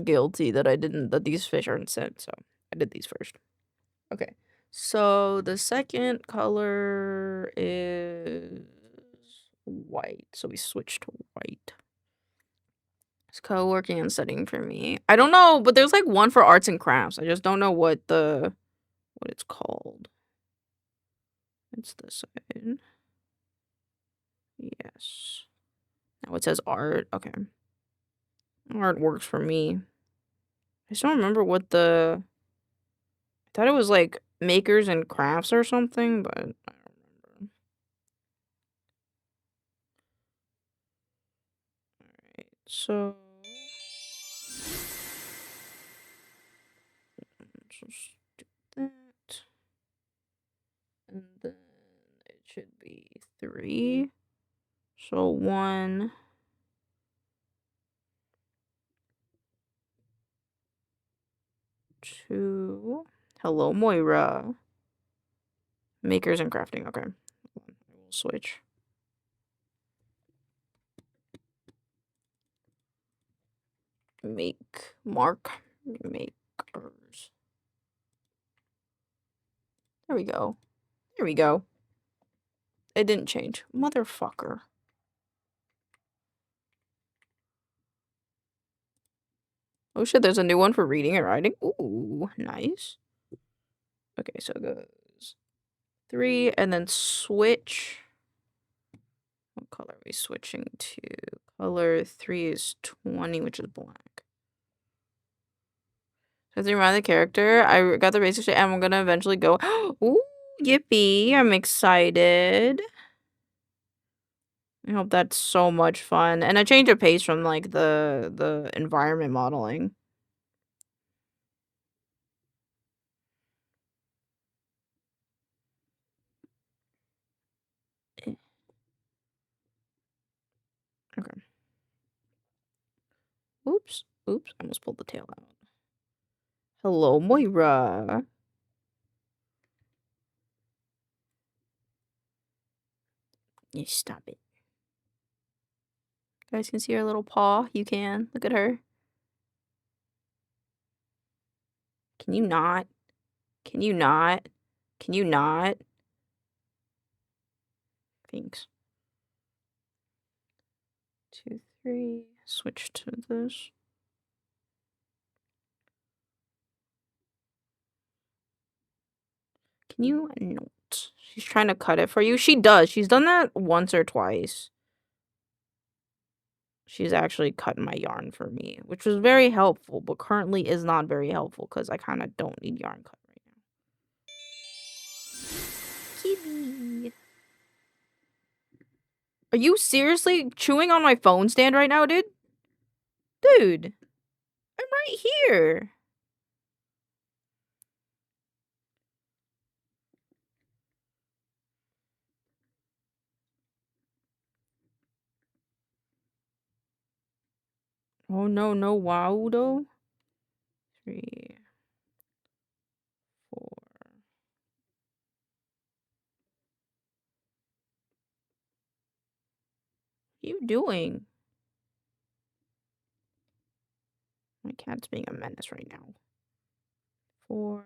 guilty that these fish aren't sent, so I did these first. Okay. So the second color is white. So we switch to white. It's co-working and studying for me. I don't know, but there's like one for arts and crafts. I just don't know what it's called. It's this side. Yes. Now it says art. Okay. Art works for me. I just don't remember what I thought it was like makers and crafts or something, but I don't remember. Alright, so let's just do that. And then it should be 3. So 1, 2. Hello, Moira. Makers and crafting. Okay. I will switch. Makers. There we go. There we go. It didn't change. Motherfucker. Oh shit, there's a new one for reading and writing. Ooh, nice. Okay, so it goes 3 and then switch. What color are we switching to? Color 3 is 20, which is black. So to remind the character, I got the basic shit and I'm gonna eventually go. Ooh, yippee. I'm excited. I hope that's so much fun. And I changed the pace from like the environment modeling. Okay. Oops. Oops. I almost pulled the tail out. Hello, Moira. You stop it. You guys can see her little paw. You can. Look at her. Can you not? Can you not? Can you not? Thanks. 2, 3. Switch to this. Can you not? She's trying to cut it for you. She does. She's done that once or twice. She's actually cut my yarn for me, which was very helpful, but currently is not very helpful because I kind of don't need yarn cut right now. Kitty. Are you seriously chewing on my phone stand right now, dude? Dude, I'm right here. Oh no, no, wow though. 3, 4. What are you doing? My cat's being a menace right now. 4,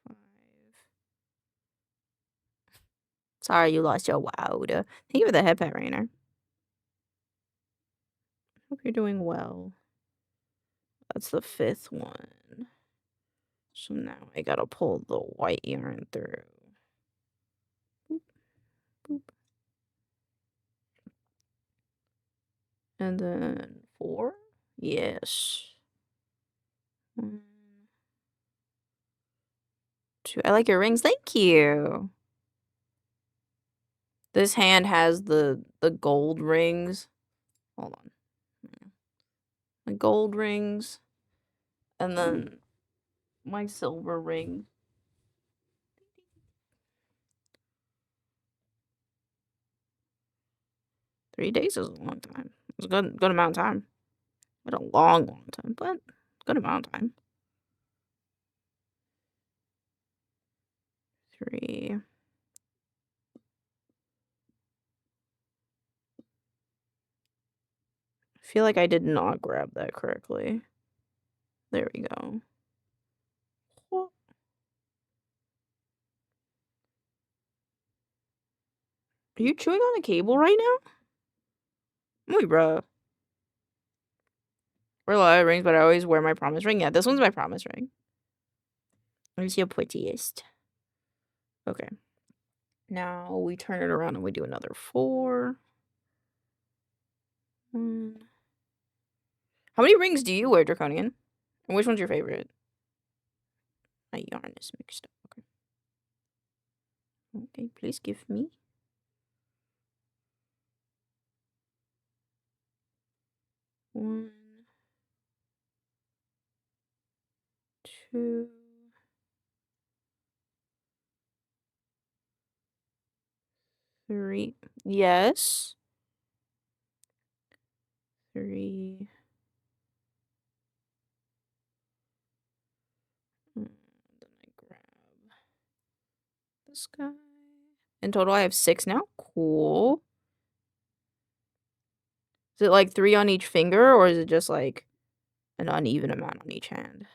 5. Sorry you lost your wild. Thank you for the head pet, Rainer. Hope you're doing well. That's the 5th one. So now I gotta pull the white yarn through. Boop, boop. And then 4? Yes. 1, 2. I like your rings. Thank you. This hand has the gold rings. Hold on. The gold rings. And then my silver ring. Three days is a long time. It's a good amount of time. Not a long time, but good amount of time. 3. I feel like I did not grab that correctly. There we go. What? Are you chewing on a cable right now? Muy bro. We're a lot of rings, but I always wear my promise ring. Yeah, this one's my promise ring. It's your prettiest. Okay. Now we turn it around and we do another 4. 1. How many rings do you wear, Draconian? And which one's your favorite? My yarn is mixed up. Okay. Okay, please give me. 1, 2, 3. Yes. 3. Then I grab this guy. In total, I have 6 now. Cool. Is it like 3 on each finger, or is it just like an uneven amount on each hand?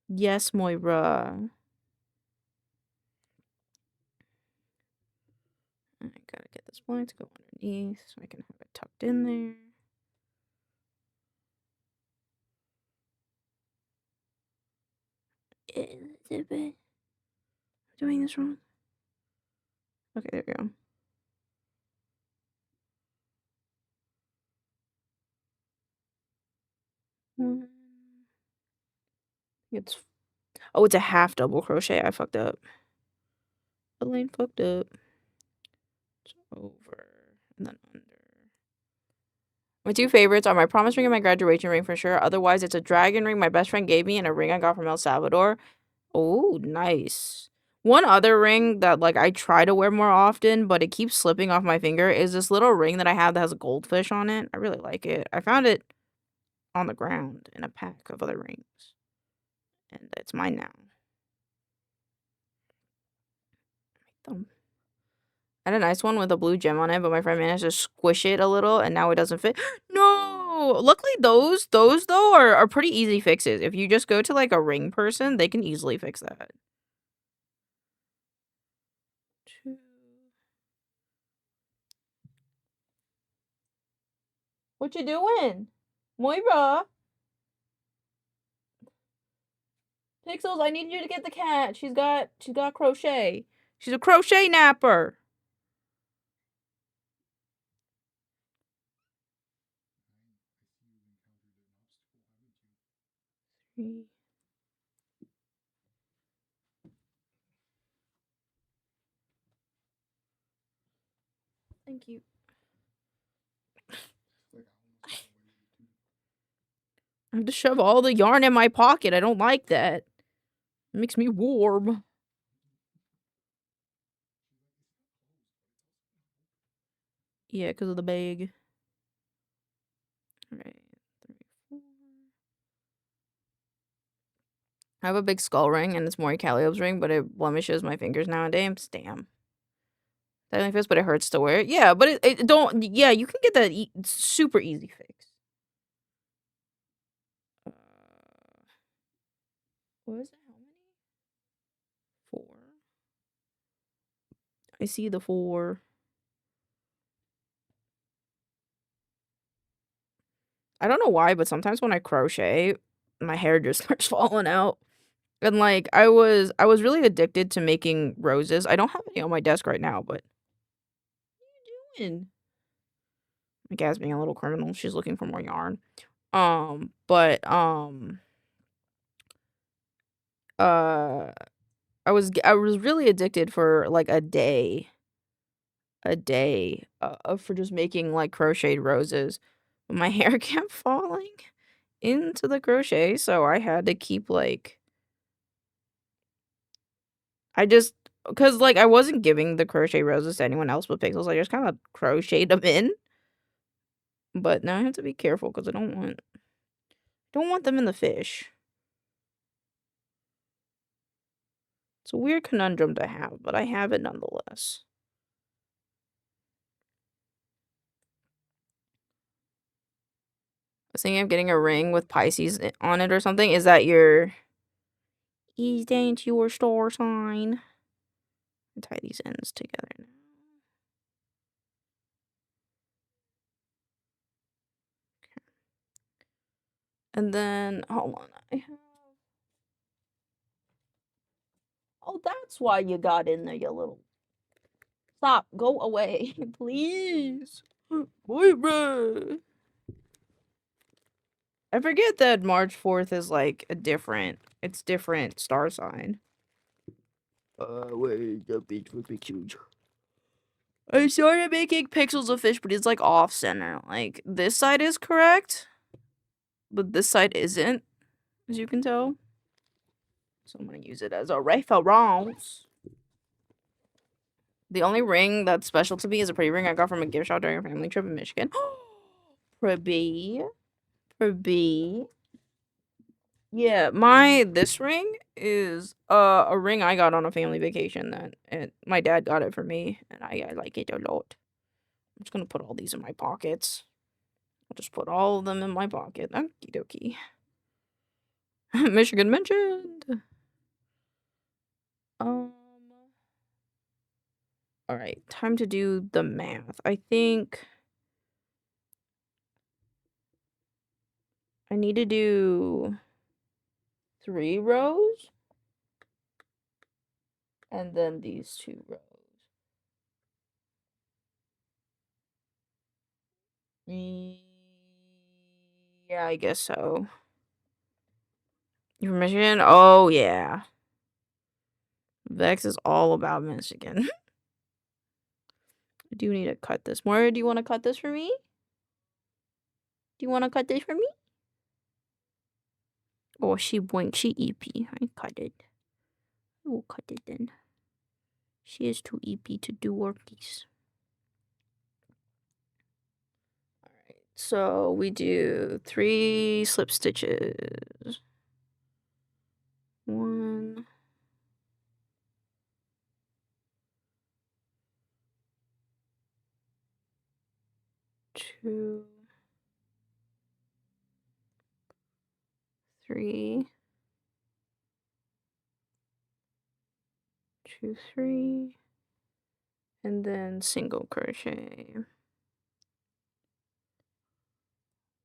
Yes, Moira. I gotta get this black to go underneath so I can have it tucked in there. Doing this wrong. Okay, there we go. It's a half double crochet. I fucked up. Elaine fucked up. It's over and then under. My 2 favorites are my promise ring and my graduation ring for sure. Otherwise, it's a dragon ring my best friend gave me and a ring I got from El Salvador. Oh, nice. One other ring that like I try to wear more often, but it keeps slipping off my finger is this little ring that I have that has a goldfish on it. I really like it. I found it on the ground in a pack of other rings. And it's mine now. Thumb. I had a nice one with a blue gem on it, but my friend managed to squish it a little and now it doesn't fit. No! Luckily those though are pretty easy fixes. If you just go to like a ring person, they can easily fix that. 2. What you doing? Moira? Pixels, I need you to get the cat. She's got crochet. She's a crochet napper. Three. Thank you. I have to shove all the yarn in my pocket. I don't like that. It makes me warm. Yeah, because of the bag. Alright. 3, 4. I have a big skull ring, and it's Mori Calliope's ring, but it blemishes my fingers nowadays. Damn. That only fits, but it hurts to wear it. Yeah, but it don't. Yeah, you can get that super easy fix. What is it? How many? 4. I see the 4. I don't know why, but sometimes when I crochet, my hair just starts falling out. And like I was really addicted to making roses. I don't have any on my desk right now, but what are you doing? My cat's being a little criminal. She's looking for more yarn. But uh I was really addicted for like a day for just making like crocheted roses. But my hair kept falling into the crochet, so I had to keep like I just because like I wasn't giving the crochet roses to anyone else but Pixels. I just kind of crocheted them in. But now I have to be careful because I don't want them in the fish. It's a weird conundrum to have, but I have it nonetheless. I was thinking of getting a ring with Pisces on it or something. Is that your star sign? Tie these ends together now. Okay. And then hold on, I have. Oh, that's why you got in there, you little. Stop. Go away, please. Boyfriend. I forget that March 4th is like it's different star sign. Wait, the beach would be huge. I started making pixels of fish, but it's like off center. Like this side is correct, but this side isn't, as you can tell. So I'm gonna use it as a reference. The only ring that's special to me is a pretty ring I got from a gift shop during a family trip in Michigan. Pretty. Yeah, this ring is a ring I got on a family vacation and my dad got it for me and I like it a lot. I'm just gonna put all these in my pockets. I'll just put all of them in my pocket. Okie dokie. Michigan mentioned. Alright, time to do the math. I think I need to do 3 rows. And then these 2 rows. Yeah, I guess so. You from Michigan? Oh, yeah. Vex is all about Michigan. I do need to cut this. Moira, do you want to cut this for me? Do you want to cut this for me? Oh, she blinked. She EP. I cut it. I will cut it then. She is too EP to do workies. Alright, so we do 3 slip stitches. 1. 2. 3. 2, 3. And then single crochet.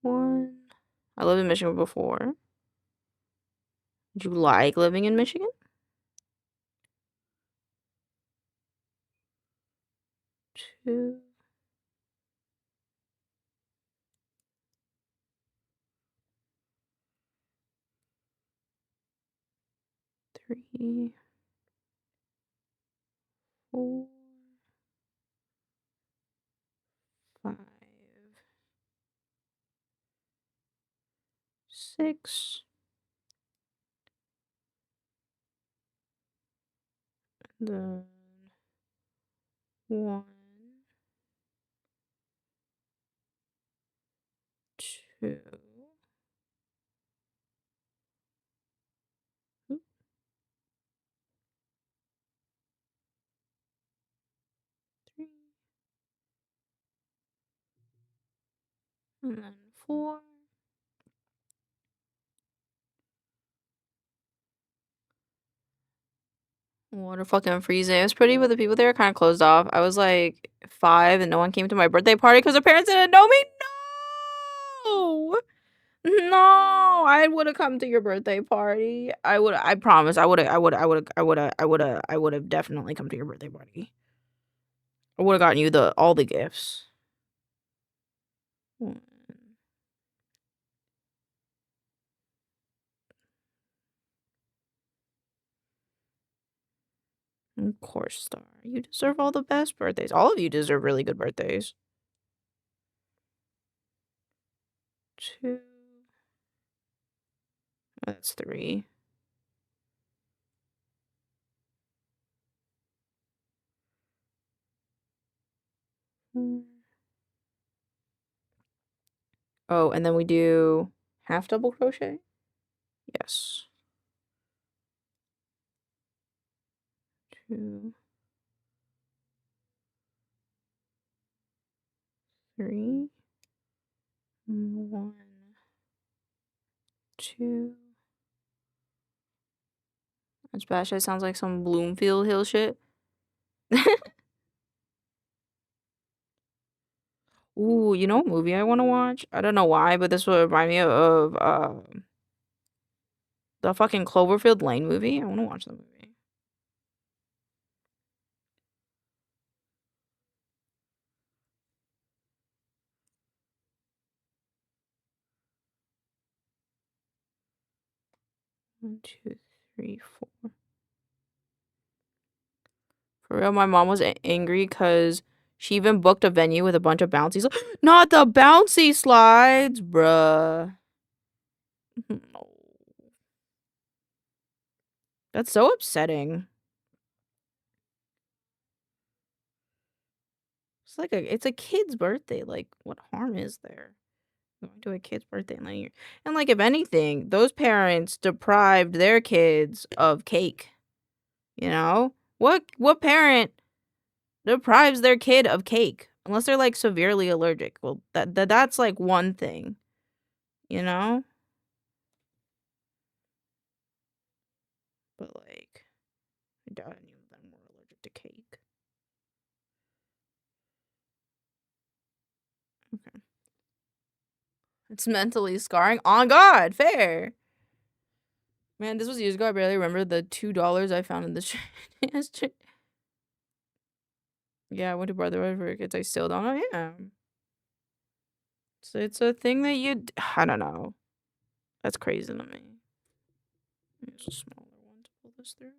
1. I lived in Michigan before. Did you like living in Michigan? 2. 3. 4. 5. 6. Then 1. 2. Oop. 3. And then 4. Water fucking freezing. It was pretty, but the people there kind of closed off. I was like 5 and no one came to my birthday party because their parents didn't know me. No! No, I would have come to your birthday party. I promise. I would have definitely come to your birthday party. I would have gotten you all the gifts. Of course, Star. You deserve all the best birthdays. All of you deserve really good birthdays. 2. That's 3. Oh, and then we do half double crochet? Yes. 2, 3, 1, 2. That's bad. That sounds like some Bloomfield Hill shit. Ooh, you know what movie I want to watch? I don't know why, but this will remind me of the fucking Cloverfield Lane movie. I want to watch the movie. One, 2, 3, 4. For real, my mom was angry because she even booked a venue with a bunch of bouncy slides. Not the bouncy slides, bruh. No. That's so upsetting. It's a kid's birthday. Like, what harm is there? Going to a kid's birthday and like, if anything, those parents deprived their kids of cake. You know? What parent deprives their kid of cake? Unless they're like severely allergic. Well, that's like one thing. You know? But like, I doubt any of them were allergic to cake. Okay. It's mentally scarring. On God, fair. Man, this was years ago. I barely remember the $2 I found in the trash. Yeah, I went to Brotherhood for Kids. I still don't know. Yeah. So it's a thing that I don't know. That's crazy to me. There's a smaller one to pull this through.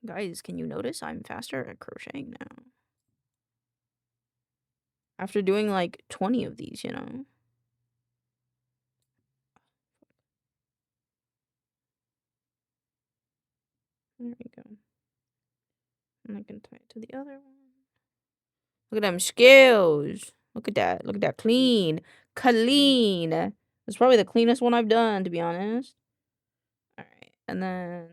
Guys, can you notice I'm faster at crocheting now? After doing like 20 of these, you know? There we go. And I can tie it to the other one. Look at them skills. Look at that. Look at that. Clean. Clean. It's probably the cleanest one I've done, to be honest. Alright. And then,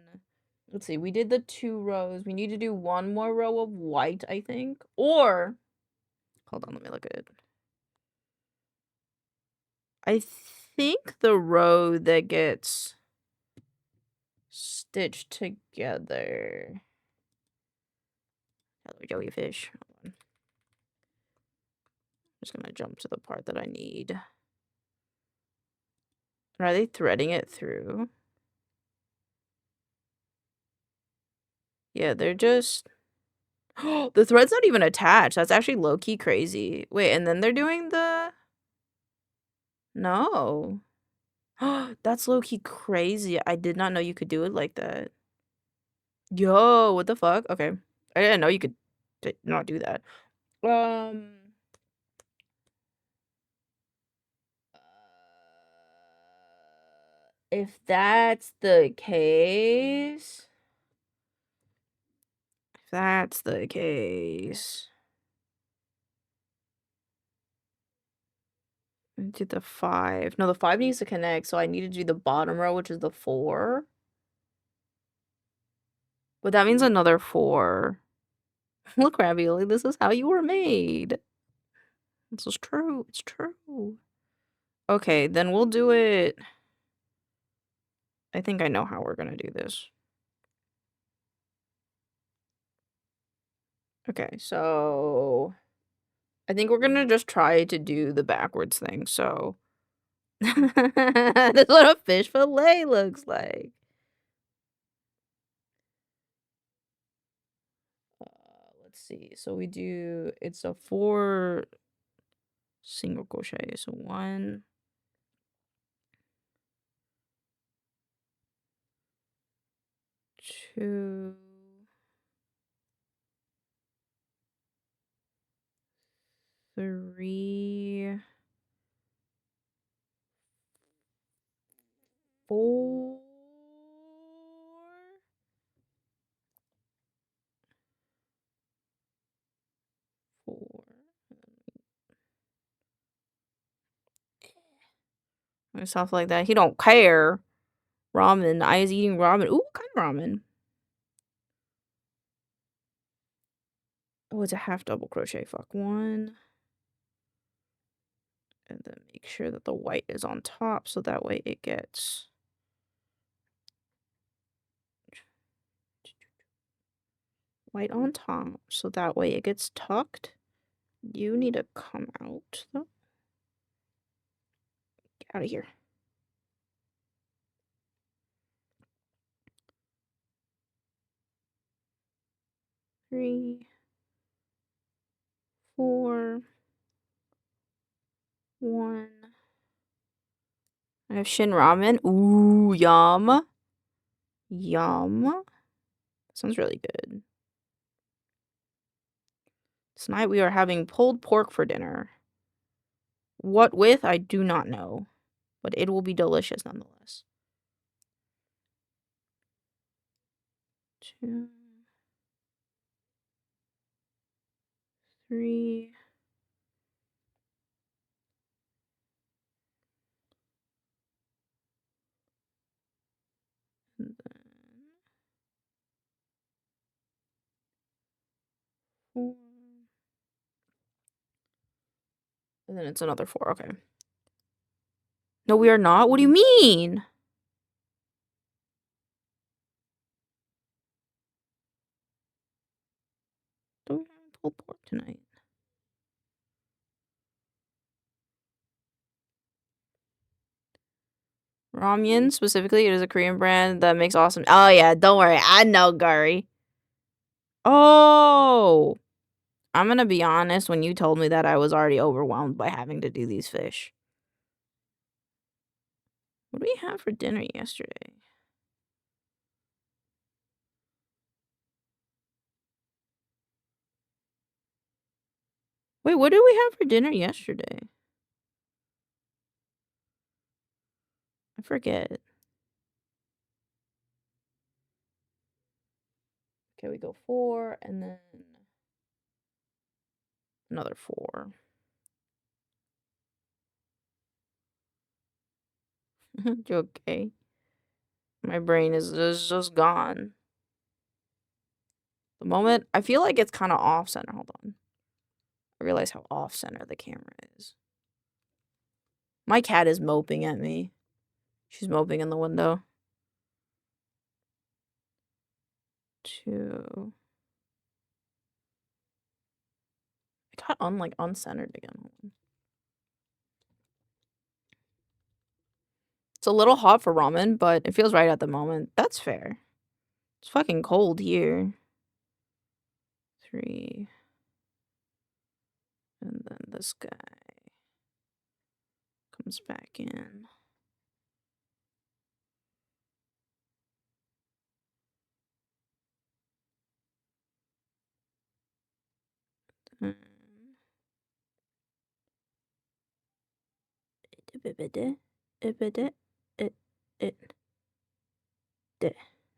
let's see. We did the 2 rows. We need to do 1 more row of white, I think. Or, hold on. Let me look at it. I think the row that gets stitched together. Hello, jellyfish. Hold on. I'm just gonna jump to the part that I need. Are they threading it through? Yeah, they're just... the thread's not even attached. That's actually low-key crazy. Wait, and then they're doing the... No. That's low-key crazy. I did not know you could do it like that. Yo, what the fuck? Okay. I didn't know you could not do that. If that's the case... If that's the case... I did the 5. No, the 5 needs to connect, so I need to do the bottom row, which is the 4. But that means another 4. Look, Ravioli, this is how you were made. This is true. It's true. Okay, then we'll do it... I think I know how we're gonna do this. Okay, so I think we're gonna just try to do the backwards thing. So that's what a fish fillet looks like. Let's see. So we do, it's a 4 single crochet. So 1, 2, 3, 4. 4. Stuff like that. He don't care. Ramen. I is eating ramen. Ooh, what kind of ramen? Oh, it's a half double crochet. Fuck. 1. And then make sure that the white is on top so that way it gets white on top so that way it gets tucked. You need to come out though. Get out of here. Three, 4, 1. I have Shin Ramen. Ooh, yum. Yum. Sounds really good. Tonight we are having pulled pork for dinner. What with, I do not know. But it will be delicious nonetheless. 2, 3. And then 4. And then it's another 4. Okay. No, we are not. What do you mean? Don't have pulled pork tonight. Ramyun, specifically, it is a Korean brand that makes awesome. Oh, yeah, don't worry. I know, Guri. Oh! I'm gonna be honest. When you told me that, I was already overwhelmed by having to do these fish. What did we have for dinner yesterday? Wait, what did we have for dinner yesterday? I forget. Okay, we go 4 and then another 4. You okay? My brain is just gone. The moment I feel like it's kind of off center. Hold on. I realize how off center the camera is. My cat is moping at me. She's moping in the window. 2. It got uncentered again. Hold on. It's a little hot for ramen, but it feels right at the moment. That's fair. It's fucking cold here. 3. And then this guy comes back in. There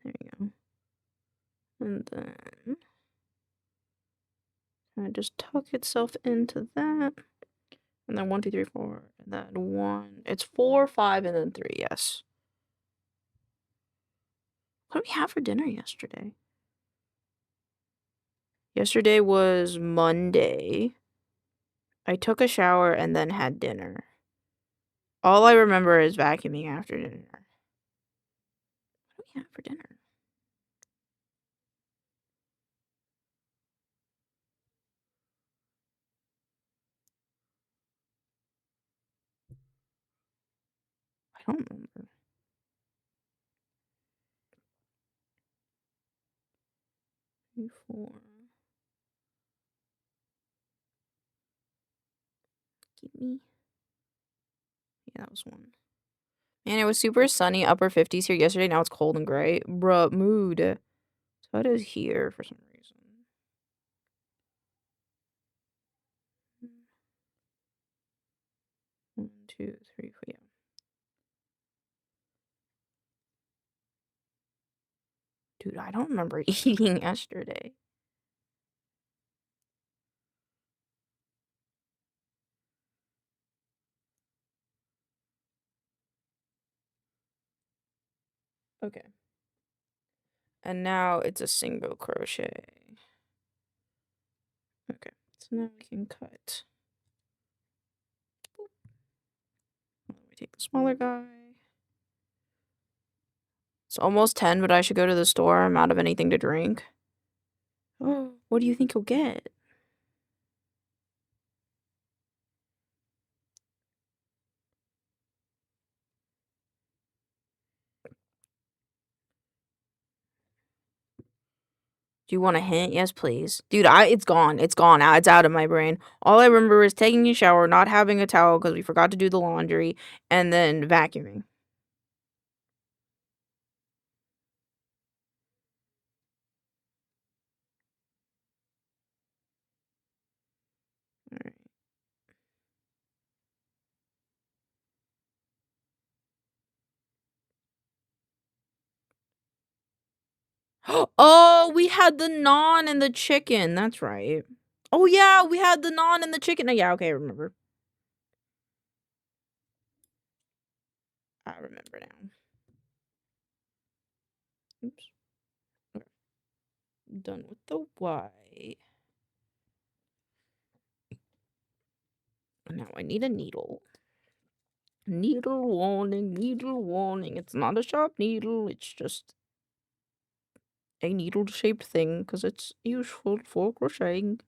you go. And then I just tuck itself into that. And then 1, 2, 3, 4. And then 1. It's 4, 5, and then 3. Yes. What did we have for dinner yesterday? Yesterday was Monday. I took a shower and then had dinner. All I remember is vacuuming after dinner. we have for dinner? I don't remember. 3, 4. Give me. Yeah, that was 1. Man, it was super sunny, upper 50s here yesterday. Now it's cold and gray. Bruh, mood. So it is here for some reason. 1, 2, 3, 4. Yeah. Dude, I don't remember eating yesterday. Okay. And now it's a single crochet. Okay, so now we can cut. Boop. Let me take the smaller guy. It's almost 10, but I should go to the store. I'm out of anything to drink. Oh, what do you think you'll get? Do you want a hint? Yes, please. Dude, it's gone. It's gone now. It's out of my brain. All I remember is taking a shower, not having a towel because we forgot to do the laundry, and then vacuuming. Alright. Oh, we had the naan and the chicken. That's right. Oh, yeah, we had the naan and the chicken. Oh, yeah, okay, I remember. I remember now. Oops. Okay. Done with the Y. Now I need a needle. Needle warning, needle warning. It's not a sharp needle, it's just a needle-shaped thing because it's useful for crocheting.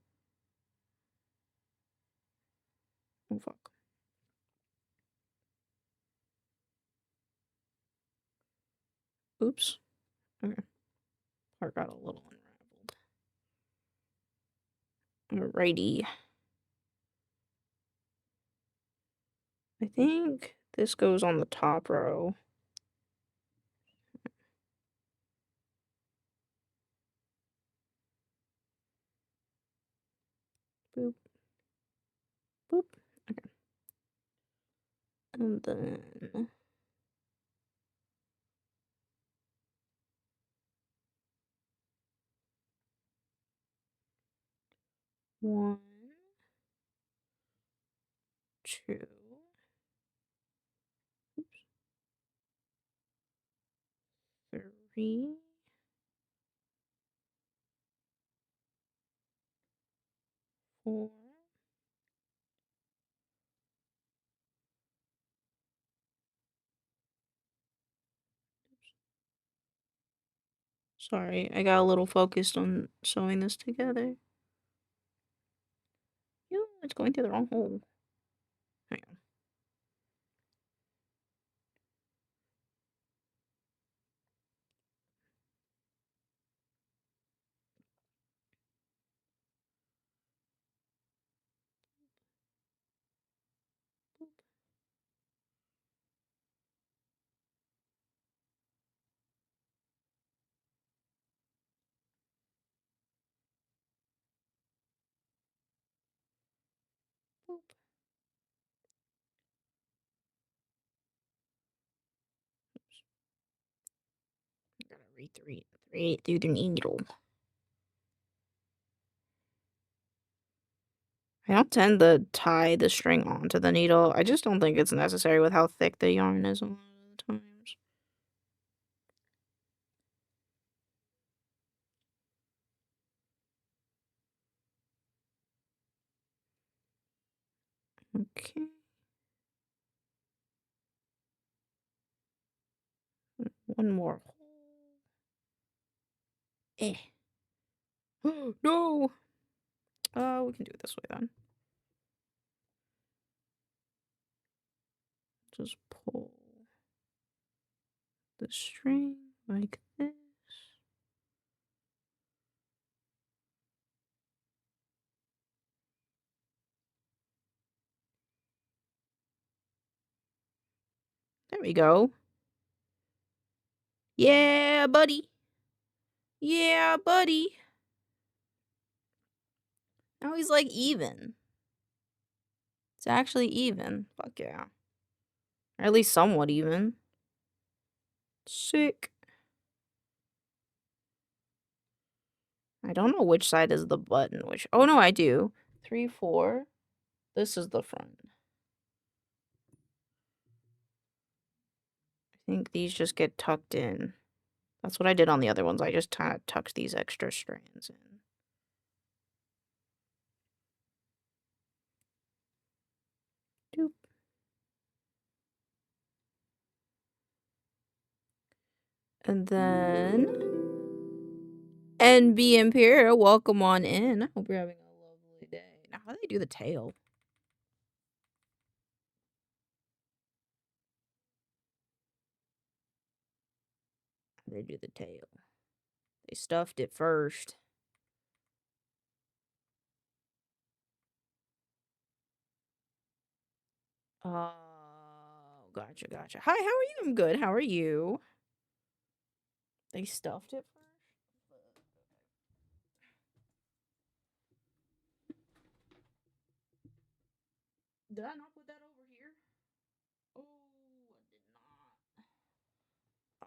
Oh, fuck. Oops. Okay. Part got a little unraveled. Alrighty. I think this goes on the top row. Boop. Boop. Okay. And then... One, 2, oops, 3, 4, sorry, I got a little focused on sewing this together. Ew, it's going through the wrong hole. Hang on. Boop. Oops. I gotta read through the needle. I don't tend to tie the string onto the needle. I just don't think it's necessary with how thick the yarn is a lot of the times. Okay. One more hole. Eh. No. We can do it this way then. Just pull the string like this. There we go. Yeah, buddy. Yeah, buddy. Now he's like even. It's actually even. Fuck yeah. Or at least somewhat even. Sick. I don't know which side is the button. Which. Oh, no, I do. 3, 4. This is the front. I think these just get tucked in. That's what I did on the other ones. I just kind of tucked these extra strands in. Doop. And then NB Imperial, welcome on in. I hope you're having a lovely day. Now, how do they do the tail? How do they do the tail? They stuffed it first. Oh, gotcha, gotcha. Hi, how are you? I'm good. How are you? They stuffed it first? Did I not put that over here? Oh,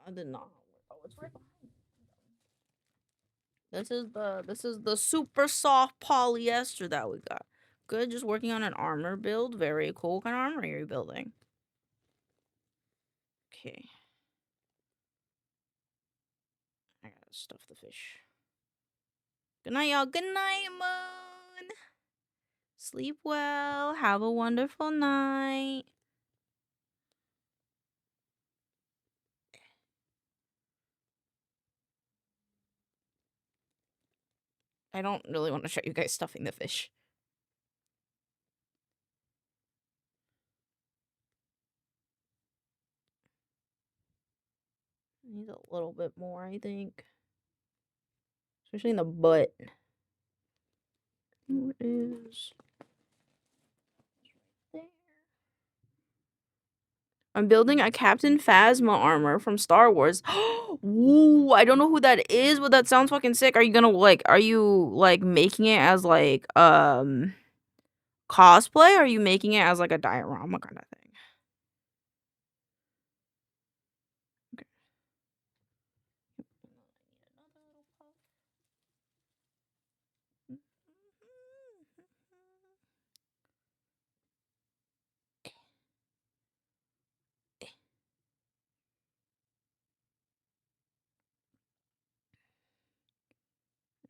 I did not. Oh, it's right behind me. This is the super soft polyester that we got. Good, just working on an armor build. Very cool. What kind of armor are you building? Okay. I gotta stuff the fish. Good night, y'all. Good night, Moon. Sleep well. Have a wonderful night. I don't really want to show you guys stuffing the fish. Needs a little bit more, I think. Especially in the butt. What is there? I'm building a Captain Phasma armor from Star Wars. Ooh, I don't know who that is, but that sounds fucking sick. Are you making it as cosplay? Or are you making it as like a diorama kind of thing? Okay.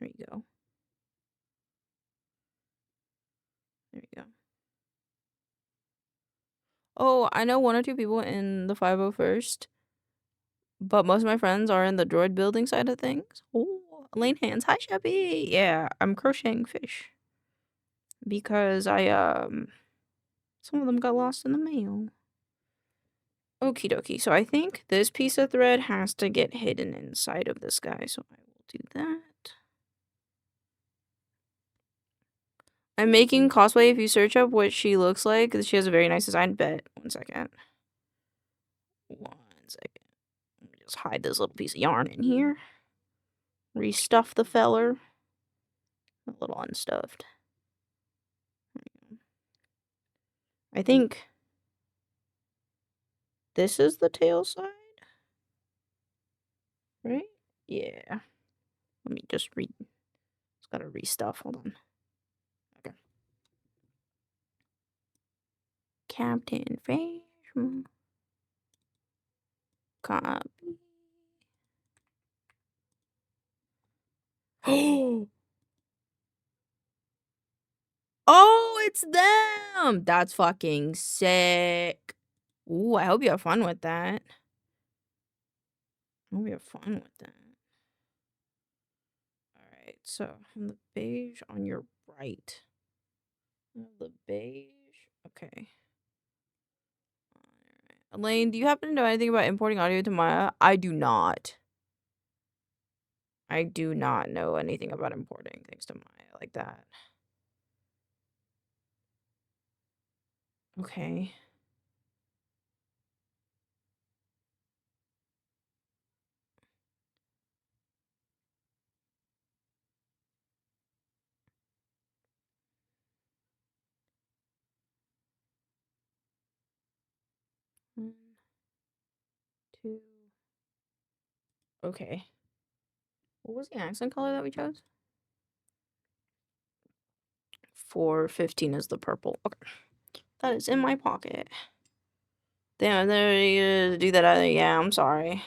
There you go. There you go. Oh, I know 1 or 2 people in the 501st, but most of my friends are in the droid building side of things. Oh, Lane Hands. Hi, Shabby. Yeah, I'm crocheting fish. Because some of them got lost in the mail. Okie dokie. So I think this piece of thread has to get hidden inside of this guy. So I will do that. I'm making cosplay. If you search up what she looks like, she has a very nice design. Bet. 1 second. 1 second. Let me just hide this little piece of yarn in here. Restuff the feller. A little unstuffed. I think this is the tail side. Right? Yeah. Let me just read. It's gotta restuff. Hold on. Okay. Captain Fish. Copy. Oh, it's them! That's fucking sick. Ooh, I hope you have fun with that. I hope you have fun with that. So the beige on your right. The beige. Okay. Elaine, do you happen to know anything about importing audio to Maya? I do not. I do not know anything about importing things to Maya like that. Okay. One, two. Okay. What was the accent color that we chose? 415 is the purple. Okay. That is in my pocket. Damn, there you do that either. Yeah, I'm sorry.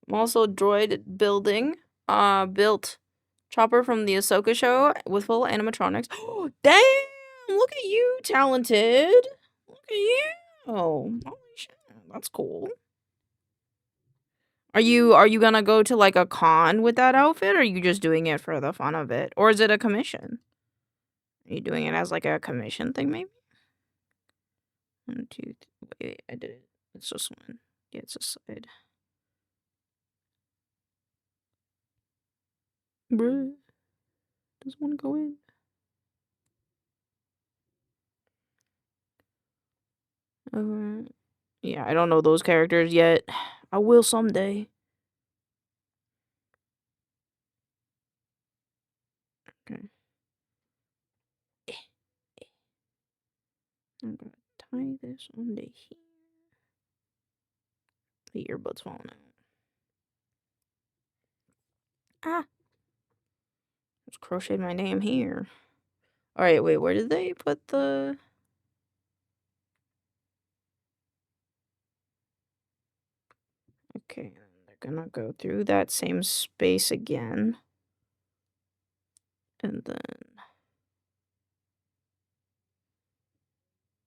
I'm also droid building. Built Chopper from the Ahsoka show with full animatronics. Oh, damn! Look at you, talented. Look at you. Oh, holy shit. That's cool. Are you gonna go to like a con with that outfit, or are you just doing it for the fun of it? Or is it a commission? Are you doing it as like a commission thing, maybe? 1, 2, 3. Wait, I did it. It's just one. Yeah, it's a side. Bruh. Doesn't want to go in. Yeah, I don't know those characters yet. I will someday. Okay. I'm gonna tie this onto here. The earbud's falling out. Ah! Just crocheted my name here. Alright, wait, where did they put the... Okay, they're gonna go through that same space again. And then...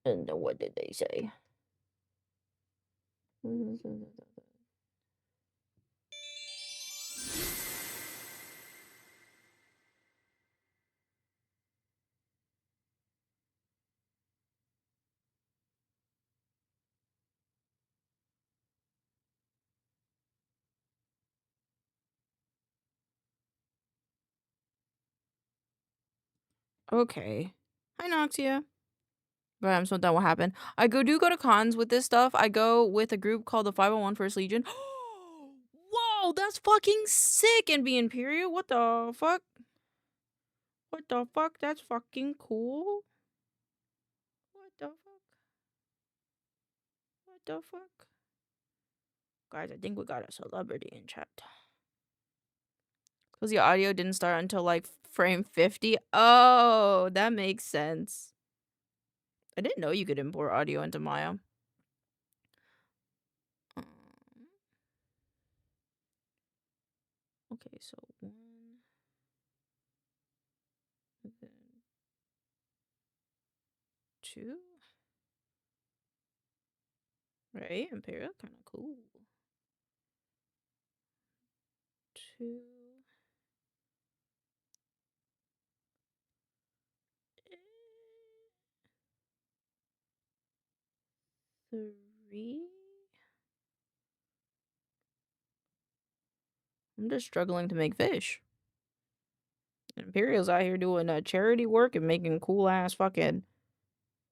And then what did they say? Okay. Hi, Noxia. But I'm so done. What happened? I do go to cons with this stuff. I go with a group called the 501 First Legion. Whoa, that's fucking sick. And be Imperial. What the fuck? What the fuck? That's fucking cool. What the fuck? What the fuck? Guys, I think we got a celebrity in chat. Because the audio didn't start until like frame 50. Oh, that makes sense. I didn't know you could import audio into Maya. Okay, so 1, and then 2. Right, Imperial, kind of cool. 2. 3. I'm just struggling to make fish. Imperial's out here doing charity work and making cool ass fucking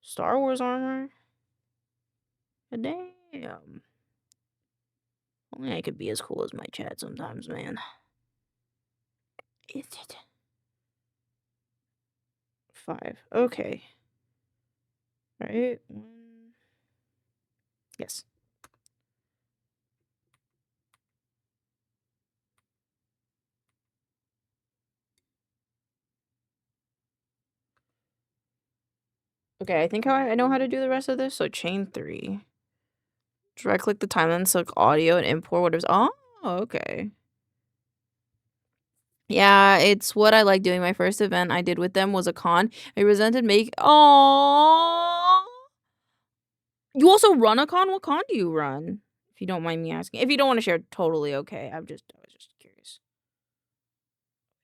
Star Wars armor. Damn. Only I could be as cool as my chat sometimes, man. 5. Okay. Right. 1. Yes. Okay, I think I know how to do the rest of this. So chain 3. Just right click the timeline, select audio, and import whatever's. Oh, okay. Yeah, it's what I like doing. My first event I did with them was a con. I resented make. Oh, you also run a con? What con do you run? If you don't mind me asking. If you don't want to share, totally okay. I was just curious.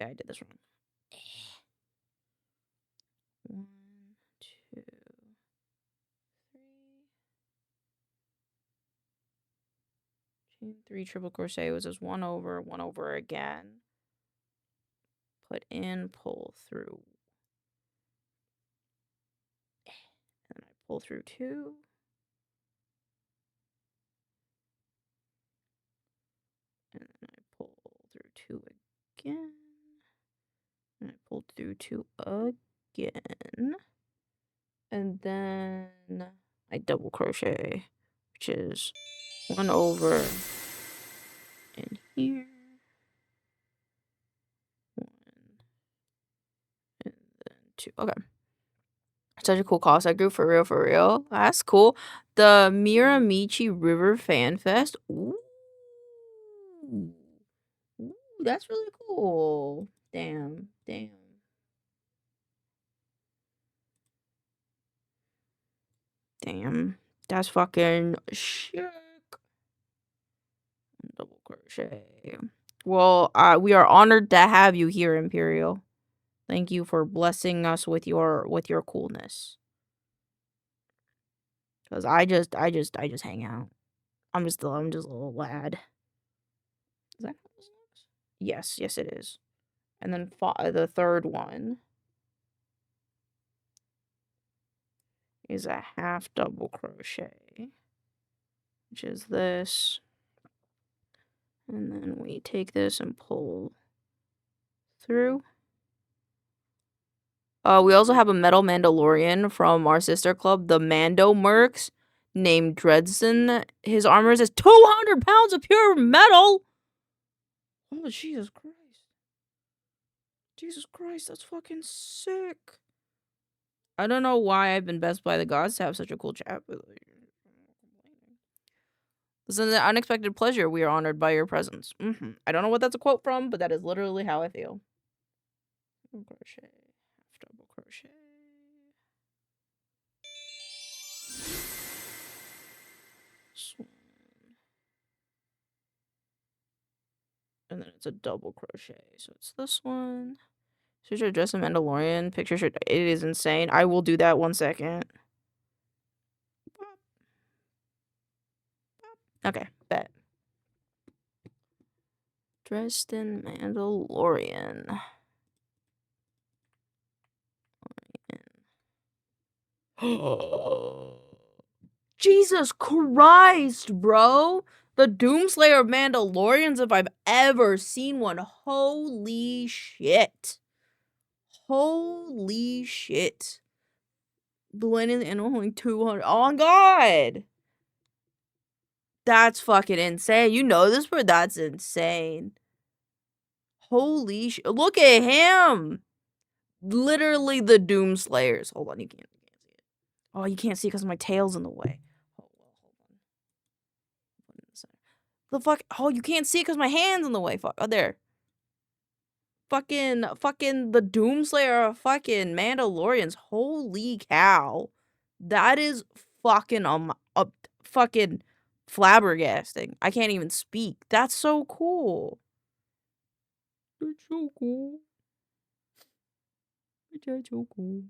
Okay, I did this wrong. 1, 2, 3. Chain 3 triple crochet was just 1 over again. Put in, pull through. And then I pull through 2. And then I pull through 2 again. And I pulled through 2 again. And then I double crochet, which is 1 over in here. 1 and then 2. Okay. Such a cool costume group, for real, for real. That's cool. The Miramichi River Fan Fest. Ooh. Ooh, that's really cool. Damn. That's fucking sick. Double crochet. Well, we are honored to have you here, Imperial. Thank you for blessing us with your coolness. Cause I just hang out. I'm just a little lad. Is that how this looks? Yes, it is. And then the third one is a half double crochet, which is this. And then we take this and pull through. We also have a metal Mandalorian from our sister club, the Mando Mercs, named Dredson. His armor is 200 pounds of pure metal! Oh, Jesus Christ. Jesus Christ, that's fucking sick. I don't know why I've been blessed by the gods to have such a cool chat, but this is an unexpected pleasure. We are honored by your presence. I don't know what that's a quote from, but that is literally how I feel. Double crochet, half double crochet. This one. And then it's a double crochet. So it's this one. So should dress a Mandalorian. Picture should. It is insane. I will do that 1 second. Okay, bet. Dresden Mandalorian. Jesus Christ, bro! The Doomslayer Mandalorians, if I've ever seen one. Holy shit. Holy shit. Blending the animal only 200. Oh my god! That's fucking insane. You know this, but that's insane. Holy shit. Look at him! Literally the Doomslayers. Hold on, you can't see it. Oh, you can't see because my tail's in the way. Hold on. The fuck? Oh, you can't see because my hand's in the way. Fuck. Oh, there. Fucking the Doomslayer fucking Mandalorians. Holy cow. That is fucking fucking flabbergasting. I can't even speak. That's so cool. That's so cool. That's so cool.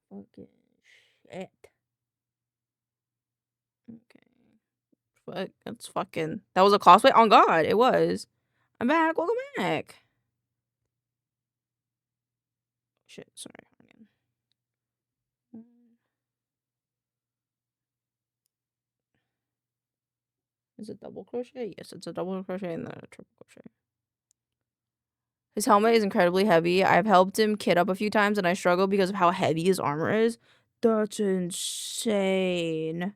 Fucking shit. Okay. Fuck. That's fucking. That was a cosplay? Oh god, it was. I'm back. Welcome back. Shit, sorry. Is it double crochet? Yes, it's a double crochet and then a triple crochet. His helmet is incredibly heavy. I've helped him kit up a few times and I struggle because of how heavy his armor is. That's insane.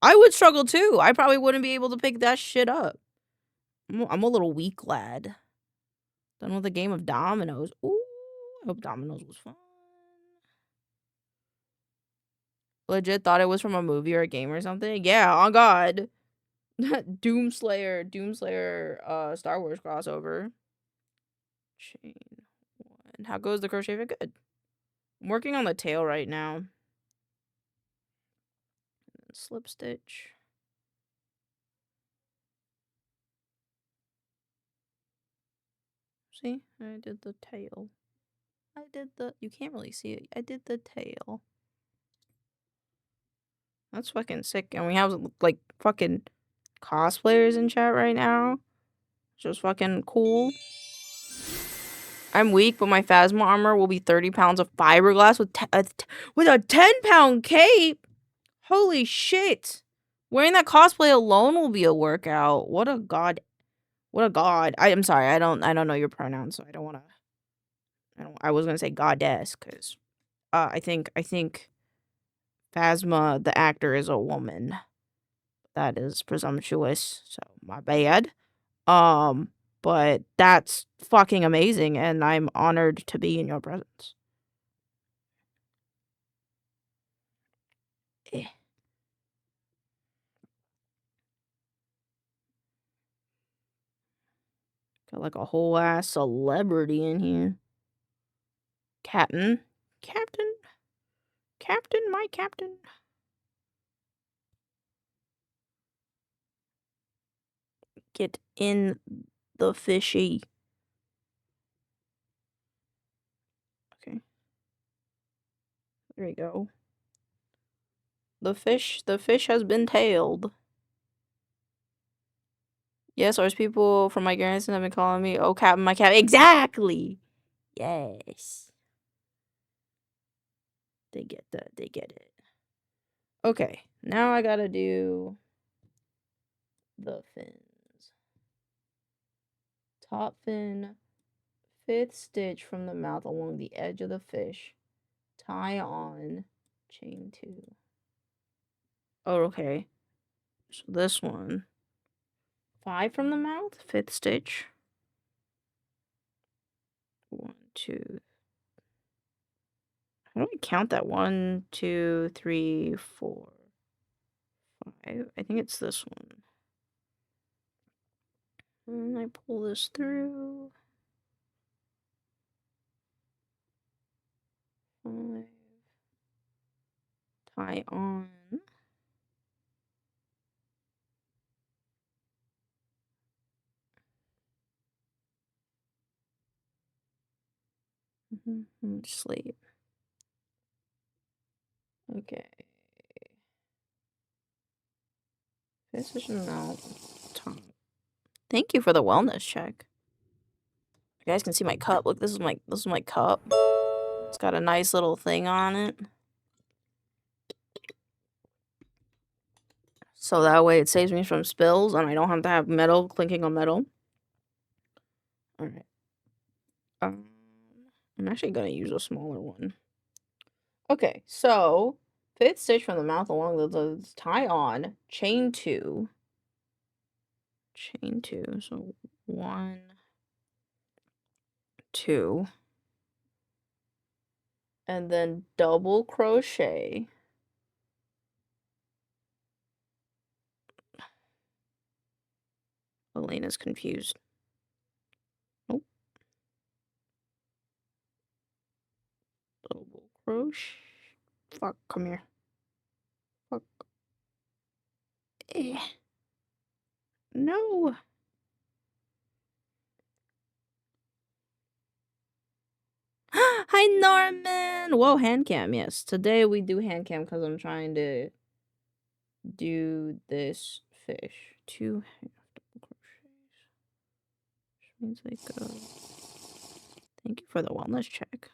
I would struggle too. I probably wouldn't be able to pick that shit up. I'm a little weak lad. Done with a game of dominoes. Ooh, I hope dominoes was fun. Legit thought it was from a movie or a game or something. Yeah, on God. Doomslayer, Star Wars crossover. Chain 1. How goes the crochet? Good. I'm working on the tail right now. Slip stitch. See, I did the tail. I did the. You can't really see it. I did the tail. That's fucking sick. And we have like fucking cosplayers in chat right now. Just fucking cool. I'm weak, but my Phasma armor will be 30 pounds of fiberglass with a 10-pound cape. Holy shit! Wearing that cosplay alone will be a workout. What a god! What a god! I'm sorry. I don't know your pronouns, so I don't want to. I was gonna say goddess because I think Phasma the actor is a woman. That is presumptuous. So my bad. But that's fucking amazing, and I'm honored to be in your presence. Eh. Got like a whole ass celebrity in here. Captain, my captain. Get in the fishy. Okay. There we go. The fish has been tailed. Yes, there's people from my garrison have been calling me, oh, Captain, my captain. Exactly! Yes. They get that. They get it. Okay, now I gotta do the fins. Top fin, 5th stitch from the mouth along the edge of the fish. Tie on, chain 2. Oh, okay. So this one. 5 from the mouth, 5th stitch. 1, 2. How do I count that? 1, 2, 3, 4, 5. I think it's this one. And I pull this through. 5. Tie on. Sleep. Okay. Position out top. Thank you for the wellness check. You guys can see my cup. Look, this is my cup. It's got a nice little thing on it. So that way it saves me from spills and I don't have to have metal clinking on metal. Alright. I'm actually gonna use a smaller one. Okay, so 5th stitch from the mouth along the tie on, chain 2. Chain 2, so 1, 2. And then double crochet. Elena's confused. Nope. Double crochet. Fuck, come here. Fuck. Eh. No. Hi, Norman. Whoa, hand cam. Yes, today we do hand cam because I'm trying to do this fish. 2 half double crochets. Which means I go. Thank you for the wellness check.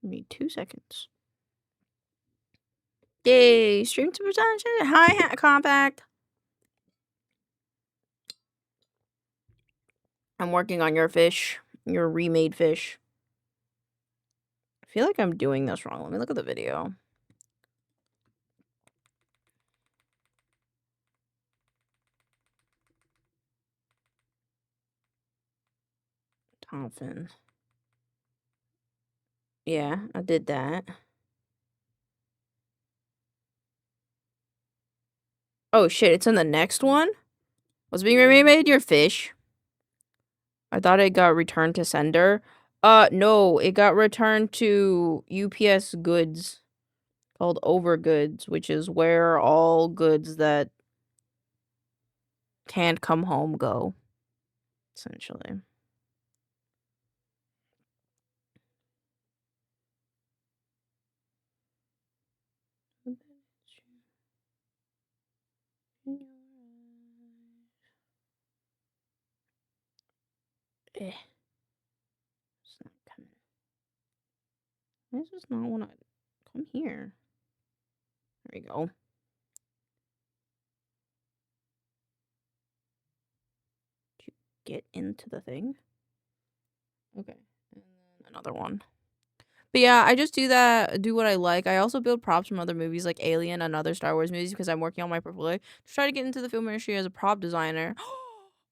Give me 2 seconds. Yay! Stream to potential. Hi, Compact. I'm working on your fish. Your remade fish. I feel like I'm doing this wrong. Let me look at the video. Top fin. Yeah, I did that. Oh shit, it's in the next one? Was being remade your fish? I thought it got returned to sender. No, it got returned to UPS goods called Overgoods, which is where all goods that can't come home go, essentially. Eh. It's not coming. Why does this not want to come here? There we go. Did you get into the thing? Okay. And then another one. But yeah, I just do what I like. I also build props from other movies like Alien and other Star Wars movies because I'm working on my portfolio to try to get into the film industry as a prop designer.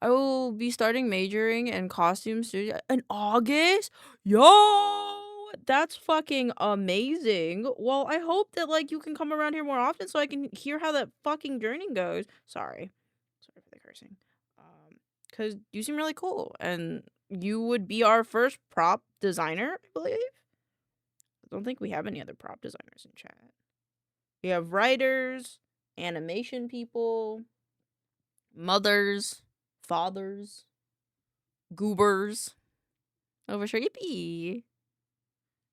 I will be starting majoring in costume studio in August. Yo, that's fucking amazing. Well, I hope that like you can come around here more often so I can hear how that fucking journey goes. Sorry for the cursing. Because you seem really cool and you would be our first prop designer, I believe. I don't think we have any other prop designers in chat. We have writers, animation people, mothers, fathers, goobers. Over sure, yippee.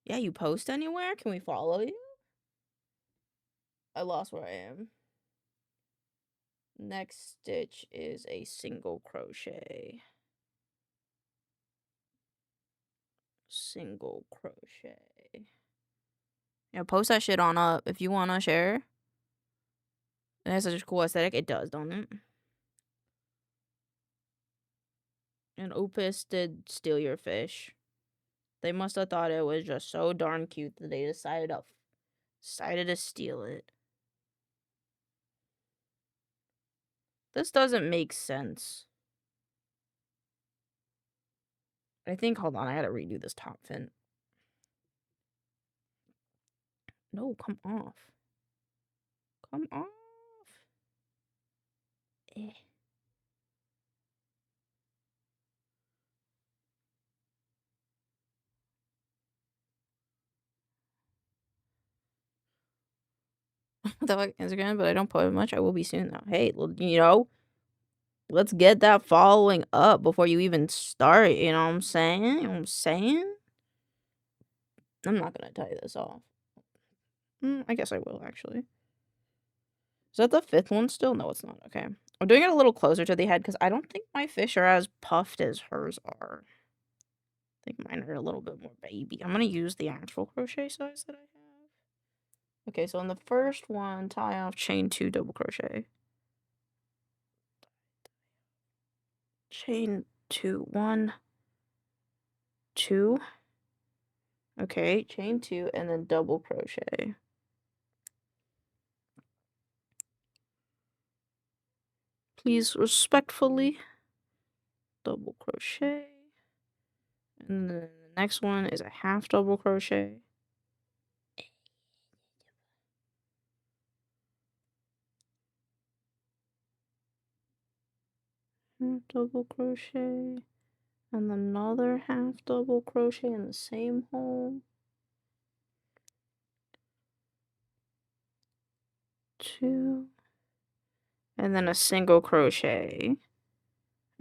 Yeah, you post anywhere? Can we follow you? I lost where I am. Next stitch is a single crochet. Single crochet. Yeah, post that shit on up if you wanna share. It has such a cool aesthetic. It does, don't it? And Opus did steal your fish. They must have thought it was just so darn cute that they decided to steal it. This doesn't make sense. I think, hold on, I gotta redo this top fin. No, come off. Come off. Eh. The fuck Instagram, but I don't post much. I will be soon though. Hey, you know, let's get that following up before you even start. You know what I'm saying? You know what I'm saying? I'm not gonna tie this off. I guess I will actually. Is that the 5th one still? No, it's not. Okay. I'm doing it a little closer to the head because I don't think my fish are as puffed as hers are. I think mine are a little bit more baby. I'm going to use the actual crochet size that I have. Okay, so on the first one, tie off chain 2 double crochet. Chain 2, 1, 2. Okay, chain 2 and then double crochet. Please respectfully double crochet. And then the next one is a half double crochet. Half double crochet. And another half double crochet in the same hole. 2. And then a single crochet.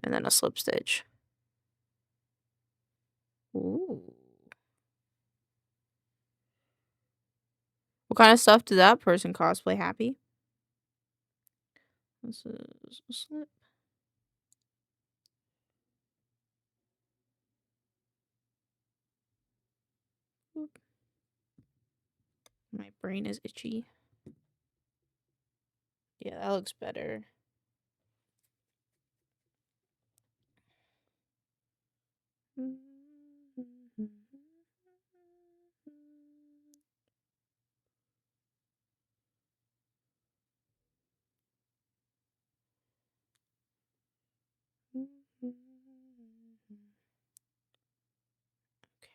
And then a slip stitch. Ooh. What kind of stuff did that person cosplay? Happy? This is a slip. Oop. My brain is itchy. Yeah, that looks better.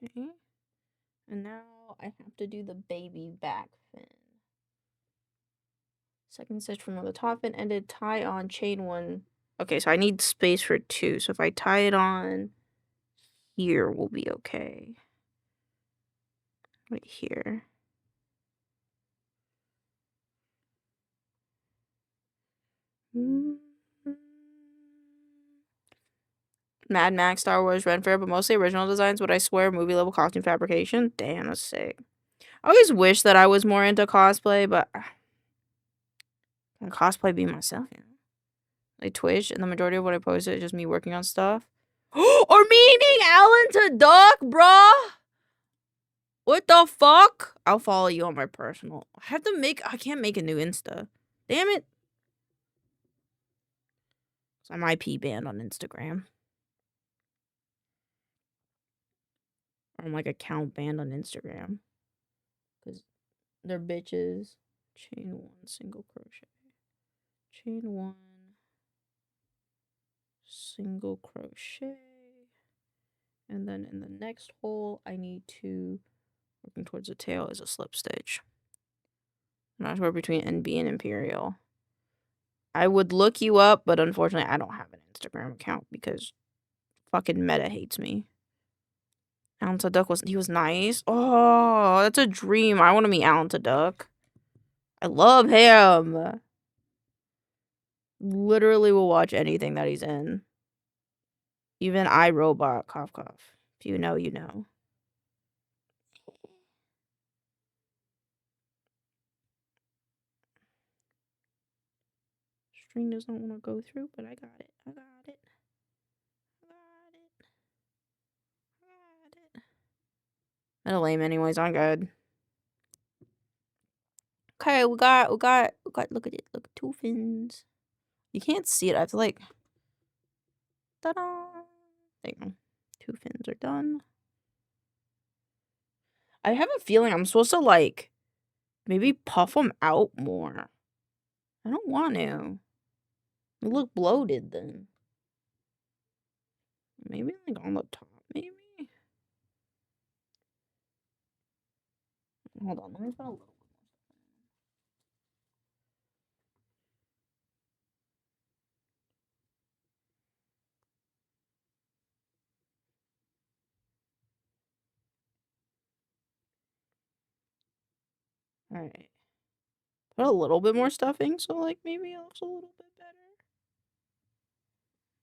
Okay. And now I have to do the baby back fin. Second stitch from where the top fin ended, tie on chain 1. Okay, so I need space for 2. So if I tie it on here, we'll be okay. Right here. Mad Max, Star Wars, Ren Fair, but mostly original designs, but I swear movie level costume fabrication. Damn, that's sick. I always wish that I was more into cosplay, but I can cosplay be myself, you know? Like Twitch, and the majority of what I post is just me working on stuff. Or meaning Alan to Duck, bruh. What the fuck? I'll follow you on my personal. I can't make a new Insta. Damn it. So I'm IP banned on Instagram. Or I'm like account banned on Instagram. Because they're bitches. Chain 1, single crochet. Chain 1, single crochet. And then in the next hole, I need to, working towards the tail is a slip stitch. I'm not sure between NB and Imperial. I would look you up, but unfortunately, I don't have an Instagram account because fucking Meta hates me. Alan Tudyk was nice. Oh, that's a dream. I want to meet Alan Tudyk. I love him. Literally will watch anything that he's in. Even iRobot, cough cough. If you know, you know. String doesn't want to go through, but I got it. I got it. I got it. I got it. That's lame anyways, I'm good. Okay, we got, look at it. Look, 2 fins. You can't see it. I have to like, ta-da. There you go. 2 fins are done. I have a feeling I'm supposed to like, maybe puff them out more. I don't want to. They look bloated then. Maybe like on the top, maybe? Hold on, let me put a little. Alright. Put a little bit more stuffing, so like maybe it looks a little bit better.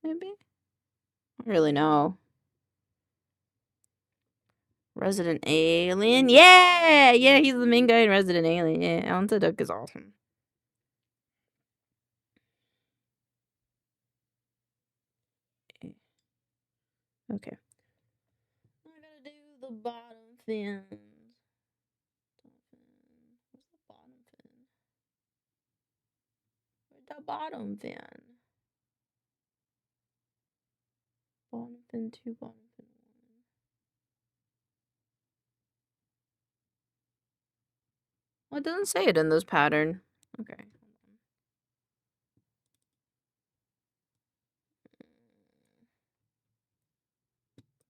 Maybe? I don't really know. Resident Alien? Yeah! Yeah, he's the main guy in Resident Alien. Yeah, Alan Tudyk is awesome. Okay. I gotta do the bottom fins. What's the bottom fin? Where's the bottom fin? Bottom fin 2, bottom fin 1. Well, it doesn't say it in this pattern. Okay.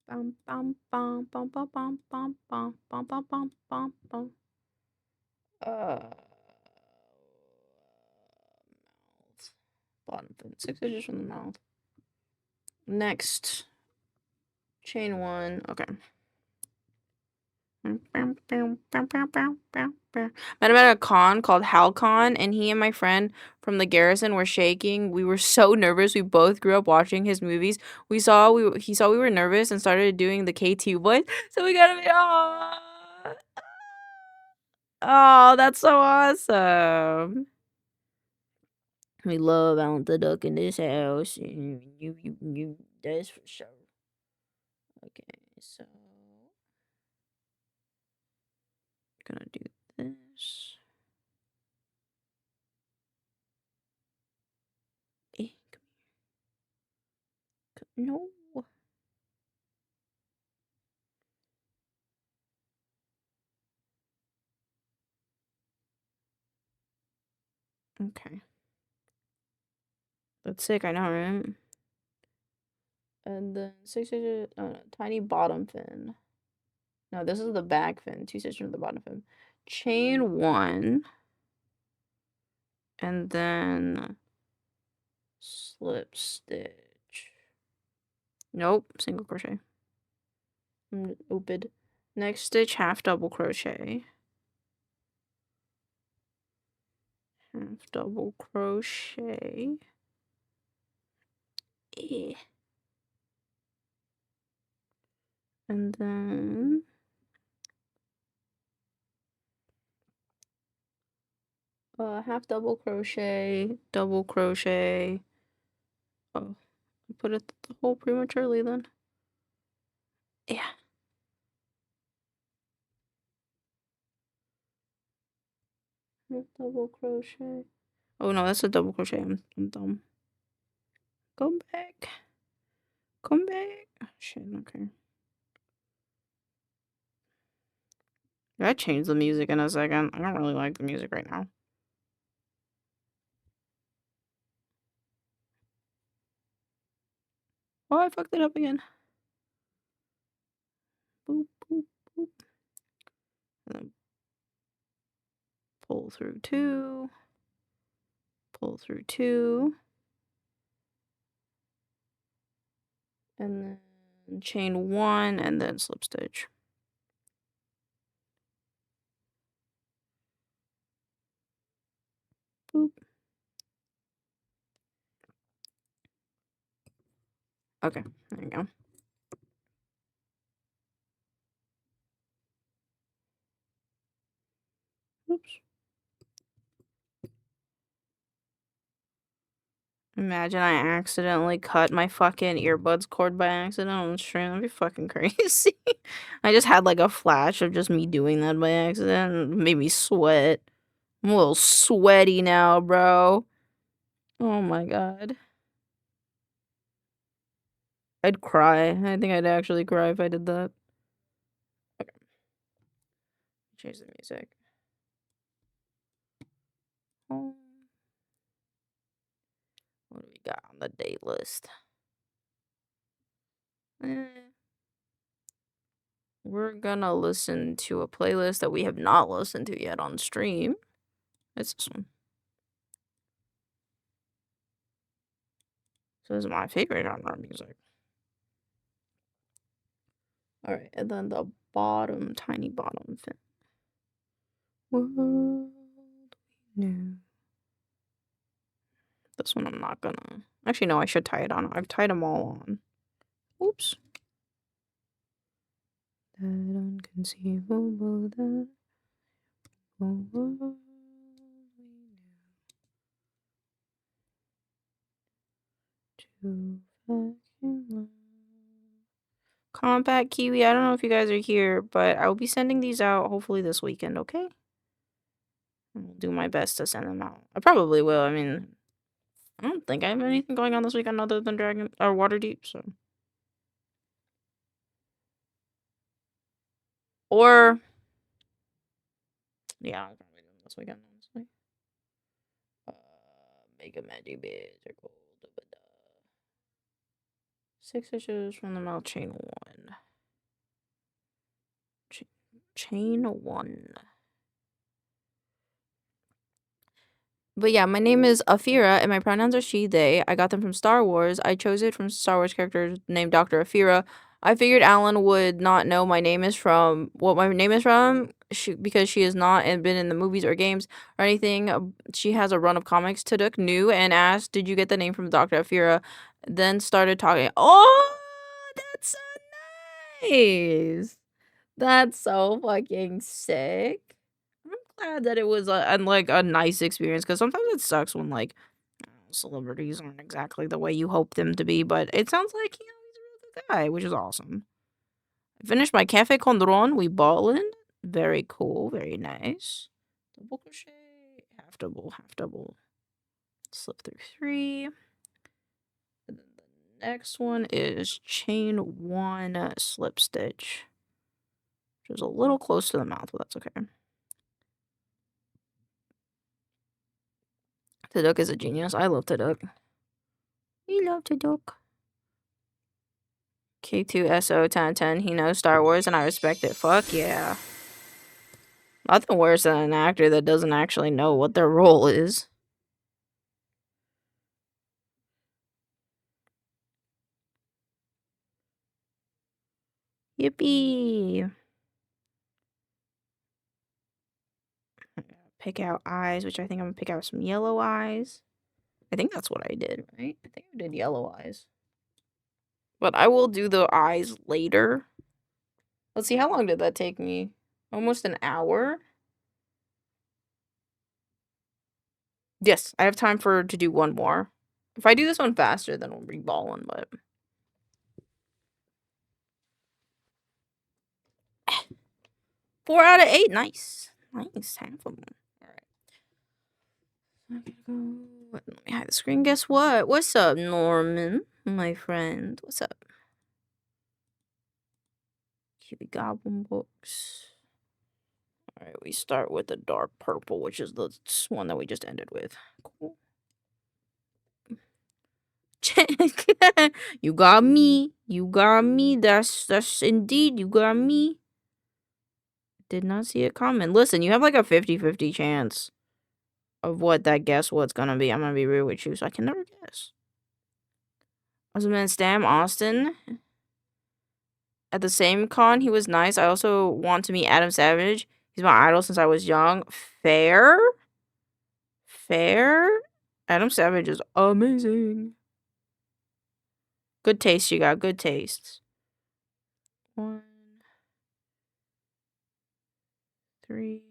Bum bum bum bum bum bum bum bum bum bum bum bum bum. Mouth. Bottom fin. 6 inches from the mouth. Next. Chain 1. Okay. Met him at a con called HalCon, and he and my friend from the Garrison were shaking. We were so nervous. We both grew up watching his movies. He saw we were nervous and started doing the KT voice. So we gotta be oh, that's so awesome. We love Alan Tudyk in this house. You that's for sure. Okay, so gonna do this. Come here. No. Okay. That's sick, I know, right? And then 6 inches, tiny bottom fin. No, this is the back fin. 2 stitches from the bottom fin. Chain 1. And then slip stitch. Nope, single crochet. Open. Next stitch, half double crochet. Half double crochet. And then half double crochet, double crochet. Oh, put it the hole prematurely then. Yeah. Double crochet. Oh no, that's a double crochet. I'm dumb. Go back. Come back. Oh, shit, okay. I change the music in a second. I don't really like the music right now. Oh, I fucked it up again. Boop, boop, boop. And then pull through 2. Pull through 2. And then chain 1 and then slip stitch. Boop. Okay, there you go. Oops. Imagine I accidentally cut my fucking earbuds cord by accident on the stream. That'd be fucking crazy. I just had like a flash of just me doing that by accident and it made me sweat. I'm a little sweaty now, bro. Oh my god. I'd cry. I think I'd actually cry if I did that. Okay. Change the music. Oh. What do we got on the date list? We're gonna listen to a playlist that we have not listened to yet on stream. It's this one. So this is my favorite genre of music. Alright, and then the bottom, tiny bottom thing. World we knew. This one I'm not gonna... Actually, no, I should tie it on. I've tied them all on. Oops. That unconceivable, that world we knew. To vacuum love. Compact Kiwi, I don't know if you guys are here, but I will be sending these out hopefully this weekend, okay? I'll do my best to send them out. I probably will. I mean, I don't think I have anything going on this weekend other than Dragon or Waterdeep, so. Or yeah, I'll probably do them this weekend, honestly. Mega Magic Bears are cool. 6 stitches from the mouth, chain 1. Chain 1. But yeah, my name is Afira, and my pronouns are she, they. I got them from Star Wars. I chose it from Star Wars character named Dr. Afira. I figured Alan would not know my name is from, what my name is from, because she has not been in the movies or games or anything. She has a run of comics. Taduk knew and asked, did you get the name from Dr. Afira? Then started talking. Oh, that's so nice. That's so fucking sick. I'm glad that it was a nice experience, because sometimes it sucks when like celebrities aren't exactly the way you hope them to be, but it sounds like he's a real good guy, which is awesome. I finished my Cafe Condron. We ballin'. Very cool, very nice. Double crochet, half double. Slip through 3. And then the next one is chain 1 slip stitch, which is a little close to the mouth, but that's okay. Taduk is a genius. I love Taduk. We love Taduk. K2SO1010. He knows Star Wars and I respect it. Fuck yeah. Nothing worse than an actor that doesn't actually know what their role is. Yippee. Pick out eyes, which I think I'm gonna pick out some yellow eyes. I think that's what I did, right? I think I did yellow eyes. But I will do the eyes later. Let's see, how long did that take me? Almost an hour? Yes, I have time to do one more. If I do this one faster, then we'll be balling, but 4 out of 8. Nice. Nice. Half of them. Alright. Let me hide the screen. Guess what? What's up, Norman? My friend. What's up? Cute Goblin books. Alright, we start with the dark purple, which is the one that we just ended with. Cool. You got me. You got me. That's indeed. You got me. Did not see it coming. Listen, you have like a 50-50 chance of what that guess what's gonna be. I'm gonna be real with you, so I can never guess. Osman Stam Austin. At the same con, he was nice. I also want to meet Adam Savage. He's my idol since I was young. Fair? Fair? Adam Savage is amazing. Good taste, you got. Good taste. 1, 3,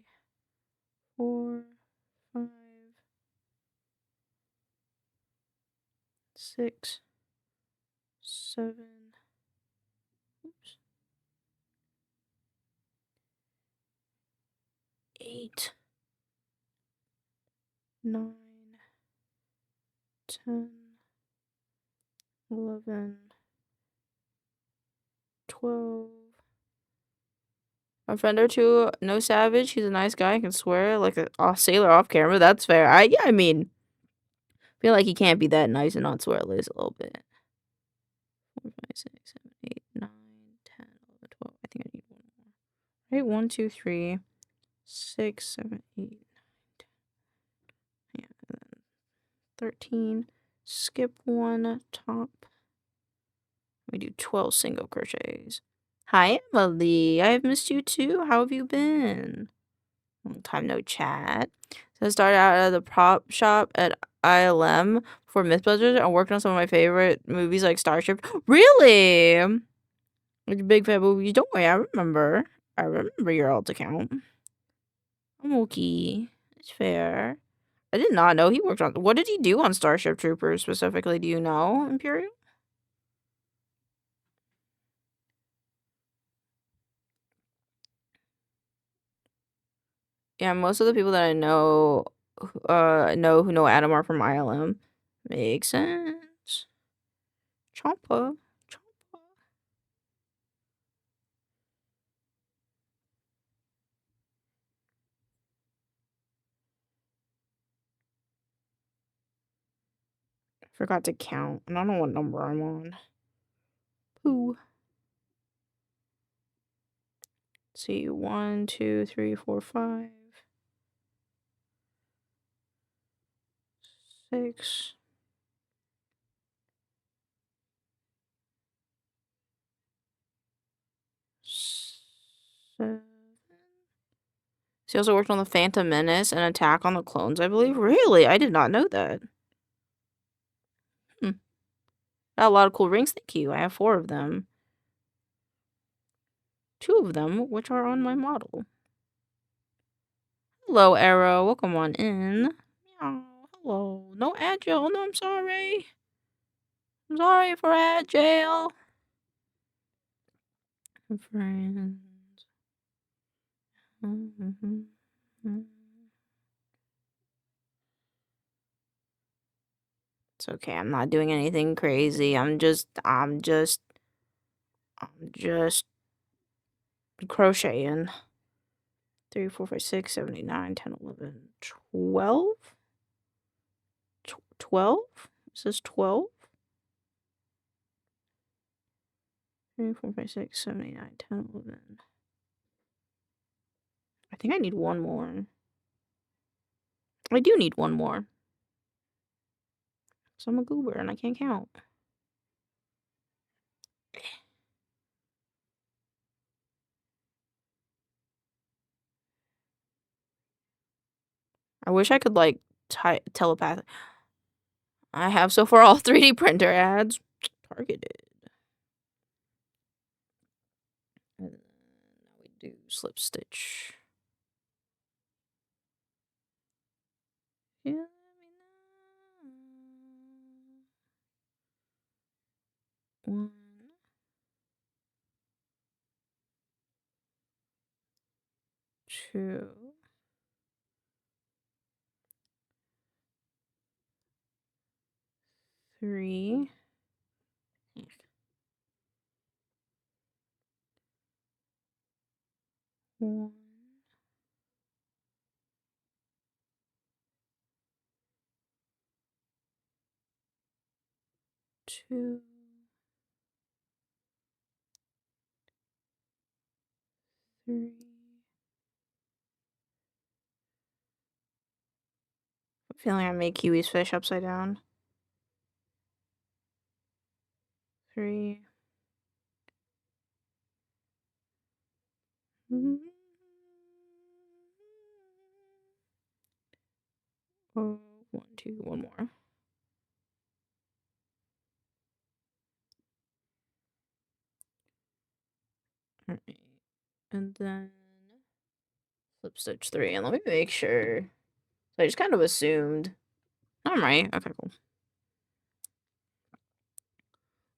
4, 5, 6, 7. Oops. 8, 9, 10, 11, 12. A friend or two, no Savage. He's a nice guy. I can swear, like a sailor off camera. That's fair. I mean, feel like he can't be that nice and not swear at least a little bit. 4, 5, 6, 7, 8, 9, 10, 11, 12. I think I need one more. Right, 1, 2, 3, 6, 7, 8, 9, 10. Yeah, and then 13. Skip 1 top. We do 12 single crochets. Hi, Emily. I've missed you too. How have you been? Long time no chat. So I started out at the prop shop at ILM for Mythbusters. I worked on some of my favorite movies like Starship. Really? Like big fan movies. Don't worry, I remember. I remember your alt account. I'm okay. It's fair. I did not know he worked on. What did he do on Starship Troopers specifically? Do you know, Imperial? Yeah, most of the people that I know who know Adam are from ILM. Makes sense. Chompa. Chompa. Forgot to count. I don't know what number I'm on. Pooh. Let's see. 1, 2, 3, 4, 5. 6. 7. He also worked on the Phantom Menace and Attack on the Clones, I believe. Really? I did not know that. Got a lot of cool rings. Thank you. I have 4 of them. 2 of them, which are on my model. Hello, Arrow. Welcome on in. Meow. Hello. No Agile. No, I'm sorry. I'm sorry for Agile. Friends. It's okay. I'm not doing anything crazy. I'm just crocheting. 3, 4, 5, 6, 7, 8, 9, 10, 11, 12? 12? Is this 12? 3, 4, 5, 6, 7, 8, 9, 10, 11. I think I need one more. I do need one more. So I'm a goober and I can't count. I wish I could like telepath. I have so far all 3D printer ads targeted. And then now we do slip stitch. Yeah, let me know. 1, 2, 3, 1, 2, 3. I'm feeling I made Kiwi's fish upside down. 3. Oh, 1, 2, one more. Alright. And then flip stitch 3. And let me make sure. I just kind of assumed. I'm right. Okay, cool.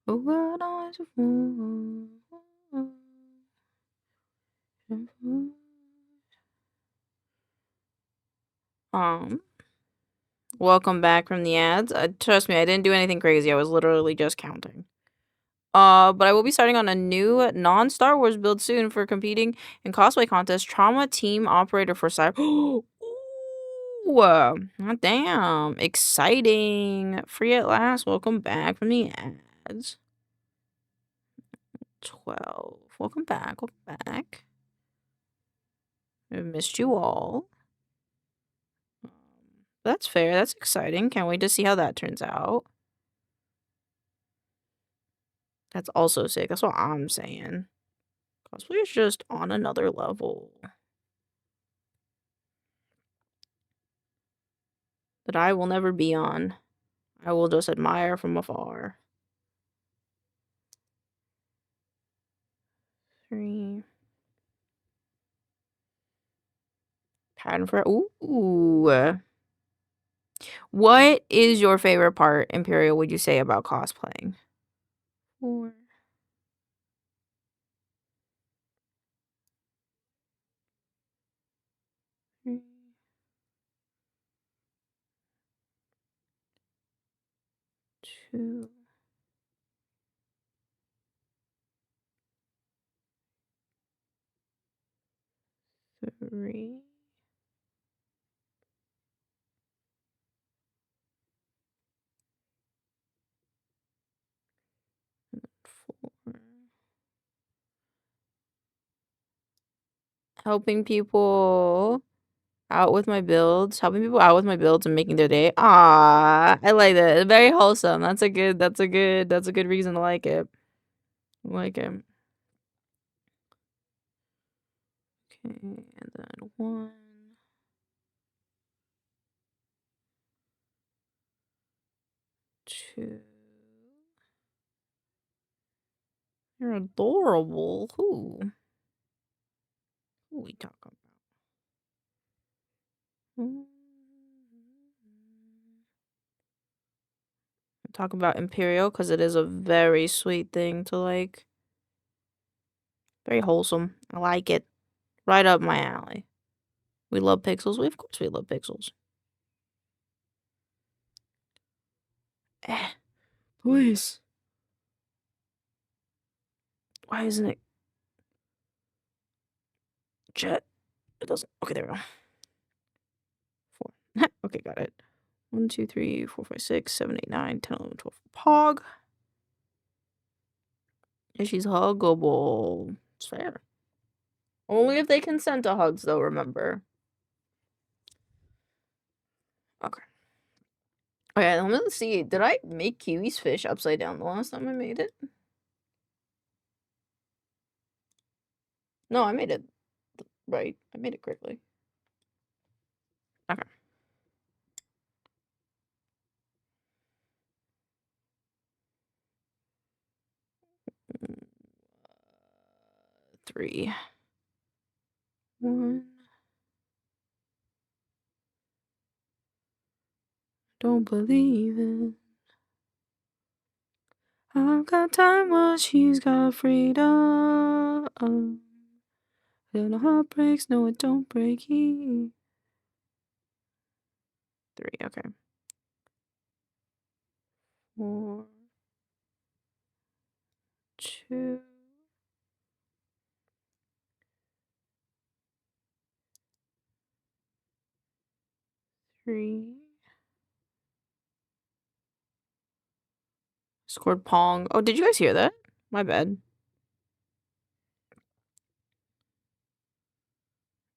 Oh, what eyes of welcome back from the ads. Trust me, I didn't do anything crazy. I was literally just counting. But I will be starting on a new non-Star Wars build soon for competing in cosplay contest. Trauma Team Operator for Cyber. Ooh, damn, exciting! Free at last. Welcome back from the ads. 12. Welcome back. Welcome back. I missed you all. That's fair. That's exciting. Can't wait to see how that turns out. That's also sick. That's what I'm saying. Cosplay is just on another level that I will never be on. I will just admire from afar. 3. Pattern for ooh. What is your favorite part, Imperial, would you say, about cosplaying? 4. 3. 2. 3. 4. Helping people out with my builds. Helping people out with my builds and making their day. Ah, I like that. Very wholesome. That's a good reason to like it. I like it. Okay, and then 1. 2. You're adorable. Who we talking about? Talk about Imperial because it is a very sweet thing to like. Very wholesome. I like it. Right up my alley. We love pixels. Of course we love pixels. Please. Why isn't it? Jet. It doesn't. Okay, there we go. 4. Okay, got it. 1, 2, 3, 4, 5, 6, 7, 8, 9, 10, 11, 12. Pog. And she's huggable. It's fair. Only if they consent to hugs, though, remember. Okay. Okay, let me see. Did I make Kiwi's fish upside down the last time I made it? No, I made it right. I made it correctly. Okay. 3. 1. Don't believe it. I've got time while she's got freedom. Little heartbreaks, no, it don't break you. 3, okay. 4, 2. 3. Scored Pong. Oh, did you guys hear that? My bad.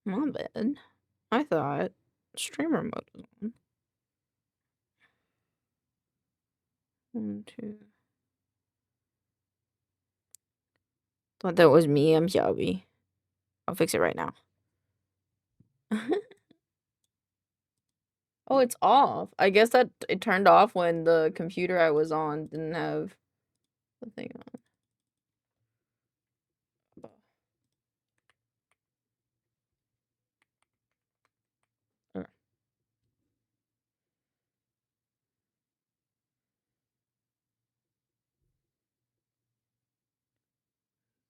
My bad. I thought streamer mode was on. 1, 2. Thought that was me. I'm sorry. I'll fix it right now. Oh, it's off. I guess that it turned off when the computer I was on didn't have the thing on.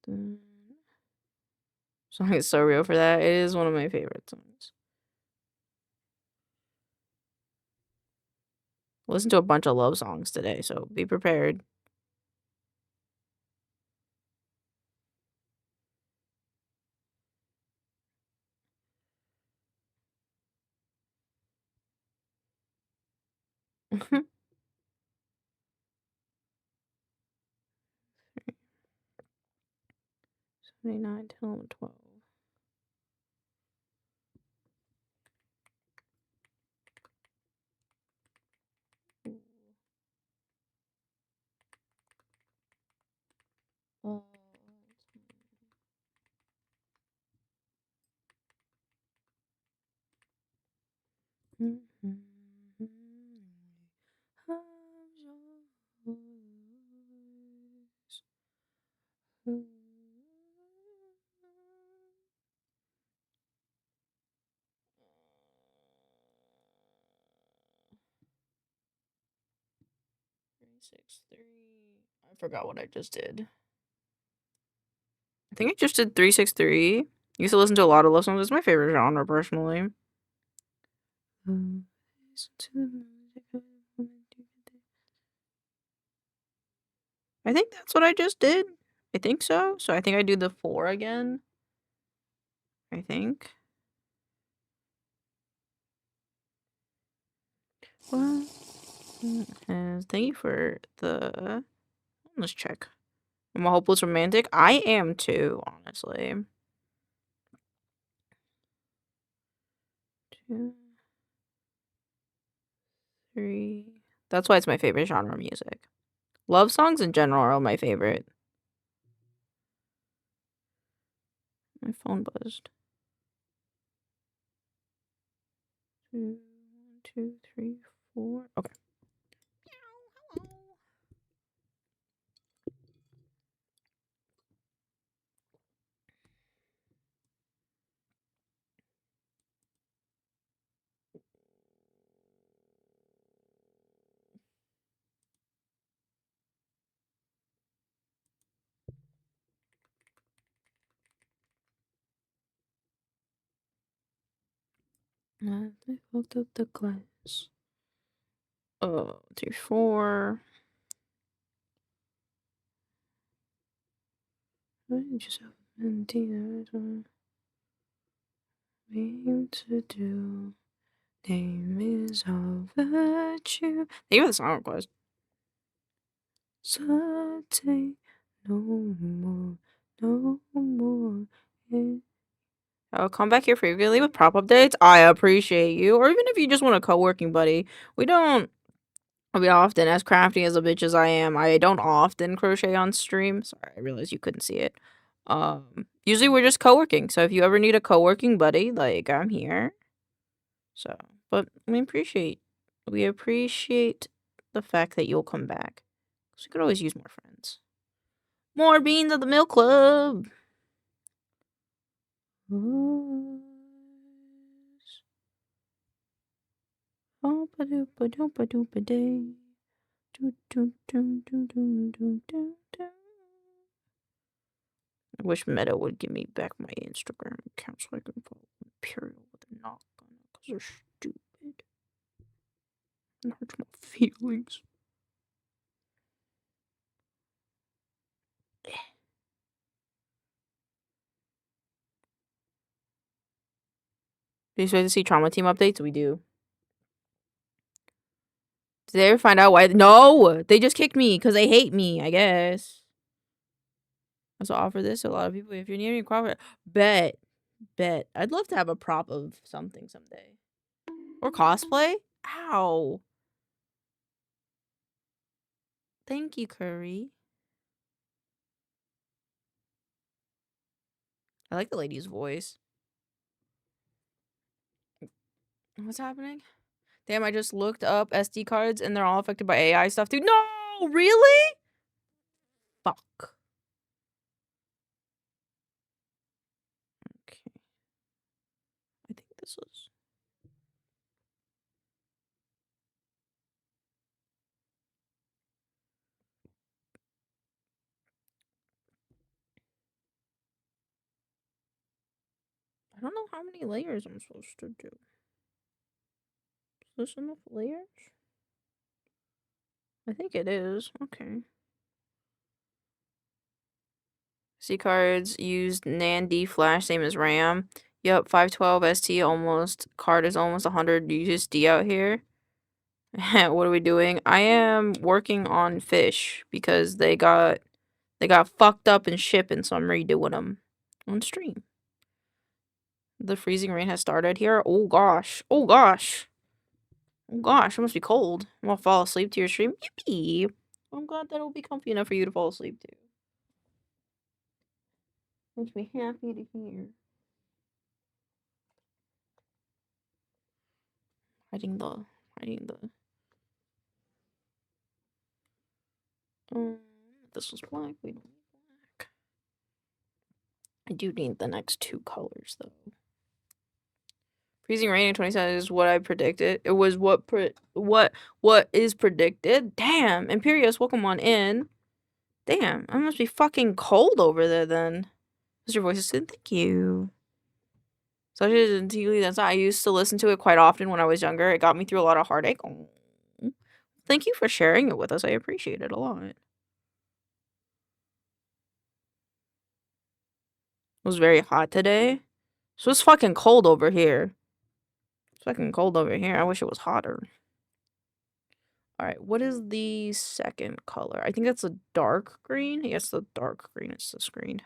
Okay. Song is so real for that. It is one of my favorite songs. Listen to a bunch of love songs today, so be prepared. Mhm. 79, 10, 11, 12. Oh. I forgot what I just did. I think I just did 363. I used to listen to a lot of love songs. It's my favorite genre, personally. I think that's what I just did. I think so. So I think I do the 4 again. I think. What? Thank you for the. Let's check. I'm a hopeless romantic. I am too, honestly. 2, 3. That's why it's my favorite genre of music. Love songs in general are my favorite. My phone buzzed. 2, 2, 3, 4. Okay. I fucked up the glass. 3, 4. I just have to do. Name is our virtue. Thank you for the song request. Saute no more, no more. I'll come back here frequently with prop updates. I appreciate you. Or even if you just want a co-working buddy. I'll be often, as crafty as a bitch as I am, I don't often crochet on stream. Sorry, I realized you couldn't see it. Usually we're just co-working. So if you ever need a co-working buddy, like, I'm here. So, but we appreciate the fact that you'll come back. So we could always use more friends. More beans at the milk club. I wish Meta would give me back my Instagram account so I can follow Imperial with a knock on it because they're stupid. It hurts my feelings. Do you expect to see Trauma Team updates? We do. Did they ever find out why? No! They just kicked me because they hate me, I guess. I also offer this to a lot of people. If you're near me, bet. I'd love to have a prop of something someday. Or cosplay? Ow. Thank you, Curry. I like the lady's voice. What's happening? Damn, I just looked up SD cards and they're all affected by AI stuff too. No! Really? Fuck. Okay. I think this is... I don't know how many layers I'm supposed to do. Is this enough layers? I think it is. Okay. C cards used NAND flash, same as RAM. Yep, 512 ST almost. Card is almost 100 USD out here. What are we doing? I am working on fish because they got fucked up in shipping, so I'm redoing them on stream. The freezing rain has started here. Oh gosh. Oh gosh. Oh gosh, it must be cold. I'm gonna fall asleep to your stream. Yippee! I'm glad that it'll be comfy enough for you to fall asleep to. Makes me happy to hear. Hiding the this was black, we don't need black. I do need the next two colors though. Freezing rain in 27 is what I predicted. It was what is predicted. Damn, Imperius, welcome on in. Damn, I must be fucking cold over there then. Mr. Voice is good, thank you. Such as tea, that's I used to listen to it quite often when I was younger. It got me through a lot of heartache. Oh. Thank you for sharing it with us. I appreciate it a lot. It was very hot today. So it's fucking cold over here. It's fucking cold over here. I wish it was hotter. Alright, what is the second color? I think that's a dark green. Yes, the dark green is the screen.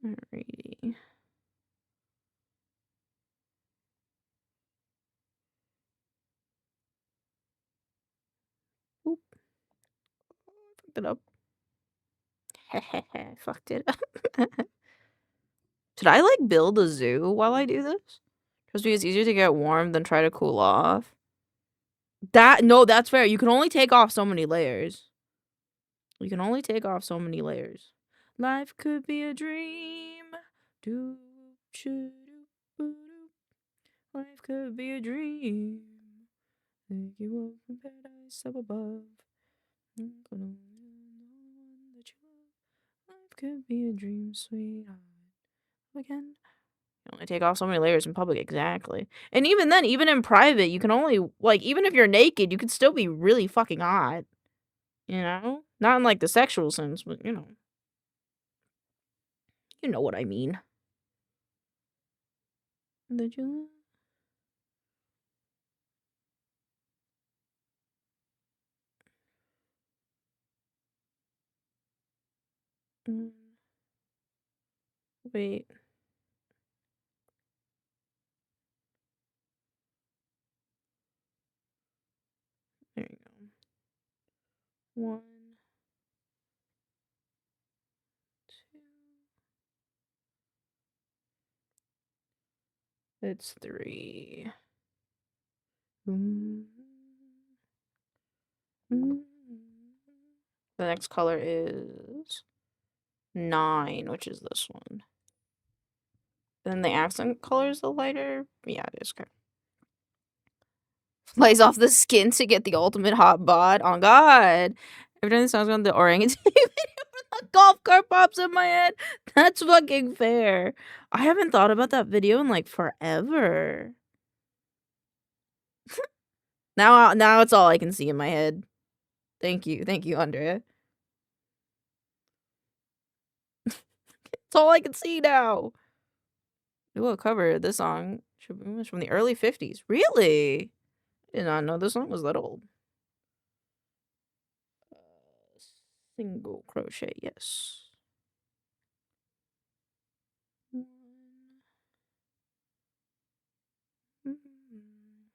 Alrighty. Oop. Fucked it up. Fucked it up. Should I like build a zoo while I do this? Trust me, it's easier to get warm than try to cool off. No, that's fair. You can only take off so many layers. You can only take off so many layers. Life could be a dream. Life could be a dream. Take you up from paradise up above. Life could be a dream, sweetheart. Again. You only take off so many layers in public, exactly. And even then, even in private, you can only, like, even if you're naked, you can still be really fucking hot. You know? Not in, like, the sexual sense, but, you know. You know what I mean. Did you? Wait. There you go. 1, 2. It's 3. The next color is 9, which is this one. Then the accent color is the lighter. Yeah, it is. Okay. Flies off the skin to get the ultimate hot bod. On God. Every time the song's on, the orangutan video for the golf cart pops in my head. That's fucking fair. I haven't thought about that video in like forever. Now it's all I can see in my head. Thank you, Andrea. It's all I can see now. Ooh, a cover of this song. It's from the early 50s. Really? Did not know this song was that old. Single crochet, yes.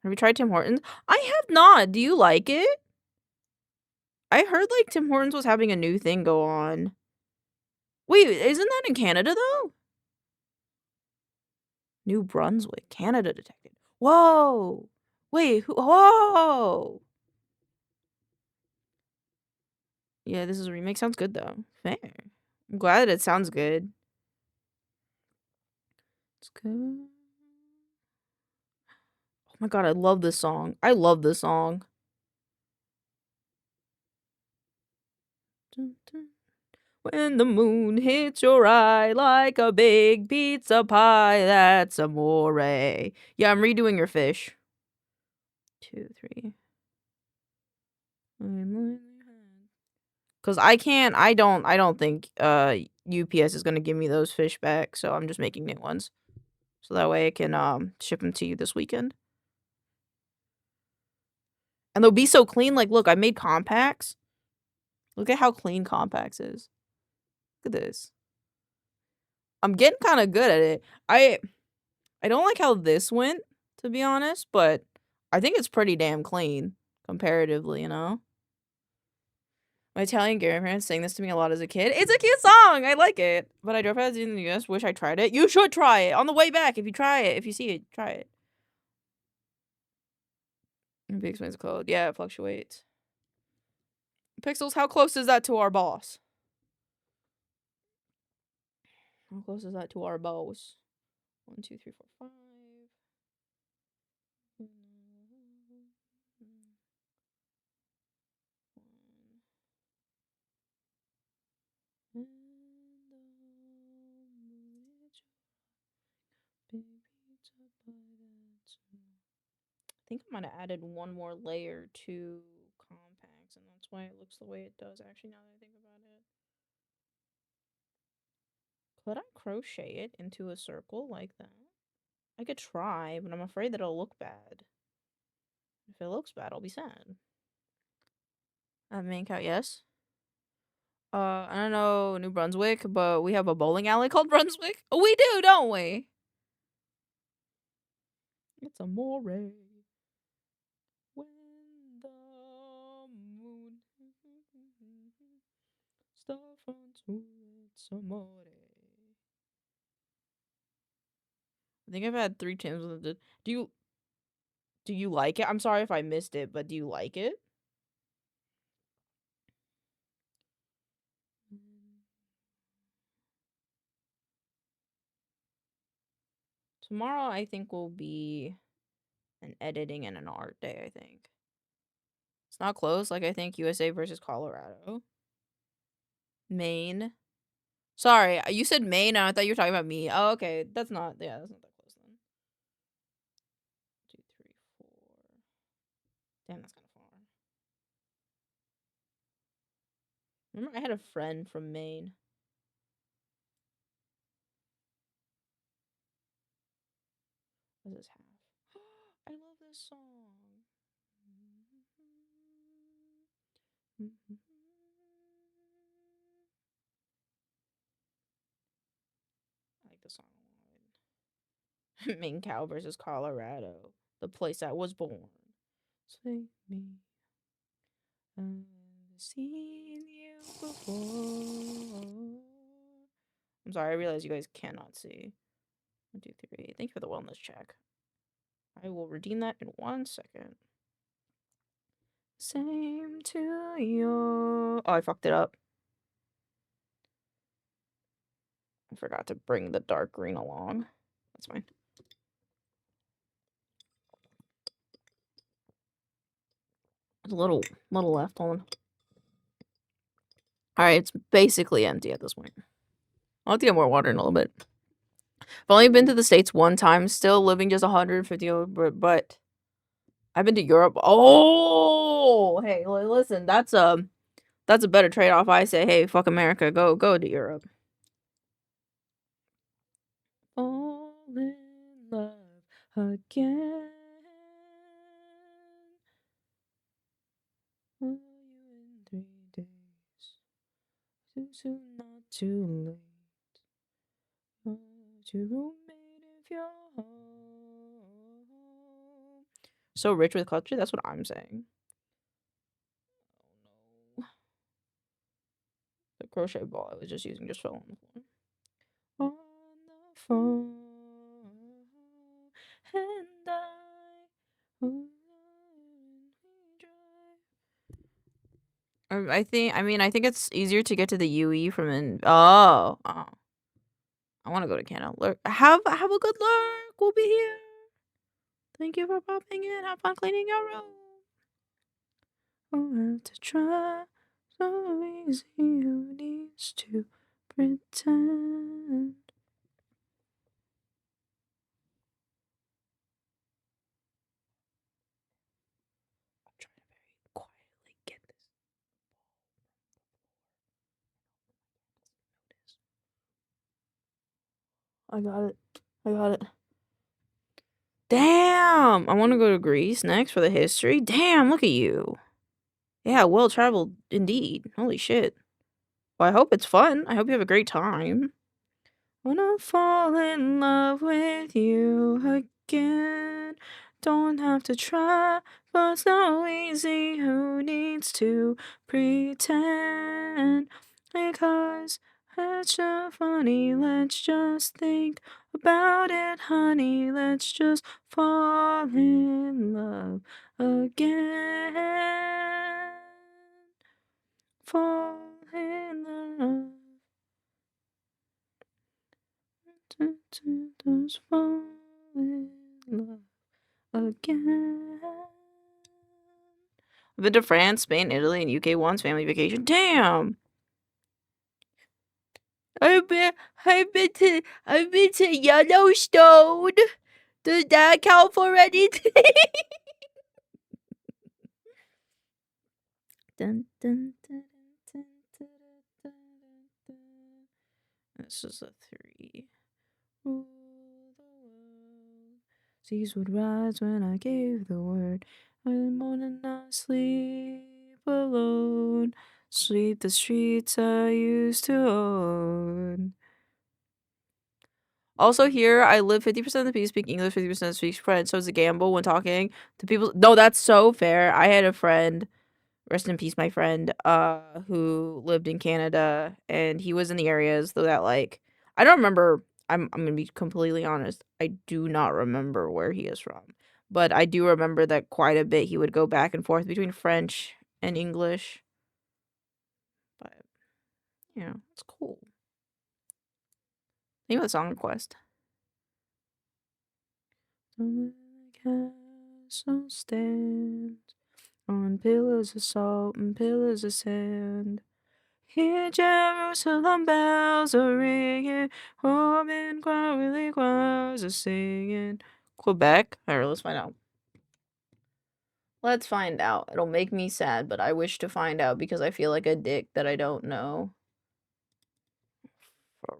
Have you tried Tim Hortons? I have not. Do you like it? I heard like Tim Hortons was having a new thing go on. Wait, isn't that in Canada though? New Brunswick, Canada detected. Whoa! Wait, whoa! Yeah, this is a remake. Sounds good though. Fair. I'm glad it sounds good. It's good. Oh my god, I love this song. I love this song. Dun, dun. When the moon hits your eye like a big pizza pie, that's amore. Yeah, I'm redoing your fish. 2, 3. Cause I don't think UPS is gonna give me those fish back, so I'm just making new ones. So that way I can ship them to you this weekend. And they'll be so clean. Like, look, I made compacts. Look at how clean compacts is. Look at this. I'm getting kind of good at it. I don't like how this went, to be honest, but I think it's pretty damn clean comparatively, you know? My Italian grandparents sang this to me a lot as a kid. It's a cute song. I like it. But I drove past it in the US. Wish I tried it. You should try it. On the way back, if you try it. If you see it, try it. Big expensive code. Yeah, it fluctuates. Pixels, how close is that to our boss? How close is that to our boss? 1, 2, 3, 4, 5. I think I might have added one more layer to compacts, and that's why it looks the way it does, actually, now that I think about it. Could I crochet it into a circle like that? I could try, but I'm afraid that it'll look bad. If it looks bad, I'll be sad. Main cow, yes. I don't know New Brunswick, but we have a bowling alley called Brunswick. Oh, we do, don't we? It's amore. When the moon stuff onto it's amore. I think I've had 3 times with it. Do you like it? I'm sorry if I missed it, but do you like it? Tomorrow, I think, will be an editing and an art day, I think. It's not close. Like, I think USA versus Colorado. Maine. Sorry, you said Maine, and I thought you were talking about me. Oh, okay. That's not that close then. 2, 3, 4. Damn, that's kind of far. Remember, I had a friend from Maine. What does this have? I love this song. I like the song a lot. Maine cow versus Colorado, the place I was born. Save me. I've seen you before. I'm sorry, I realize you guys cannot see. 1, 2, 3. Thank you for the wellness check. I will redeem that in 1 second. Same to you. Oh, I fucked it up. I forgot to bring the dark green along. That's fine. There's a little left. Hold on. All right, it's basically empty at this point. I'll have to get more water in a little bit. I've only been to the States one time, still living just 150 over, but I've been to Europe. Oh, hey, listen, that's a better trade-off. I say, hey, fuck America, go to Europe. Fall in love again. Are you in 3 days? Too soon, not too late. What's your roommate if you're home? So rich with culture, that's what I'm saying. Oh no. The crochet ball I was just using just fell on the floor. On the phone, and I think it's easier to get to the UE from in. Oh. I want to go to Canada. Have a good lurk. We'll be here. Thank you for popping in. Have fun cleaning your room. I'll have to try. So easy. Who needs to pretend? I'm trying to very quietly get this ball. I got it. Damn! I want to go to Greece next for the history. Damn, look at you. Yeah, well traveled indeed. Holy shit. Well, I hope it's fun. I hope you have a great time. Wanna fall in love with you again. Don't have to try, but it's so easy. Who needs to pretend? Because it's so funny. Let's just think about it, honey. Let's just fall in love again. Fall in love. Just fall in love again. I've been to France, Spain, Italy, and UK once. Family vacation. Damn. I've been to Yellowstone. Does that count for anything? Dun, dun, dun, dun, dun, dun, dun. This is a 3. Rule the world. Seas would rise when I gave the word. One morning I sleep alone. Sweep the streets I used to own. Also here, I live 50% of the people speak English, 50% speak French, so it's a gamble when talking to people. No, that's so fair. I had a friend, rest in peace, my friend, who lived in Canada, and he was in the areas though that like I don't remember. I'm gonna be completely honest. I do not remember where he is from, but I do remember that quite a bit. He would go back and forth between French and English, but it's cool. Think of the song request. The castle stands on pillars of salt and pillars of sand. Here Jerusalem bells are ringing, Roman choirly choirs are singing. Quebec? Alright, let's find out. Let's find out. It'll make me sad, but I wish to find out because I feel like a dick that I don't know. From.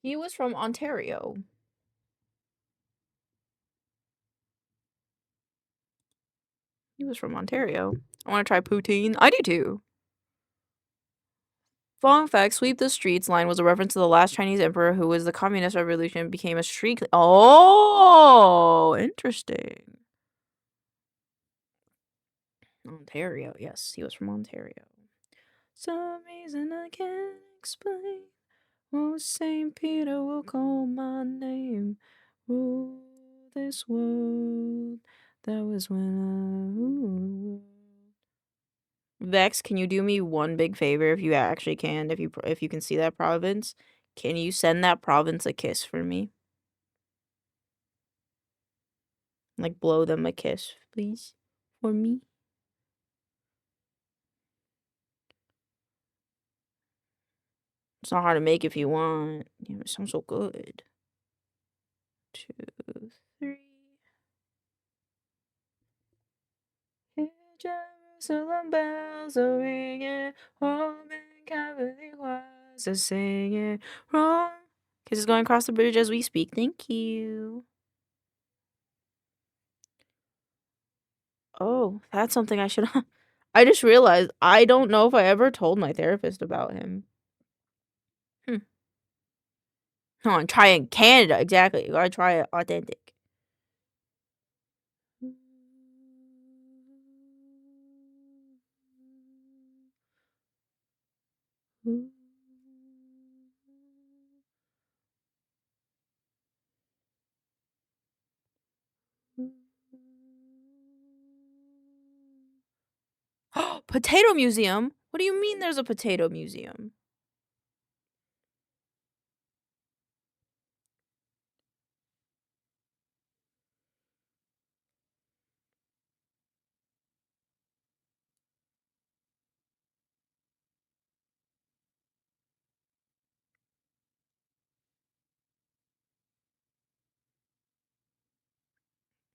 He was from Ontario. He was from Ontario. I want to try poutine. I do too. Fun fact, sweep the streets line was a reference to the last Chinese emperor who was the communist revolution became a street. Oh, interesting. Ontario. Yes, he was from Ontario. Some reason I can't explain. Oh, St. Peter will call my name. Rule this world. That was when I ruled the world. Vex, can you do me one big favor if you actually can? If you can see that province, can you send that province a kiss for me? Like blow them a kiss, please, for me. It's not hard to make if you want. Damn, it sounds so good. 2, 3. Hear Jerusalem bells are ringing, Roman Catholic choirs are singing. Wrong. Kisses going across the bridge as we speak. Thank you. Oh, that's something I should. I just realized I don't know if I ever told my therapist about him. Oh, and try in Canada. Exactly. You gotta try it authentic. Potato museum? What do you mean there's a potato museum?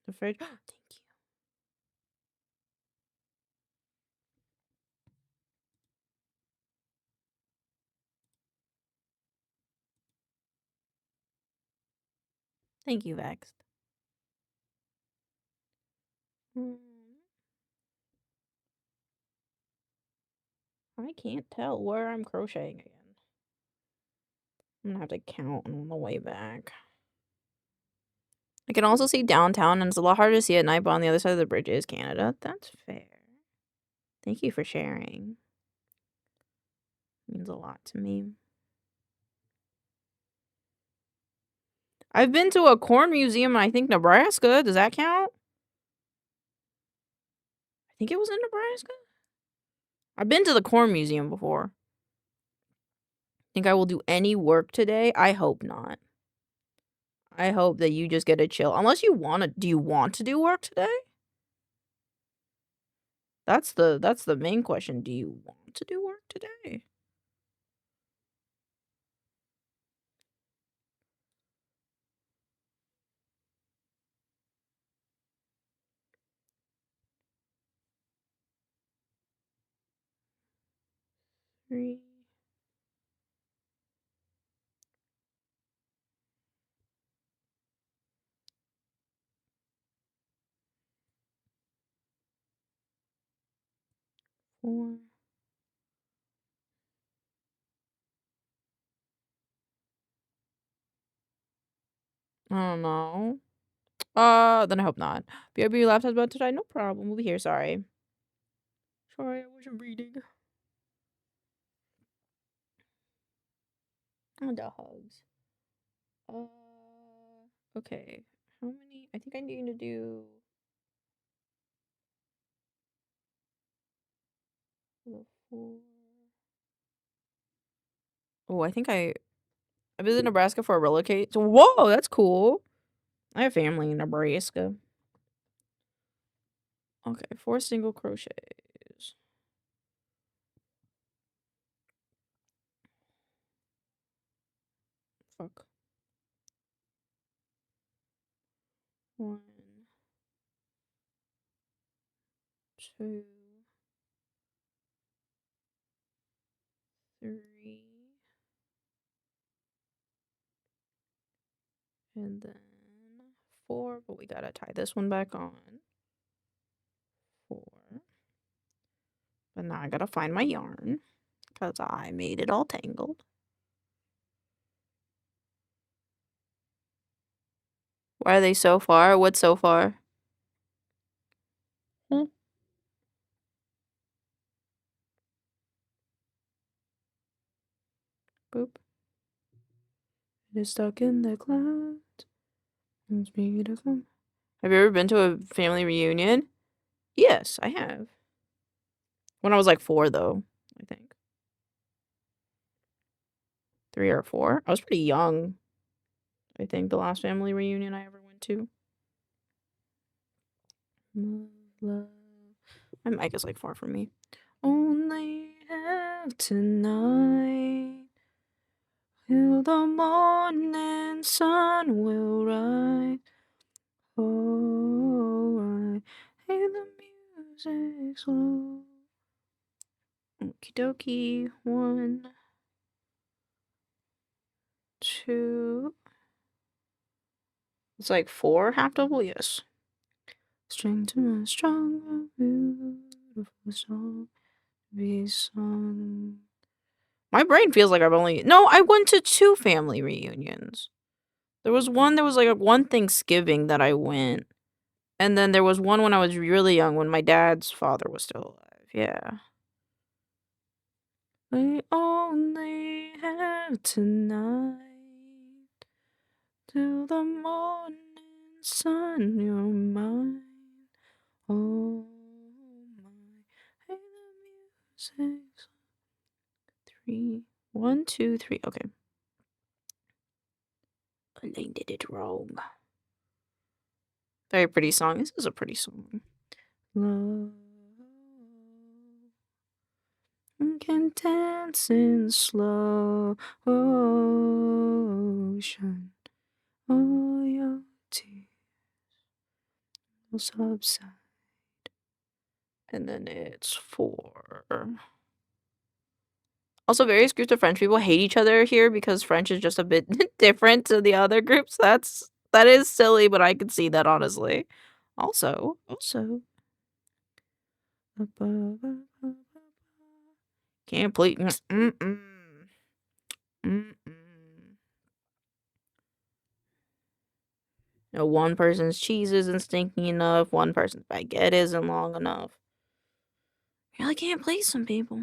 The fridge? Thank you. Thank you, Vex. I can't tell where I'm crocheting again. I'm gonna have to count on the way back. I can also see downtown, and it's a lot harder to see at night, but on the other side of the bridge is Canada. That's fair. Thank you for sharing. It means a lot to me. I've been to a corn museum in, I think, Nebraska. Does that count? I think it was in Nebraska. I've been to the corn museum before. Think I will do any work today? I hope not. I hope that you just get to chill. Unless you want to. Do you want to do work today? That's the main question. Do you want to do work today? Three. Four. I don't know. Then I hope not. BRB, your laptop's about to die. No problem. We'll be here. Sorry. Sorry, I wasn't reading. Oh, dogs. Okay. How many? I think I need to do the 4. Oh, I think I visited Nebraska for a relocate. So, whoa, that's cool. I have family in Nebraska. Okay, 4 single crochets. Fuck. 1, 2, 3, and then 4. But we gotta tie this one back on. 4. But now I gotta find my yarn because I made it all tangled. Why are they so far? What's so far? Boop. It is stuck in the clouds. It's beautiful. Have you ever been to a family reunion? Yes, I have. When I was like 4, though, I think. 3 or 4. I was pretty young. I think the last family reunion I ever went to. Love. My mic is like far from me. Only have tonight till the morning sun will rise. Oh, I hear the music slow. Okie dokie. 1, 2. It's like 4 half double, yes. String to my strong, beautiful song be sung. My brain feels like I've only. No, I went to 2 family reunions. There was like one Thanksgiving that I went. And then there was one when I was really young when my dad's father was still alive. Yeah. We only have tonight till the morning sun, you're mine. Oh my, hey, the music's 3, 1, 2, 3. Okay. Elaine did it wrong. Very pretty song. This is a pretty song. Love can dance in slow ocean. All your tears will subside. And then it's 4. Also, various groups of French people hate each other here because French is just a bit different to the other groups. That is silly, but I can see that honestly. Also. Can't please. You know, one person's cheese isn't stinky enough. One person's baguette isn't long enough. You really can't please some people.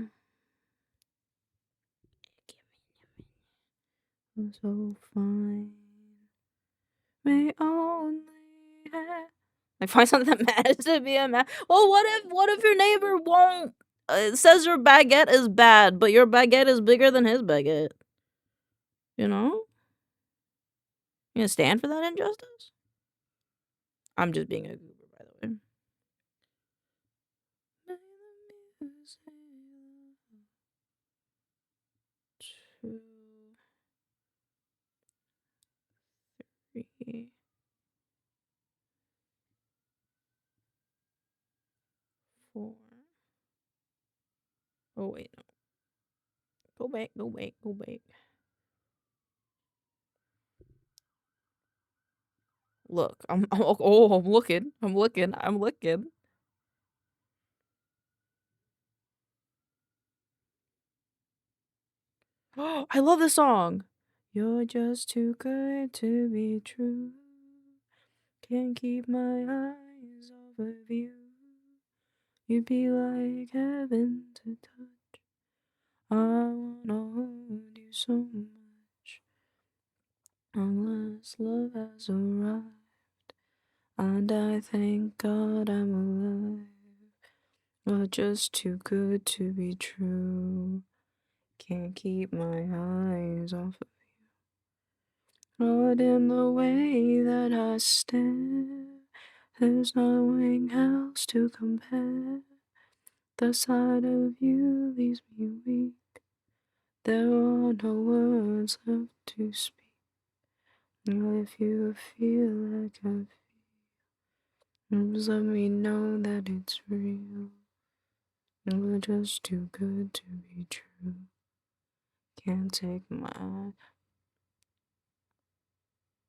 So fine. May only have. Like, find something that matters to be a man. Well, what if your neighbor won't says your baguette is bad, but your baguette is bigger than his baguette? You know? You gonna stand for that injustice? I'm just being a goober, by the way. Two, 3, 4. Oh wait, no. Go back. Look, I'm looking. I love this song. You're just too good to be true. Can't keep my eyes off of you. You'd be like heaven to touch. I wanna hold you so much. Unless love has arrived, and I thank God I'm alive. You're just too good to be true. Can't keep my eyes off of you. Not in the way that I stare. There's nothing else to compare. The sight of you leaves me weak. There are no words left to speak. If you feel like I feel, just let me know that it's real. You're just too good to be true. Can't take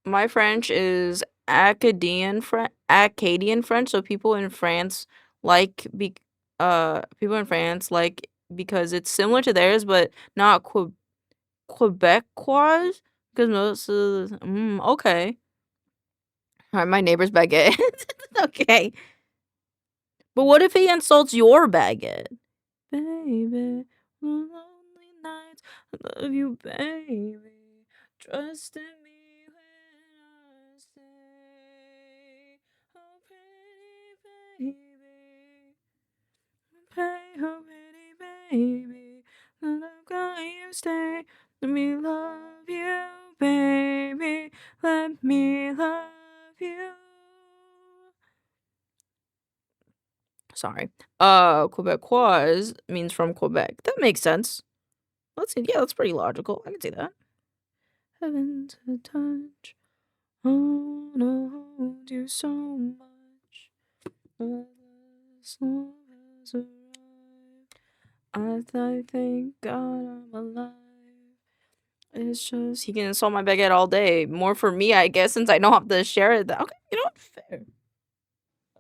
my French is Acadian French, so people in France like people in France like because it's similar to theirs, but not Quebecois. Because most of okay. All right, my neighbor's baguette. Okay. But what if he insults your baguette? Baby, lonely nights, I love you, baby. Trust in me when I say, oh pretty baby, oh pretty baby, that I've got you stay. Let me love you, baby. Let me love you. Sorry. Quebecois means from Quebec. That makes sense. Let's see. Yeah, that's pretty logical. I can see that. Heaven to touch. Oh, no, hold you so much. This love has arrived. I thank God I'm alive. It's just he can insult my baguette all day. More for me, I guess, since I don't have to share it. Okay, you know what? Fair.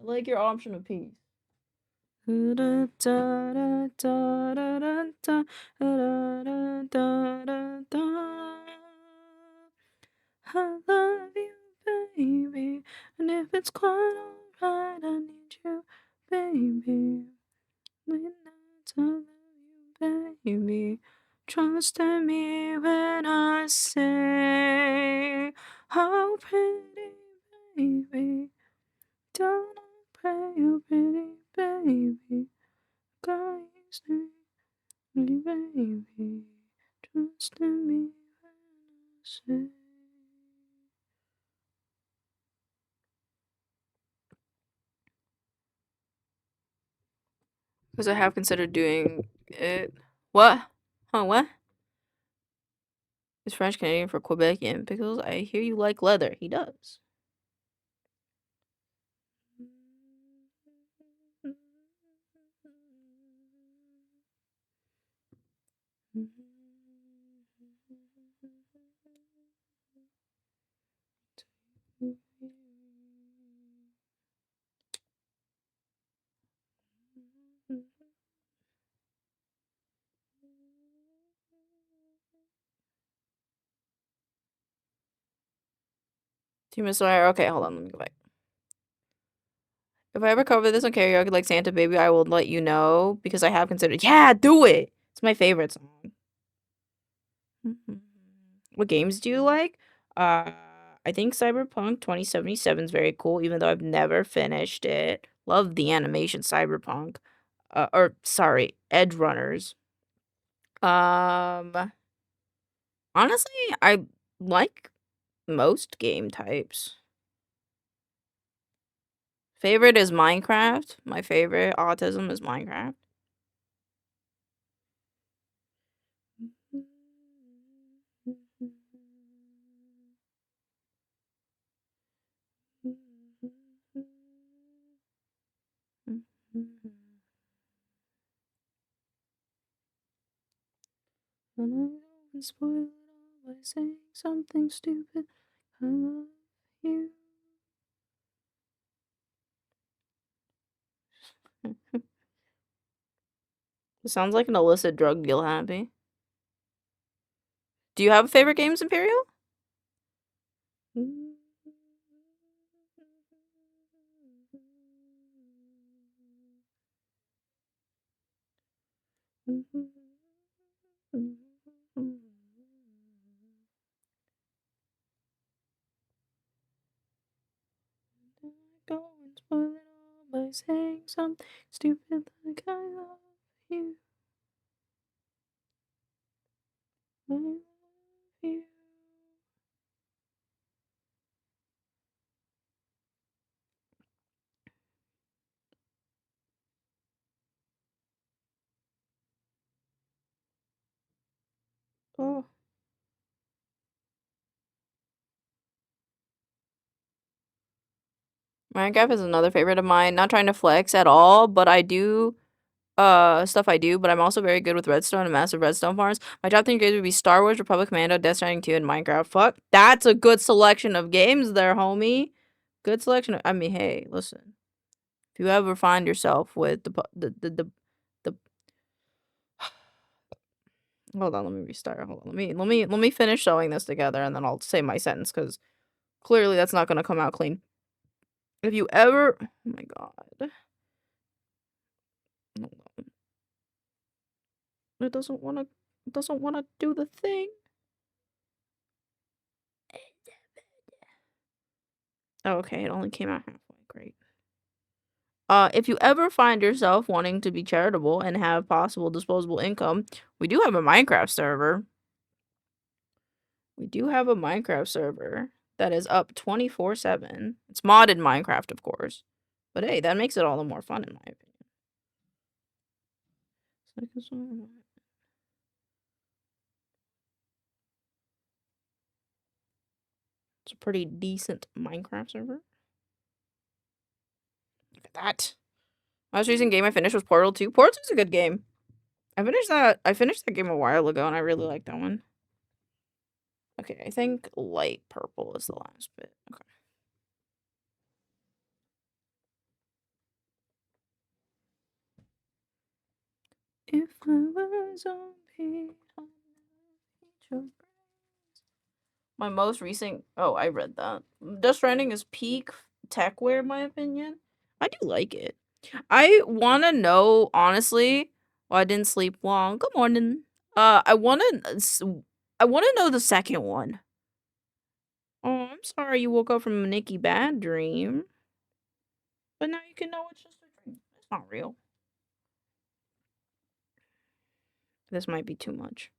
I like your option of peace. I love you, baby, and if it's quite alright, I need you, baby. I love you, baby. Trust in me when I say, oh pretty baby, don't I pray, oh pretty baby, God you stay, pretty baby, trust in me when I say. Because I have considered doing it. What? Huh, what? Is French Canadian for Quebecian? Pickles, I hear you like leather. He does. Team Sawyer. Okay, hold on. Let me go back. If I ever cover this on karaoke like Santa Baby, I will let you know because I have considered. Yeah, do it. It's my favorite song. What games do you like? I think Cyberpunk 2077 is very cool, even though I've never finished it. Love the animation Cyberpunk. Or sorry, Edge Runners. Honestly, I like most game types. Favorite is Minecraft. My favorite autism is Minecraft. And I don't spoil it all by saying something stupid. I love you. It sounds like an illicit drug deal, Happy. Do you have favorite games, Imperial? Go and spoil it all by saying something stupid like I love you. I love you. Oh. Minecraft is another favorite of mine. Not trying to flex at all, but I do stuff I do, but I'm also very good with redstone and massive redstone farms. My top 3 games would be Star Wars, Republic Commando, Death Stranding 2, and Minecraft. Fuck, that's a good selection of games there, homie. Good selection. I mean, hey, listen. If you ever find yourself with the hold on, let me restart. Hold on, let me finish showing this together, and then I'll say my sentence because clearly that's not gonna come out clean. If you ever, oh my god, hold on. It doesn't wanna do the thing. Oh, okay, it only came out halfway. Great. If you ever find yourself wanting to be charitable and have possible disposable income, we do have a Minecraft server. We do have a Minecraft server that is up 24/7. It's modded Minecraft, of course. But hey, that makes it all the more fun in my opinion. It's a pretty decent Minecraft server. Look at that. Most recent game I finished was Portal 2. Portal 2 is a good game. I finished that game a while ago and I really like that one. Okay, I think light purple is the last bit. Okay. If I was on my most recent I read that. Death Stranding is peak techware in my opinion. I do like it. I wanna know, honestly, I didn't sleep long. Good morning. I wanna know the second one. Oh, I'm sorry you woke up from a Nicky bad dream. But now you can know it's just a dream. It's not real. This might be too much.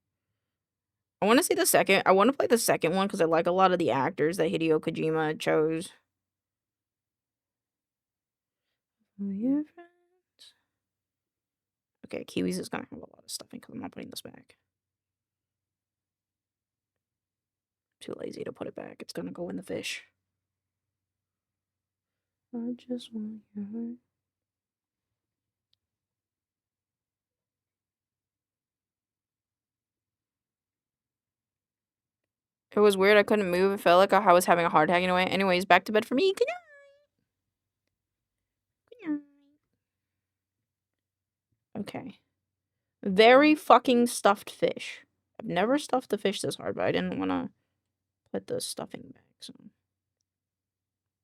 I want to see the second. I want to play the second one because I like a lot of the actors that Hideo Kojima chose. Okay, Kiwis is gonna have a lot of stuffing because I'm not putting this back. Too lazy to put it back. It's gonna go in the fish. I just want your heart. It was weird. I couldn't move. It felt like I was having a heart attack anyway. Anyways, back to bed for me. Good night. Good night. Okay. Very fucking stuffed fish. I've never stuffed a fish this hard, but I didn't want to put the stuffing back, so.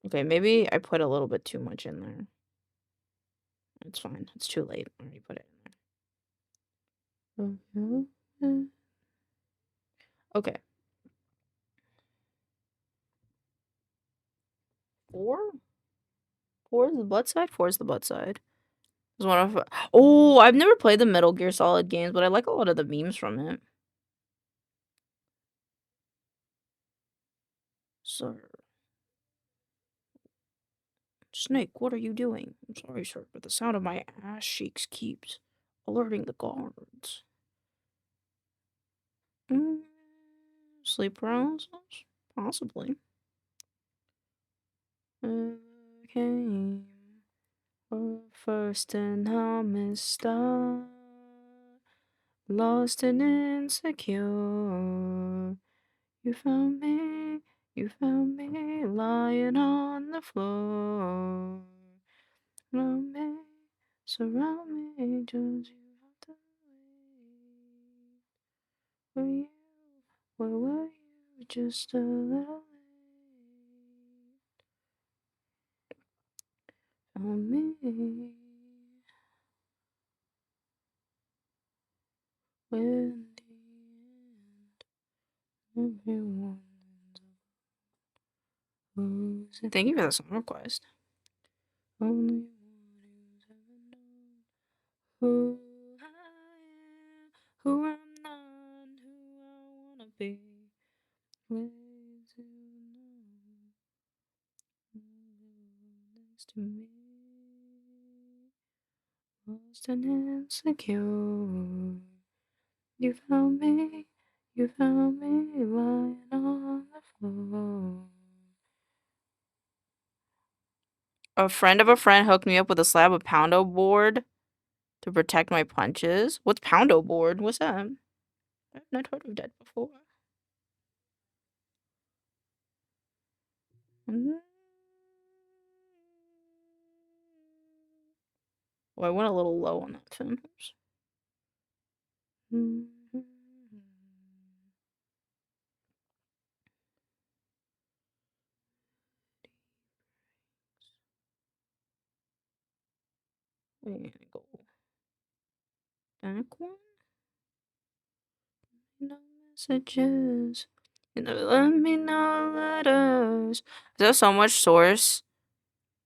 Okay, maybe I put a little bit too much in there. It's fine. It's too late. I already put it in there. Okay. 4? 4 is the butt side? 4 is the butt side. It's one of I've never played the Metal Gear Solid games, but I like a lot of the memes from it. Sir. Snake, what are you doing? I'm sorry, sir, but the sound of my ass cheeks keeps alerting the guards. Sleep paralysis? Possibly. Came first and I'm a star, lost and insecure. You found me lying on the floor. Surround me, just you have to wait. For you, where were you? Just a little late. Found me. When the end, everyone ends up. Thank you for the song request. Only one who's ever known who I am, who I'm not, who I wanna be. Ways to know next to me. Lost and insecure. You found me lying on the floor. A friend of a friend hooked me up with a slab of poundo board to protect my punches. What's poundo board? What's that? I've not heard of that before. Oh, I went a little low on that tone. Oops. We're gonna go back one. No messages. You never let me know letters. There's so much source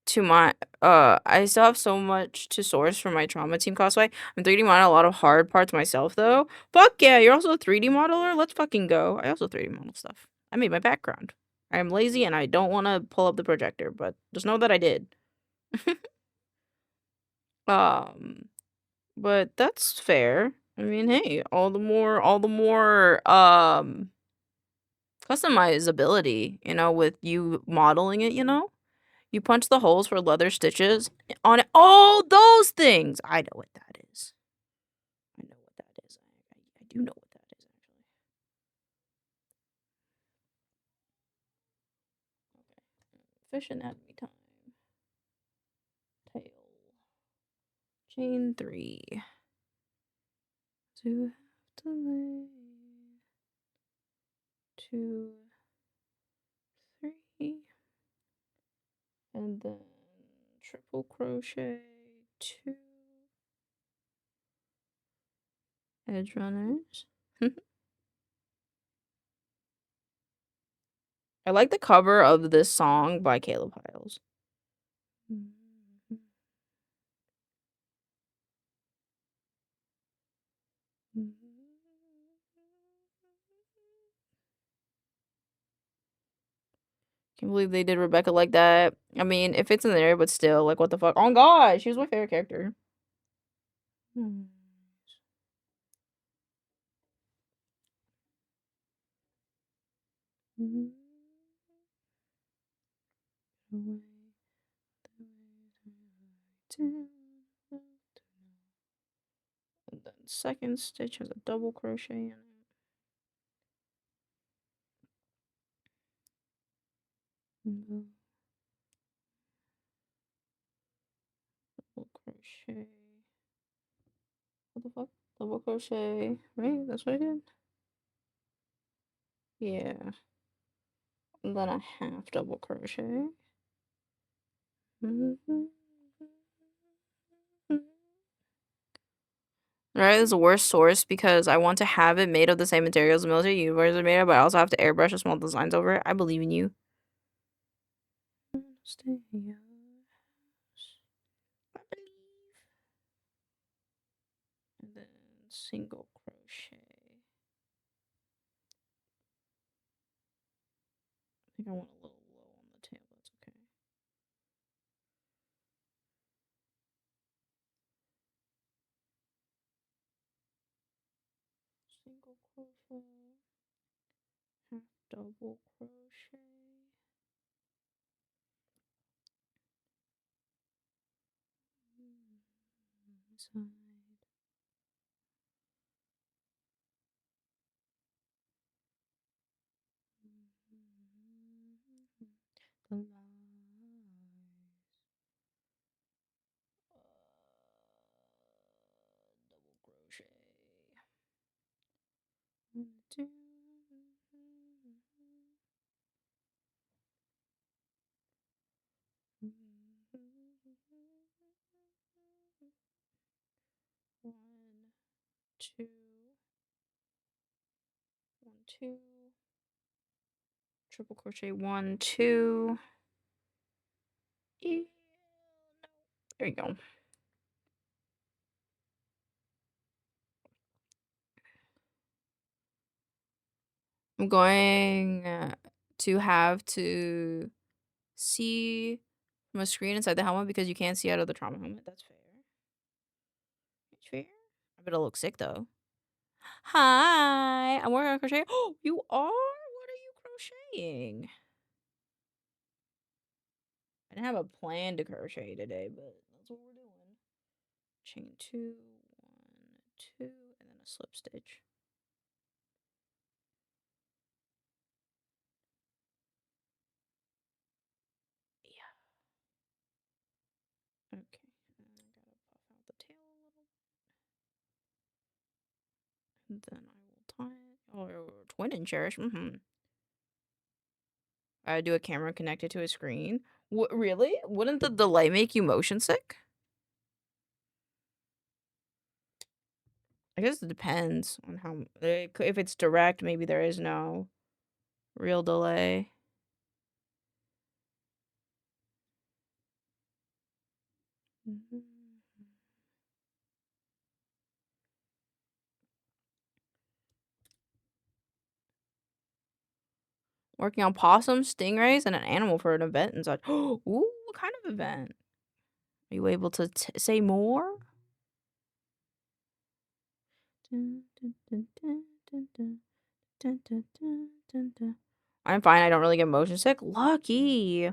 to my I still have so much to source for my trauma team cosplay. I'm 3D modeling a lot of hard parts myself though. Fuck yeah, you're also a 3D modeler? Let's fucking go. I also 3D model stuff. I made my background. I am lazy and I don't want to pull up the projector, but just know that I did. But that's fair. I mean, hey, all the more customizability, with you modeling it, You punch the holes for leather stitches on it. All those things. I know what that is. I know what that is. I do know what that is, actually. Okay. Fish anatomy time. Tail. Chain 3. To have to lay. 2, 3. And then triple crochet 2 edge runners. I like the cover of this song by Caleb Hiles. Can't believe they did Rebecca like that. I mean, if it's in there, but still, like, what the fuck? Oh god, she was my favorite character. And then second stitch has a double crochet in it. Double crochet. What the fuck? Double crochet. Right? That's what I did? Yeah. And then a half double crochet. Right, is the worst source because I want to have it made of the same materials the military uniforms are made of, but I also have to airbrush the small designs over it. I believe in you. Stay young. I believe. And then single crochet. I think I went a little low on the tail, that's okay. Single crochet. Half double crochet. Side. The lies. Double crochet. 1, 2. 1, 2. 1, 2. Triple crochet 1, 2. Yeah, no. There you go. I'm going to have to see from a screen inside the helmet because you can't see out of the trauma helmet. That's fair. That's fair. I bet it'll look sick though. Hi, I'm working on crochet. Oh, you are? What are you crocheting? I didn't have a plan to crochet today, but that's what we're doing. Chain 2, 1, 2, and then a slip stitch. Yeah. Okay. And I gotta puff out the Then I will tie it. Or twin and cherish. I do a camera connected to a screen. Really? Wouldn't the delay make you motion sick? I guess it depends on how. If it's direct, maybe there is no real delay. Working on possums, stingrays, and an animal for an event and such. Ooh, what kind of event? Are you able to say more? I'm fine. I don't really get motion sick. Lucky.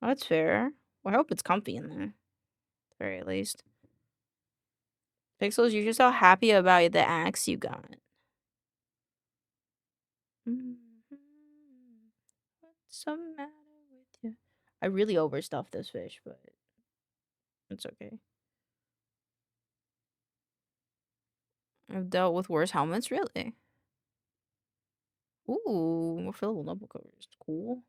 That's fair. Well, I hope it's comfy in there. At the very least. Pixels, you're just so happy about the axe you got. What's the matter with you? I really overstuffed this fish, but it's okay. I've dealt with worse helmets, really. Ooh, more fillable notebook covers. Cool.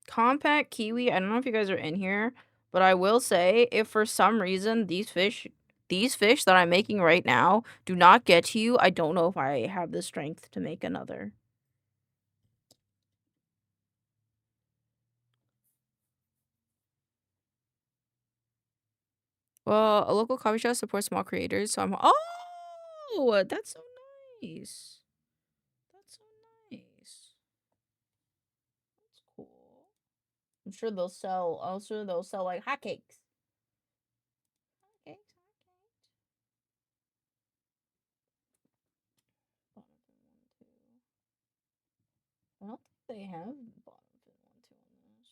Compact kiwi. I don't know if you guys are in here, but I will say if for some reason these fish that I'm making right now do not get to you, I don't know if I have the strength to make another. Well, a local coffee shop supports small creators, so I'm that's so nice. That's so nice. That's cool. I'm sure they'll sell like hotcakes. Hotcakes. I don't think they have bottom fin 1, 2 on this.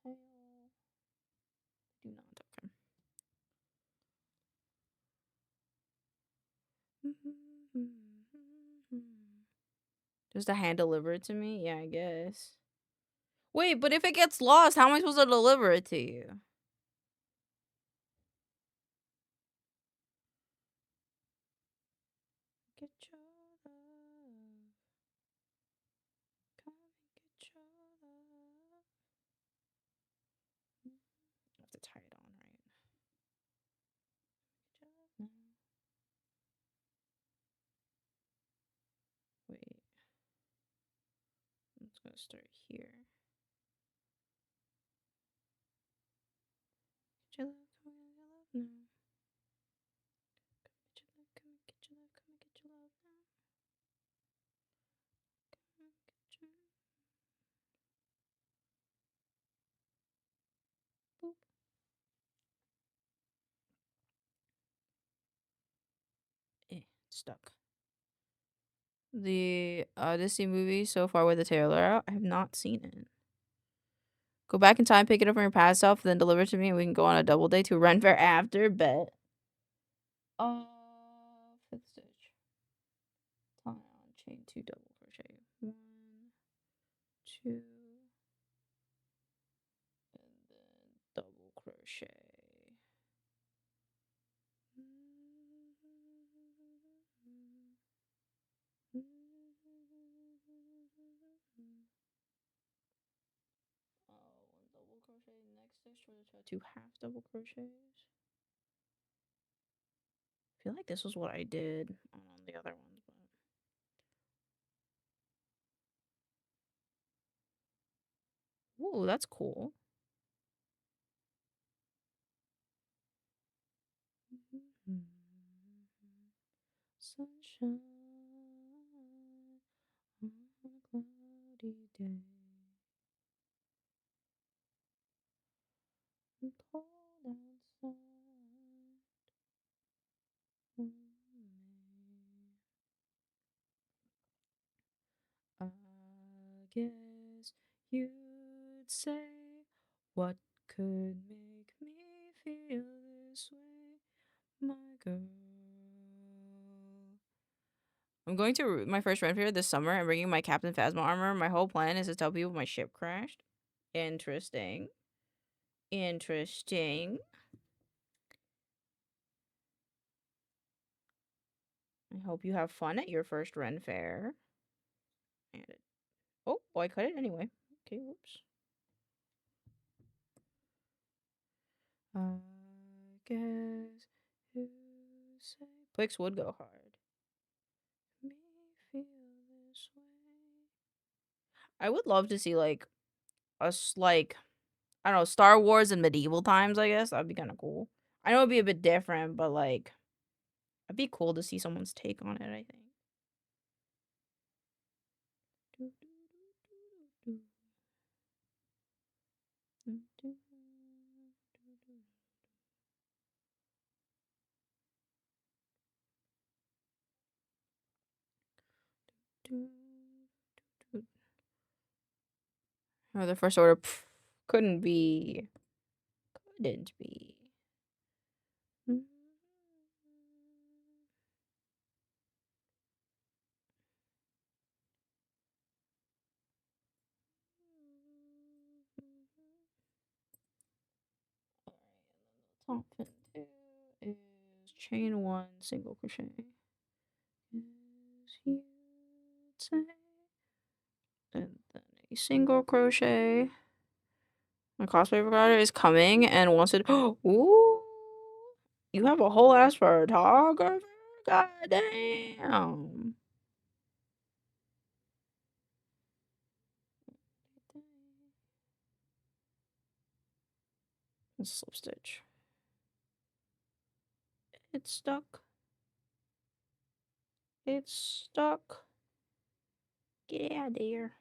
Tail. Do not. Okay. Does the hand deliver it to me? Yeah, I guess. Wait, but if it gets lost, how am I supposed to deliver it to you? Get your love. Come and get your love. I have to tie it on, right? Get your love now. Wait. I'm just gonna start here. Get your love, come and get your love now. Come and get your love, come and get your love, come and get your love now. Come and get your boop. Stuck. The Odyssey movie so far with the trailer out. I have not seen it. Go back in time, pick it up from your past self, then deliver it to me, and we can go on a double date to Ren Fair after. Bet. Fifth stitch. Tie on, chain 2, double crochet. 1, 2, and then double crochet. One double crochet next stitch for the 2 half double crochets. I feel like this was what I did on the other ones, but ooh, that's cool. Sunshine on a cloudy day. And cold outside. I guess you'd say, what could make me feel this way, my girl? I'm going to my first Ren Fair this summer. I'm bringing my Captain Phasma armor. My whole plan is to tell people my ship crashed. Interesting. Interesting. I hope you have fun at your first Ren Fair. And oh, I cut it anyway. Okay, whoops. I guess you say Twix would go hard. Me feel this way. I would love to see like us like I don't know, Star Wars in medieval times, I guess. That'd be kind of cool. I know it'd be a bit different, but like it'd be cool to see someone's take on it, I think. Oh, the first order couldn't be. Couldn't be. Top pin 2 is chain 1 single crochet. Is you say, and then a single crochet. My cosplay provider is coming and wants it. Ooh, you have a whole ass photographer. God damn. Slip stitch. It's stuck. It's stuck. Get out of there.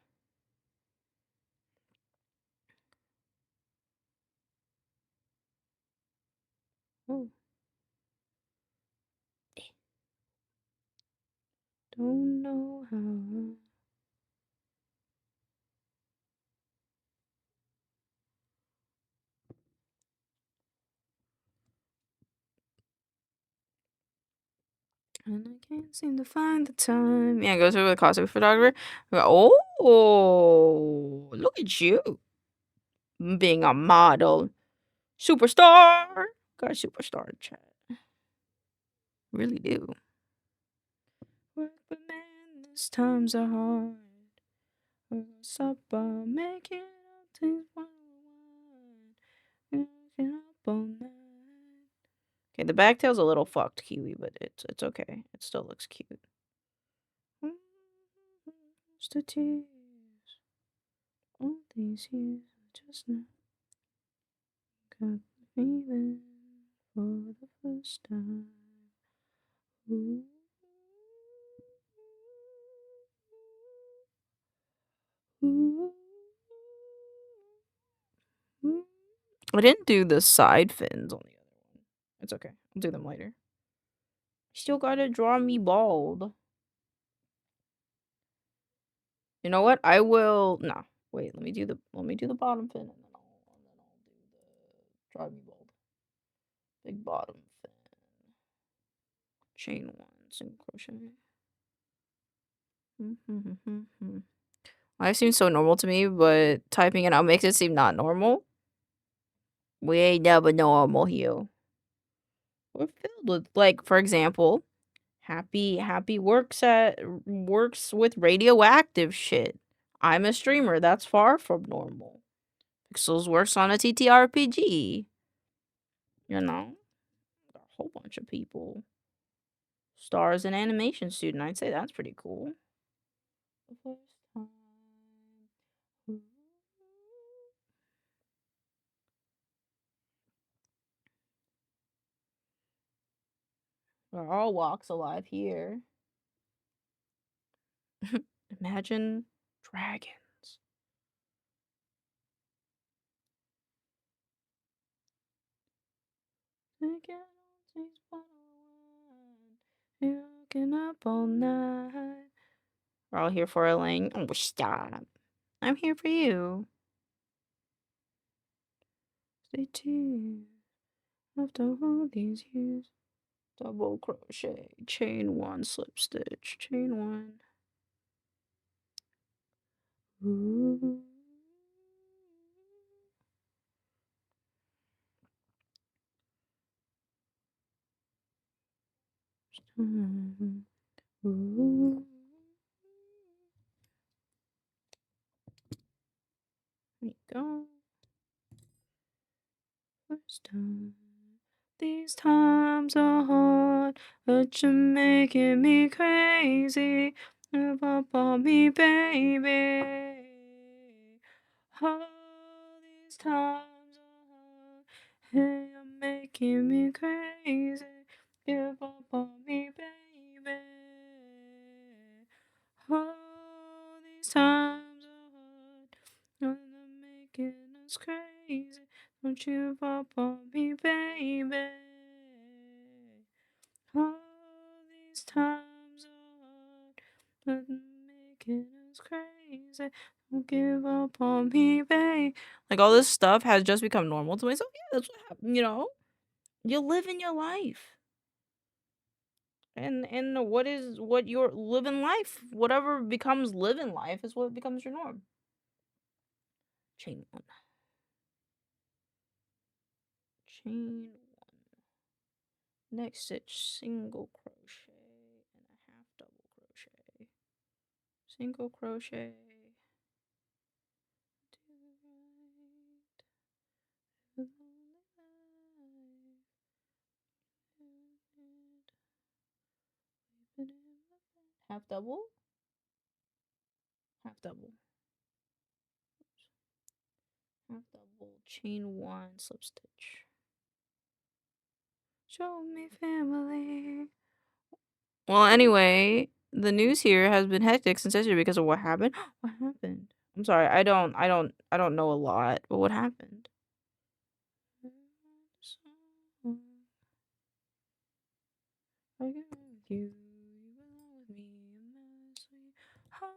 Oh. Don't know how. And I can't seem to find the time. Yeah, go through with a cosplay photographer. Oh, look at you being a model. Superstar. Got a superstar in chat. Really do. Work, but man, these times are hard. Stop making up things one on one. Up all night. Okay, the backtail's a little fucked, Kiwi, but it's okay. It still looks cute. The tears, all these years, just now got me then for the first time. Ooh. Ooh. Ooh. I didn't do the side fins on the other one. It's okay. I'll do them later. Still gotta draw me bald. You know what? I will. No, wait. Let me do the bottom fin, and then I'll do the draw me bald. Big bottom fin. Chain 1, single crochet. Life seems so normal to me, but typing it out makes it seem not normal. We ain't never normal here. We're filled with, like, for example, Happy works with radioactive shit. I'm a streamer. That's far from normal. Pixels works on a TTRPG. You know, a whole bunch of people. Stars an animation student. I'd say that's pretty cool. The first time. We're all walks alive here. Imagine dragons. Looking up all night. We're all here for Elaine. Oh, stop. I'm here for you. Stay tuned. After all these years. Double crochet. Chain 1, slip stitch. Chain 1. Ooh. Ooh. There you go. First time. These times are hard, but you're making me crazy. Give up on me, baby. All these times are hard, and you're making me crazy. Give up on me, baby. All these times are hard, and they're making us crazy. Don't give up on me, baby. All these times are hard, but they're making us crazy. Don't give up on me, babe. Like all this stuff has just become normal to me. So yeah, that's what happened. You know, you're living your life, and what you're living life. Whatever becomes living life is what becomes your norm. Chain one. Chain one. Next stitch, single crochet and a half double crochet. Single crochet to the right, to the left, half double, half double, half double, chain one, slip stitch. Show me family. Well, anyway, the news here has been hectic since yesterday because of what happened. What happened? I'm sorry, I don't know a lot, but what happened? I get with you, you belong with me in my sweet home.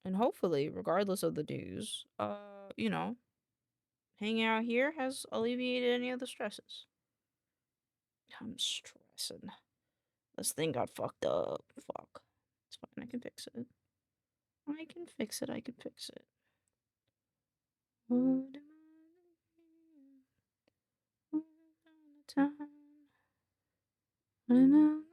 And hopefully, regardless of the news, you know, hanging out here has alleviated any of the stresses. I'm stressing. This thing got fucked up. Fuck. It's fine, I can fix it. I can fix it, I can fix it. What am I all the time? When I'm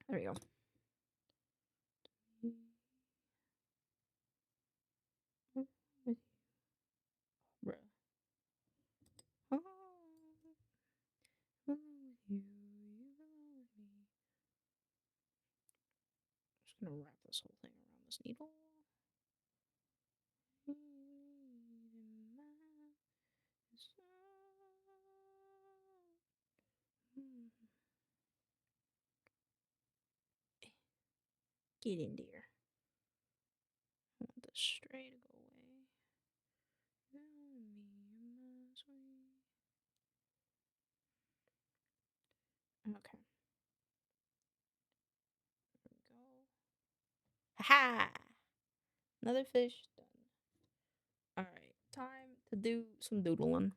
there we go. Bruh. Oh, you belong with me. I'm just gonna wrap this whole thing around this needle. Get in there. I want this stray to go away. Okay. There we go. Ha! Another fish done. Alright, time to do some doodling.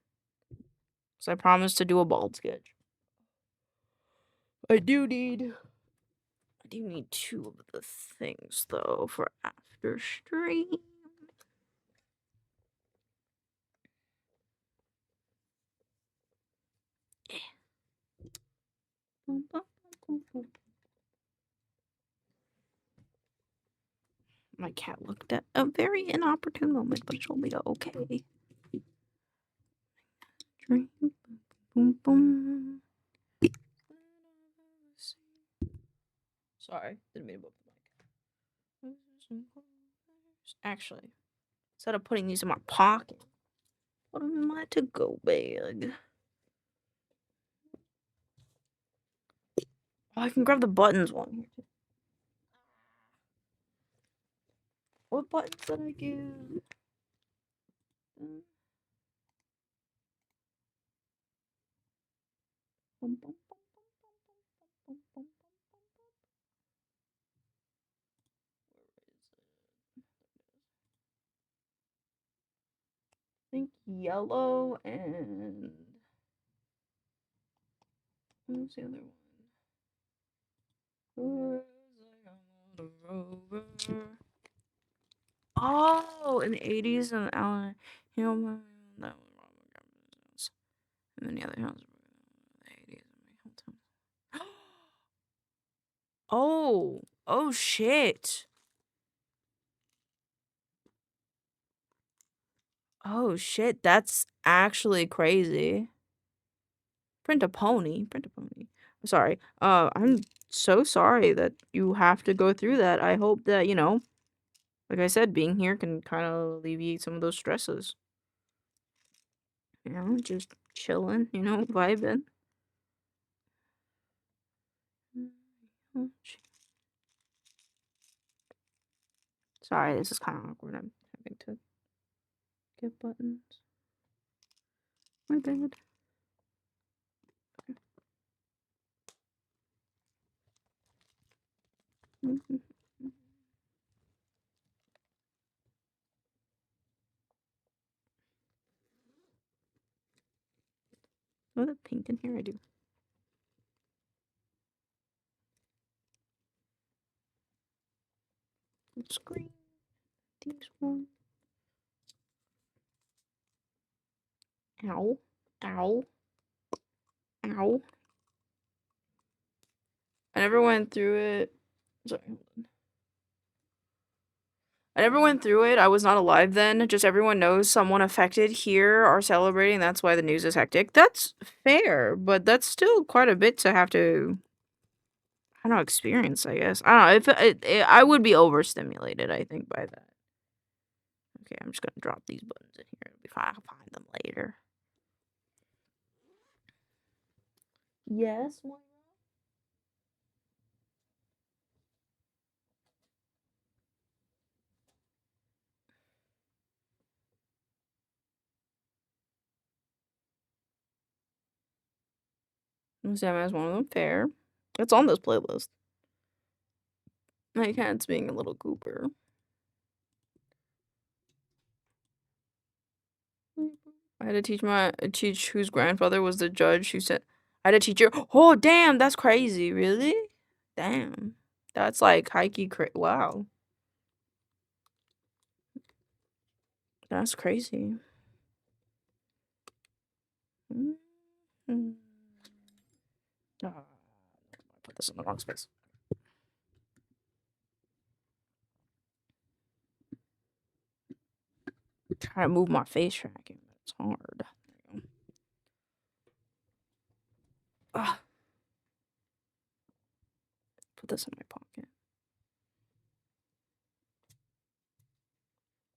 Because I promised to do a bald sketch. I do need two of the things though for after stream. My cat looked at a very inopportune moment, but told me to okay. Dream, boom, boom. Sorry, didn't mean to bump the mic. Actually, instead of putting these in my pocket, put them in my to-go bag. Oh, I can grab the buttons one here too. What buttons did I give? Bum, bum, bum, bum, bum, bum, bum, bum, bum. I think yellow and what's the other one? Oh, in the 80s and Alan, you know, That was Robert. And then the other house. The 80s in my hometown. Oh shit. Oh shit, that's actually crazy. Print a pony. Sorry. I'm so sorry that you have to go through that. I hope that, like I said, being here can kind of alleviate some of those stresses. Just chilling, vibing. Sorry, this is kind of awkward. I'm having to get buttons. My bad. Oh, the pink in here, I do. Screen. These one. Ow. Ow. Ow. I never went through it. Sorry, hold on. I never went through it. I was not alive then. Just everyone knows someone affected here are celebrating. That's why the news is hectic. That's fair, but that's still quite a bit to have to, I don't know, experience, I guess. I don't know. If I would be overstimulated, I think, by that. Okay, I'm just gonna drop these buttons in here. It'll be fine. I'll find them later. Yes, Moira? Sam has one of them. Fair. It's on this playlist. My cat's being a little goober. I had to teach whose grandfather was the judge who said I had a teacher. Oh damn, that's crazy. Really? Damn. That's like hikey wow. That's crazy. I put this in the wrong space. Try to move my face tracking, but it's hard. There you go. Ugh. Put this in my pocket.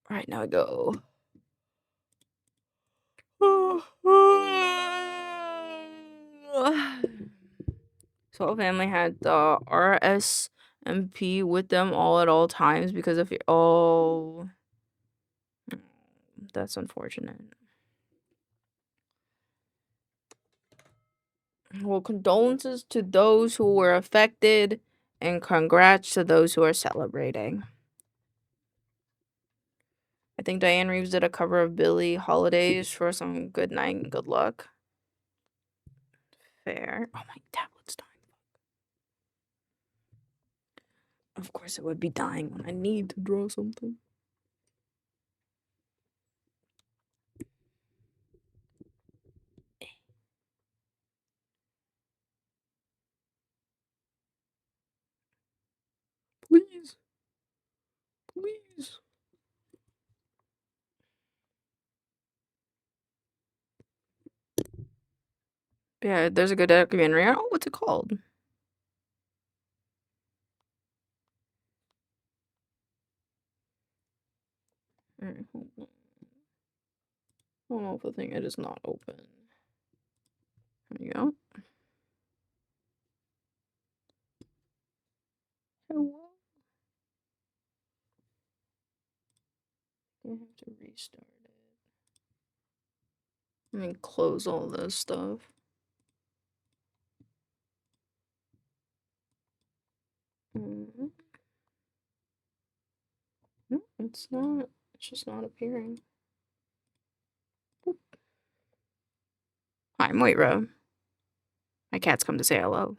Alright, now I go. So family had the RSMP with them at all times because of that's unfortunate. Well, condolences to those who were affected and congrats to those who are celebrating. I think Diane Reeves did a cover of Billie Holiday's for some good night and good luck. Fair. Oh, my tablet's dying. Of course it would be dying when I need to draw something. Please. Please. Yeah, there's a good documentary. I don't know what's it called. Alright, hold on. I don't know if the thing it is not open. There you go. Hello? I have to restart it. Let me close all this stuff. No, it's not. It's just not appearing. Boop. Hi, Moira. My cat's come to say hello.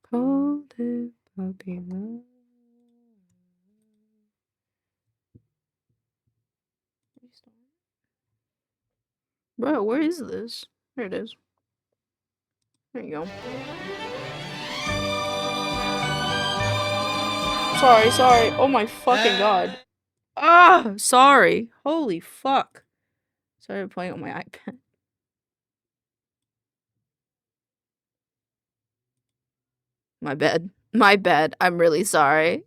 Cold puppy love. Bro, where is this? There it is. There you go. Sorry. Oh my fucking god. Ah, sorry. Holy fuck. Started playing on my iPad. My bad. I'm really sorry.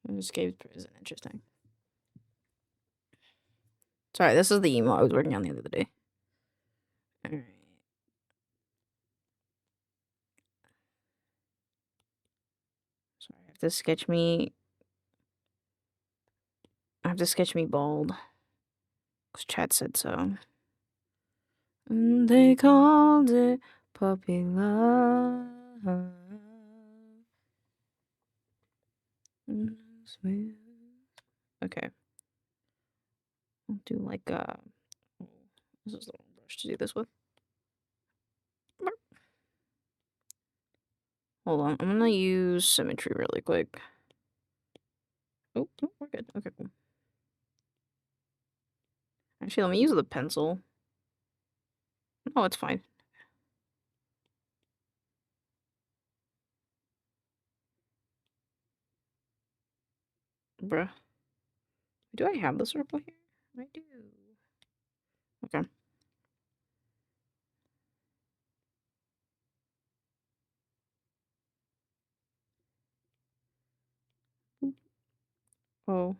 Escape isn't interesting. Sorry, this is the email I was working on the other day. Alright. Sorry, I have to sketch me bold. Because chat said so. And they called it puppy love. Okay. I'll do like this is the wrong brush to do this with. Hold on, I'm gonna use symmetry really quick. Oh, we're good. Okay, cool. Actually, let me use the pencil. Oh, it's fine. Bruh. Do I have the circle here? I do. Okay. Oh.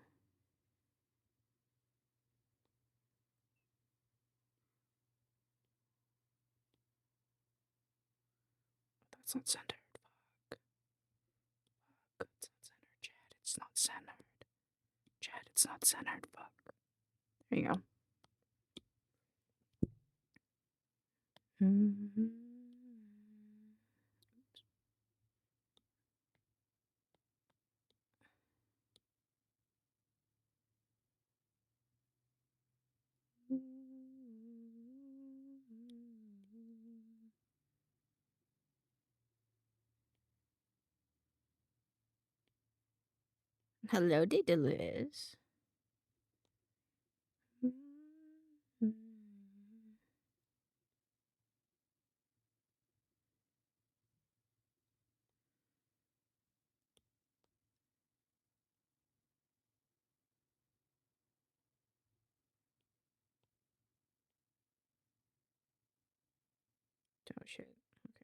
That's not centered. Fuck. It's not centered. Chad, it's not centered. Chad, it's not centered. Fuck. There you go. Hello, Daedalus. Oh shit. Okay,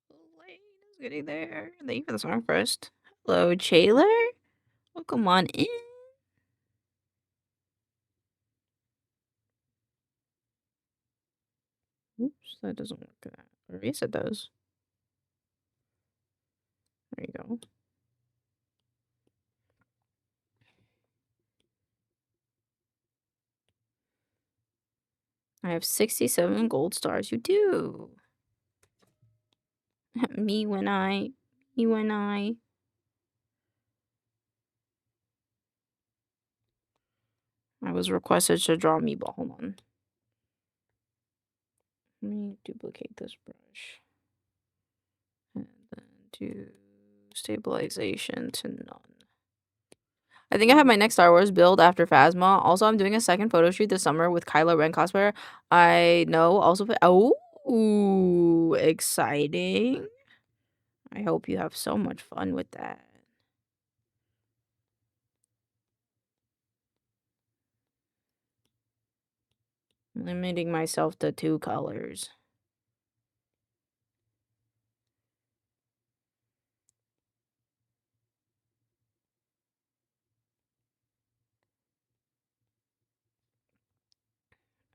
hold on. Lane is getting there. Thank you for the song first. Hello, Chandler. Welcome on in. Oops, that doesn't work. Or yes, it does. There you go. I have 67 gold stars. You do. Me when I. I was requested to draw Meatball. Hold on. Let me duplicate this brush. And then do stabilization to none. I think I have my next Star Wars build after Phasma. Also, I'm doing a second photo shoot this summer with Kylo Ren cosplayer. I know. Also, oh, exciting. I hope you have so much fun with that. Limiting myself to 2 colors.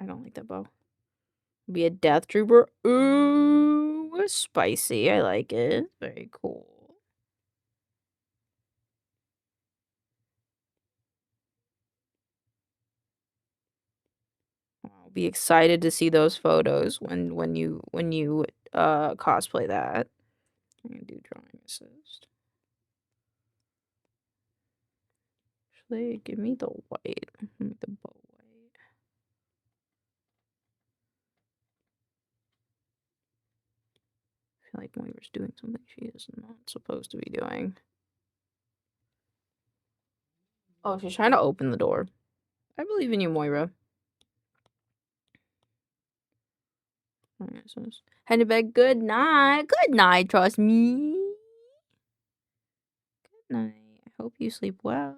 I don't like that bow. Be a death trooper. Ooh, spicy. I like it. Very cool. I'll be excited to see those photos when you cosplay that. I'm gonna do drawing assist. Actually, give me the white. Make the bow white. I feel like Moira's doing something she is not supposed to be doing. Oh, she's trying to open the door. I believe in you, Moira. Alright, so head to bed. Good night. Good night, trust me. Good night. I hope you sleep well.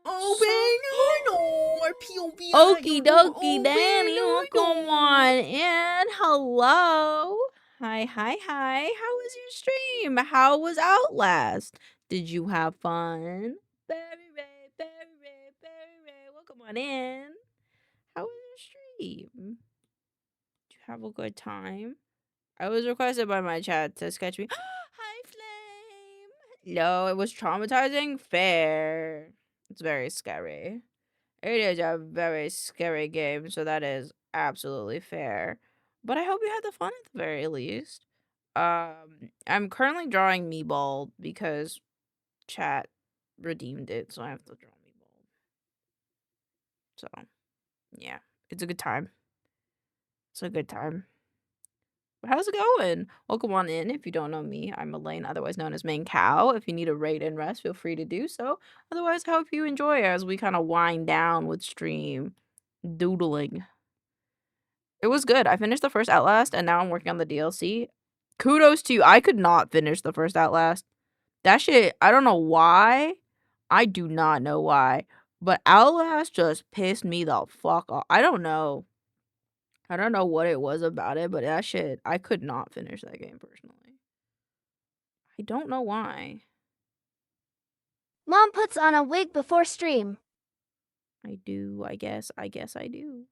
Open your door, POV.
Okie dokie, Danny, welcome on in. Hello. Hi. How was your stream? How was Outlast? Did you have fun? Berry Ray, welcome on in. How was your stream? Did you have a good time? I was requested by my chat to sketch me. Hi, Flame. No, it was traumatizing. Fair. It's very scary. It is a very scary game, so that is absolutely fair. But I hope you had the fun at the very least. I'm currently drawing Meebald because chat redeemed it, so I have to draw Meebald. So, yeah, it's a good time. It's a good time. How's it going? Welcome on in. If you don't know me, I'm Elaine, otherwise known as Main Cow. If you need a raid and rest, feel free to do so. Otherwise, I hope you enjoy as we kind of wind down with stream doodling. It was good. I finished the first Outlast, and now I'm working on the DLC. Kudos to you. I could not finish the first Outlast. That shit, I don't know why. I do not know why. But Outlast just pissed me the fuck off. I don't know. I don't know what it was about it, but that shit, I could not finish that game personally. I don't know why.
Mom puts on a wig before stream.
I do, I guess I do.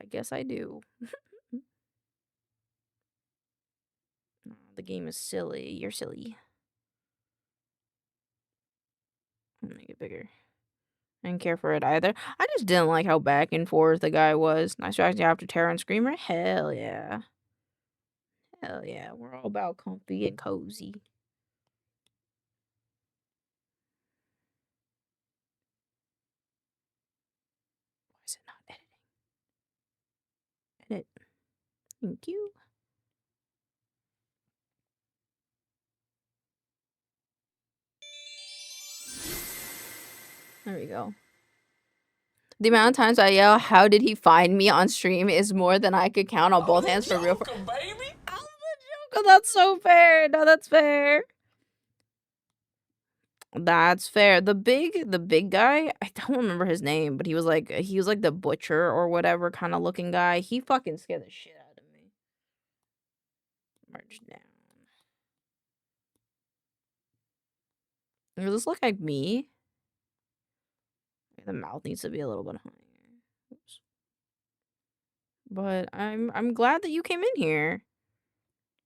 I guess I do. Aw, the game is silly. You're silly. I'll make it bigger. I didn't care for it either. I just didn't like how back and forth the guy was. Nice reacting after Terra and Screamer. Hell yeah. Hell yeah. We're all about comfy and cozy. Why is it not editing? Edit. Thank you. There we go. The amount of times I yell, "How did he find me?" on stream is more than I could count on both hands for real.
Joker, baby.
Oh, that's so fair. No, that's fair. That's fair. The big guy, I don't remember his name, but he was like the butcher or whatever kind of looking guy. He fucking scared the shit out of me. March down. Does this look like me? The mouth needs to be a little bit higher. Oops. But I'm glad that you came in here.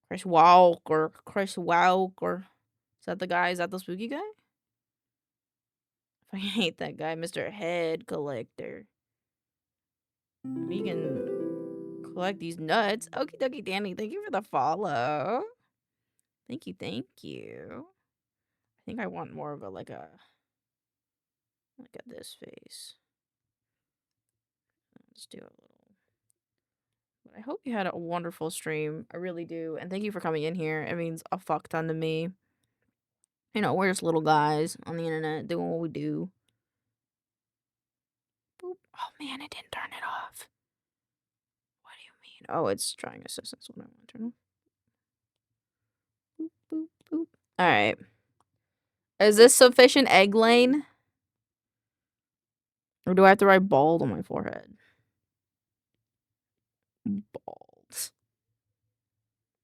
Chris Walker. Is that the guy? Is that the spooky guy? I hate that guy, Mr. Head Collector. We can collect these nuts. Okie dokie, Danny. Thank you for the follow. Thank you. I think I want more of a like a this face. Let's do a little. But I hope you had a wonderful stream. I really do. And thank you for coming in here. It means a fuck ton to me. You know, we're just little guys on the internet doing what we do. Boop. Oh man, it didn't turn it off. What do you mean? Oh, it's drawing assistance when I want to turn off. Boop, boop, boop. Alright. Is this sufficient, Egg Lane? Or do I have to write bald on my forehead? Bald. Is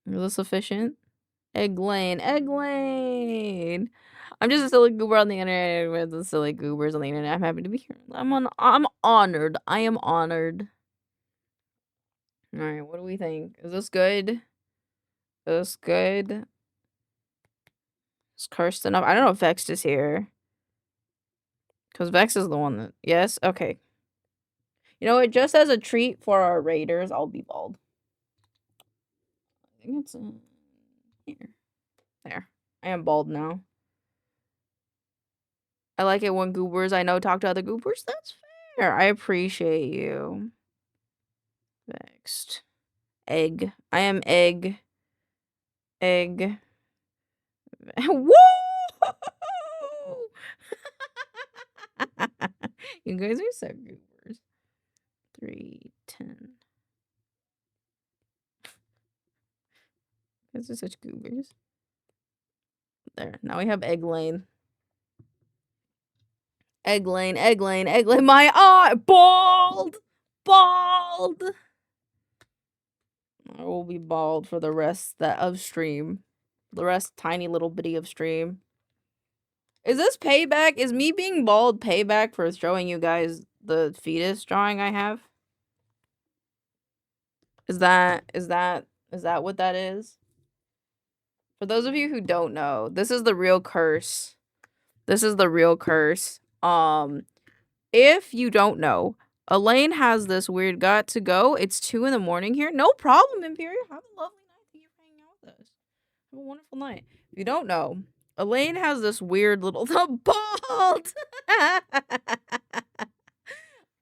this sufficient? Egg Lane. I'm just a silly goober on the internet with the silly goobers on the internet. I'm happy to be here. I'm honored. I am honored. Alright, what do we think? Is this good? Is Cursed enough? I don't know if Vex is here. Because Vex is the one that... Yes? Okay. You know what? Just as a treat for our raiders, I'll be bald. I think it's... here. There. I am bald now. I like it when goobers I know talk to other goobers. That's fair. I appreciate you. Vexed. egg. I am egg. Egg. Woo! You guys are so goobers. 3, 10. You guys are such goobers. There. Now we have Egg Lane. Egg Lane, Egg Lane, Egg Lane. My eye! Bald! Bald! I will be bald for the rest of stream. The rest tiny little bitty of stream. Is this payback? Is me being bald payback for showing you guys the fetus drawing I have? Is that what that is? For those of you who don't know, this is the real curse. This is the real curse. If you don't know, Elaine has this weird got to go. It's 2 in the morning here. No problem, Imperial. Have a lovely night. Thank you for hanging out with us. Have a wonderful night. If you don't know, Elaine has this weird little bald.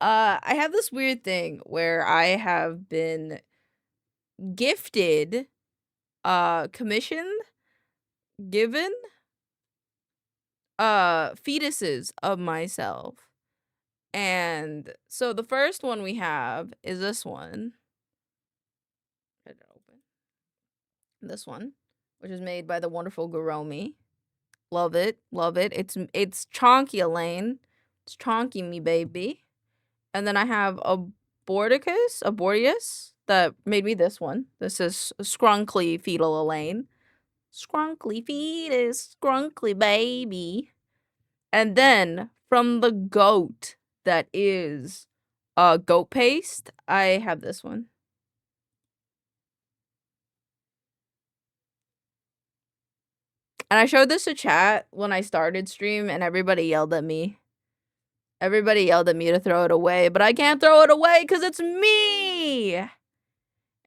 I have this weird thing where I have been gifted, commissioned, given, fetuses of myself. And so the first one we have is this one. Get it open. This one, which is made by the wonderful Garomi. Love it, love it. It's chonky, Elaine. It's chonky, me baby. And then I have a Bordius that made me this one. This is Scrunkly Fetal Elaine. Scrunkly fetus, scrunkly baby. And then from the goat that is goat paste, I have this one. And I showed this to chat when I started stream and everybody yelled at me. Everybody yelled at me to throw it away, but I can't throw it away because it's me.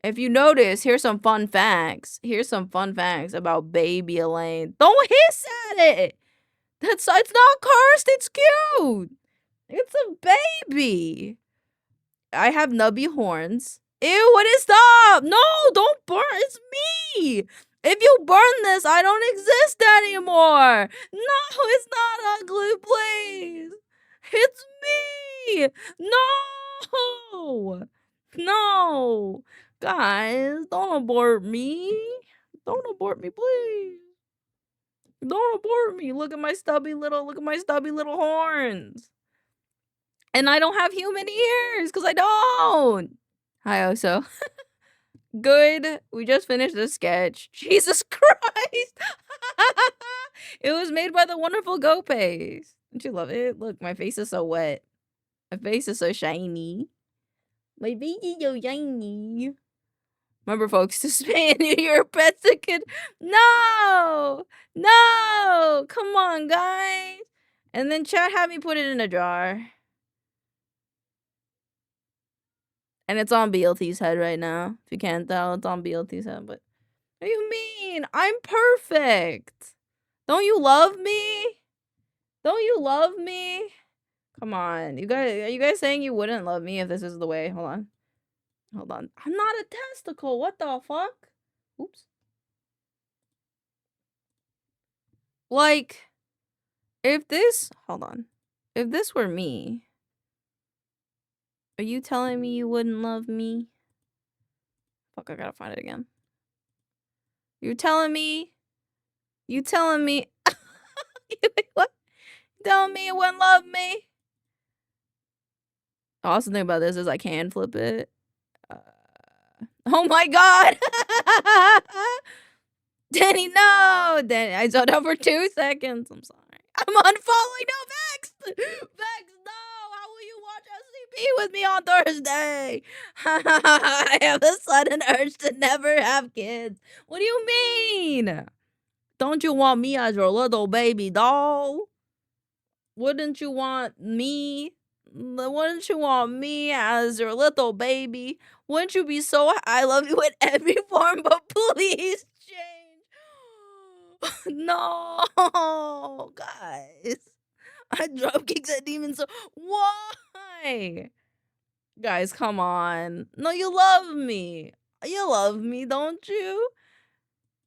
If you notice, here's some fun facts. Here's some fun facts about baby Elaine. Don't hiss at it. It's not cursed. It's cute. It's a baby. I have nubby horns. Ew, what is stop? No, don't burn. It's me. If you burn this, I don't exist anymore. No, it's not ugly, please. It's me. No. No. Guys, don't abort me. Don't abort me, please. Don't abort me. Look at my stubby little horns. And I don't have human ears because I don't. Hi, Oso. Good. We just finished the sketch. Jesus Christ. It was made by the wonderful Go Paste. Don't you love it? Look, my face is so wet. My face is so shiny. My face is so shiny. Remember, folks, to spay and neuter your pets that could. No! No! Come on, guys. And then chat had me put it in a jar. And it's on BLT's head right now. If you can't tell, it's on BLT's head. But what do you mean? I'm perfect. Don't you love me? Don't you love me? Come on. Are you guys saying you wouldn't love me if this is the way? Hold on. Hold on. I'm not a testicle. What the fuck? Oops. Like, if this... Hold on. If this were me... Are you telling me you wouldn't love me? Fuck, I gotta find it again. You telling me? You telling me? What? You telling me you wouldn't love me? The awesome thing about this is I can flip it. Oh my god! Danny, no! Danny, I zoned out for 2 seconds. I'm sorry. I'm unfollowing. No, Vex! Vex, no! How will you watch SCP with me on Thursday? I have a sudden urge to never have kids. What do you mean? Don't you want me as your little baby doll? Wouldn't you want me? Wouldn't you want me as your little baby? Wouldn't you be so I love you in every form, but please change. No, guys. I drop kicks at demons. So why? Guys, come on. No, you love me. You love me, don't you?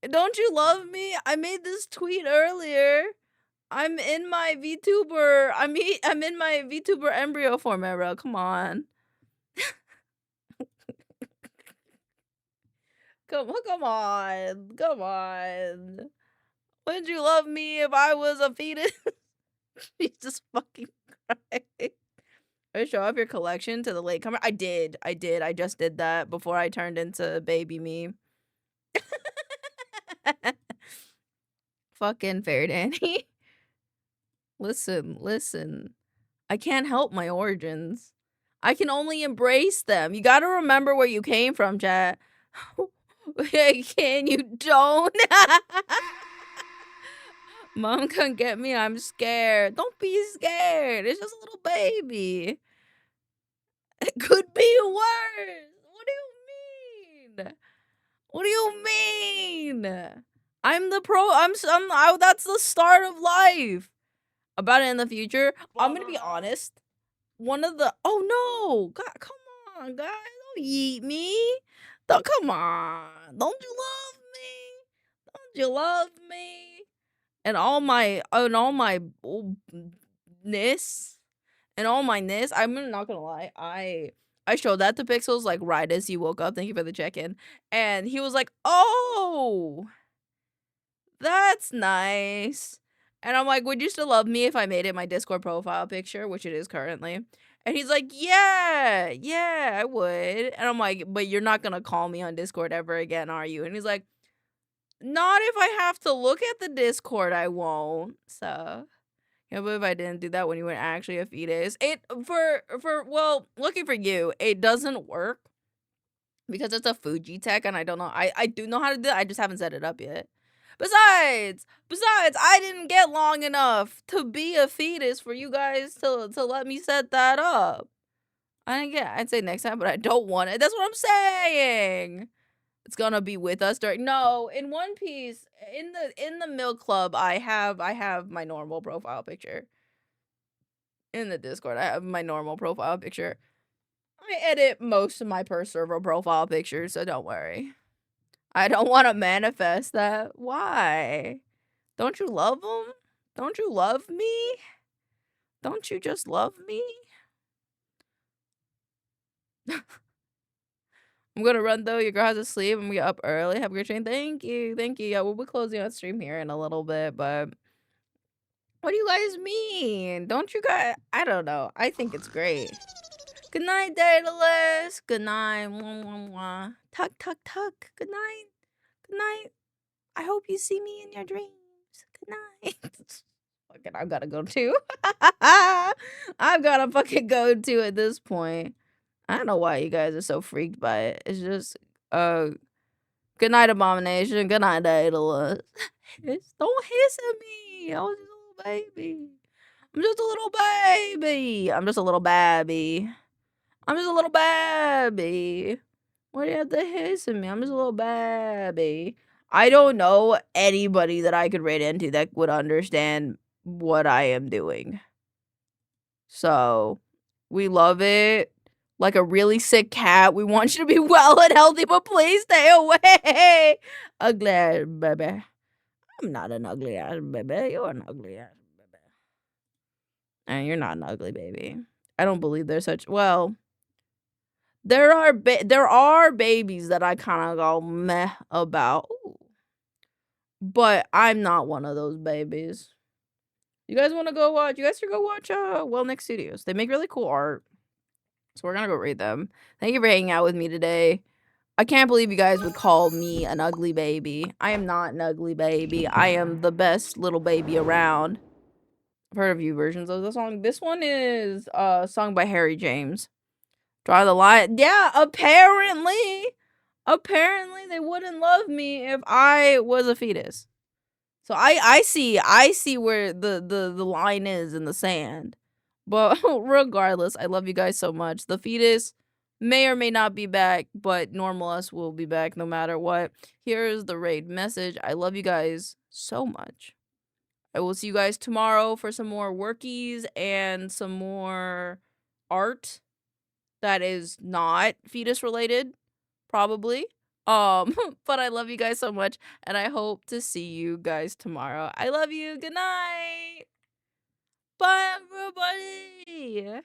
Don't you love me? I made this tweet earlier. I'm in my VTuber. I'm in my VTuber embryo format, bro. Come on. Come on. Come on. Wouldn't you love me if I was a fetus? Jesus fucking Christ. Show off your collection to the latecomer. I did. I just did that before I turned into baby me. Fucking Fair Danny. Listen. I can't help my origins. I can only embrace them. You gotta remember where you came from, chat. Can you don't? Mom couldn't get me. I'm scared. Don't be scared. It's just a little baby. It could be worse. What do you mean? What do you mean? I'm the pro. That's the start of life. About it in the future. I'm gonna be honest. One of the oh no, God, come on, guys, don't yeet me. Don't come on. Don't you love me? Don't you love me? And all my ness. And all my ness. I'm not gonna lie. I showed that to Pixels like right as he woke up. Thank you for the check-in. And he was like, "Oh, that's nice." And I'm like, "Would you still love me if I made it my Discord profile picture, which it is currently?" And he's like, "Yeah, I would." And I'm like, "But you're not gonna call me on Discord ever again, are you?" And he's like, "Not if I have to look at the Discord, I won't." So, yeah, but if I didn't do that when you were actually a fetus, well, looking for you, it doesn't work because it's a Fuji tech, and I don't know. I do know how to do it. I just haven't set it up yet. Besides, I didn't get long enough to be a fetus for you guys to let me set that up. I didn't get. I'd say next time, but I don't want it. That's what I'm saying. It's gonna be with us during. No, in One Piece, in the Milk Club, I have my normal profile picture. In the Discord, I have my normal profile picture. I edit most of my per server profile pictures, so don't worry. I don't want to manifest that. Why? Don't you love him? Don't you love me? Don't you just love me? I'm gonna run though. Your girl has to sleep. I'm gonna get up early. Have a great train. Thank you. Yeah, we'll be closing out stream here in a little bit, but what do you guys mean? Don't you guys? I don't know. I think it's great. Good night, Daedalus. Good night. Mwah, mwah, mwah. Tuck. Good night. Good night. I hope you see me in your dreams. Good night. Fucking, I've gotta go too. I've gotta fucking go too at this point. I don't know why you guys are so freaked by it. It's just, good night, Abomination. Good night, Daedalus. Don't hiss at me. I was just a little baby. I'm just a little baby. I'm just a little babby. Why do you have to hiss at me? I'm just a little babby. I don't know anybody that I could read into that would understand what I am doing. So, we love it. Like a really sick cat. We want you to be well and healthy, but please stay away. Ugly ass baby. I'm not an ugly ass baby. You're an ugly ass baby. And you're not an ugly baby. I don't believe there's such. Well, there are babies that I kind of go meh about. Ooh. But I'm not one of those babies. You guys want to go watch? You guys should go watch Wellneck Studios. They make really cool art. So we're gonna go read them. Thank you for hanging out with me today. I can't believe you guys would call me an ugly baby. I am not an ugly baby. I am the best little baby around. I've heard a few versions of the song. This one is sung by Harry James. Draw the line. Yeah, apparently they wouldn't love me if I was a fetus. So I see where the line is in the sand. But regardless, I love you guys so much. The fetus may or may not be back, but normal us will be back no matter what. Here's the raid message. I love you guys so much. I will see you guys tomorrow for some more workies and some more art that is not fetus related, probably. But I love you guys so much, and I hope to see you guys tomorrow. I love you. Good night. Bye, everybody.